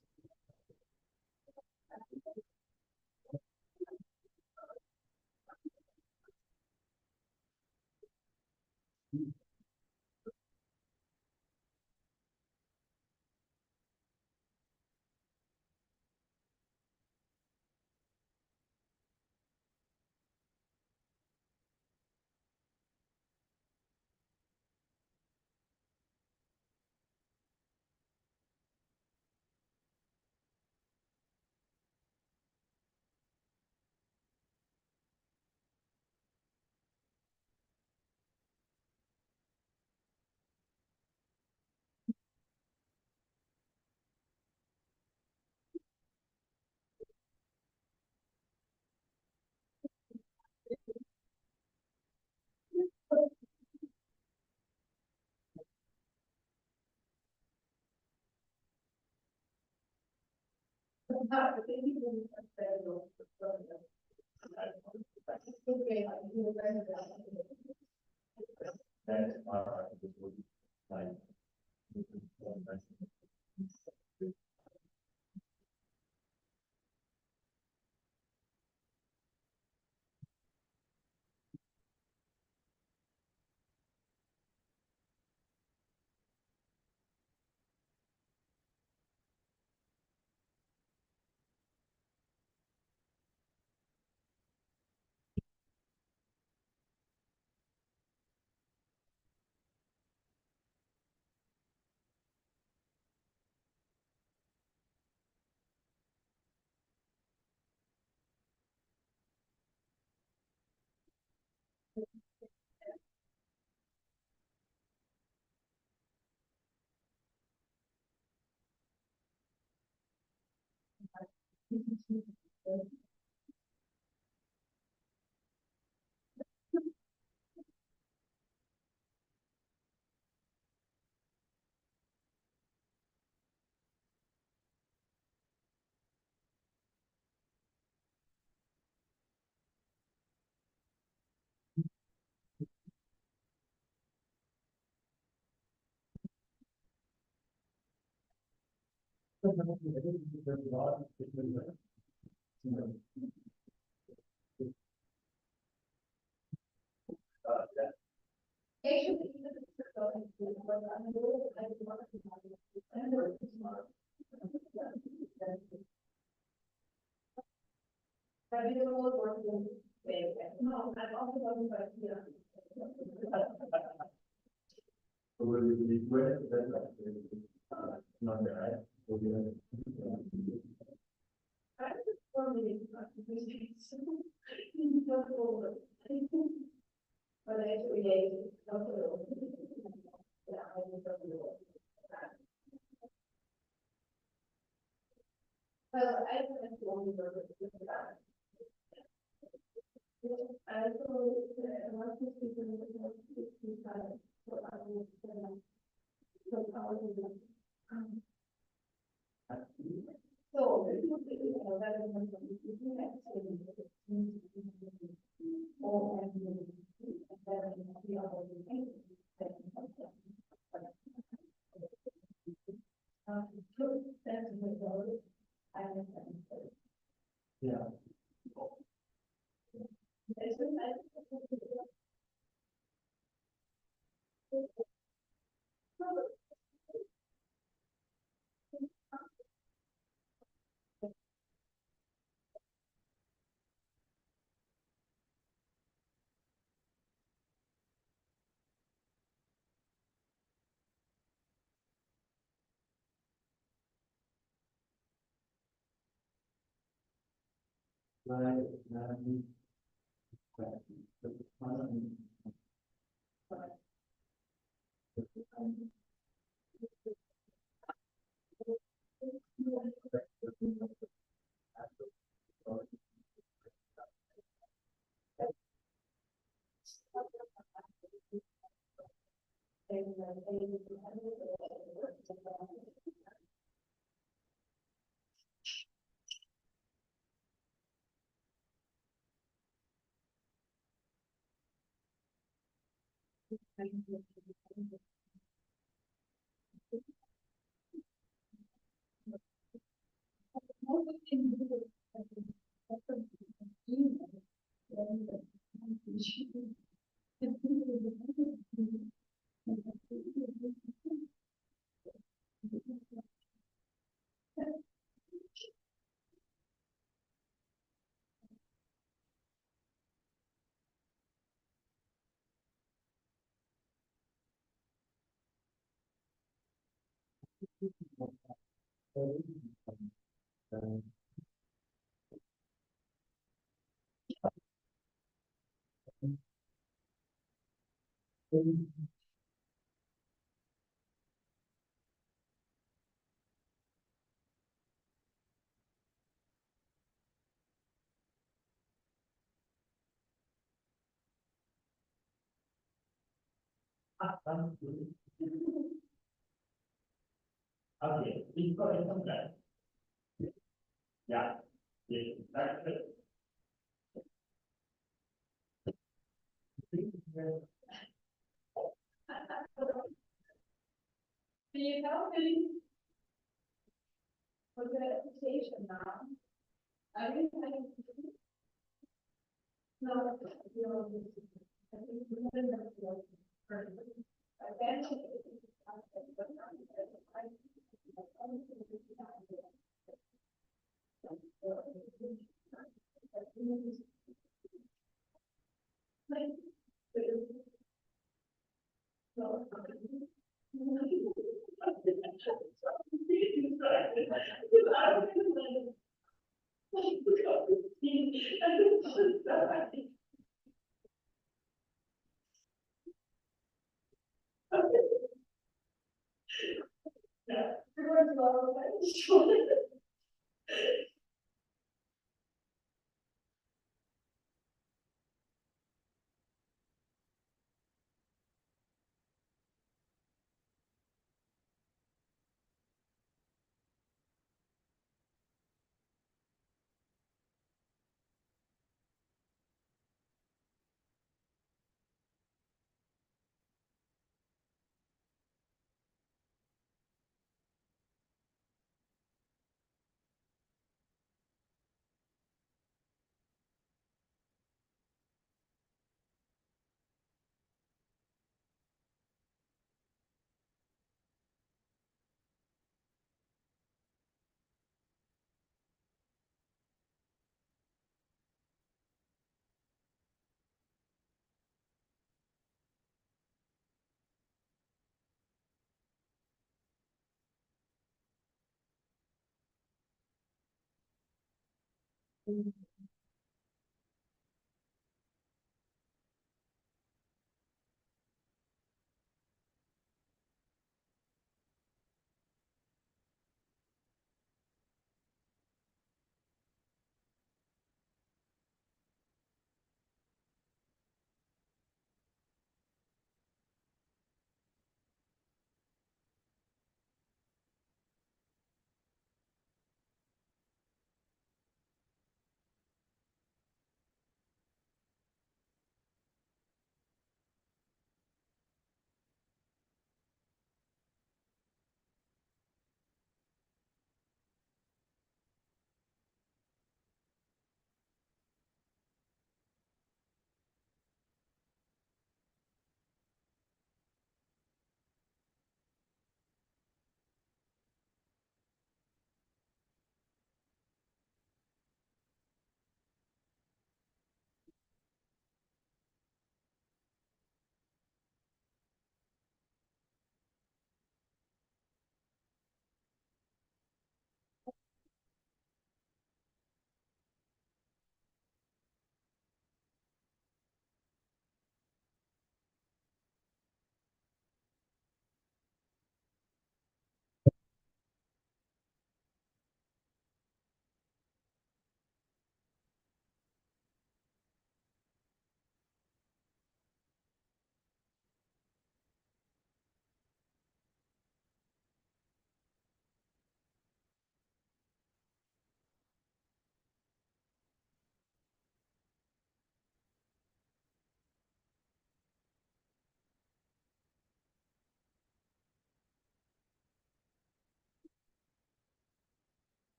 No, I'm also talking about here. So will you be with, then, not there, right? Will you- I just formally, but actually, yeah, also. Yeah, I was well, I don't only work with that. I also, want to speak in the so I will, so I will, so, this would be, rather than or, and then the other thing. That's the goal. I understand. Yeah. Right, Okay, please go ahead and that. Yeah. Yeah, that's it. Do you know any? For the application now? I really think. No, you know, I think we have enough work. I can't. Yeah.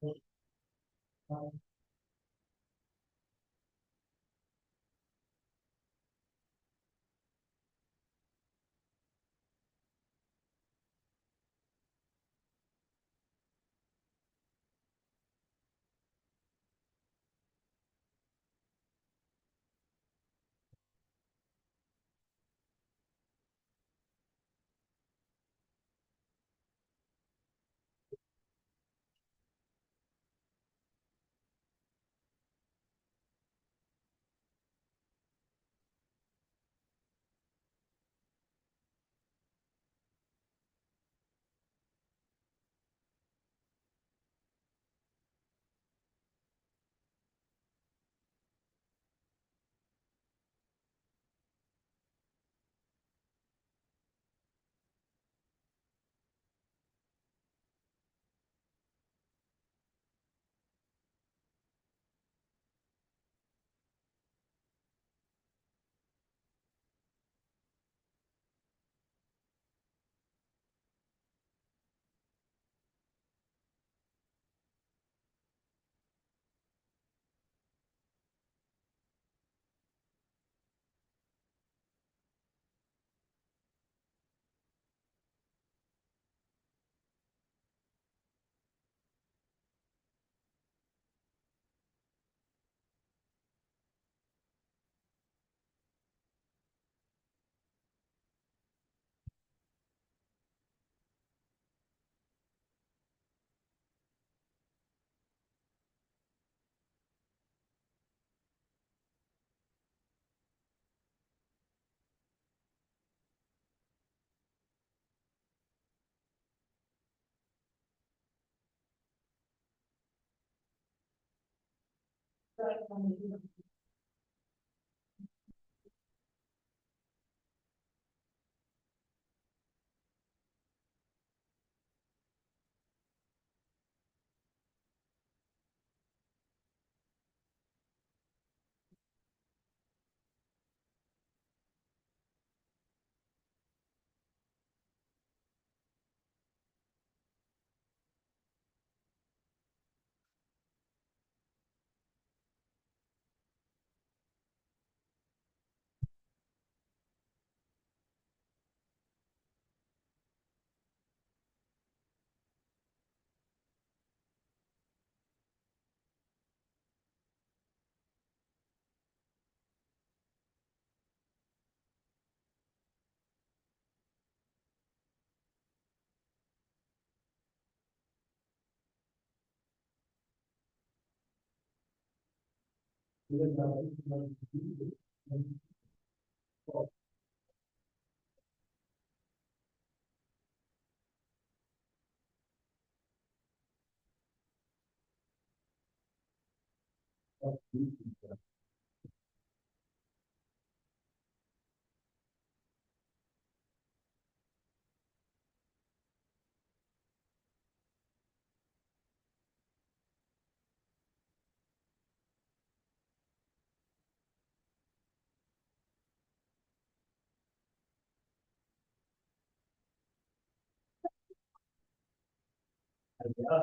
Ja,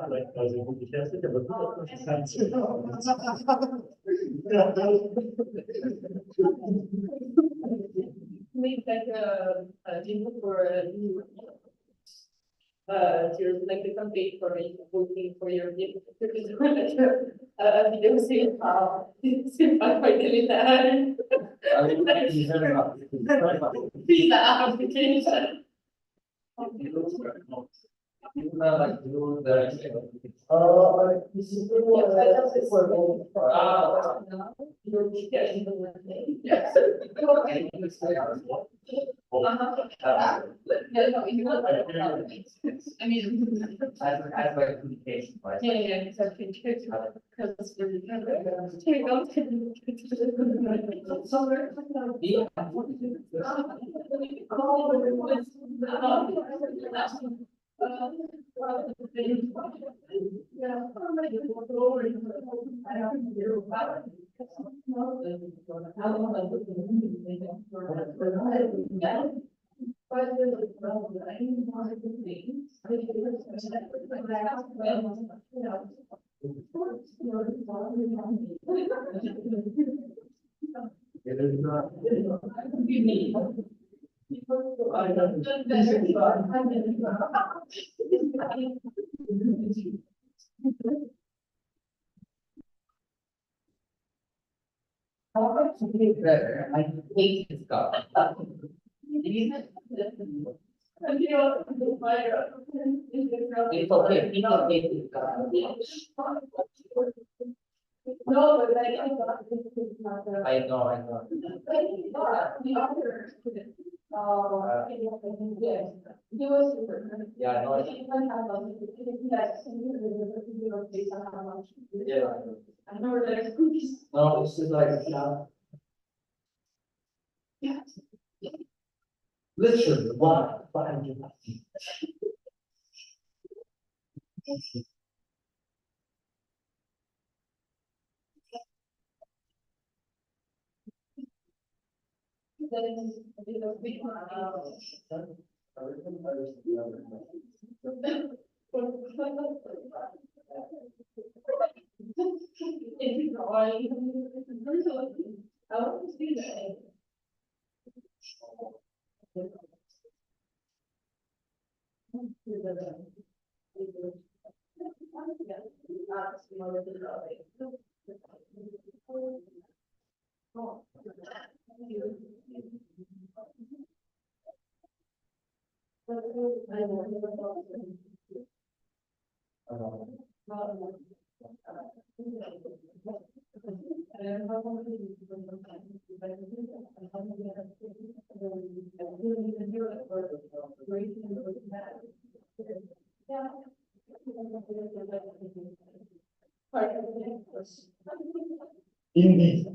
vielleicht, also ich bin beschäftigt, aber das ist halt. Make like a demo for to like the campaign for voting for your video. A video saying how sin fidelidad. Visa application. This is the one that is for voting for. Yes. Yeah, no, you want. I mean. As like communication. Right? Yeah, exactly. Because we're. Here you go. Better, I hate this guy. It's okay, people hate this guy. No, but I. I know, I know. Yes, he was. Yeah, I know. Yeah. I know there's cookies. No, it's just like, literally, one, 500. I want to see that. Indeed.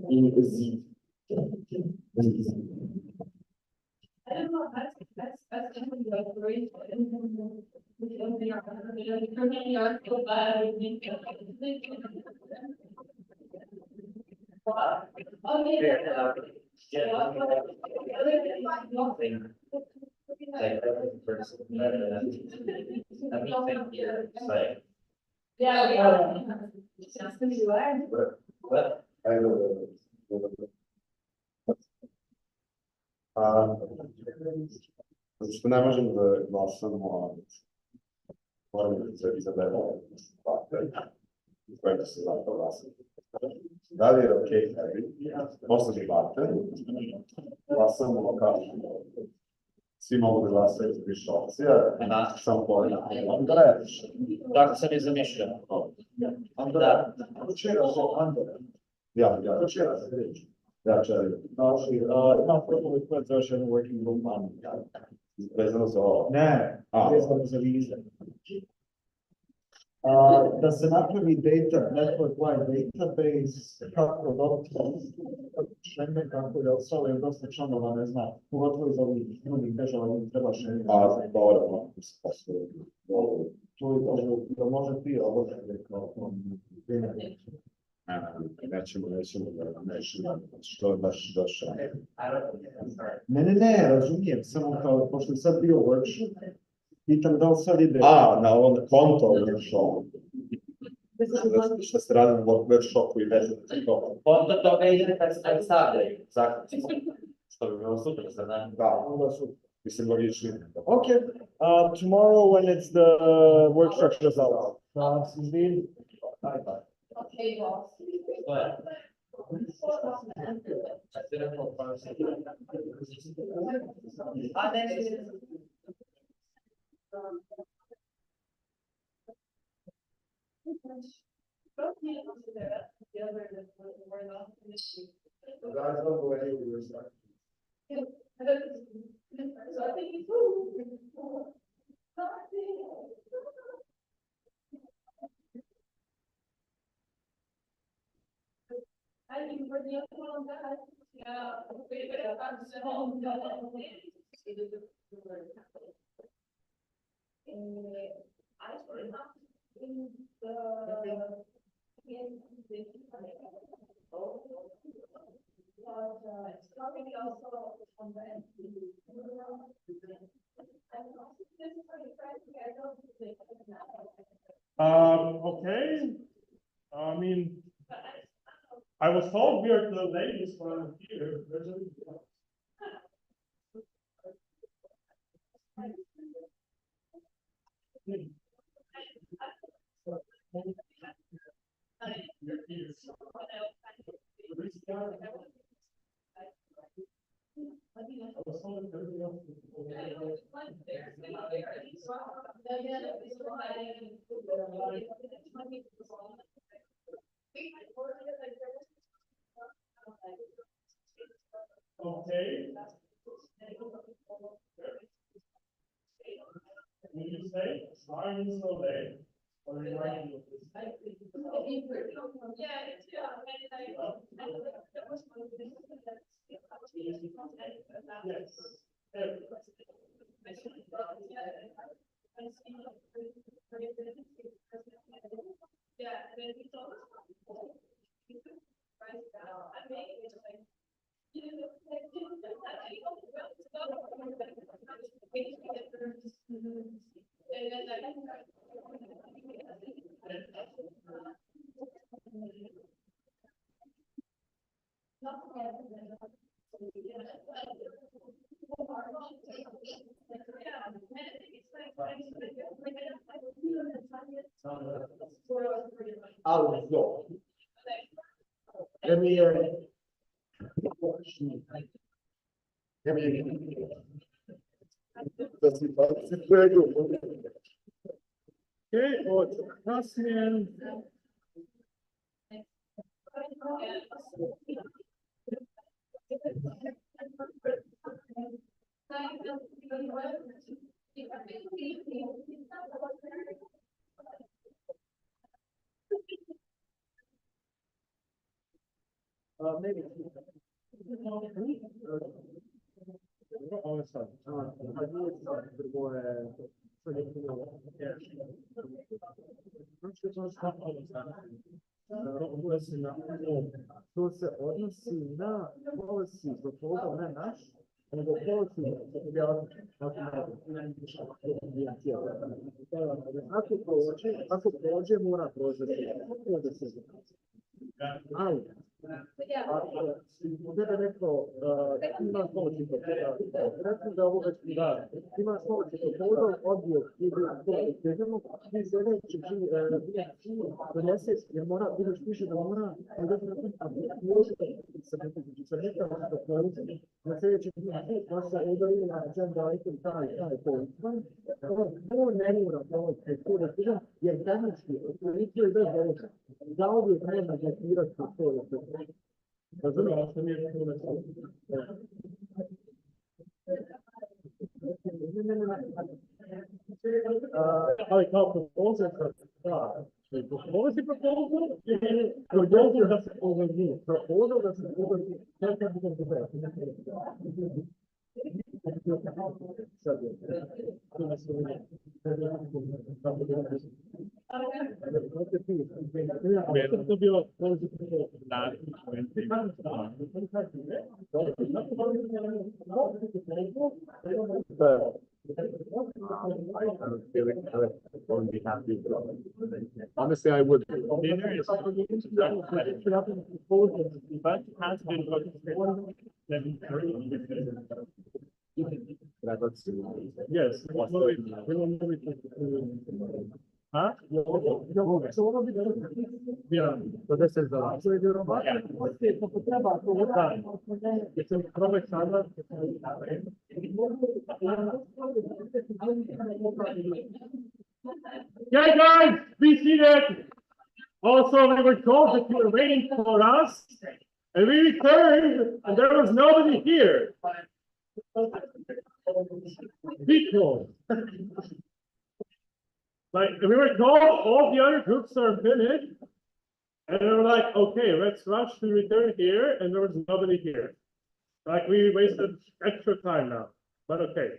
Indeed. I don't know, that's definitely like great. Like, every person, everything here, it's like, Yeah, we are. what? Što ne možemo da glasamo za Izabela, koja će se zato glasati. Da li je okej, poslednji vater, glasamo kao svi mogu da glasaju za više opcija, samo pojena. Andrej, Tako sam je zamišljeno. Andrej, ja čelim. Imam problem with what's actually working group on. Vezano za ovo. Ne, vezano za vize. Da se napravi network-wide database, kako dobiti Schengen, kako je ostalo, jer dosta članova ne zna, pogotovo iz ovih drugih država, im treba Schengen. Dobro, To može ti ovo kao nećemo što je baš došao. Ne, razumijem, samo kao, pošto je sad bio workshop, pitam da li sad ide. Na ovom konto workshopu. Šta se radi na workshopu i vezano za to. Onda toga ide kad stavljaju, zaključno. Što bi bilo super, sad ne? Da, onda su, mislim, logični. Okay, tomorrow when it's the workshop result. Bye. Okay, boss. Guys, don't go anywhere, sorry. I think for the other one, yeah, we better have the home. I sort of not in the. But it's probably also on the end. Okay, I mean, I was told we are the ladies one here. Okay. Will you say, sorry, is so late? Or remind you of this? Out go. Let me, very good. Okay, or Cassian. Maybe. To se odnosi na policy proposal, ne naš, nego policy ako prođe, mora prođeti. Ali, tebe neko ima pomoći recimo da ovo već da ima pomoći proposal odbio i ti sljedeći donese jer mora budeš piše da mora na sljedeći da se udari na agenda item taj policeman ovo ne mora pomoći jer tehnički policiju je bez ovoga da ovdje treba zakirati to razumiješ što nije ali kao proposal da ovo si proposal da se overview proposal da se overview čekaj bi se to bilo pozitivno da honestly, I would. Yes. Huh? Yeah. So this is the last. It's a product standard. Yeah, guys, be seated. Also, we were told that you were waiting for us, and we returned, and there was nobody here. People. Like, we were told all the other groups are finished, and we were like, okay, let's rush to return here, and there was nobody here. Like, we wasted extra time now, but okay.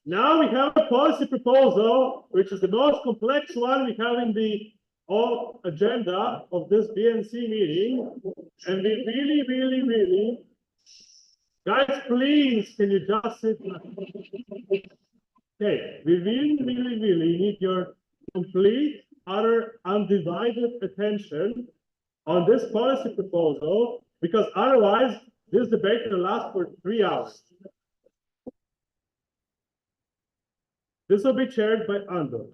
Now we have a policy proposal, which is the most complex one we have in the all agenda of this BNC meeting, and we really, guys, please, can you just sit? Okay, we really need your complete, utter, undivided attention on this policy proposal, because otherwise this debate will last for 3 hours. This will be chaired by Andor.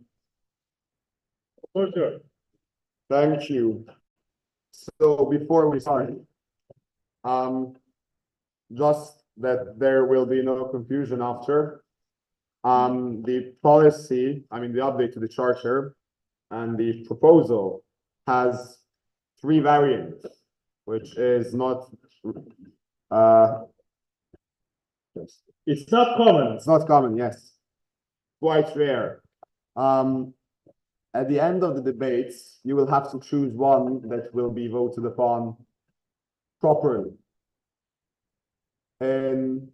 For sure. Thank you. So before we start, just that there will be no confusion after. The policy, the update to the charter and the proposal has 3 variants, which is not, it's not common. It's not common, yes. Quite rare. At the end of the debates, you will have to choose one that will be voted upon properly. And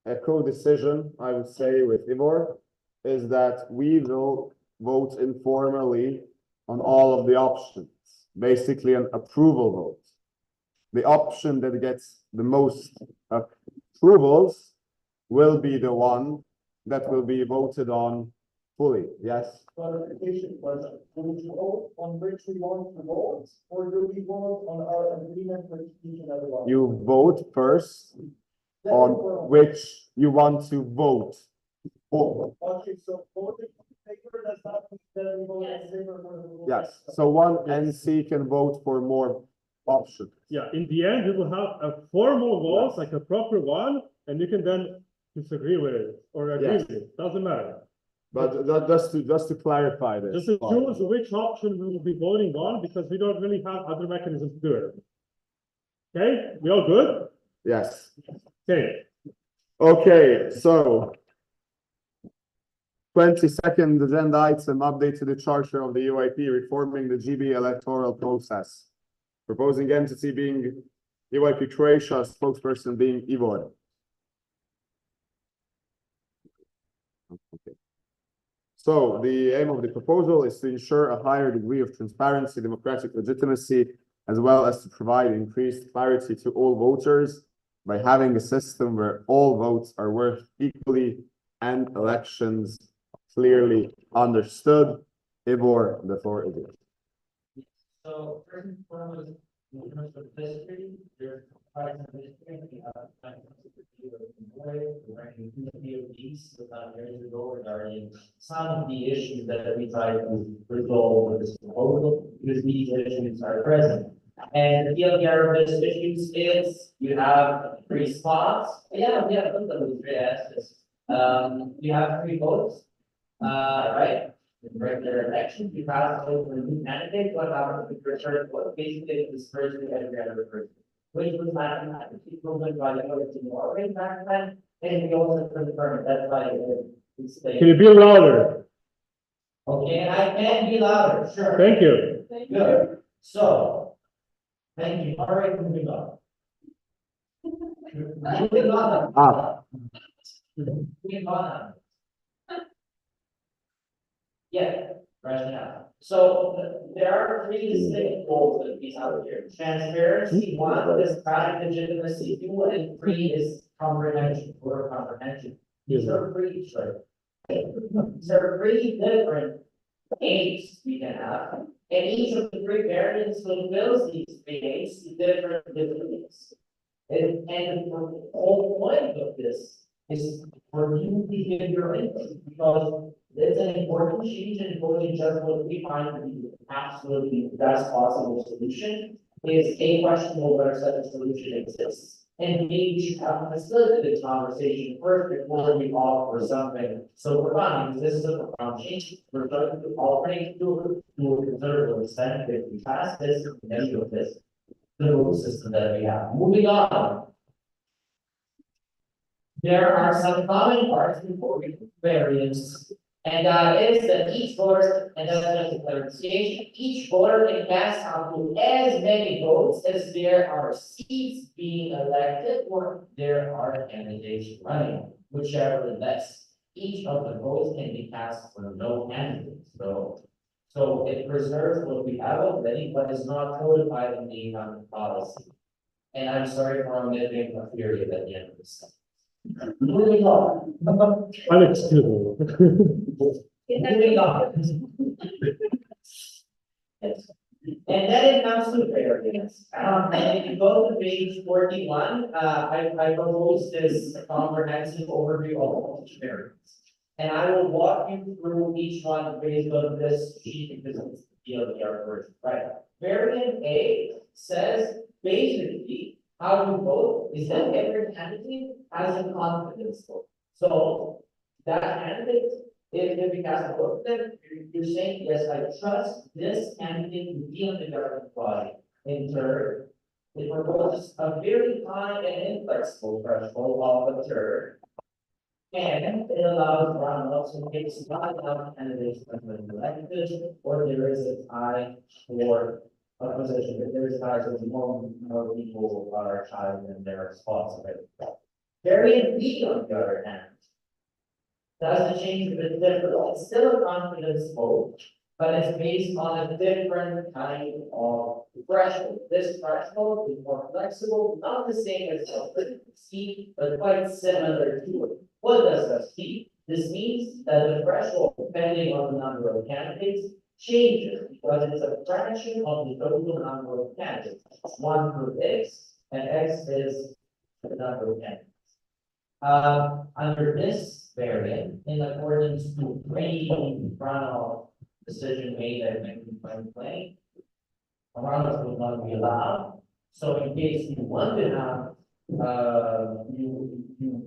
a co-decision, I would say, with Ivor, is that we will vote informally on all of the options, basically an approval vote. The option that gets the most approvals will be the one that will be voted on fully, yes? Clarification question, do we vote on which we want to vote, or do we vote on our agreement with each and every one? You vote first on which you want to vote for. Okay, so voting in favor does not mean that we vote in favor for the. Yes, so one NC can vote for more options. Yeah, in the end, you will have a formal vote, like a proper one, and you can then disagree with it or agree with it, doesn't matter. But just to clarify this. Just to choose which option we will be voting on, because we don't really have other mechanisms to do it. Okay, we all good? Yes. Okay. Okay, so 22nd agenda item, update to the charter of the UIP, reforming the GB electoral process. Proposing entity being UIP Croatia, spokesperson being Ivor. Okay. So the aim of the proposal is to ensure a higher degree of transparency, democratic legitimacy, as well as to provide increased clarity to all voters by having a system where all votes are worth equally and elections clearly understood. Ivor, the floor is yours. So first and foremost, in terms of history, there's quite some history. We have years ago regarding some of the issues that we tried to resolve with this proposal, because these issues are present. And the TLDR of these issues is you have 3 spots. Yeah, look at those 3 S's. You have 3 votes, right? In regular elections, you pass over a new candidate. What happens with your third vote? Basically, it's dispersed to every other person, which was mathematically proven by the votes in Norway back then, and we also confirmed that's why it's. Can you be louder? Okay, I can be louder, sure. Thank you. Good. So, thank you. All right, moving on. Moving on. Moving on. Yeah, rationale. So there are 3 distinct goals that we have here. Transparency, 1, democratic legitimacy, 2, and 3 is comprehension, or comprehension. These are 3, there are 3 different aims we can have, and each of the 3 variants fulfills these 3 aims to different ways. And the whole point of this is for you to give your input, because it's an important change in voting just what we find to be absolutely the best possible solution is A, questionable whether such a solution exists. And B, we should have a facilitated conversation first before we offer something so profound, because this is a profound change. We're trying to alternate to a considerable extent if we pass this, and with this, the rule system that we have. Moving on. There are some common parts before we variance. And that is that each voter, and that's just a clarification, each voter can cast out to as many votes as there are seats being elected or there are candidates running, whichever the best. Each of the votes can be cast for no candidate. So it preserves what we have already, but is not codified in the economic policy. And I'm sorry for omitting a period at the end of this. Moving on. Unexcusable. Moving on. Yes. And then it comes to variance. And if you go to page 41, I propose this comprehensive overview of all variance. And I will walk you through each one based on this sheet because it's the DLBR version, right? Variant A says basically how you vote is that every candidate has a confidence vote. So that candidate, if we cast a vote, then you're saying, yes, I trust this candidate to be on the governing body. In turn, it proposes a very high and inflexible threshold of a third. And it allows runoffs in case not enough candidates have been elected, or there is a tie for a position. If there is a tie, so more people are tied in their spots. Variant B, on the other hand, doesn't change a bit different. It's still a confidence vote, but it's based on a different kind of threshold. This threshold is more flexible, not the same as C, but quite similar to it. What does that mean? This means that the threshold, depending on the number of candidates, changes because it's a fraction of the total number of candidates. 1 for X, and X is the number of candidates. Under this variant, in accordance to runoff decision made at 2020, runoff will not be allowed. So in case you want to have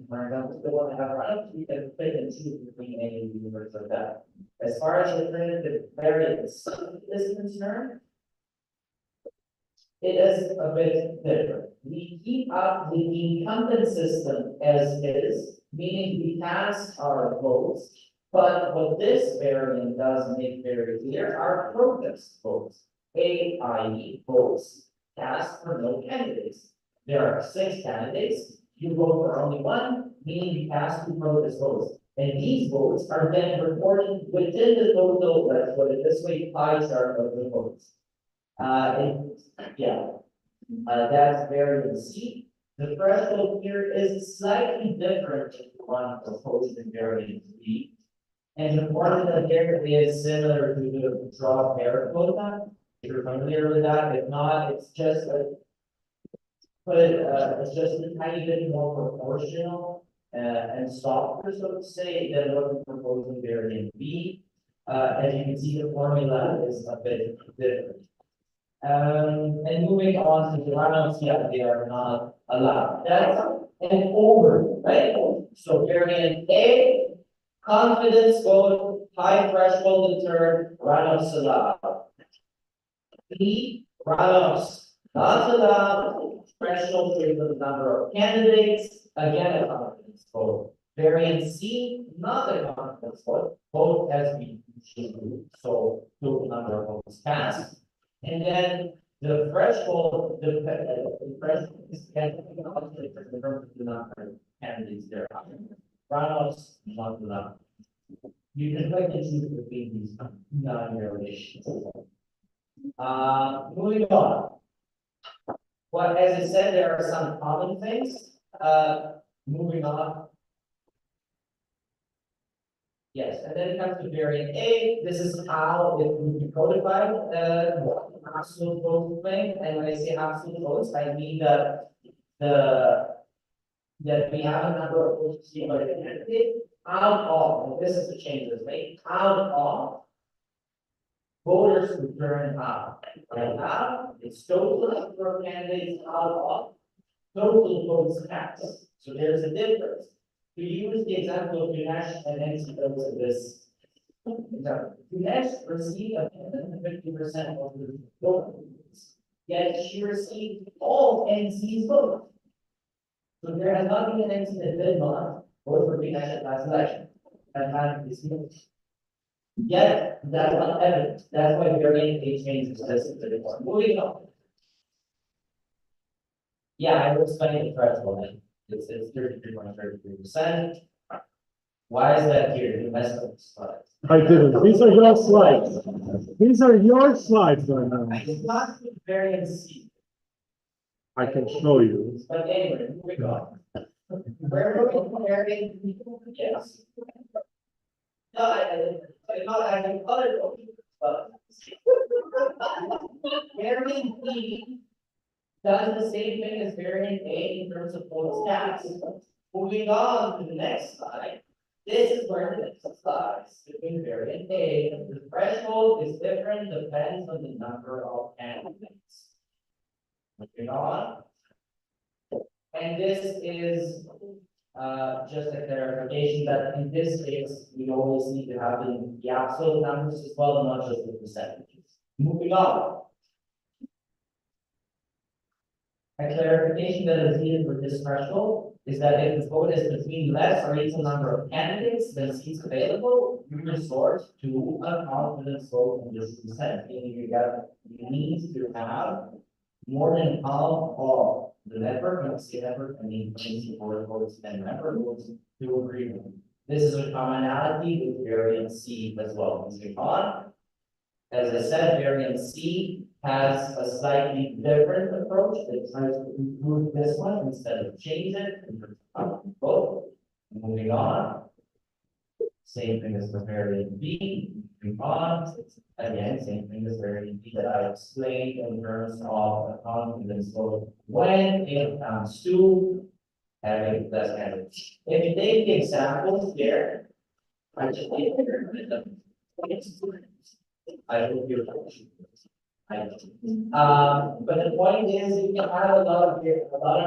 for example, still want to have runoffs, you can pick and choose between any universe of that. As far as alternative variance is concerned, it is a bit different. We keep up the incumbent system as is, meaning we cast our votes, but what this variant does make very clear are protest votes, i.e. votes cast for no candidates. There are 6 candidates. You vote for only 1, meaning you cast 2 protest votes. And these votes are then reported within the total, let's put it this way, pie chart of the votes. That's variant C. The threshold here is slightly different than the one proposed in variant B. And the formula here is similar to the draw pair quota. If you're familiar with that, if not, it's just it's just a tiny bit more proportional and softer, so to say, than what we proposed in variant B. As you can see, the formula is a bit different. And moving on to the runoffs, yeah, they are not allowed. That's an over, right? So variant A, confidence vote, high threshold return, runoffs allowed. B, runoffs not allowed, threshold for the number of candidates, again a confidence vote. Variant C, not a confidence vote, vote has been issued, so total number of votes cast. And then the threshold, the threshold is calculated in terms of the number of candidates there are. Runoffs, not allowed. You can click and choose between these non-relations. Moving on. Well, as I said, there are some common things. Moving on. Yes, and then it comes to variant A. This is how it will be codified, absolute vote claim. And when I say absolute votes, I mean that that we have a number of votes by the candidate out of, and this is the change that's made, out of voters who turn out. Right now, it's total number of candidates out of total votes cast. So there's a difference. To use the example of Dinesh and NC votes of this example, Dinesh received 50% of the votes, yet she received all NC's votes. So there has not been an NC that did not vote for Dinesh at last election and had this vote. Yet that's not evident. That's why variant A changes this to the report. Moving on. Yeah, I will explain the threshold then. It's 33.33%. Why is that here? You messed up the slides. I didn't. These are your slides. These are your slides right now. I did not put variant C. I can show you. But anyway, moving on. Where are we variant? Yes. No, I not adding color, but Variant B does the same thing as variant A in terms of votes cast. Moving on to the next slide, this is where the difference lies between variant A. The threshold is different, depends on the number of candidates. Moving on. And this is just a clarification that in this case, we always need to have the absolute numbers as well, not just the percentages. Moving on. A clarification that is needed with this threshold is that if the vote is between less or equal number of candidates than seats available, you resort to a confidence vote in this percent, meaning you need to have more than half of the network, and the network, and the support votes and member votes to agree with. This is a commonality with variant C as well. Moving on. As I said, variant C has a slightly different approach. It tries to improve this one instead of change it. Both. Moving on. Same thing as the variant B. Moving on. Again, same thing as variant B that I explained in terms of a confidence vote when it comes to having less candidates. If you take the examples here, I just need to I hope you're. But the point is, you can have a lot of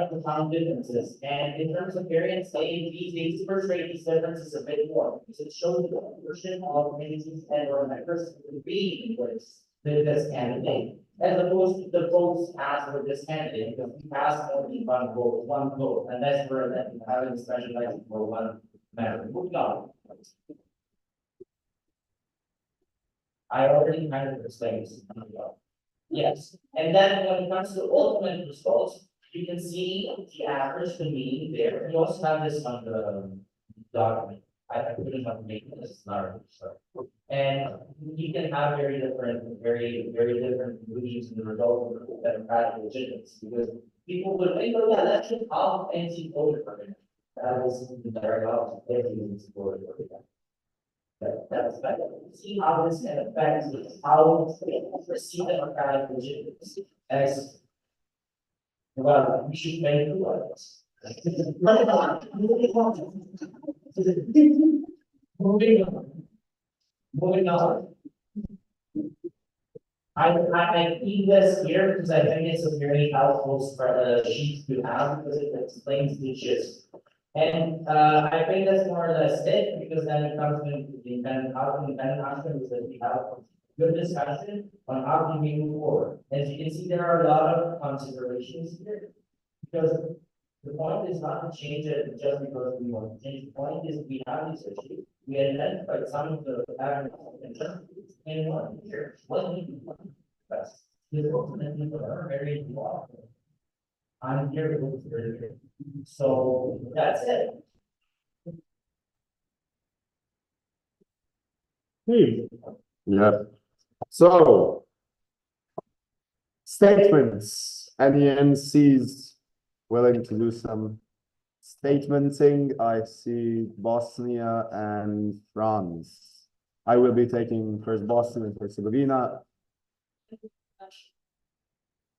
profound differences, and in terms of variance, A and B, they illustrate these differences a bit more, because it shows the proportion of communities and or members to be with this candidate, as opposed to the votes cast for this candidate, because we cast only one vote, unless we're having specialized for one member. Moving on. I already kind of explained this. Yes, and then when it comes to ultimate results, you can see the average, the mean there. You also have this on the document. I couldn't have made this large, so. And you can have very different conclusions in the result of the democratic legitimacy, because people would think, oh yeah, that's just how fancy voted for it. That was the direct opposite, everything is voted for it. That's better. See how this can affect how we perceive democratic legitimacy as well. We should make the words. Moving on. I keep this here because I think it's a very helpful sheet to have, because it explains the gist. And I think that's more or less it, because then it comes into the independent housing, is that we have good discussion on how do we move forward. As you can see, there are a lot of considerations here, because the point is not to change it just because we want to change. The point is we have these issues. We identified some of the patterns in one year. What we do best is ultimately are very involved. I'm here to look for it. So that's it. Yeah. So statements. Any MCs willing to do some statementing? I see Bosnia and France. I will be taking first Bosnia and Herzegovina.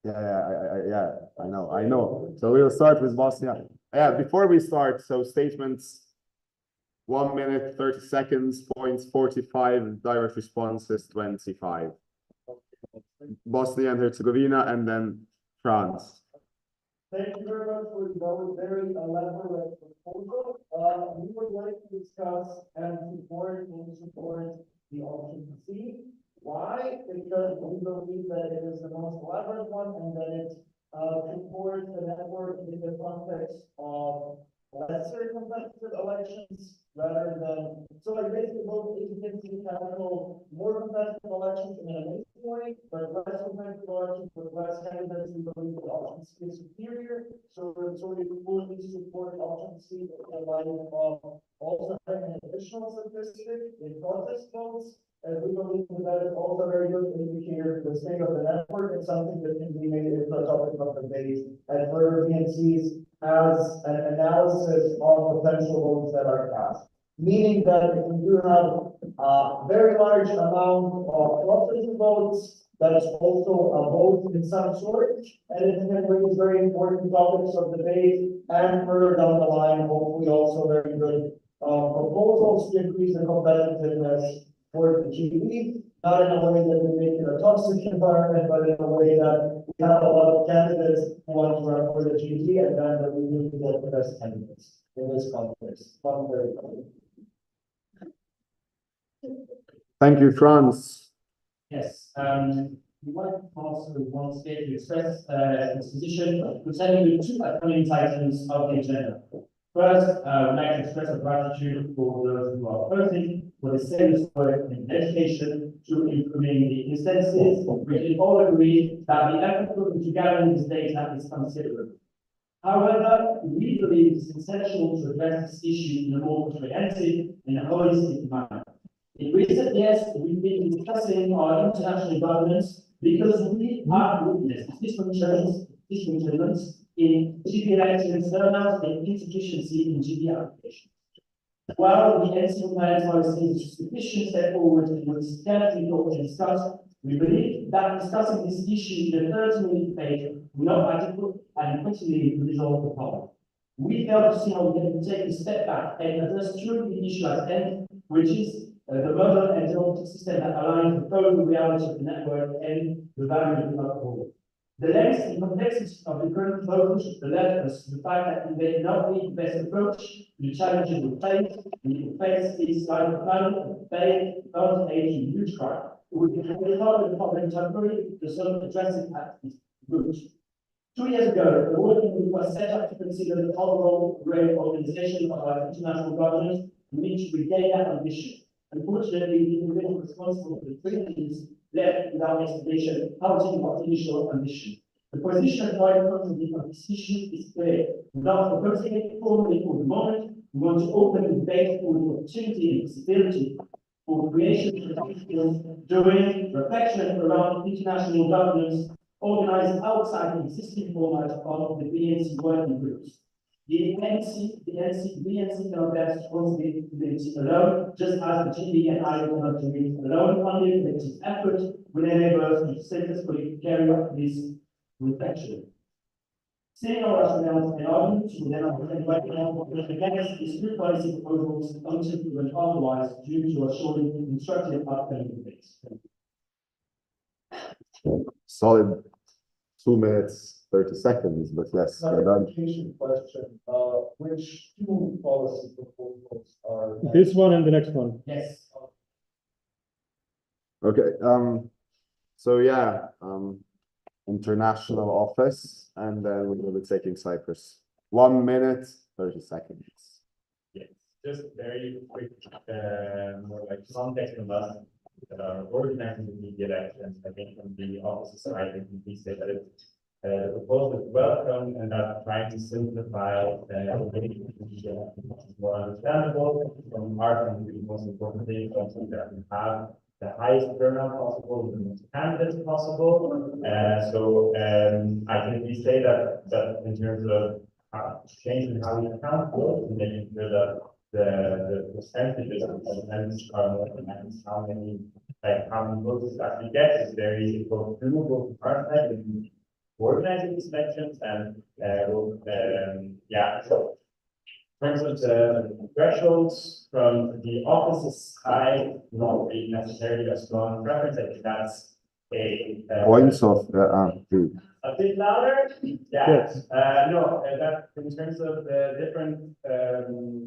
Yeah, I know. So we'll start with Bosnia. Yeah, before we start, so statements, 1 minute, 30 seconds, points 45, direct responses 25. Bosnia and Herzegovina, and then France. Thank you very much for those very elaborate proposal. We would like to discuss and support the option C. Why? Because we believe that it is the most elaborate one, and that it supports the network in the context of lesser competitive elections rather than, so like basically both agency capital, more competitive elections in an amazing way, but less competitive elections with less candidates. We believe the option C is superior, so we fully support option C in light of also having an additional statistic in protest votes. And we believe that is also a very good indicator for the state of the network. It's something that can be made into a topic of debate, and further BNCs as an analysis of potential votes that are cast. Meaning that if we do have a very large amount of protest votes, that is also a vote in some sort, and it can raise very important topics of debate, and further down the line, hopefully also very good proposals to increase the competitiveness for the GE, not in a way that we make it a toxic environment, but in a way that we have a lot of candidates who want to run for the GE, and then that we need to get the best candidates in this context. Thank you, Franz. Yes, we might also want to express its position concerning the two upcoming items of the agenda. First, we'd like to express our gratitude for those who are voting for the serious work in dedication to improving the instances. We can all agree that the effort put into gathering this data is considerable. However, we believe it's essential to address this issue in a more comprehensive and holistic manner. In recent years, we've been discussing our international governance because we have witnessed discontinuance in GP elections, turnout, and insufficiency in GP applications. While the NC compliance policy is a sufficient step forward in what is carefully thought and discussed, we believe that discussing this issue in a 30-minute page will not adequate and quickly resolve the problem. We fail to see how we can take a step back and address truly the issue at hand, which is the model and democratic system that aligns the total reality of the network and the value of the whole. The length and complexity of the current focus led us to the fact that we may not be the best approach to the challenges we face. We face is like a plan of fail, not a huge crime. It would be hard the problem temporarily to sort of address it at its root. 2 years ago, the working group was set up to consider the overall great organization of our international governance, which regain that ambition. Unfortunately, the individual responsible for the treaties left without explanation how to what initial ambition. The position of the country of this issue is clear. Without proposing it formally for the moment, we want to open the debate for the opportunity and possibility for creation of during reflection around international governance organized outside the existing format of the BNC working groups. The BNC cannot bear responsibility alone, just as the GB and I cannot do it alone. Only collective effort will enable us to successfully carry out this reflection. Seeing our rationales and arguments, we then identify against these new policy proposals until proven otherwise due to a shortly constructive outcome debates. Solid 2 minutes, 30 seconds, but yes, we're done. Question, which two policy proposals are? This one and the next one. Yes. Okay, so yeah, international office, and then we will be taking Cyprus. 1 minute, 30 seconds. Yes, just very quick, more like context on that. Organizing the elections, I think from the office side, we say that the proposal is welcome and that trying to simplify more understandable. From our point of view, the most important thing is also that we have the highest turnout possible, the most candidates possible. I think we say that in terms of changing how we account for, making sure that the percentages of events are more pronounced, how many votes actually get is very both doable from our side and organizing these elections and so in terms of the thresholds from the office's side, not really necessarily a strong preference. I think that's Points of a bit louder. Yeah. Yes. No, that in terms of the different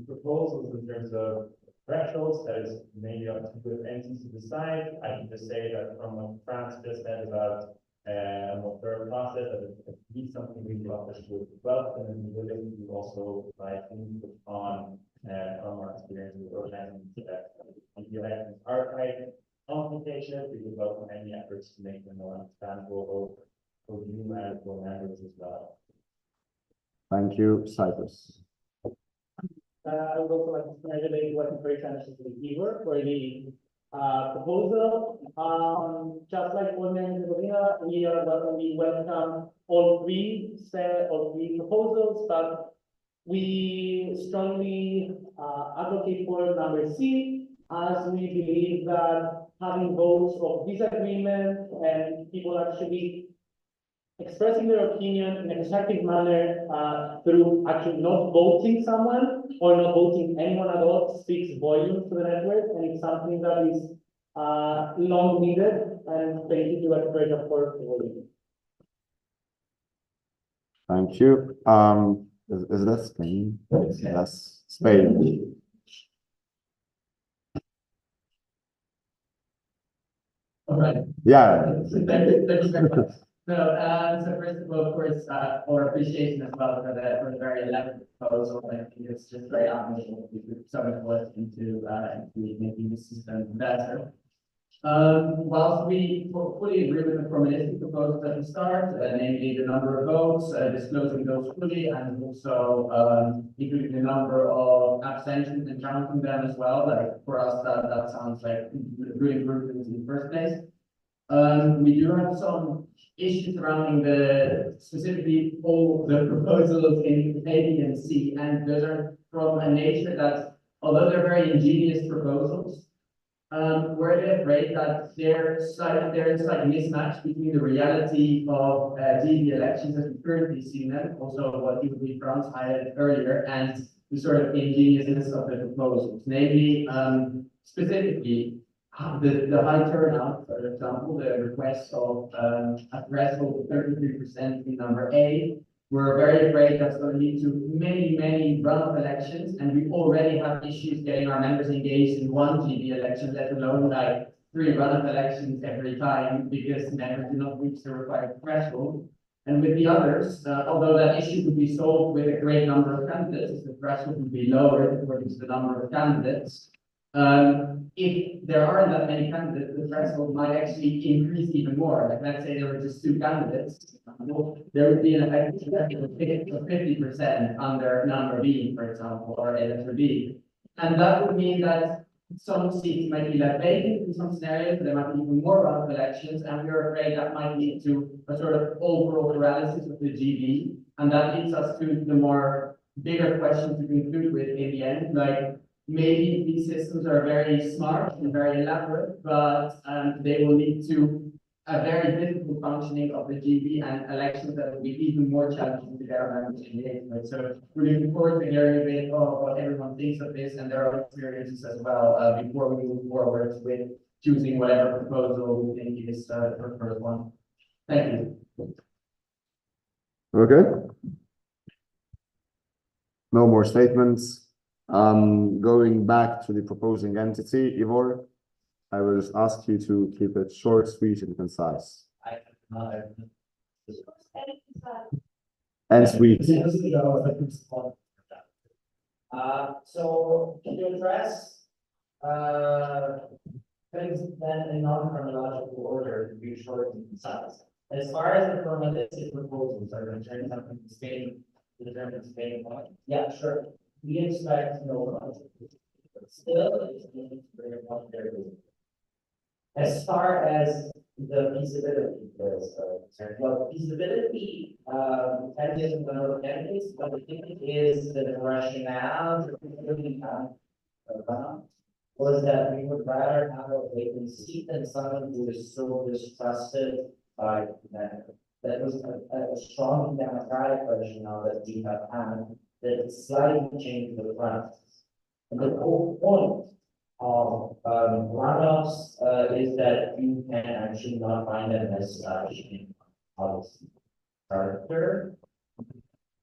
proposals, in terms of thresholds, that is maybe up to the entities to decide. I can just say that from what France just said about a more thorough process, that it needs something we office would welcome, and we willing to also provide input on from our experience with organizing the elections are quite complicated. We would welcome any efforts to make them more understandable for you and for members as well. Thank you, Cyprus. I would also like to congratulate Working for International Igor for the proposal. Just like Women we welcome all three proposals, but we strongly advocate for number C, as we believe that having votes of disagreement and people actually expressing their opinion in a constructive manner through actually not voting someone or not voting anyone at all speaks volumes to the network, and it's something that is long needed, and thank you to Activator for voting. Thank you. Is that Spain? Yes, Spain. All right. Yeah. Thank you very much. So first of all, of course, our appreciation as well for the very elaborate proposal. I think it's just very admirable to put so much work into making the system better. Whilst we fully agree with the formalistic proposal at the start, namely the number of votes, disclosing those fully, and also including the number of abstentions and counting them as well. Like for us, that sounds like good improvements in the first place. We do have some issues surrounding specifically all the proposals in A, B, and C, and those are from a nature that, although they're very ingenious proposals, we're afraid that there's a slight mismatch between the reality of GB elections as we currently see them, also what you would France highlighted earlier, and the sort of ingeniousness of the proposals, namely, specifically, the high turnout, for example, the request of a threshold of 33% in number A. We're very afraid that's going to lead to many runoff elections, and we already have issues getting our members engaged in one GB election, let alone like 3 runoff elections every time, because members do not reach the required threshold. And with the others, although that issue would be solved with a great number of candidates, the threshold would be lowered according to the number of candidates. If there aren't that many candidates, the threshold might actually increase even more. Like, let's say there were just 2 candidates, there would be an effective threshold of 50% under number B, for example, or A letter B. And that would mean that some seats might be left vacant in some scenarios, there might be even more runoff elections, and we're afraid that might lead to a sort of overall paralysis of the GB. And that leads us to the more bigger question to conclude with in the end, like, maybe these systems are very smart and very elaborate, but they will lead to a very difficult functioning of the GB and elections that will be even more challenging to get our members engaged with. So we're looking forward to hearing a bit of what everyone thinks of this and their own experiences as well before we move forward with choosing whatever proposal we think is the first one. Thank you. Okay. No more statements. Going back to the proposing entity, Ivor, I will just ask you to keep it short, sweet, and concise. And sweet. So to address things then in non-chronological order, to be short and concise. As far as the formalistic proposals are concerned, something to Spain, the German Spain one. Yeah, sure. We expect no budget, but still it's very much there. As far as the feasibility is concerned, well, feasibility depends on the number of candidates, but I think it is the rationale that we really have was that we would rather have a vacant seat than someone who is so distrusted by that. That was a strong democratic rationale that we have had, that it's slightly changed the practice. And the whole point of runoffs is that you can actually not find them as such in policy character.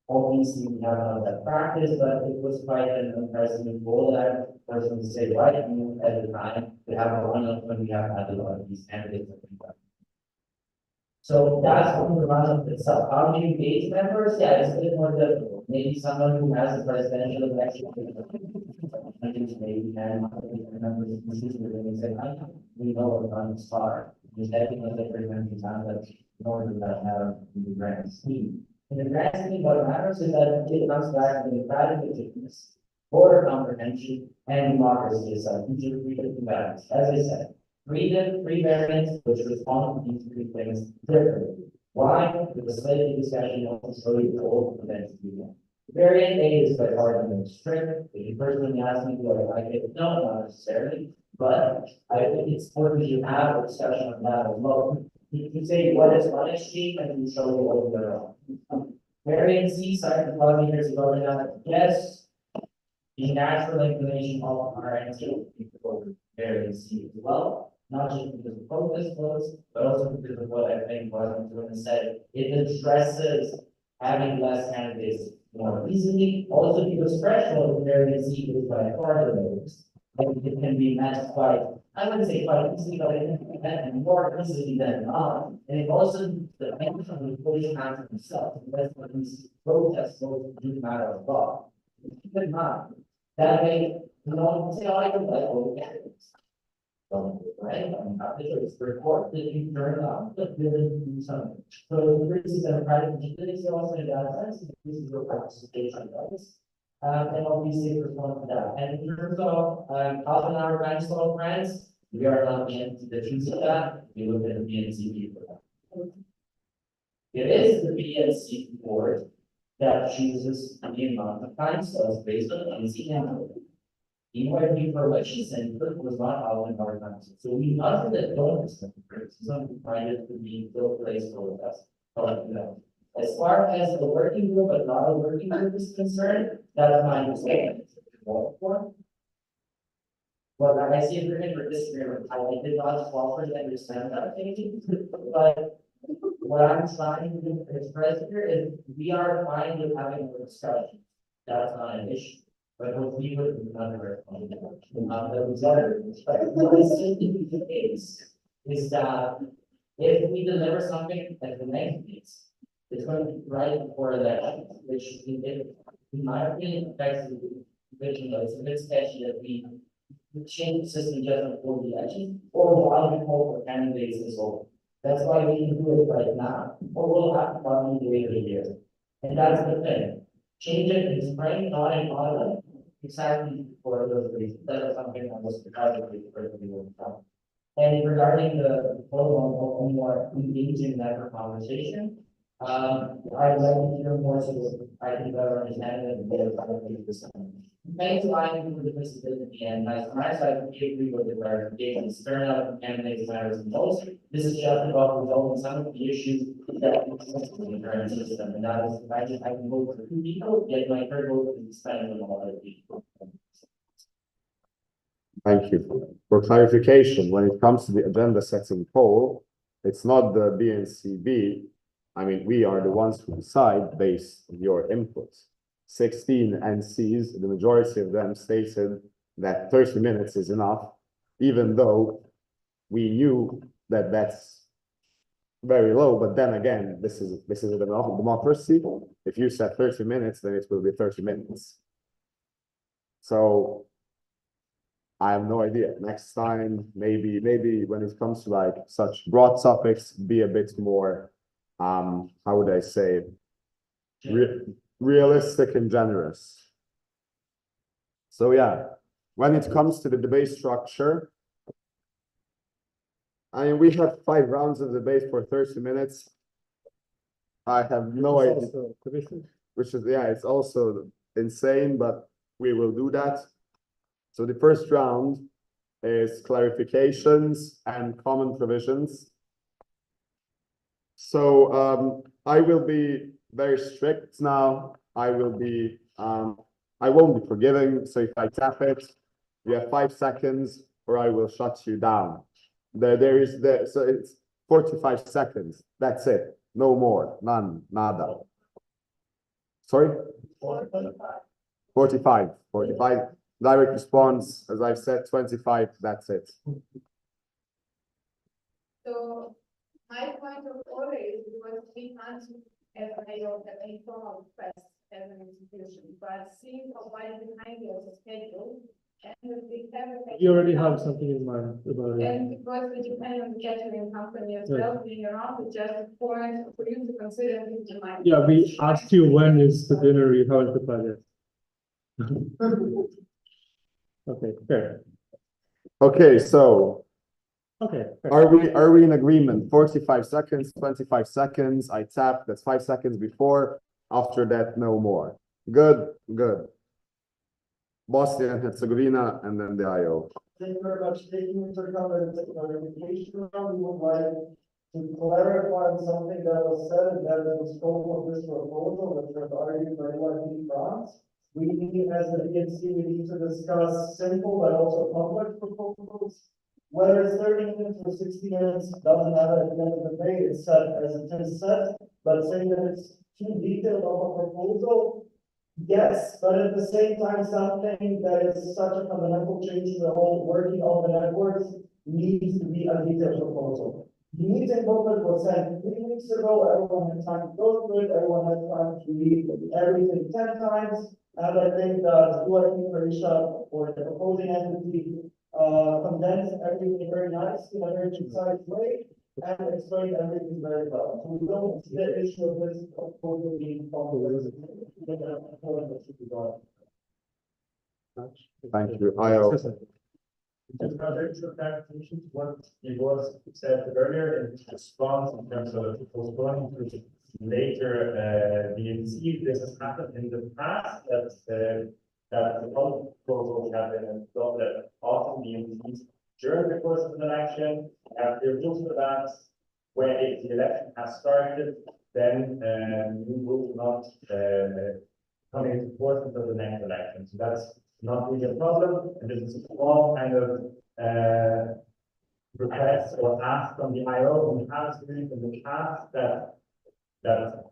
Obviously, we have none of that practice, but it was quite an unprecedented goal that person to say, why do you at the time to have a runoff when we have had a lot of these candidates? So that's on the runoff itself. How do you engage members? Yeah, it's a bit more difficult. Maybe someone who has a presidential election, maybe can members and say, we know what runs are. Instead, because they recommend the time that in order to have the grand scheme. In the grand scheme, what matters is that it comes back to democratic legitimacy, border comprehension, and democracy aside. These are 3 different values. As I said, freedom, free variants, which respond to these 3 things differently. Why? Because the slavery discussion also slowly told events to be done. Variant A is by far the most strict. If you personally ask me, do I like it? No, not necessarily. But I think it's important you have a discussion on that as well. You say what is one extreme and you show you what the other. Variance side of 12 years ago, that yes, the natural inclination of our entity for variance as well, not just because of focus was, but also because of what I think was said. It addresses having less candidates more easily, also because threshold variance is by far the lowest. And it can be matched quite, I wouldn't say quite easily, but it can be met more easily than not. And it also depends on the equation answer itself. That's what these protests do matter a lot. Keep in mind, that way, say, oh, I don't like all the candidates. Right? I mean, it's the report that you turn on, but didn't do something. So it increases democratic legitimacy also in that sense, it increases your participation rights. And obviously respond to that. And in terms of half an hour bank stall grants, we are not into the truth of that. We look at the BNC for that. It is the BNC board that chooses the amount of time stalls based on BNC input. EYP for elections input was not out in our council. So we know that don't some find it to be still place for us. As far as the working group, but not a working group is concerned, that's my understanding. Well, I see agreement or disagreement. I did not properly understand that thinking, but what I'm trying to express here is we are fine with having a discussion. That's not an issue. But what we would not recommend, what is simply the case is that if we deliver something at the next meeting, it's going to be right before election, which in my opinion affects the vision. It's a bit sketchy that we change the system just before the election, or while we call for candidates as well. That's why we can do it right now, or we'll have to probably wait a year. And that's the thing. Change it in spring, not in autumn, exactly for those reasons. That is something I was probably perfectly working on. And regarding the proposal on more engaging in that conversation, I'd like to hear more so that I can better understand it and better this. Thanks, Ryan, for the visibility, and as my side, we agree with the clarification. Turnout of candidates matters the most. This is just about resolving some of the issues that exist in the current system, and that is, I can vote for 2 people, yet my third vote is spent on all other people. Thank you. For clarification, when it comes to the agenda setting poll, it's not the BNCB. I mean, we are the ones who decide based on your inputs. 16 NCs, the majority of them stated that 30 minutes is enough, even though we knew that that's very low. But then again, this is a democracy. If you said 30 minutes, then it will be 30 minutes. So I have no idea. Next time, maybe when it comes to like such broad topics, be a bit more, how would I say, realistic and generous. So yeah, when it comes to the debate structure, I mean, we have 5 rounds of debate for 30 minutes. I have no idea, which is, yeah, it's also insane, but we will do that. So the first round is clarifications and common provisions. So I will be very strict now. I will be, I won't be forgiving. So if I tap it, you have 5 seconds or I will shut you down. So it's 45 seconds. That's it. No more, none, nada. Sorry? 45. Direct response, as I've said, 25, that's it. So my point of order is because we can't have any form of press as an institution, but seeing why behind your schedule. And we have you already have something in mind about it. And because we depend on the catering company as well, being around, it's just a point for you to consider. Yeah, we asked you when is the dinner, you haven't replied yet. Okay, fair. Okay, so okay, fair. Are we in agreement? 45 seconds, 25 seconds. I tap. That's 5 seconds before. After that, no more. Good. Bosnia and Herzegovina, and then the IO. Thank you very much. Taking into account that it's a clarification round, we would like to clarify something that was said, and that is the scope of this proposal, which was argued by NYPD France. We need, as the BNC, we need to discuss simple but also complex proposals. Whether it's 30 minutes or 60 minutes, doesn't matter at the end of the day, it's set as it is set, but saying that it's too detailed of a proposal, yes, but at the same time, something that is such a fundamental change to the whole working of the networks needs to be a detailed proposal. The meeting booklet was sent 3 weeks ago, everyone had time to go through it, everyone had time to read everything 10 times, and I think that UIP Croatia, or the proposing entity, condensed everything very nicely in a very concise way, and explained everything very well. So we don't see the issue of this proposal being followed. Thank you. IO. Just clarification to what it was said earlier in response in terms of postponing to later BNC. This has happened in the past that the proposals have been adopted often BNCs during the course of an election. There rules for that where if the election has started, then you will not come into force until the next election. So that's not really a problem, and this is all kind of requests or asks from the IO. We have experienced in the past that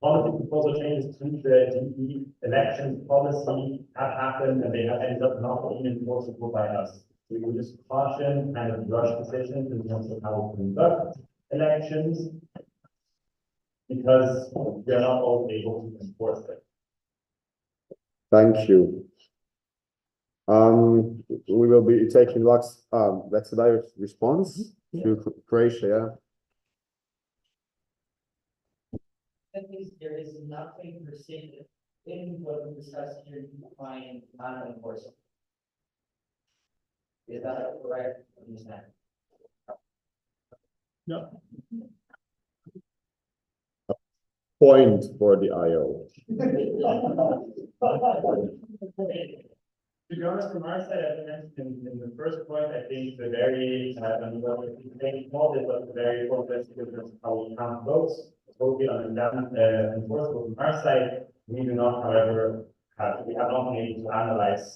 policy proposal changes to the DE elections policy have happened, and they have ended up not being enforceable by us. We will just caution kind of rush decisions in terms of how we conduct elections, because we are not all able to enforce it. Thank you. We will be taking Lux, that's a direct response to Croatia, At least there is nothing per se in what we discussed here to define non-enforceable. Is that a correct understanding? No. Point for the IO. To be honest, from our side, as I mentioned in the first point, I think the very, they called it, but the very focused is how we count votes. Totally understand, enforceable. From our side, we do not, however, we have not been able to analyze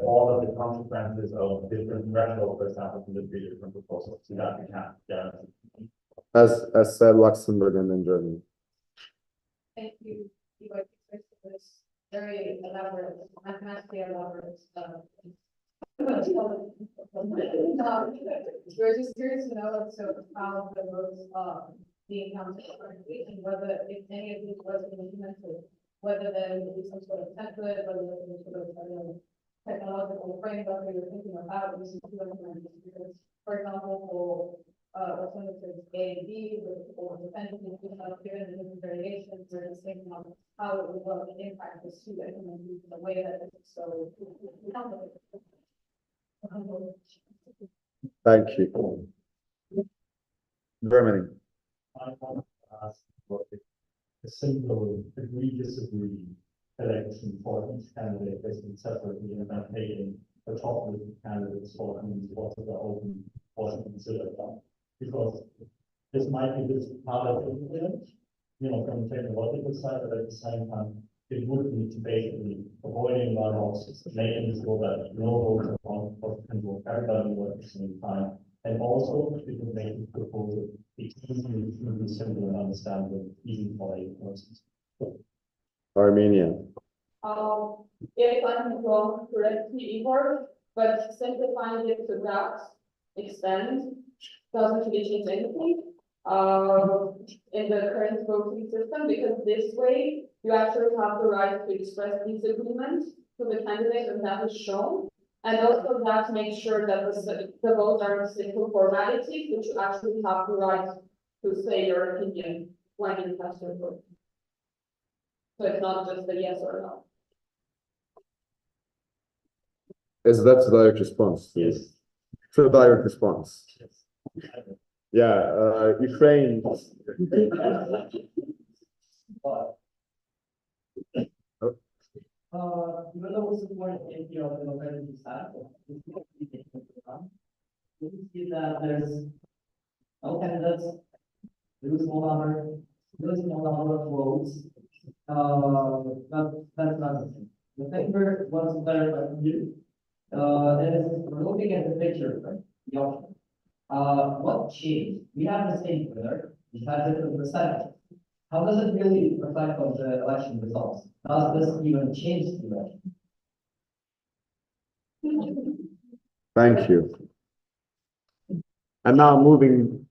all of the consequences of different thresholds, for example, from the three different proposals. So that we can't guarantee. As said, Luxembourg and then Germany. Thank you. You like this very elaborate, mathematically elaborate. We're just curious to know so how the votes being counted currently, and whether if any of these was implemented, whether there would be some sort of template, whether there would be sort of technological framework that you're thinking of how to implement this. Because, for example, for alternatives A and B, or depending on given the different variations, we're just thinking of how it would impact the student and in the way that it's so. Thank you. Germany. I want to ask what a simple agree disagree election for each candidate has been separately and then taking the top list of candidates for what's the open portion considered that. Because this might be this part of it, from the technological side, but at the same time, it would need to basically avoiding runoffs, making it so that no votes on potential everybody will at the same time. And also, it would make the proposal extremely simple and understandable, even for a person. Armenia. If I'm wrong, correctly, Igor, but simplifying it to that extent doesn't really change anything in the current voting system, because this way you actually have the right to express disagreement to the candidate, and that is shown. And also that makes sure that the votes are simple formalities, which you actually have the right to say your opinion when you cast your vote. So it's not just a yes or no. Is that a direct response? Yes. It's a direct response. Yes. Yeah, Ukraine. Even though we support the of the local staff, we see that there's no candidates, there is no number, of votes. That's not the thing. The paper was verified from you. Is we're looking at the picture, right? The option. What changed? We have the same winner, we have different percentages. How does it really reflect on the election results? Does this even change the election? Thank you. And now moving.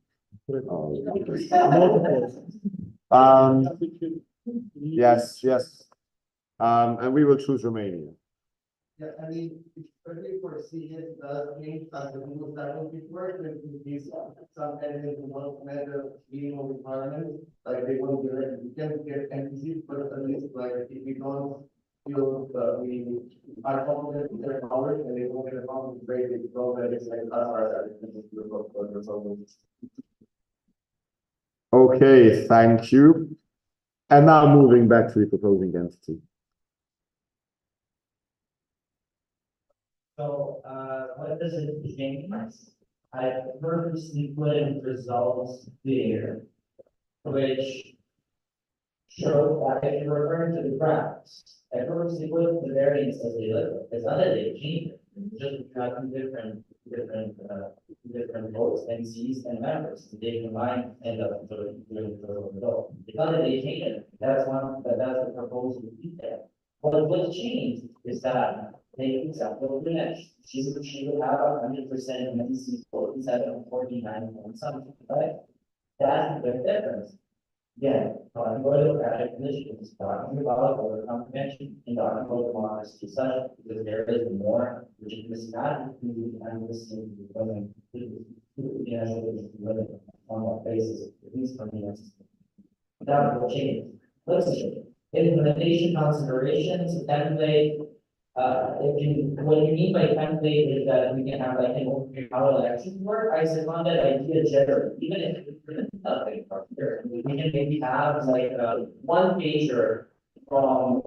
Yes, yes. And we will choose Romania. Yeah, I mean, it's pretty foresee it does change as the rules that will be worked with these some candidates who want to measure minimum requirements, like they won't be ready. We can get NPC, but at least like if we don't feel we are confident in their powers and they won't get a problem with great big program, it's like us are Okay, thank you. And now moving back to the proposing entity. So, what does it mean? I purposely put in results there, which show that if you're referring to the graphs, I purposely put the variance as they look. It's not that they change it, it's just you have two different votes, MCs and members. They combine end up doing the result. It's not that they change it, that's the proposal detail. What's changed is that take example of the next, she would have 100% MDC vote instead of 49 point something, right? That's the big difference. Again, talking about democratic initiatives, talking about voter comprehension, and talking about democracy such, because there is more legitimacy not and listening to the women, on that basis, at least for me, that will change. Let's see, implementation considerations, template. What you mean by template is that we can have like an overview how elections work. I second that idea generally, even if it's nothing here. We can maybe have like a one pager from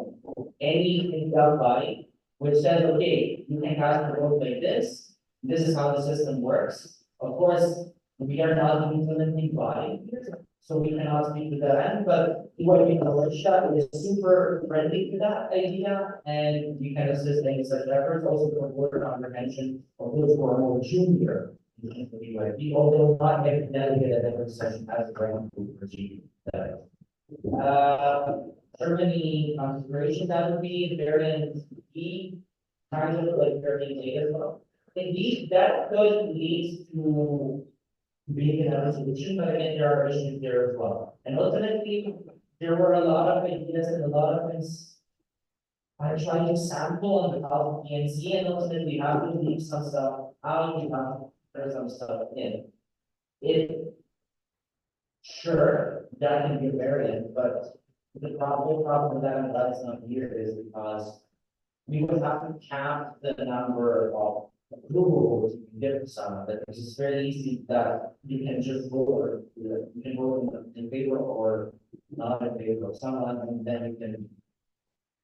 any Intel body, which says, okay, you can cast a vote like this. This is how the system works. Of course, we are not the implementing body, so we cannot speak to that end, but what we know is super friendly to that idea, and we can assist in such efforts, also for voter comprehension of those who are more junior. Although not getting delegated at every session as a ground group regime. Germany consideration, that would be variant E, kind of like variant A as well. Indeed, that could lead to being a resolution, but again, there are issues there as well. And ultimately, there were a lot of ideas and a lot of things I tried to sample on behalf of BNC, and ultimately we have to leave some stuff out, we have to put some stuff in. Sure, that can be a variant, but the problem with that, and that's not here, is because we would have to cap the number of approvals you can give to someone, that it's very easy that you can just vote, you can vote in favor or not in favor of someone, and then you can,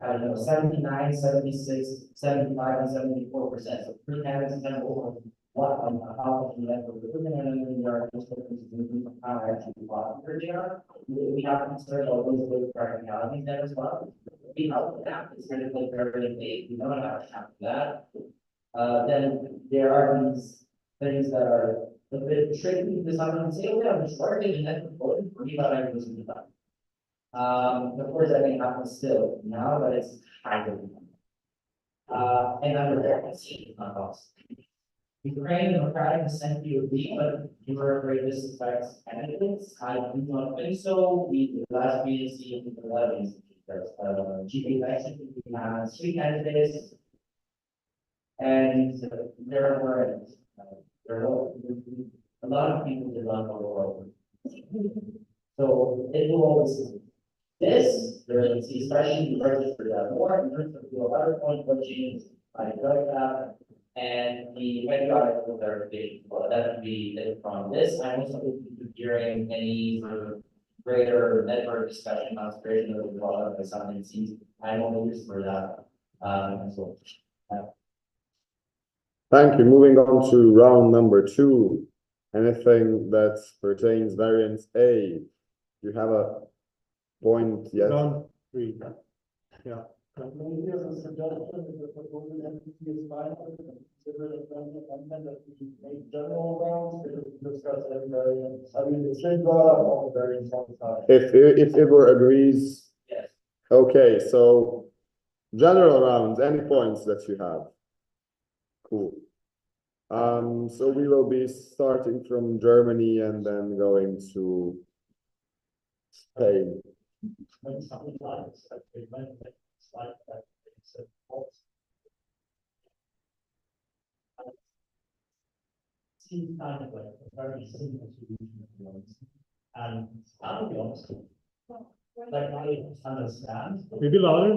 I don't know, 79, 76, 75, and 74%. So three candidates can vote on how the electoral recruitment, and then there are just differences in how actually popular they are. We have to consider all those little practicalities there as well. We help that, it's going to be very big, we don't have to have that. Then there are these things that are a bit tricky to someone and say, okay, I'm just working and then voting for me, but I was in the time. Of course, that can happen still now, but it's kind of. And under there, I see it's not possible. Ukraine Democratic Assent POV, but you were afraid this affects candidates. I do not think so. The last BNC in the 11th, GP election, we have 3 candidates. And there were a lot of people did not go over. So it will always this, especially the register that more in terms of the other point what changes I like that and the periodic verification. Well, that would be from this. I'm also open to hearing any sort of greater network discussion conspiration of the product by something seems I'm only used for that. So. Thank you. Moving on to round number 2. Anything that pertains variance A. You have a point, yes? Round 3. Yeah. Here's a suggestion, if the proposal entity is fine, consider a friendly amendment that we make general rounds, to discuss every variance. I mean, it should go up all the variance all the time. If Ivor agrees. Yes. Okay, so general rounds, any points that you have? Cool. So we will be starting from Germany and then going to Spain. Seems kind of like a very simple solution to be honest. And I'll be honest, like I understand. Maybe louder.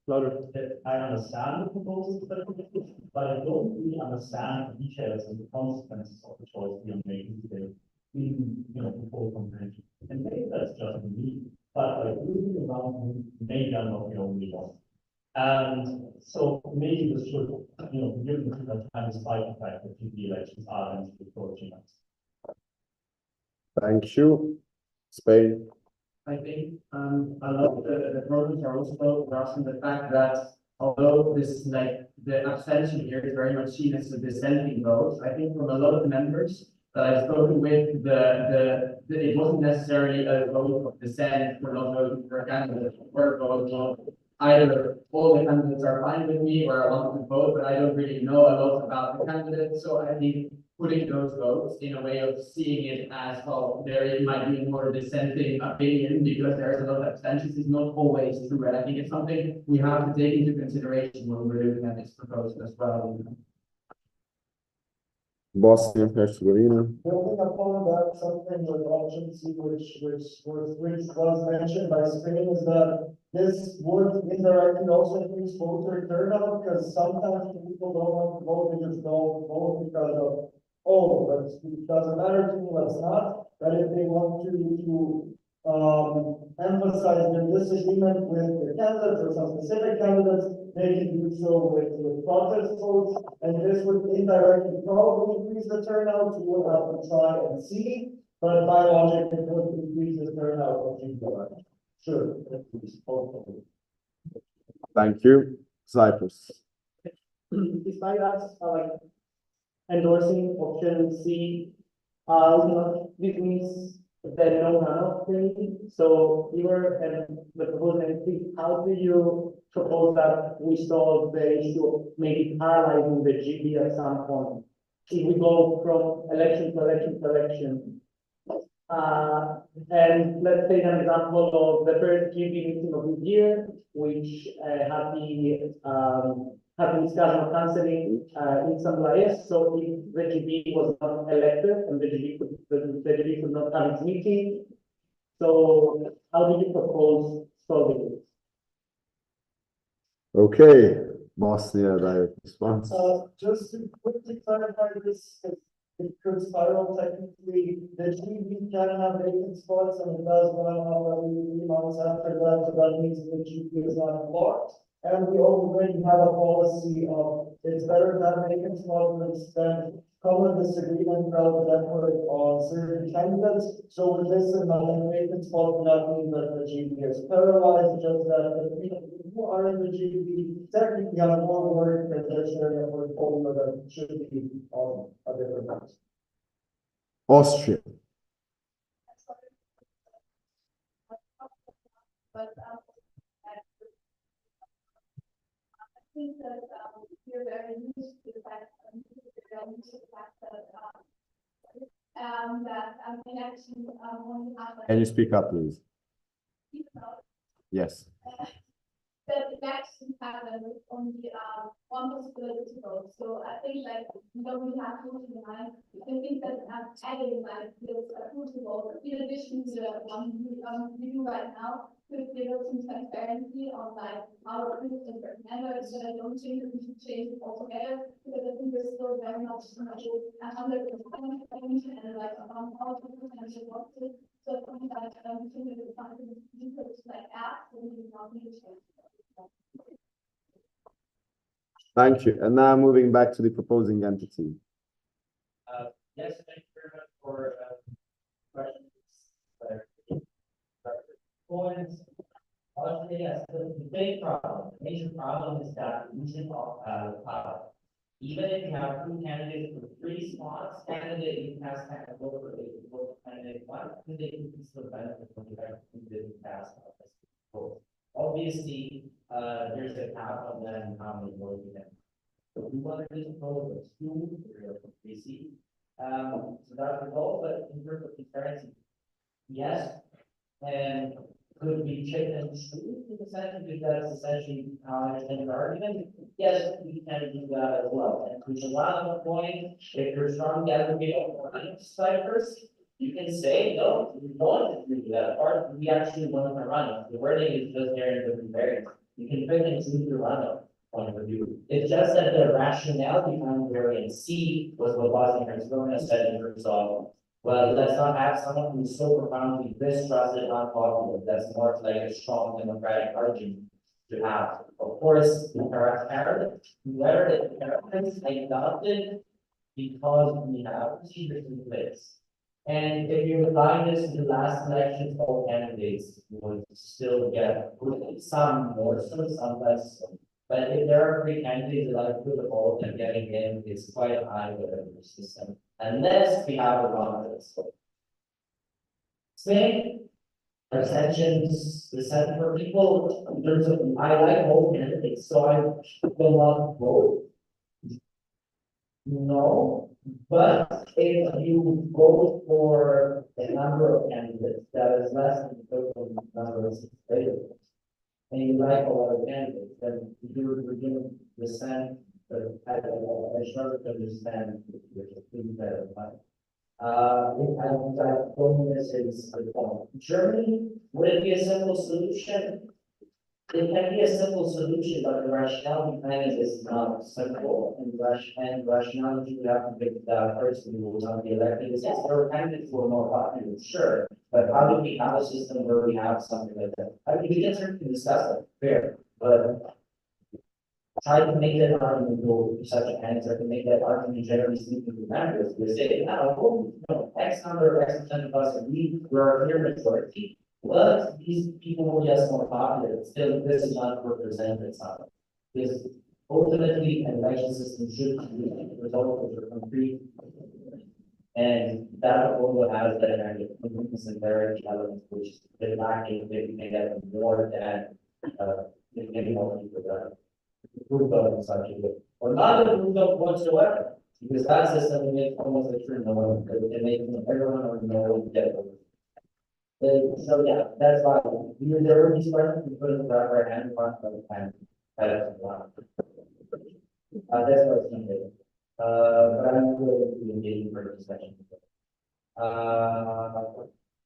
Louder. I understand the proposals that are proposed, but I don't really understand the details and the consequences of the choice we are making today. In, the full comprehension. And maybe that's just me, but like looking around, maybe I'm not the only one. And so maybe this should, be given too much time despite the fact that the elections are going to be approaching us. Thank you. Spain. I think a lot of the problems are also grasping the fact that although this like the abstention here is very much seen as a dissenting vote, I think from a lot of members that I've spoken with, it wasn't necessarily a vote of dissent for not voting for a candidate or a vote of either all the candidates are fine with me or I want to vote, but I don't really know a lot about the candidate. So I think putting those votes in a way of seeing it as, well, there might be more dissenting opinion because there is a lot of abstentions is not always true. And I think it's something we have to take into consideration when we're looking at this proposal as well. Bosnia and Herzegovina. Building upon that, something with option C, which was mentioned by Spain, is that this would indirectly also increase voter turnout, because sometimes people don't want to vote, they just don't vote because of, oh, but it doesn't matter to me, let's not. But if they want to emphasize their disagreement with the candidates or some specific candidates, they can do so with protest votes, and this would indirectly probably increase the turnout. You would have to try and see, but by logic, it would increase the turnout of the sure. Thank you. Cyprus. Despite us endorsing option C, this means that no runoff thing. So you were the proposal entity, how do you propose that we solve the issue of maybe paralyzing the GB at some point? If we go from election to election to election. And let's take an example of the first GB meeting of this year, which had the discussion of cancelling in some layers. So if the GB was not elected and the GB could not have its meeting, so how do you propose solving this? Okay, Bosnia, direct response. Just to quickly clarify this, it could spiral technically. The GB can have vacant spots and it does run out every 3 months after that, so that means the GB is not blocked. And we already have a policy of it's better to have vacant spots than common disagreement about the effort on certain candidates. So with this in mind, vacant spots do not mean that the GB is paralyzed, just that the people who are in the GB technically have more work because they're sharing a portfolio that should be on a different house. Austria. I think that you're very used to the fact that election only happen. Can you speak up, please? Yes. That elections happen only one possibility to vote. So I think we don't really have to mind. I think that adding this approval in addition to the one we do right now could give us some transparency on how it is different members. So I don't think that we should change it altogether because I think there's still very much under the information and on how to potentially work it. So I think that we should do something ask and we do not need to change. Thank you. And now moving back to the proposing entity. Yes, thank you very much for questions. Points. Honestly, yes, the big problem, the major problem is that losing of power. Even if you have two candidates for three spots, candidate you pass kind of vote for candidate one, candidate who can still benefit from the fact who didn't pass. Obviously, there's a cap on that and how many votes you get. So we wanted to propose a two, three seats. So that's the goal, but in terms of transparency, yes, and could be chicken and soup in the sense, because that's essentially how I understand the argument. Yes, we can do that as well, and there's a lot of the point, if you're strong advocate of one side first, you can say, no, we don't do that part, we actually want to run it, the wording is just there in the variance. You can pick and choose the run point of view. It's just that the rationale behind variance C was what Bosnia Herzegovina said in terms of, well, let's not have someone who's so profoundly distrusted, unpopular. That's more like a strong democratic argument to have. Of course, the paradigm, whether the paradigm is adopted because we have procedures in place. And if you apply this to the last elections, all candidates would still get some more so, some less so. But if there are three candidates that like to the vote and getting in, it's quite high with the system, unless we have a lot of this. Same abstentions, the set for people, in terms of, I like both candidates, so I will not vote. No, but if you vote for a number of candidates that is less than the total number of seats available, and you like a lot of candidates, then you would begin the same, but I struggle to understand which is pretty better. I'm going to say this is Germany, would it be a simple solution? It can be a simple solution, but the rationale behind it is not simple. And rationale, you have to pick the person who will not be elected. Yes, there are candidates who are more popular, sure. But how do we have a system where we have something like that? I mean, we can certainly discuss it, fair, but try to make that argument go to such an answer, to make that argument generally speaking to members. We say, now, X number of X percent of us agree, we're a clear majority. But these people were just more popular, still, this is not represented something. Because ultimately, an election system should be the result of the concrete. And that also has that kind of complementarity element, which is the lacking, if you can get more than, maybe more people that approved of in such a way. Or not approved of whatsoever, because that system makes almost a true no one, because it makes everyone or no one get it. So yeah, that's why we reserve these questions, we put it in the right hand, one at a time. That's what it's needed. But I'm going to be engaging for discussion.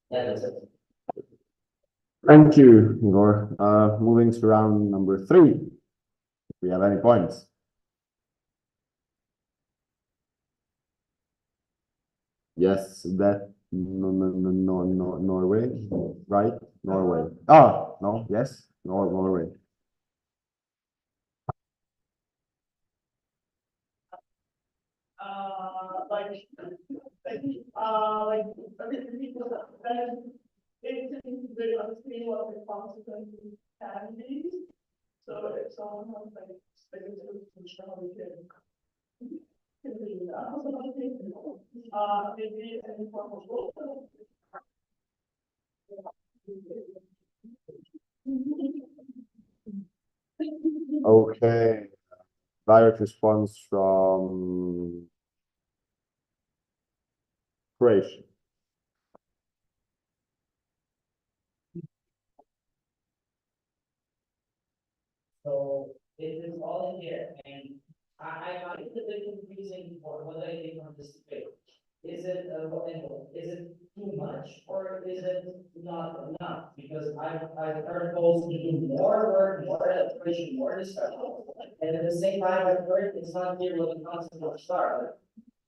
Yeah, that's it. Thank you, Igor. Moving to round number 3. If we have any points. Yes, that no, Norway, right? Norway. Oh, no, yes, Norway. It's very unclear what the consequences can be. So if someone has like speculative functionality can be maybe any form of vote. Okay. Direct response from Croatia. So it is all in here, and I find it a bit confusing for what I think on this debate. Is it too much or is it not enough? Because I've heard folks to do more work, more elaboration, more discussion, and at the same time, I've heard it's not clear what the consequences are.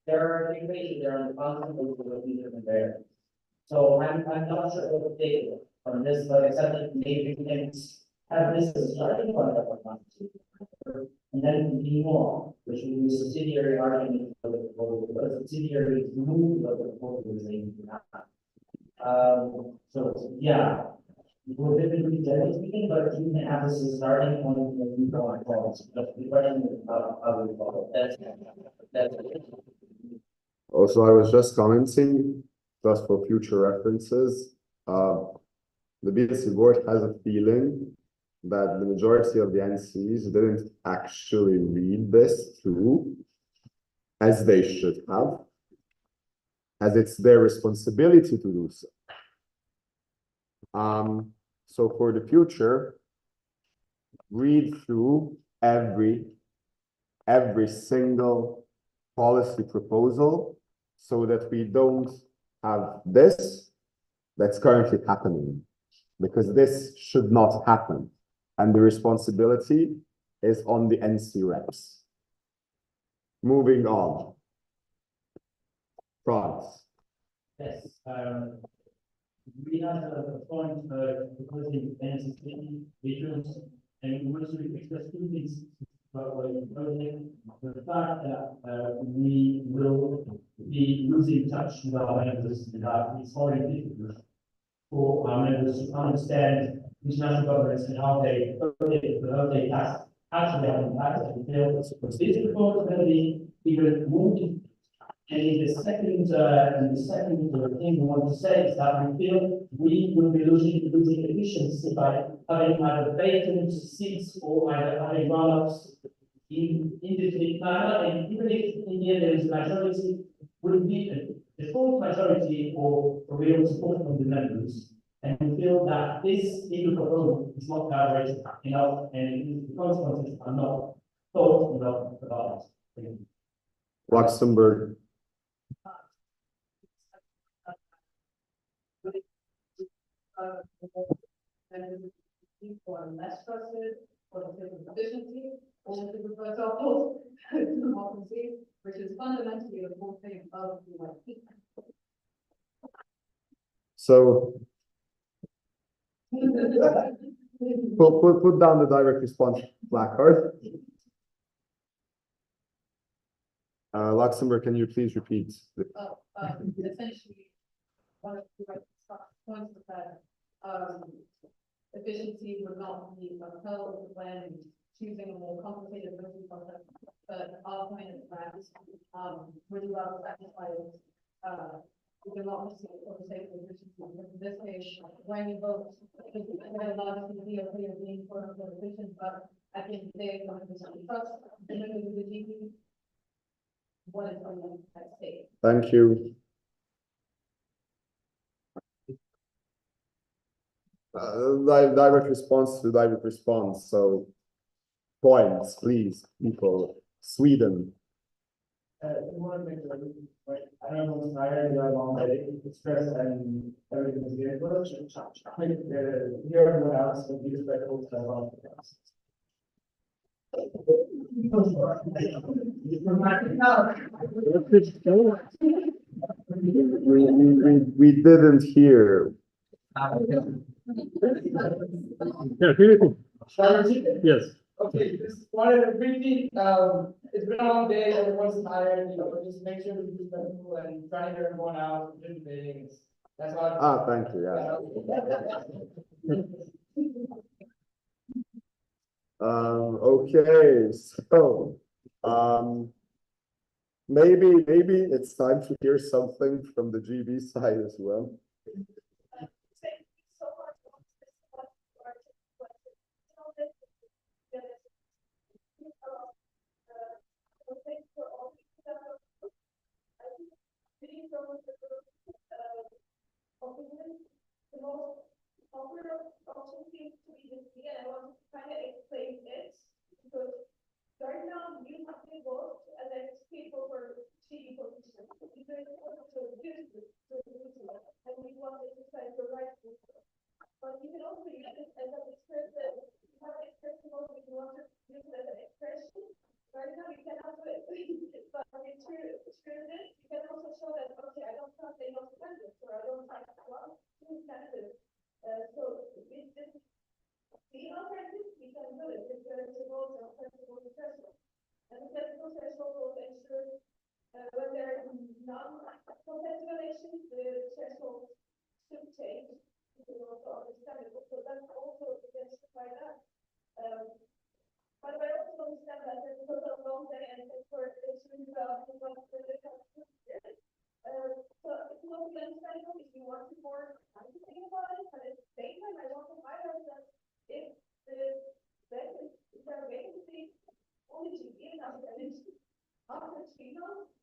There are equations there on the consequences of these different variables. So I'm not sure what to take from this, but except that maybe we can have this as a starting point of our conversation. And then continue on, which will be a subsidiary argument for the proposal, but a subsidiary move of the proposal is aimed to happen. So, yeah. We're definitely generally speaking, but you can have this as a starting point when you go on calls. But the question is about how we follow. That's Also, I was just commenting, just for future references, the BNC board has a feeling that the majority of the NCs didn't actually read this through as they should have, as it's their responsibility to do so. So for the future, read through every single policy proposal so that we don't have this that's currently happening, because this should not happen. And the responsibility is on the NC reps. Moving on. France. Yes, we have a point proposing NC visuals, and we want to express two things about what we're proposing. The fact that we will be losing touch with our members, that it's already difficult for our members to understand international governments and how they actually have impact and feel. This report is going to be even more difficult. And in the second thing we want to say is that we feel we will be losing efficiency by having either vacant seats or either having run-ups in indefinite manner. And even if in the end there is a majority, would be a default majority or a real support from the members. And we feel that this legal proposal is not collaborated enough, and the consequences are not thought enough about it. Luxembourg. For less trusted, for the sake of efficiency, or to refer to our democracy, which is fundamentally the whole thing of the IP. So put down the direct response placard. Luxembourg, can you please repeat? Essentially, one of the points is that efficiency would not be upheld when choosing a more complicated version concept. But our point is that would you rather sacrifice democracy for the sake of efficiency? Because in this case, when you vote, it's very large to be a way of being quote unquote efficient, but at the end of the day, when it's trust, the GP, what is on at stake? Thank you. Direct response to direct response. So points, please, people. Sweden. I want to make sure, like, I don't know, I already got along with it, express and everything is good, but hear everyone else, but be respectful to everyone else. We didn't hear. Yes. Okay, just wanted to briefly, it's been a long day, everyone's tired, just make sure to be respectful and try to get everyone out, participating. That's all. Thank you, okay, so, maybe it's time to hear something from the GB side as well. The most popular option seems to be the C, and I want to kind of explain it because right now you have to vote and then people for TV position. You can also use this and we want to exercise the right to vote. But you can also use it as an expression. You have expression mode if you want to use it as an expression. Right now you cannot do it. But it's true this, you can also show that okay, I don't trust enough candidates or I don't trust one candidates. So this the alternative threshold of ensure, when there are non-competitive elections, the threshold should change. You can also understand it, so that's also identify that. But I also understand that there's a total long day and for issuing what the so it's not understandable if you want more time to think about it, but at the same time, I want to highlight that if there are vacancies, only to be enough energy after 3 months,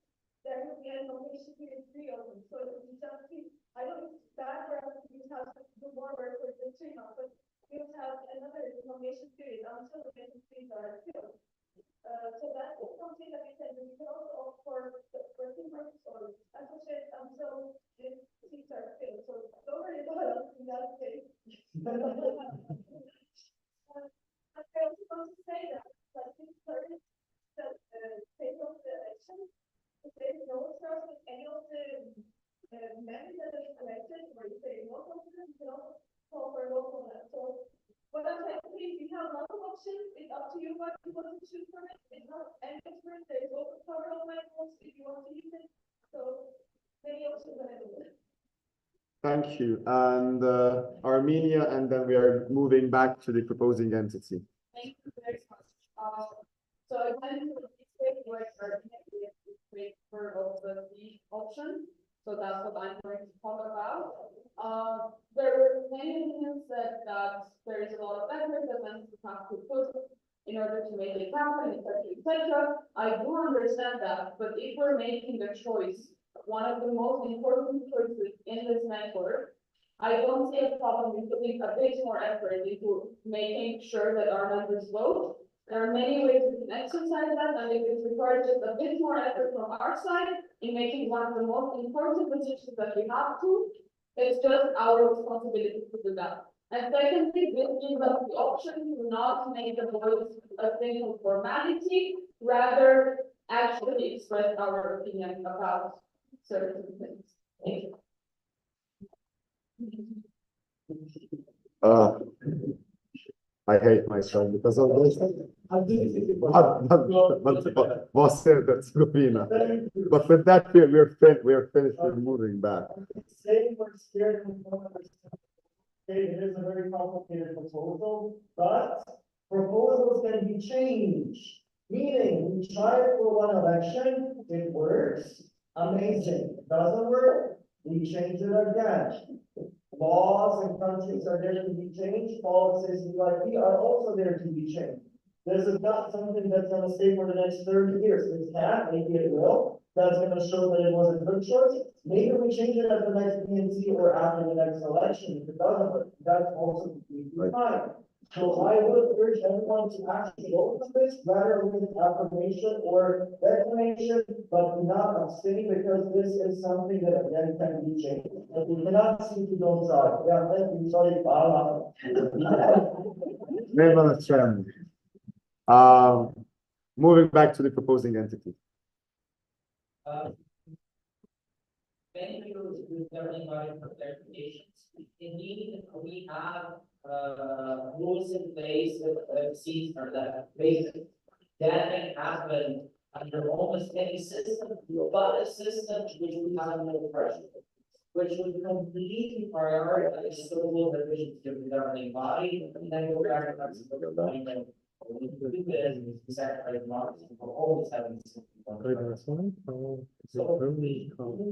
there will be a nomination period reopened. So it's just, I don't stand for us to have to do more work for the 3 months, but we will have another nomination period until the vacancies are filled. So that is something that we can do. We can also opt for the working groups or associates until the seats are filled. So don't worry about us in that case. I also want to say that, like, this service that take of the election, if there is no trust with any of the members that are elected, or if there is no confidence, you can also call for a vote on that. So what I'm saying is, we have lots of options. It's up to you what you want to choose from it. It's not any expert. There is also cover of my votes if you want to use it. So many options available. Thank you. And Armenia, and then we are moving back to the proposing entity. Thank you very much. So I went to the state where we create for the option. So that's what I'm going to talk about. There were many opinions that there is a lot of effort that we have to put in order to make it happen, etc. I do understand that, but if we're making the choice, one of the most important choices in this network, I don't see a problem in putting a bit more effort into making sure that our members vote. There are many ways we can exercise that, and if it requires just a bit more effort from our side in making one of the most important decisions that we have to, it's just our responsibility to do that. And secondly, this gives us the option to not make the vote a single formality, rather actually express our opinion about certain things. Thank you. I hate myself because of this. Você, that's Lupina. But with that, we're finished. We're moving back. Saying we're scared, we don't understand. Okay, it is a very complicated proposal, but proposals can be changed. Meaning, we try it for one election, it works, amazing. Doesn't work, we change it again. Laws and countries are there to be changed, policies like we are also there to be changed. This is not something that's gonna stay for the next 30 years. It can, maybe it will. That's gonna show that it was a good choice. Maybe we change it at the next BNC or after the next election. If it doesn't work, that's also completely fine. So I would urge everyone to actually vote for this, rather with affirmation or declination, but not abstain, because this is something that again can be changed. But we cannot seem to don't try. Yeah, thank you, sorry. Moving back to the proposing entity. Thank you to governing body for clarifications. Indeed, we have rules in place that seats are that basic. That can happen under almost any system, but a system which we have no pressure, which would completely prioritize civil divisions to the governing body, and then go back to the government. Always having.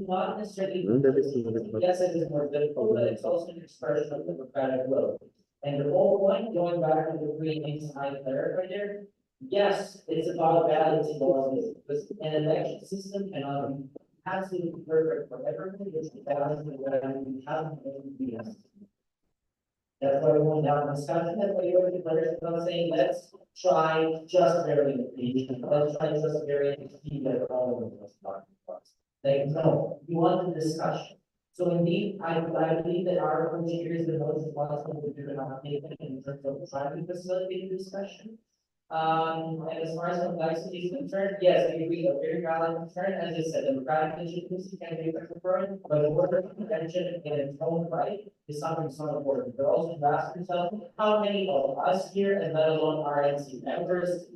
Not necessarily. Yes, it is more difficult, but it's also an expression of democratic will. And the whole point, going back to the three things I clarified there, yes, it's about balancing laws. An election system cannot be absolutely perfect for everything. It's balancing when we have. That's why we want to have a discussion. That's why you're the players not saying, let's try just varying the fees. Let's try just varying the fee that all of us talking about. Like, no, you want the discussion. So indeed, I believe that our approach here is the most responsible to do not taken in terms of trying to facilitate the discussion. And as far as complexity is concerned, yes, I agree, a very valid concern. As I said, democratic legitimacy can be preferred, but the word of contention in its own right is something so important. But also to ask yourself, how many of us here, and let alone RNC members,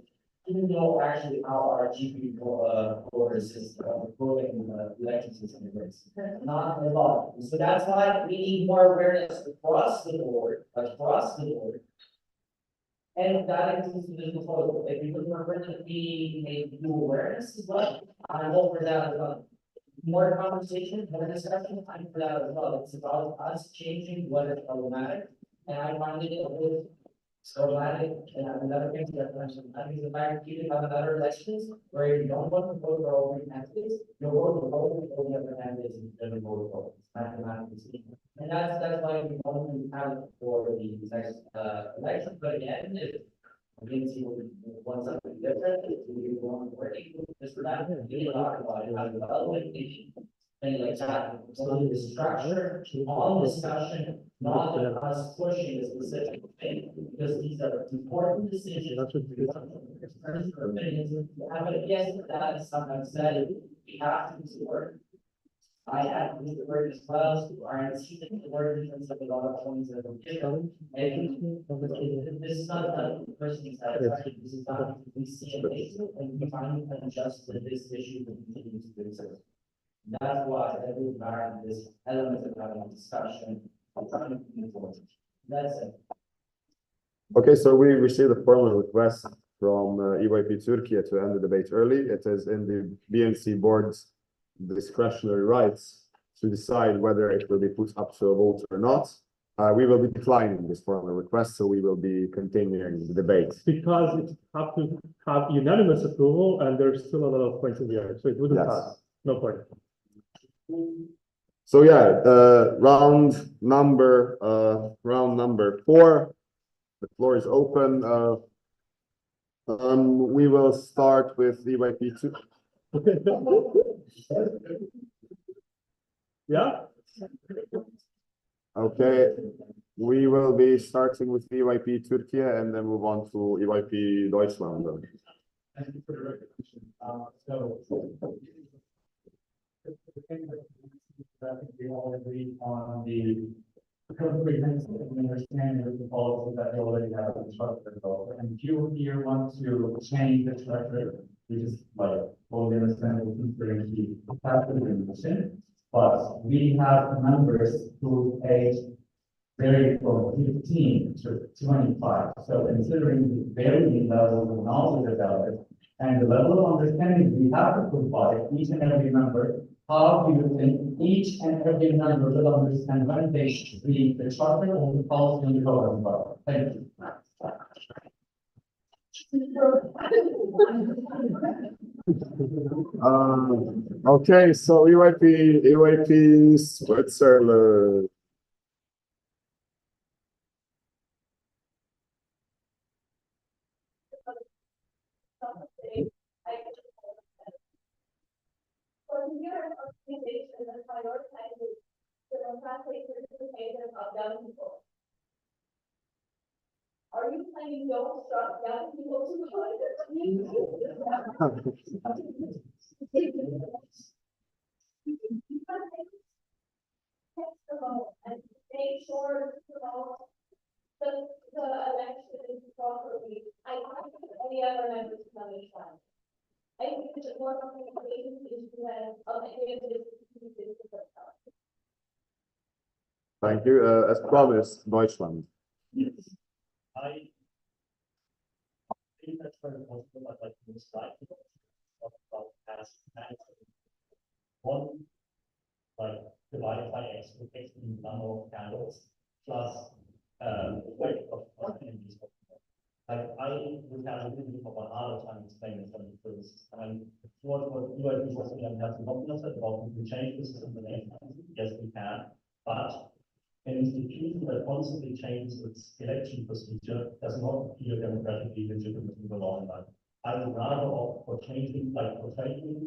even though actually how our GP voters is voting the election system works. Not a lot. So that's why we need more awareness across the board, And that includes the proposal. If you remember that we made new awareness as well, I'm all for that as well. More conversation, more discussion, I'm for that as well. It's about us changing what is problematic. And I find it a bit problematic and another thing that I mentioned. I think the fact you have another elections where you don't want to vote for all three candidates, you vote for all the other candidates and then vote for mathematically speaking. And that's why we want to have it for the next election, but again, if BNC want something different, if we want working with this or that, we can talk about it, how to develop it, and like that, so the structure on discussion, not us pushing a specific thing, because these are important decisions. But yes, that is something said, we have to use the word. I have to use the word as well, RNC, the word in terms of a lot of points that are given. And this is not a person satisfaction, this is not, we see a basis and we find and adjust to this issue that continues to exist. That's why I would mark this element of having a discussion. That's it. Okay, so we received a formal request from EYP Turkey to end the debate early. It is in the BNC board's discretionary rights to decide whether it will be put up to a vote or not. We will be declining this formal request, so we will be continuing the debate. Because it have to have unanimous approval and there's still a lot of points in the air, so it wouldn't pass. No point. So yeah, round number 4. The floor is open. We will start with EYP2. Yeah. Okay, we will be starting with EYP Turkey and then move on to EYP Deutschland. Thank you for the recognition. I think we all agree on the comprehensive understanding of the policy that they already have in the structure. And few here want to change the structure, which is like all the understandable considering the capital mission. But we have members who age vary from 15 to 25. So considering the varying levels of knowledge about it and the level of understanding we have to provide each and every member, how do you think each and every member will understand when they read the charter or the policy on the government body? Thank you. Okay, so EYP Switzerland. Organization that prioritizes democratic participation of young people. Are you planning to obstruct young people to join and make sure the election is properly. I don't think any other members can understand. I think it's more of an issue than of any of this. Thank you. As promised, Deutschland. Yes. I think that's very possible. I'd like to slide about past one, like divided by x, which takes the number of candles plus weight of energies. Like I would have a little bit of a harder time explaining something first. And what EYP was going to have to help us about we can change the system the name. Yes, we can, but an institution that constantly changes its election procedure does not appear democratically legitimate in the long run. I would rather opt for changing, like for taking the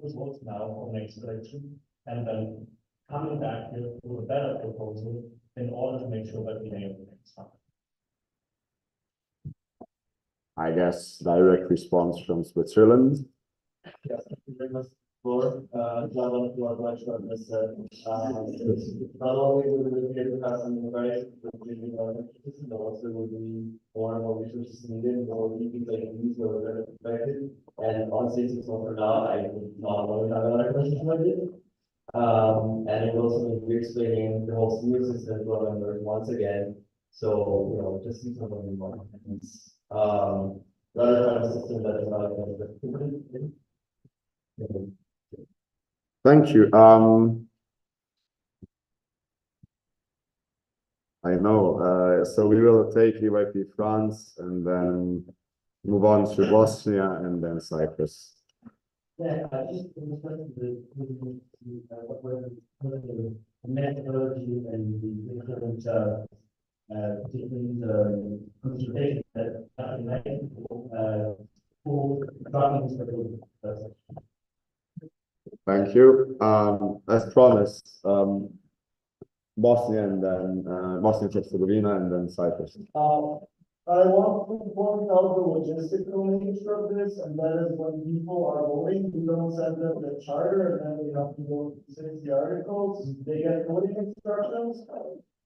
results now for next election and then coming back here with a better proposal in order to make sure that we nail the next time. I guess direct response from Switzerland. Yes, thank you very much. floor, John, what much of this, not only would we be able to have some information, but also would be more and more resources needed, more people that use or that are affected. And honestly, it's not for now, I would not want to have another question like it. And it will also be explaining the whole school system to our members once again. So, you know, just see something more. Rather than a system that is not Thank you. I know, so we will take EYP France and then move on to Bosnia and then Cyprus. Yeah, I just the methodology and the different consultations that have been made for documents that will. Thank you. As promised, Bosnia and then Bosnia and Herzegovina and then Cyprus. I want to point out the logistical nature of this, and that is when people are voting, we don't send them the charter, and then they have to go to 60 articles, they get voting instructions.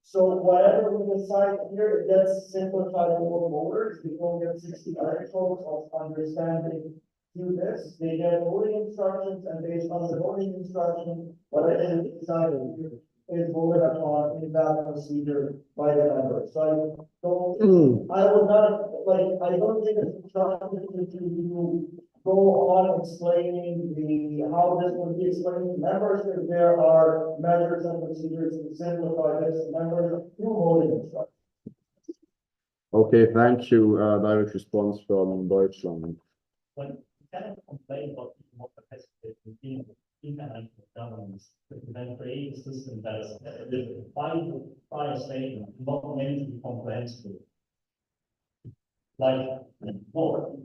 So whatever we decide here, it gets simplified for voters, they don't get 60 articles of understanding do this, they get voting instructions, and based on the voting instruction, whatever is decided here is voted upon in that procedure by the members. So I would not, like, I don't think it's trying to go on explaining how this would be explained to members, if there are measures and procedures to simplify this to members through voting instructions. Okay, thank you. Direct response from Deutschland. When you kind of complain about more capacity in international governments, then create a system that is the prior statement, not meant to be comprehensible. Like, what?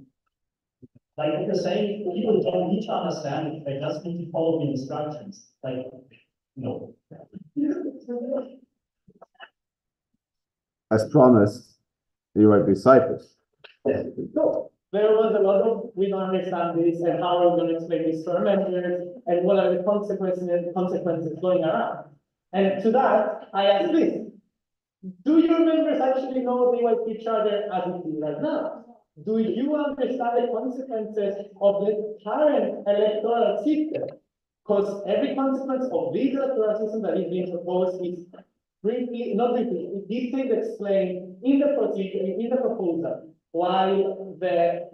Like if you're saying people don't need to understand it, they just need to follow the instructions. Like, no. As promised, EYP Cyprus. No, there was a lot of, we don't understand this and how are we going to explain this to our members and what are the consequences going around. And to that, I ask this. Do your members actually know the EYP charter as it is right now? Do you understand the consequences of the current electoral system? Because every consequence of this electoral system that is being proposed is briefly, not briefly, detailed explained in the procedure, in the proposal, while the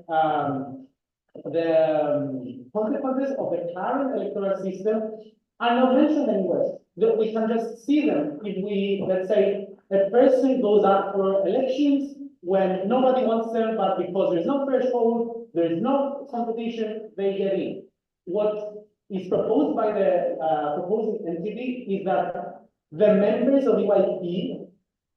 consequences of the current electoral system are not mentioned anywhere. That we can just see them if we, let's say, a person goes out for elections when nobody wants them, but because there's no threshold, there's no competition, they get in. What is proposed by the proposing entity is that the members of EYP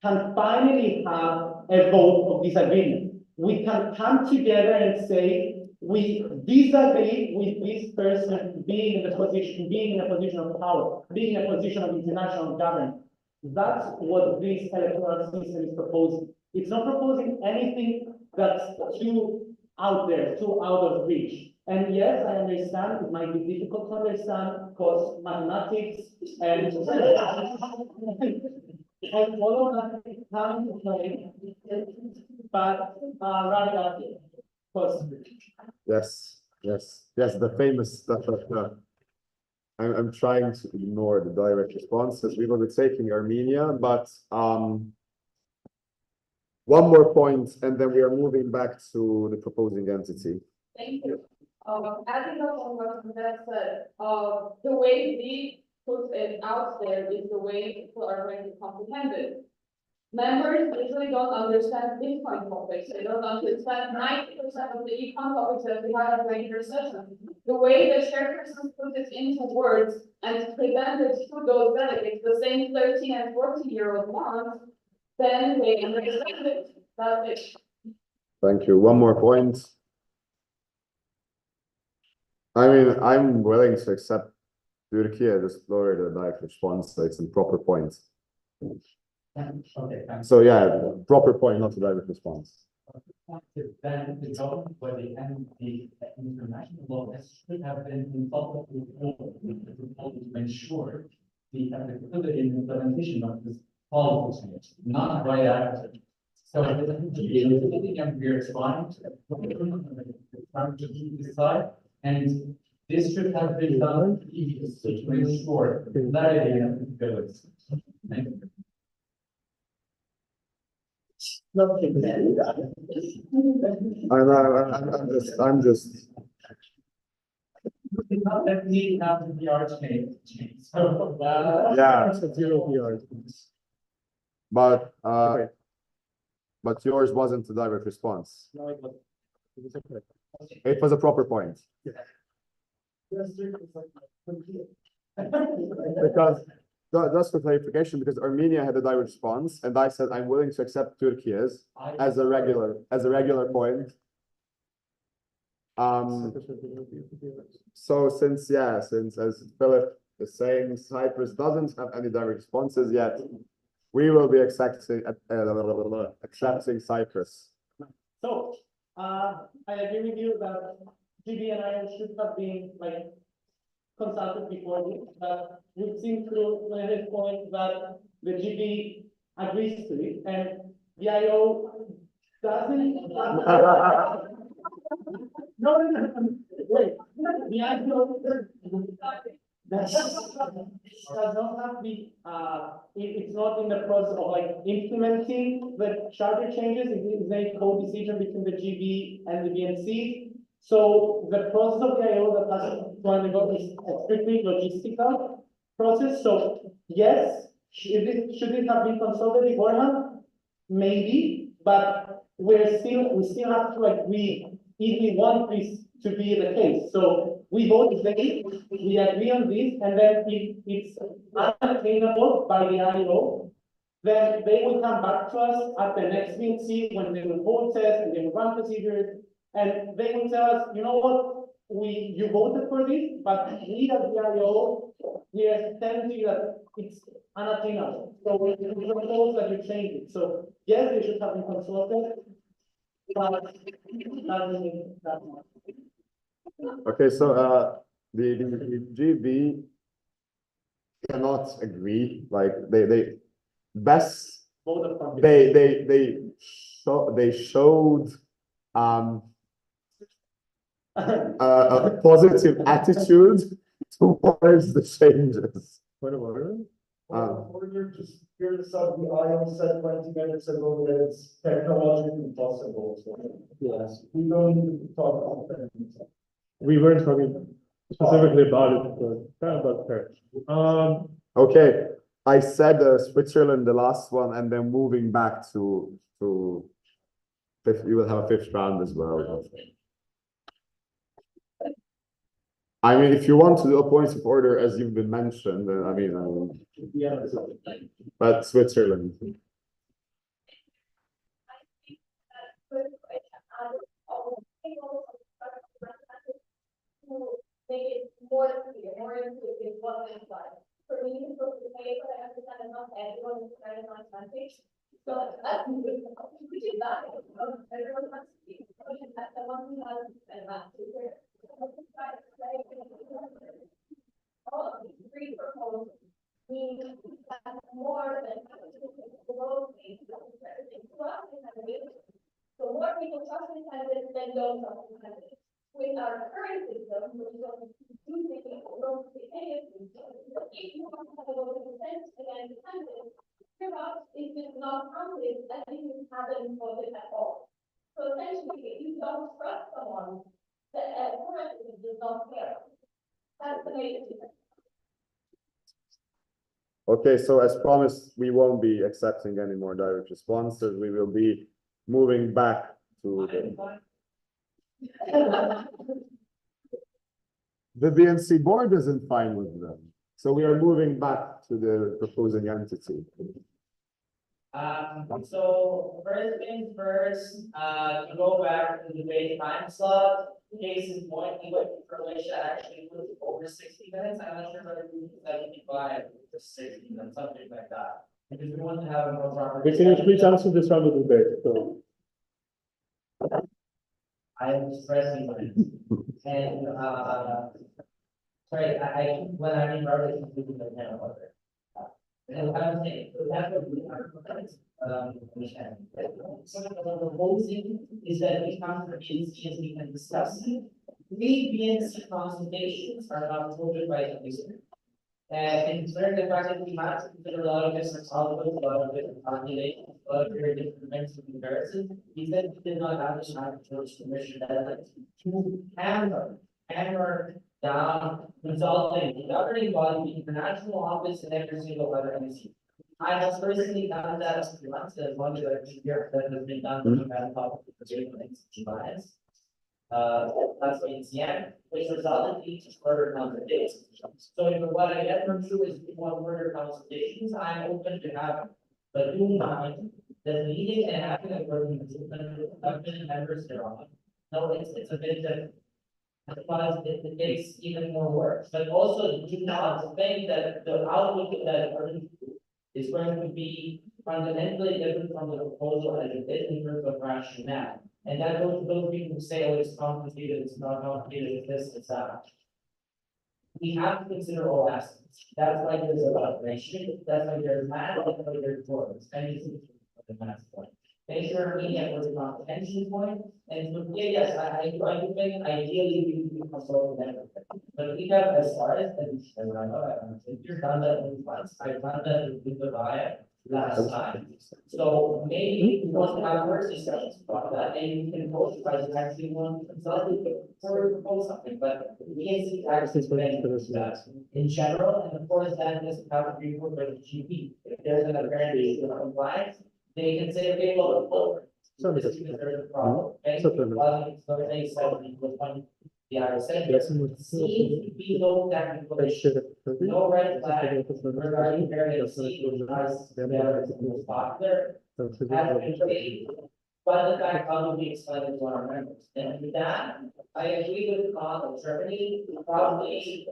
can finally have a vote of disagreement. We can come together and say, we disagree with this person being in a position of power, being in a position of international governance. That's what this electoral system is proposing. It's not proposing anything that's too out there, too out of reach. And yes, I understand it might be difficult to understand because mathematics and all of that come into play, but rather possible. Yes, the famous stuff. I'm trying to ignore the direct responses. We will be taking Armenia, but one more point, and then we are moving back to the proposing entity. Thank you. Adding up on what that said, the way we put it out there is the way people are going to comprehend it. Members usually don't understand econ topics. They don't understand 90% of the econ topics that we have in regular session. The way the chairperson put it into words and presented to those delegates, the same 13 and 14-year-old ones, then they understand it. That's it. Thank you. One more point. I mean, I'm willing to accept Turkey as explored the direct response, so it's a proper point. Okay, thanks. So yeah, proper point, not a direct response. Then the government body and the international law should have been consulted with the proposal to ensure the applicability and implementation of this policy change, not right after. So it doesn't be responding to decide, and this should have been done previously to ensure clarity and applicability. Thank you. I'm just. Not that we have the PR change. So, Yeah. It's a zero PR. But yours wasn't a direct response. No, it was okay. It was a proper point. Because, just for clarification, because Armenia had a direct response, and I said I'm willing to accept Turkey's as a regular point. So since as Philip is saying, Cyprus doesn't have any direct responses yet, we will be accepting Cyprus. So, I agree with you that GB and I should have been consulted before this, but we've seen through his point that the GB agrees to it, and the IO doesn't. No, wait, the IO does not have the, it's not in the process of implementing the charter changes. It is a co-decision between the GB and the BNC. So the process of the IO that has to undergo is a strictly logistical process. So yes, should it have been consulted beforehand? Maybe, but we still have to agree if we want this to be the case. So we vote today, we agree on this, and then if it's unattainable by the IO, then they will come back to us at the next BNC when they will vote test and they will run procedures, and they will tell us, you know what, you voted for this, but we as the IO, we are telling you that it's unattainable. So we propose that you change it. So yes, they should have been consulted, but that doesn't that much. Okay, so the GB cannot agree. Like they showed a positive attitude towards the changes. You're the sub, the IO said 20 minutes ago that it's technologically possible, so. Yes. We don't need to talk about that. We weren't talking specifically about it, but kind of about Paris. Okay, I said Switzerland, the last one, and then moving back to fifth, you will have a fifth round as well. I mean, if you want to do a points of order as you've been mentioned, then I mean, Yeah. but Switzerland. Make it more clear, more intuitive what it's like. For me, it's supposed to pay, but I understand that not everyone is trying to find advantage. So that's good. Which is that, everyone wants to be, that's the one who has an advantage. All of these three proposals mean that more than below things. So more people trust in candidates than don't trust in candidates. With our current system, which is only two things, don't see anything. If you want to have a vote of consent against candidates, perhaps if it's not counted, I think you haven't voted at all. So essentially, if you don't trust someone, the current system does not care. That's the major difference. Okay, so as promised, we won't be accepting any more direct responses. We will be moving back to the BNC board isn't fine with them. So we are moving back to the proposing entity. So first things first, to go back to the debate time slot, case in point, English Croatia actually was over 60 minutes. I'm not sure whether it was 75 to 60 minutes, something like that. Because we want to have a more proper. We can please answer this round of debate, so. I am expressing mine. And, sorry, when I mean Robert, I'm thinking of now. And I'm saying, so that's what we are, understand. So the proposing is that we come to the BNC and we can discuss it. Three BNC consultations are not voted by the user. And considering the fact that we have to consider a lot of different outputs, a lot of different calculations, a lot of very different events of comparison, we said we did not have the time to commission that to hammer down consulting, the governing body, the international office, and every single other entity. I have personally done that a few months, as long as I've been here, that has been done with the public bias. That's BNCM, which resulted in each further consultations. So if what I get from you is one further consultations, I'm open to have, but do mind the meeting and having a working group and members thereon. No, it's a bit different. Because it takes even more work, but also do not think that the outlook of that working group is going to be fundamentally different from the proposal as it is in terms of rationale. And that goes to those people who say, oh, it's complicated, it's not complicated, it's this, it's that. We have to consider all aspects. That's why there's a collaboration, that's why there's math, that's why there's forms, and it's the math point. Make sure we get what's the comprehension point, and so, yeah, yes, I do think ideally we can consult with them. But we have as far as, and I know, you've done that once, I've done that with the VIA last time. So maybe we want to have more discussions about that, and you can post by the actually one consultant or propose something, but we can see access to that in general, and of course, that doesn't have to be for the GP. If there's an apparent issue of compliance, they can say, okay, well, this is because there's a problem. Okay, well, it's not a 70 was one. Yeah, I said, seems to be no technical issue, no red flag regarding various sequels, as there is most popular. Has been paid, but the fact how do we explain it to our members? And with that, I agree with the cause of Germany, probably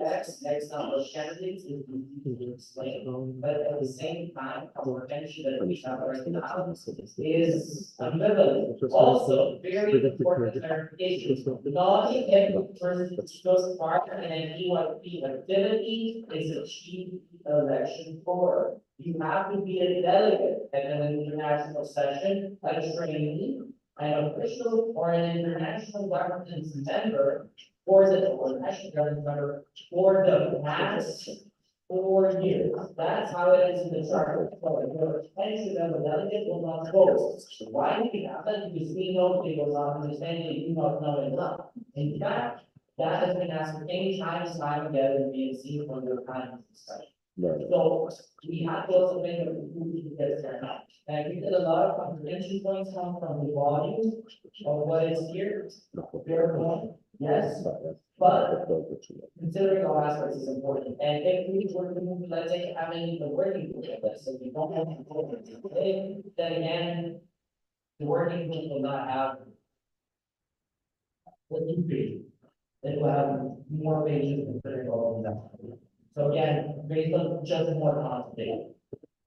X number of candidates is easy to explain, but at the same time, our attention that we have right now is ambivalent. Also, very important clarification. Not every person goes far and an EYP activity is achieved election for. You have to be a delegate at an international session, a trainee, an official, or an international governance member, or national governance member for the past 4 years. That's how it is in the chart. So if you're expensive as a delegate will not vote. Why do we have that? Because we know people not understand they do not know enough. In fact, that has been ascertained time and time again in BNC from the kind of discussion. So we have to also make a conclusion because they're not. And we did a lot of comprehension points come from the volume of what is here. Fair point, yes, but considering all aspects is important. And if we were to move, let's say, having the working group of this, so we don't have to, then again, the working group will not have the increase. It will have more pages considering all of that. So again, based on just more consultation.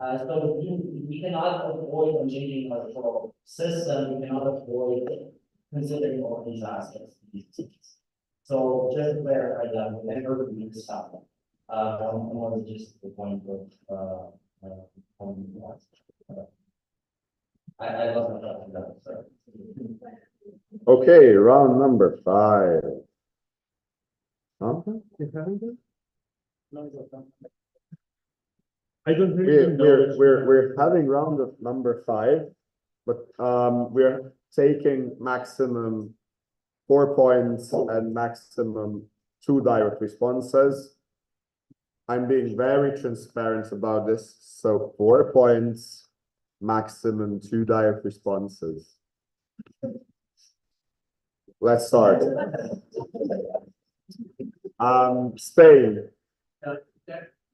So we cannot avoid changing our control system, we cannot avoid considering all these aspects. So just to clarify that, we never need to stop. More than just the point of I love that, sorry. Okay, round number 5. Something you having there? I don't really know. We're having round of number 5, but we're taking maximum 4 points and maximum 2 direct responses. I'm being very transparent about this. So 4 points, maximum 2 direct responses. Let's start. Spain.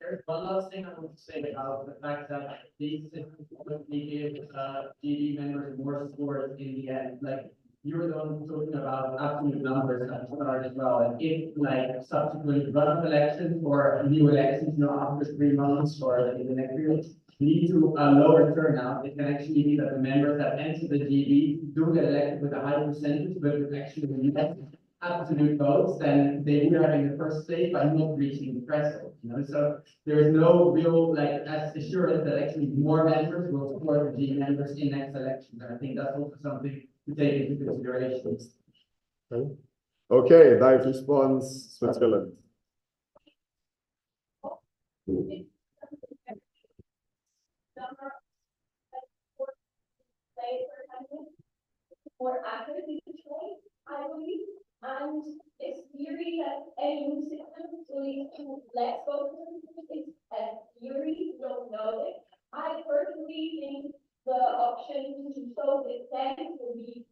There's one last thing I want to say about the fact that these give GD members more support in the end. Like you were the one talking about absolute numbers at the start as well. And if like subsequent run elections or new elections, after 3 months or in the next period, lead to a lower turnout. It can actually be that the members that enter the GB do get elected with a high percentage, but with actually less absolute votes than they would have in the first place by not reaching the threshold. So there is no real assurance that actually more members will support the GB members in next elections. And I think that's also something to take into consideration. Okay, direct response, Switzerland. More accurately portrayed, I believe, and it's theory that any new system will lead to less voting. It's a theory, don't know it. I personally think the option to show dissent will be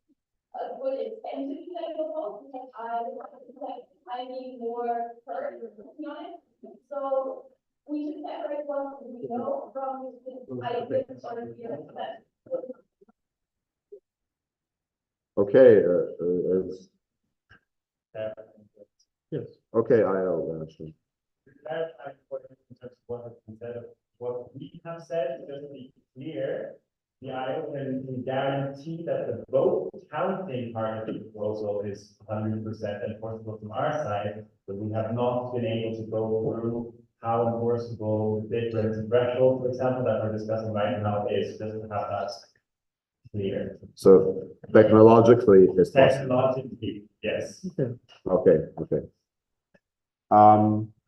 a good incentive to let go vote, because I need more heard, to be honest. So we should separate what we know from the ideas or fears that. Okay, yes. Okay, IO, actually. Clarify what in terms of what has been said, what we have said, just to be clear, the IO can guarantee that the vote counting part of the proposal is 100% enforceable from our side, but we have not been able to go through how enforceable different thresholds, for example, that we're discussing right now is, just to have that clear. So technologically, it's possible. Technologically, yes. Okay, okay.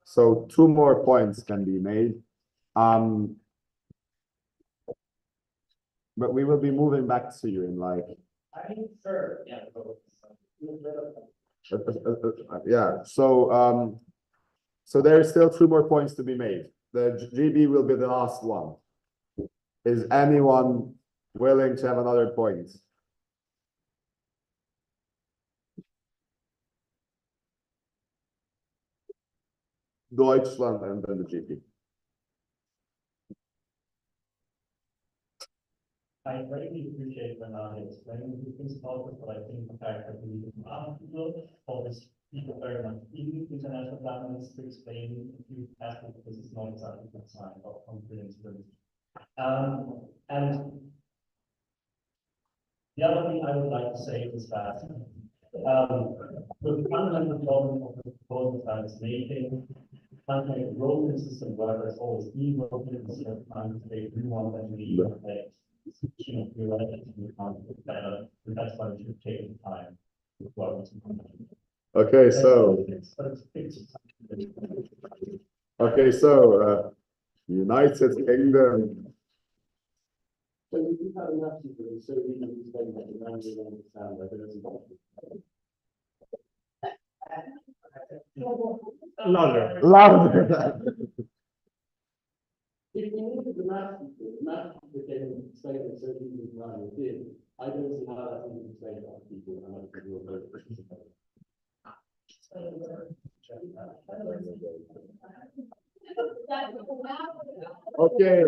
So two more points can be made. But we will be moving back to you in like. I mean, sure, yeah. Yeah, so there is still two more points to be made. The GB will be the last one. Is anyone willing to have another point? Deutschland and then the GB. I greatly appreciate when I explain the things about it, but I think the fact that we need to ask people, all these people very much in international governments to explain a few aspects, because it's not exactly the sign of confidence. And the other thing I would like to say is that the fundamental problem of the proposal that is making, trying to make a voting system work, there's always e-voting instead of trying to make new one that we affect. That's why we should take the time. Okay, so. Okay, so United Kingdom. So you have an absolute, so we can explain that you don't understand whether there's a louder. Louder. If we needed the math became explained so easily as it did, I don't see how that's even explained to other people and other people will vote. Okay.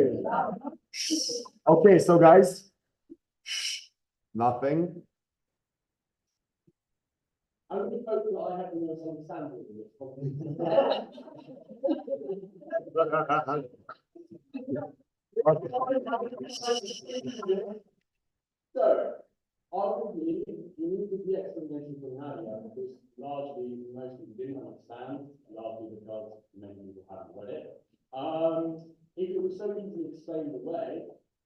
Okay, so guys, nothing. I would hope that I have the most understanding of this problem. So, arguably, you needed the explanation from Nadia, because largely most people didn't understand, largely because many people haven't read it. If it was so easily explained away,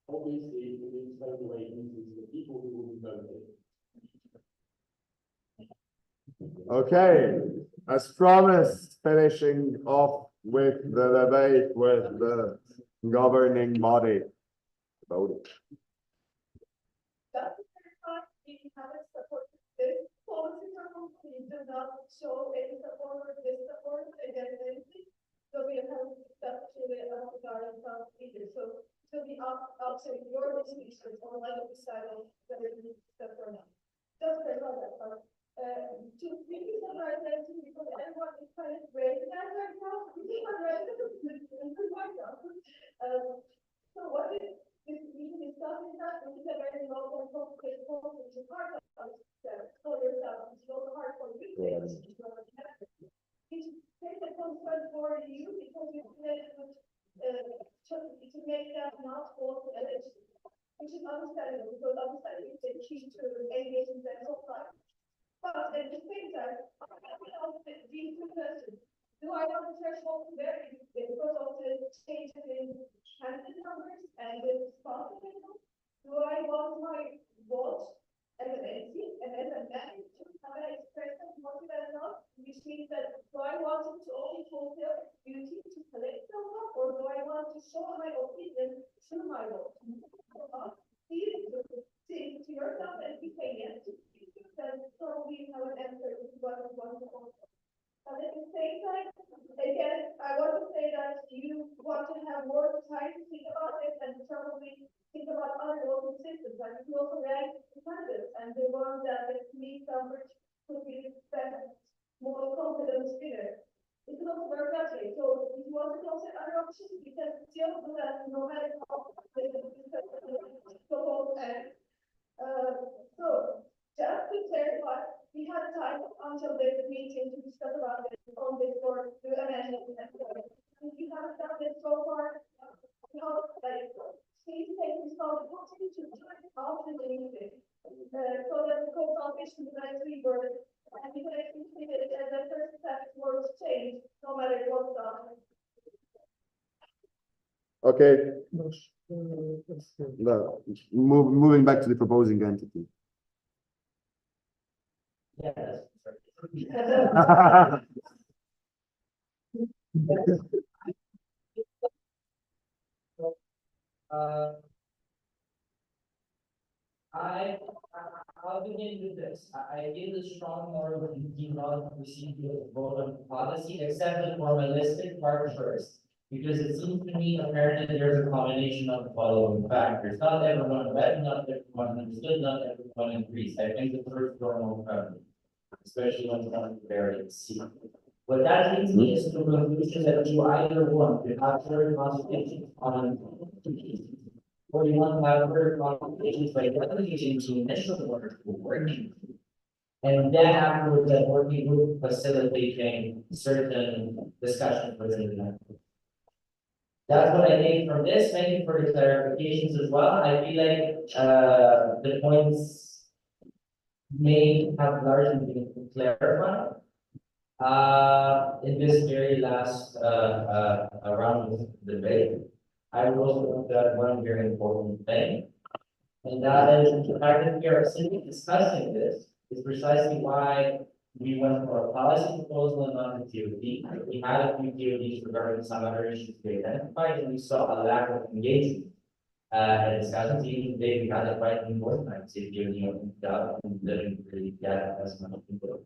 obviously it would be explained away easily to the people who will be voting. Okay, as promised, finishing off with the debate with the governing body. Voting. We haven't supported this policy we do not show any support or support against anything. So we have stuff to the regarding either. So to be up to your decision or like decide on whether you need stuff or not. Just clarify that part. To maybe summarize that because everyone is kind of raising that right now. So what is this meeting discussing that? This is a very local and complicated problem, which is hard to understand for yourself. It's also hard for you. It's take the concern for you because you to make make them not vote eligible, which is understandable because understanding is the key to engaging their whole life. But at the same time, I have these two questions. Do I want the threshold to vary because of the changes in candidate numbers and the sponsor minimum? Do I want my vote as an entity and as a man to have an expression motive as well? Which means that do I want it to only fulfill its duty to collect the vote, or do I want to show my opinion through my vote? Please think to yourself and if you say yes, then probably you have an answer to what you want to vote. And at the same time, again, I want to say that you want to have more time to think about it and probably think about other voting systems. And you also rank the candidates and the ones that meet numbers could be better, more confident figure. It could also work that way. So if you want to consider other options, you can still do that no matter how they so just to clarify, we had time until this meeting to discuss about this on this board to amend it. If you haven't done this so far, please take responsibility to try out the meeting. So that the consultation is actually worth, and you can actually see it as a first step towards change, no matter what's done. Okay. No, moving back to the proposing entity. Yes. I'll begin with this. I feel a strong moral duty not to receive the vote on policy, except the formalistic part first. Because it seems to me apparently there's a combination of the following factors. Not everyone read, not everyone understood, not everyone agrees. I think the first one will come, especially when it comes to variance. What that leads me is to the conclusion that you either want to have certain consultations on, or you want to have certain consultations by delegating the initial work to working. And then afterwards, that working group facilitating certain discussions within that. That's what I think from this. Thank you for the clarifications as well. I feel like the points may have largely been clarified in this very last round of debate. I will also point out one very important thing, and that is the fact that we are simply discussing this is precisely why we went for a policy proposal and not a TOD. We had a few TODs regarding some other issues we identified, and we saw a lack of engagement. And discussions, even today, we had a quite important time, say, given and didn't really get as much input.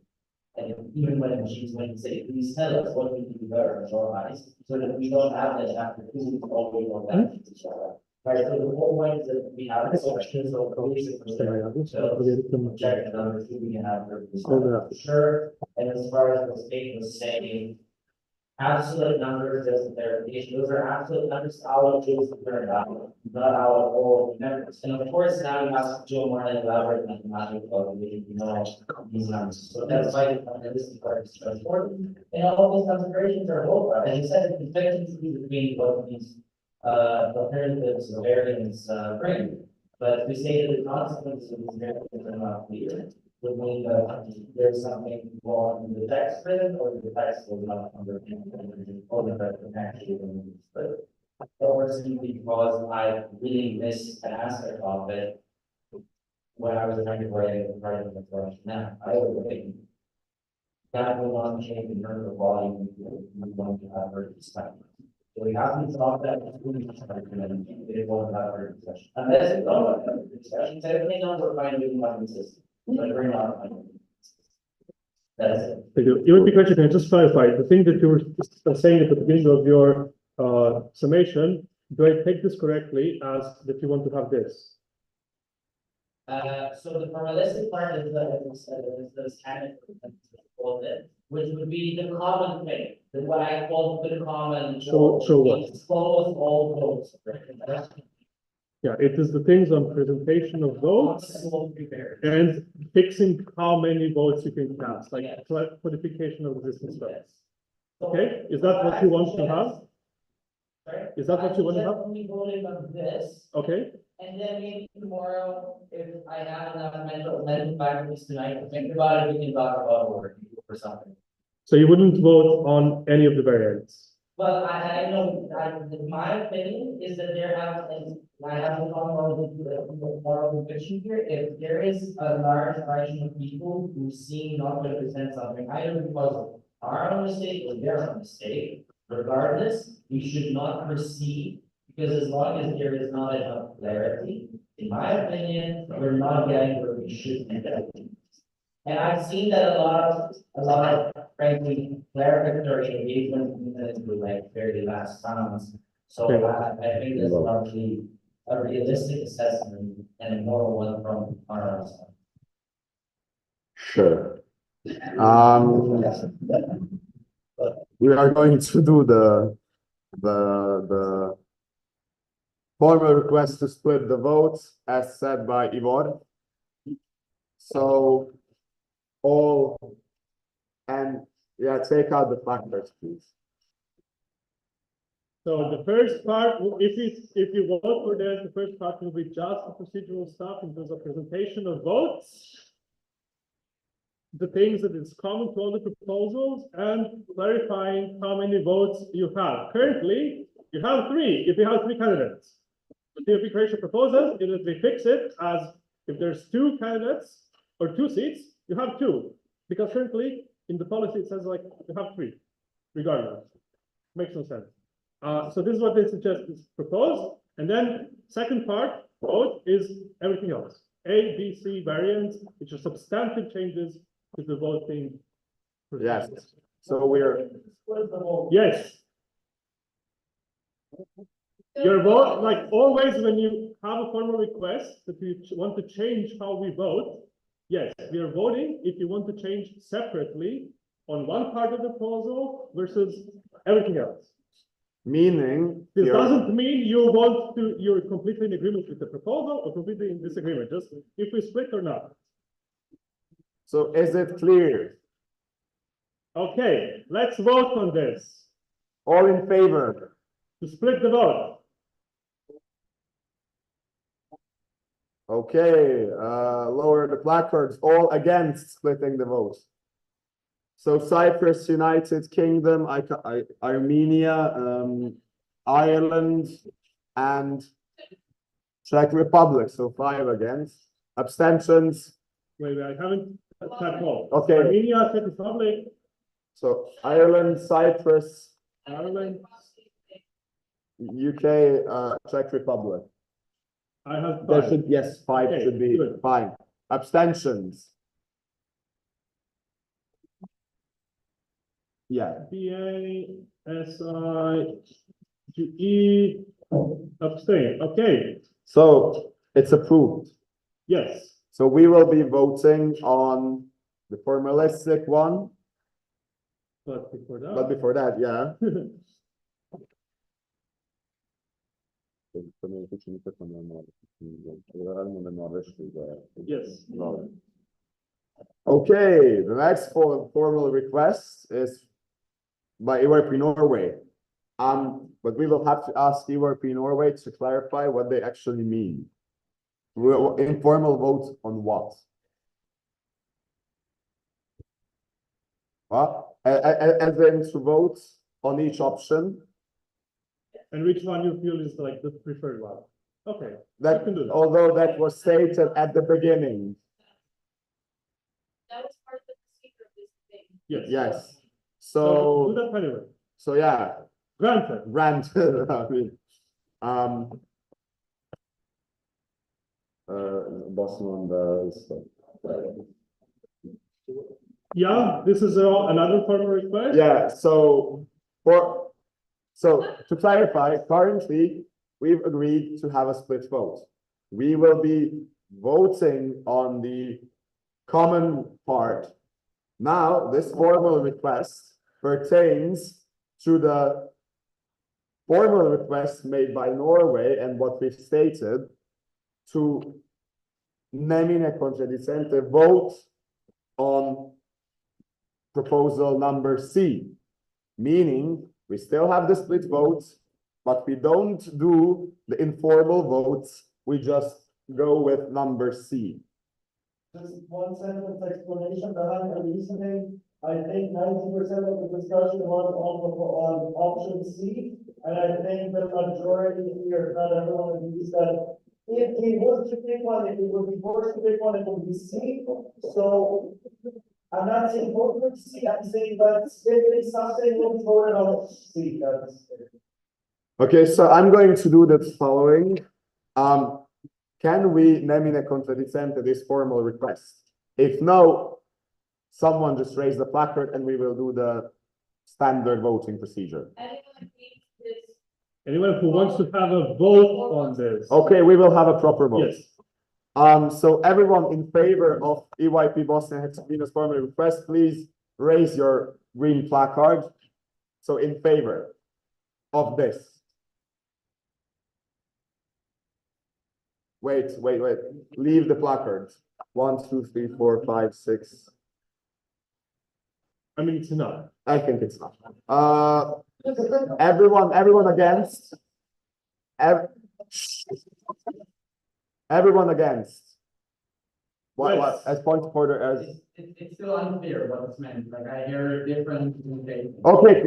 And even when she's going to say, please tell us what we can do better in our eyes, so that we don't have that after 2 weeks all the way on back to each other. Right, so the whole point is that we have questions or basic check the numbers we can have for sure. And as far as the state was saying, absolute numbers as a clarification, those are absolute numbers, our tools to turn out, not our whole numbers. And of course, now we have to do a more elaborate mathematical calculation, you know, these numbers. So that's why this part is so important. And all these considerations are both, as you said, the consistency between what these alternatives of variance bring. But if we say that the consequences of these variances are not clear, would mean that there's something wrong in the text written, or the text was not understanding, or the actually, but or simply because I really missed an aspect of it when I was trying to write the part of the question. Now, I would think that will not change in terms of volume we want to have for discussion. So we have to solve that it won't have our discussion. Unless we don't have a discussion, everything else we're fine with one system. But we're not fine. That's it. Thank you. Even the question, can I just clarify the thing that you were saying at the beginning of your summation? Do I take this correctly as that you want to have this? So the formalistic part is the standard, which would be the common thing, that what I call the common. So what? Expose all votes. Yeah, it is the things on presentation of votes and fixing how many votes you can cast, like codification of existing stuff. Okay, is that what you want to have? Right? Is that what you want to have? We voted on this, Okay, and then maybe tomorrow, if I have enough mental faculties tonight to think about it, we can talk about or something. so you wouldn't vote on any of the variants? Well, I know, my opinion is that there have, and I have a moral conviction here, if there is a large fraction of people who seem not to represent something, either because of our own mistake or their own mistake, regardless, we should not proceed, because as long as there is not enough clarity, in my opinion, we're not getting where we should be getting. And I've seen that a lot of frankly, clarificatory engagement in the like very last rounds. So I think that's largely a realistic assessment and a moral one from our side. Sure. We are going to do the formal request to split the votes as said by Ivor. So all, and yeah, take out the factors, please. So the first part, if you vote for this, the first part will be just the procedural stuff in terms of presentation of votes, the things that is common to all the proposals, and clarifying how many votes you have. Currently, you have three. If you have three candidates, the TOP Croatia proposes is that we fix it as if there's two candidates or two seats, you have two, because currently in the policy it says like you have three, regardless. Makes no sense. So this is what they suggest is proposed, and then second part vote is everything else. A, B, C variants, which are substantive changes to the voting. Yes. So we're yes. Your vote, like always, when you have a formal request that you want to change how we vote, yes, we are voting if you want to change separately on one part of the proposal versus everything else. Meaning this doesn't mean you're completely in agreement with the proposal or completely in disagreement, just if we split or not. So is it clear? Okay, let's vote on this. All in favor? To split the vote. Okay, lower the placards. All against splitting the vote. So Cyprus, United Kingdom, Armenia, Ireland, and Czech Republic. So 5 against. Abstentions. Wait, I haven't typed all. Okay. Armenia, Czech Republic. So Ireland, Cyprus, Ireland, UK, Czech Republic. I have 5. There should, yes, 5 Okay, should be good. fine. Abstentions. Yeah. BA, SI, GE, abstain. Okay. So it's approved. Yes. So we will be voting on the formalistic one. But before that, yeah. Yes. Okay, the next formal request is by EYP Norway. But we will have to ask EYP Norway to clarify what they actually mean. Informal vote on what? Well, as in to vote on each option. And which one you feel is like the preferred one? Okay. That, although that was stated at the beginning. That was part of the procedure of this thing. Yes. Yes. So do that anyway. So yeah. Granted. Granted. I mean, yeah, this is another formal request. Yeah, so to clarify, currently we've agreed to have a split vote. We will be voting on the common part. Now, this formal request pertains to the formal request made by Norway and what we've stated to nemine contradicente vote on proposal number C, meaning we still have the split votes, but we don't do the informal votes. We just go with number C. Just one sentence explanation behind the reasoning. I think 90% of the discussion was on option C, and I think the majority here, not everyone agrees that if he was to pick one, if he would be forced to pick one, it would be C. So I'm not saying vote for C, I'm saying that if something will be voted on C. Okay, so I'm going to do the following. Can we nomine contradicente this formal request? If no, someone just raise the placard and we will do the standard voting procedure. Anyone who wants to have a vote on this? Okay, we will have a proper vote. Yes. So everyone in favor of EYP Bosnia Herzegovina's formal request, please raise your green placard. So in favor of this. Wait. Leave the placard. 1, 2, 3, 4, 5, 6. I mean, it's enough. I think it's not. Everyone against. Everyone against. What, as point of order, as. It's still unclear what it's meant, like I hear different communication. Okay,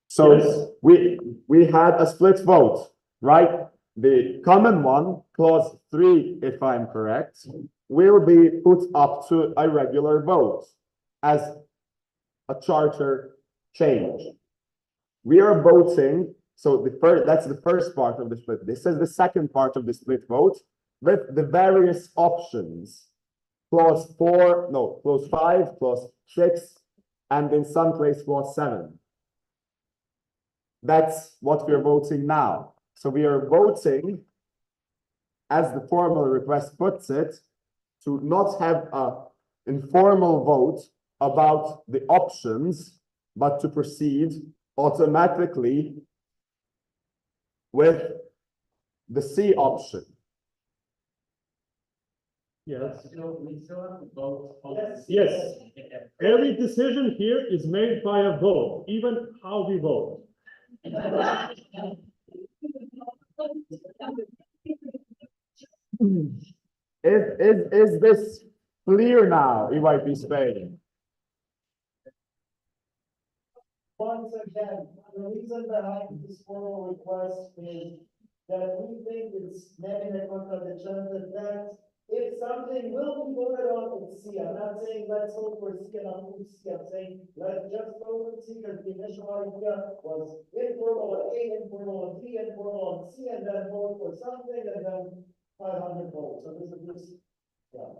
so Yes. we had a split vote, right? The common one, clause 3, if I'm correct, will be put up to a regular vote as a charter change. We are voting, so that's the first part of the split. This is the second part of the split vote with the various options. Clause 5, clause 6, and in some place clause 7. That's what we're voting now. So we are voting, as the formal request puts it, to not have an informal vote about the options, but to proceed automatically with the C option. Yes. We still have to vote. Yes. Every decision here is made by a vote, even how we vote. Is this clear now, EYP Spain? Once again, the reason behind this formal request is that we think it's maybe a contradiction that if something will be voted on in C, I'm not saying let's vote for C and not C, I'm saying let's just vote for C because the initial idea was informal on A, informal on B, informal on C, and then vote for something and then 500 votes. So this is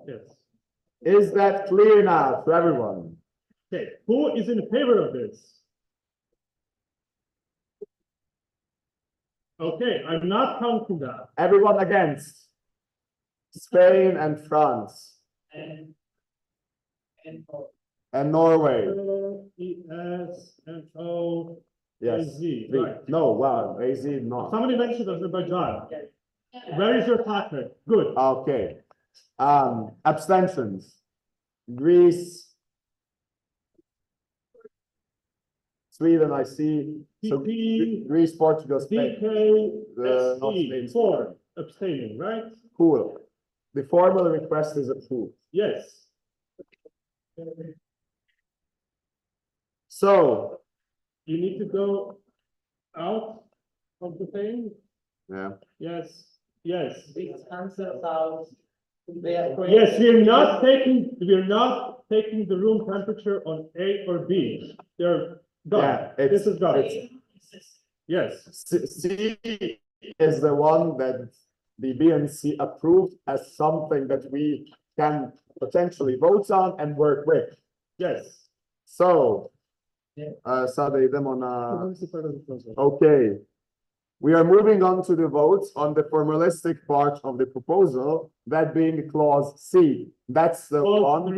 Yes. Is that clear now to everyone? Okay, who is in favor of this? Okay, I'm not counting that. Everyone against? Spain and France. And Norway. ES and O. Yes. AZ, right. No, wow, AZ not. Somebody mentioned Azerbaijan. Where is your partner? Good. Okay. Abstentions. Greece. Sweden, I see. So Greece, Portugal, Spain. DK, 4 abstaining, right? Cool. The formal request is approved. Yes. So you need to go out of the thing. Yeah. Yes. Yes. These cancels out. Yes, we're not taking the room temperature on A or B. They're done. Yeah, this is done. Yes. C is the one that the BNC approved as something that we can potentially vote on and work with. Yes. So, okay. We are moving on to the votes on the formalistic part of the proposal, that being clause C. That's the one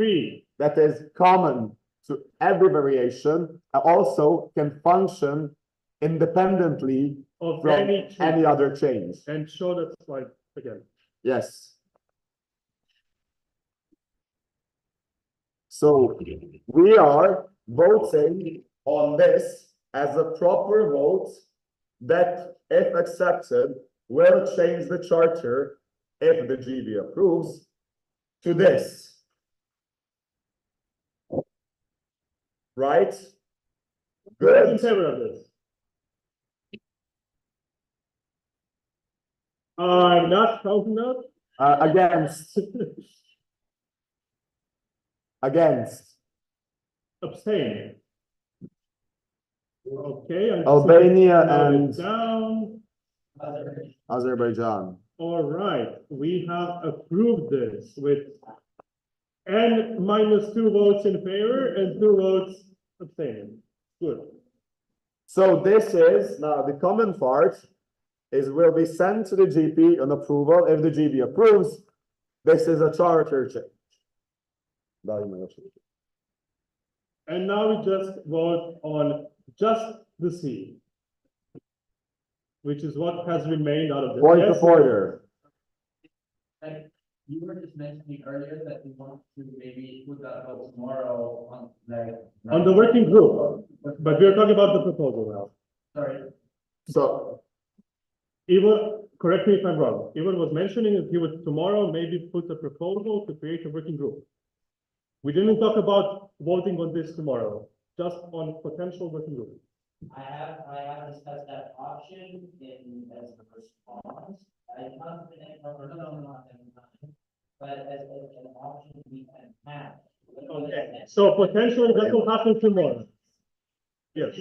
that is common to every variation, and also can function independently of from any other change. And show that slide again. Yes. So we are voting on this as a proper vote that, if accepted, will change the charter, if the GB approves, to this. Right? Who is in Good. favor of this? I'm not counting out. Against. Against. Abstain. Okay. Albania note it and down. Azerbaijan. All right, we have approved this with N minus 2 votes in favor and 2 votes abstaining. Good. So this is, now the common part is will be sent to the GP on approval. If the GB approves, this is a charter change. And now we just vote on just the C, which is what has remained out of this. Point of order. Like, you were just mentioning earlier that you want to maybe put that vote tomorrow on like. On the working group, but we're talking about the proposal now. Sorry. So. Ivan, correct me if I'm wrong. Ivan was mentioning that he would tomorrow maybe put a proposal to create a working group. We didn't talk about voting on this tomorrow, just on potential working group. I have discussed that option in as a response. I haven't been but as an option we can have. Okay, so potentially that will happen tomorrow. Yes.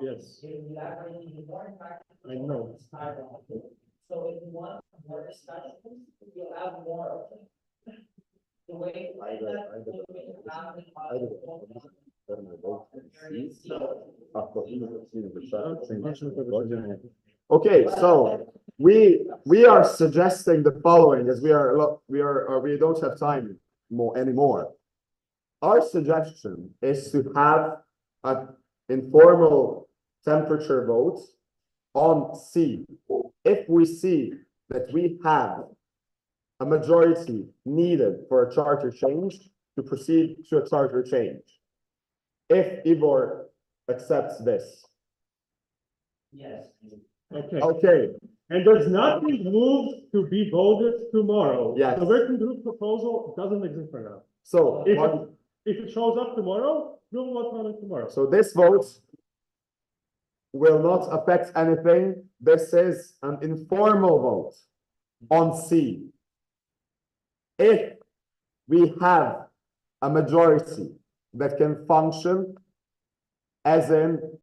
Yes. I know. So if you want more discussions, you'll have more of them. The way. Okay, so we are suggesting the following, as we don't have time anymore. Our suggestion is to have an informal temperature vote on C. If we see that we have a majority needed for a charter change, to proceed to a charter change. If Ivor accepts this. Yes. Okay. Okay. And there's nothing moved to be voted tomorrow. Yes. The working group proposal doesn't exist for now. So if it shows up tomorrow, we'll vote on it tomorrow. So this vote will not affect anything. This is an informal vote on C. If we have a majority that can function, as in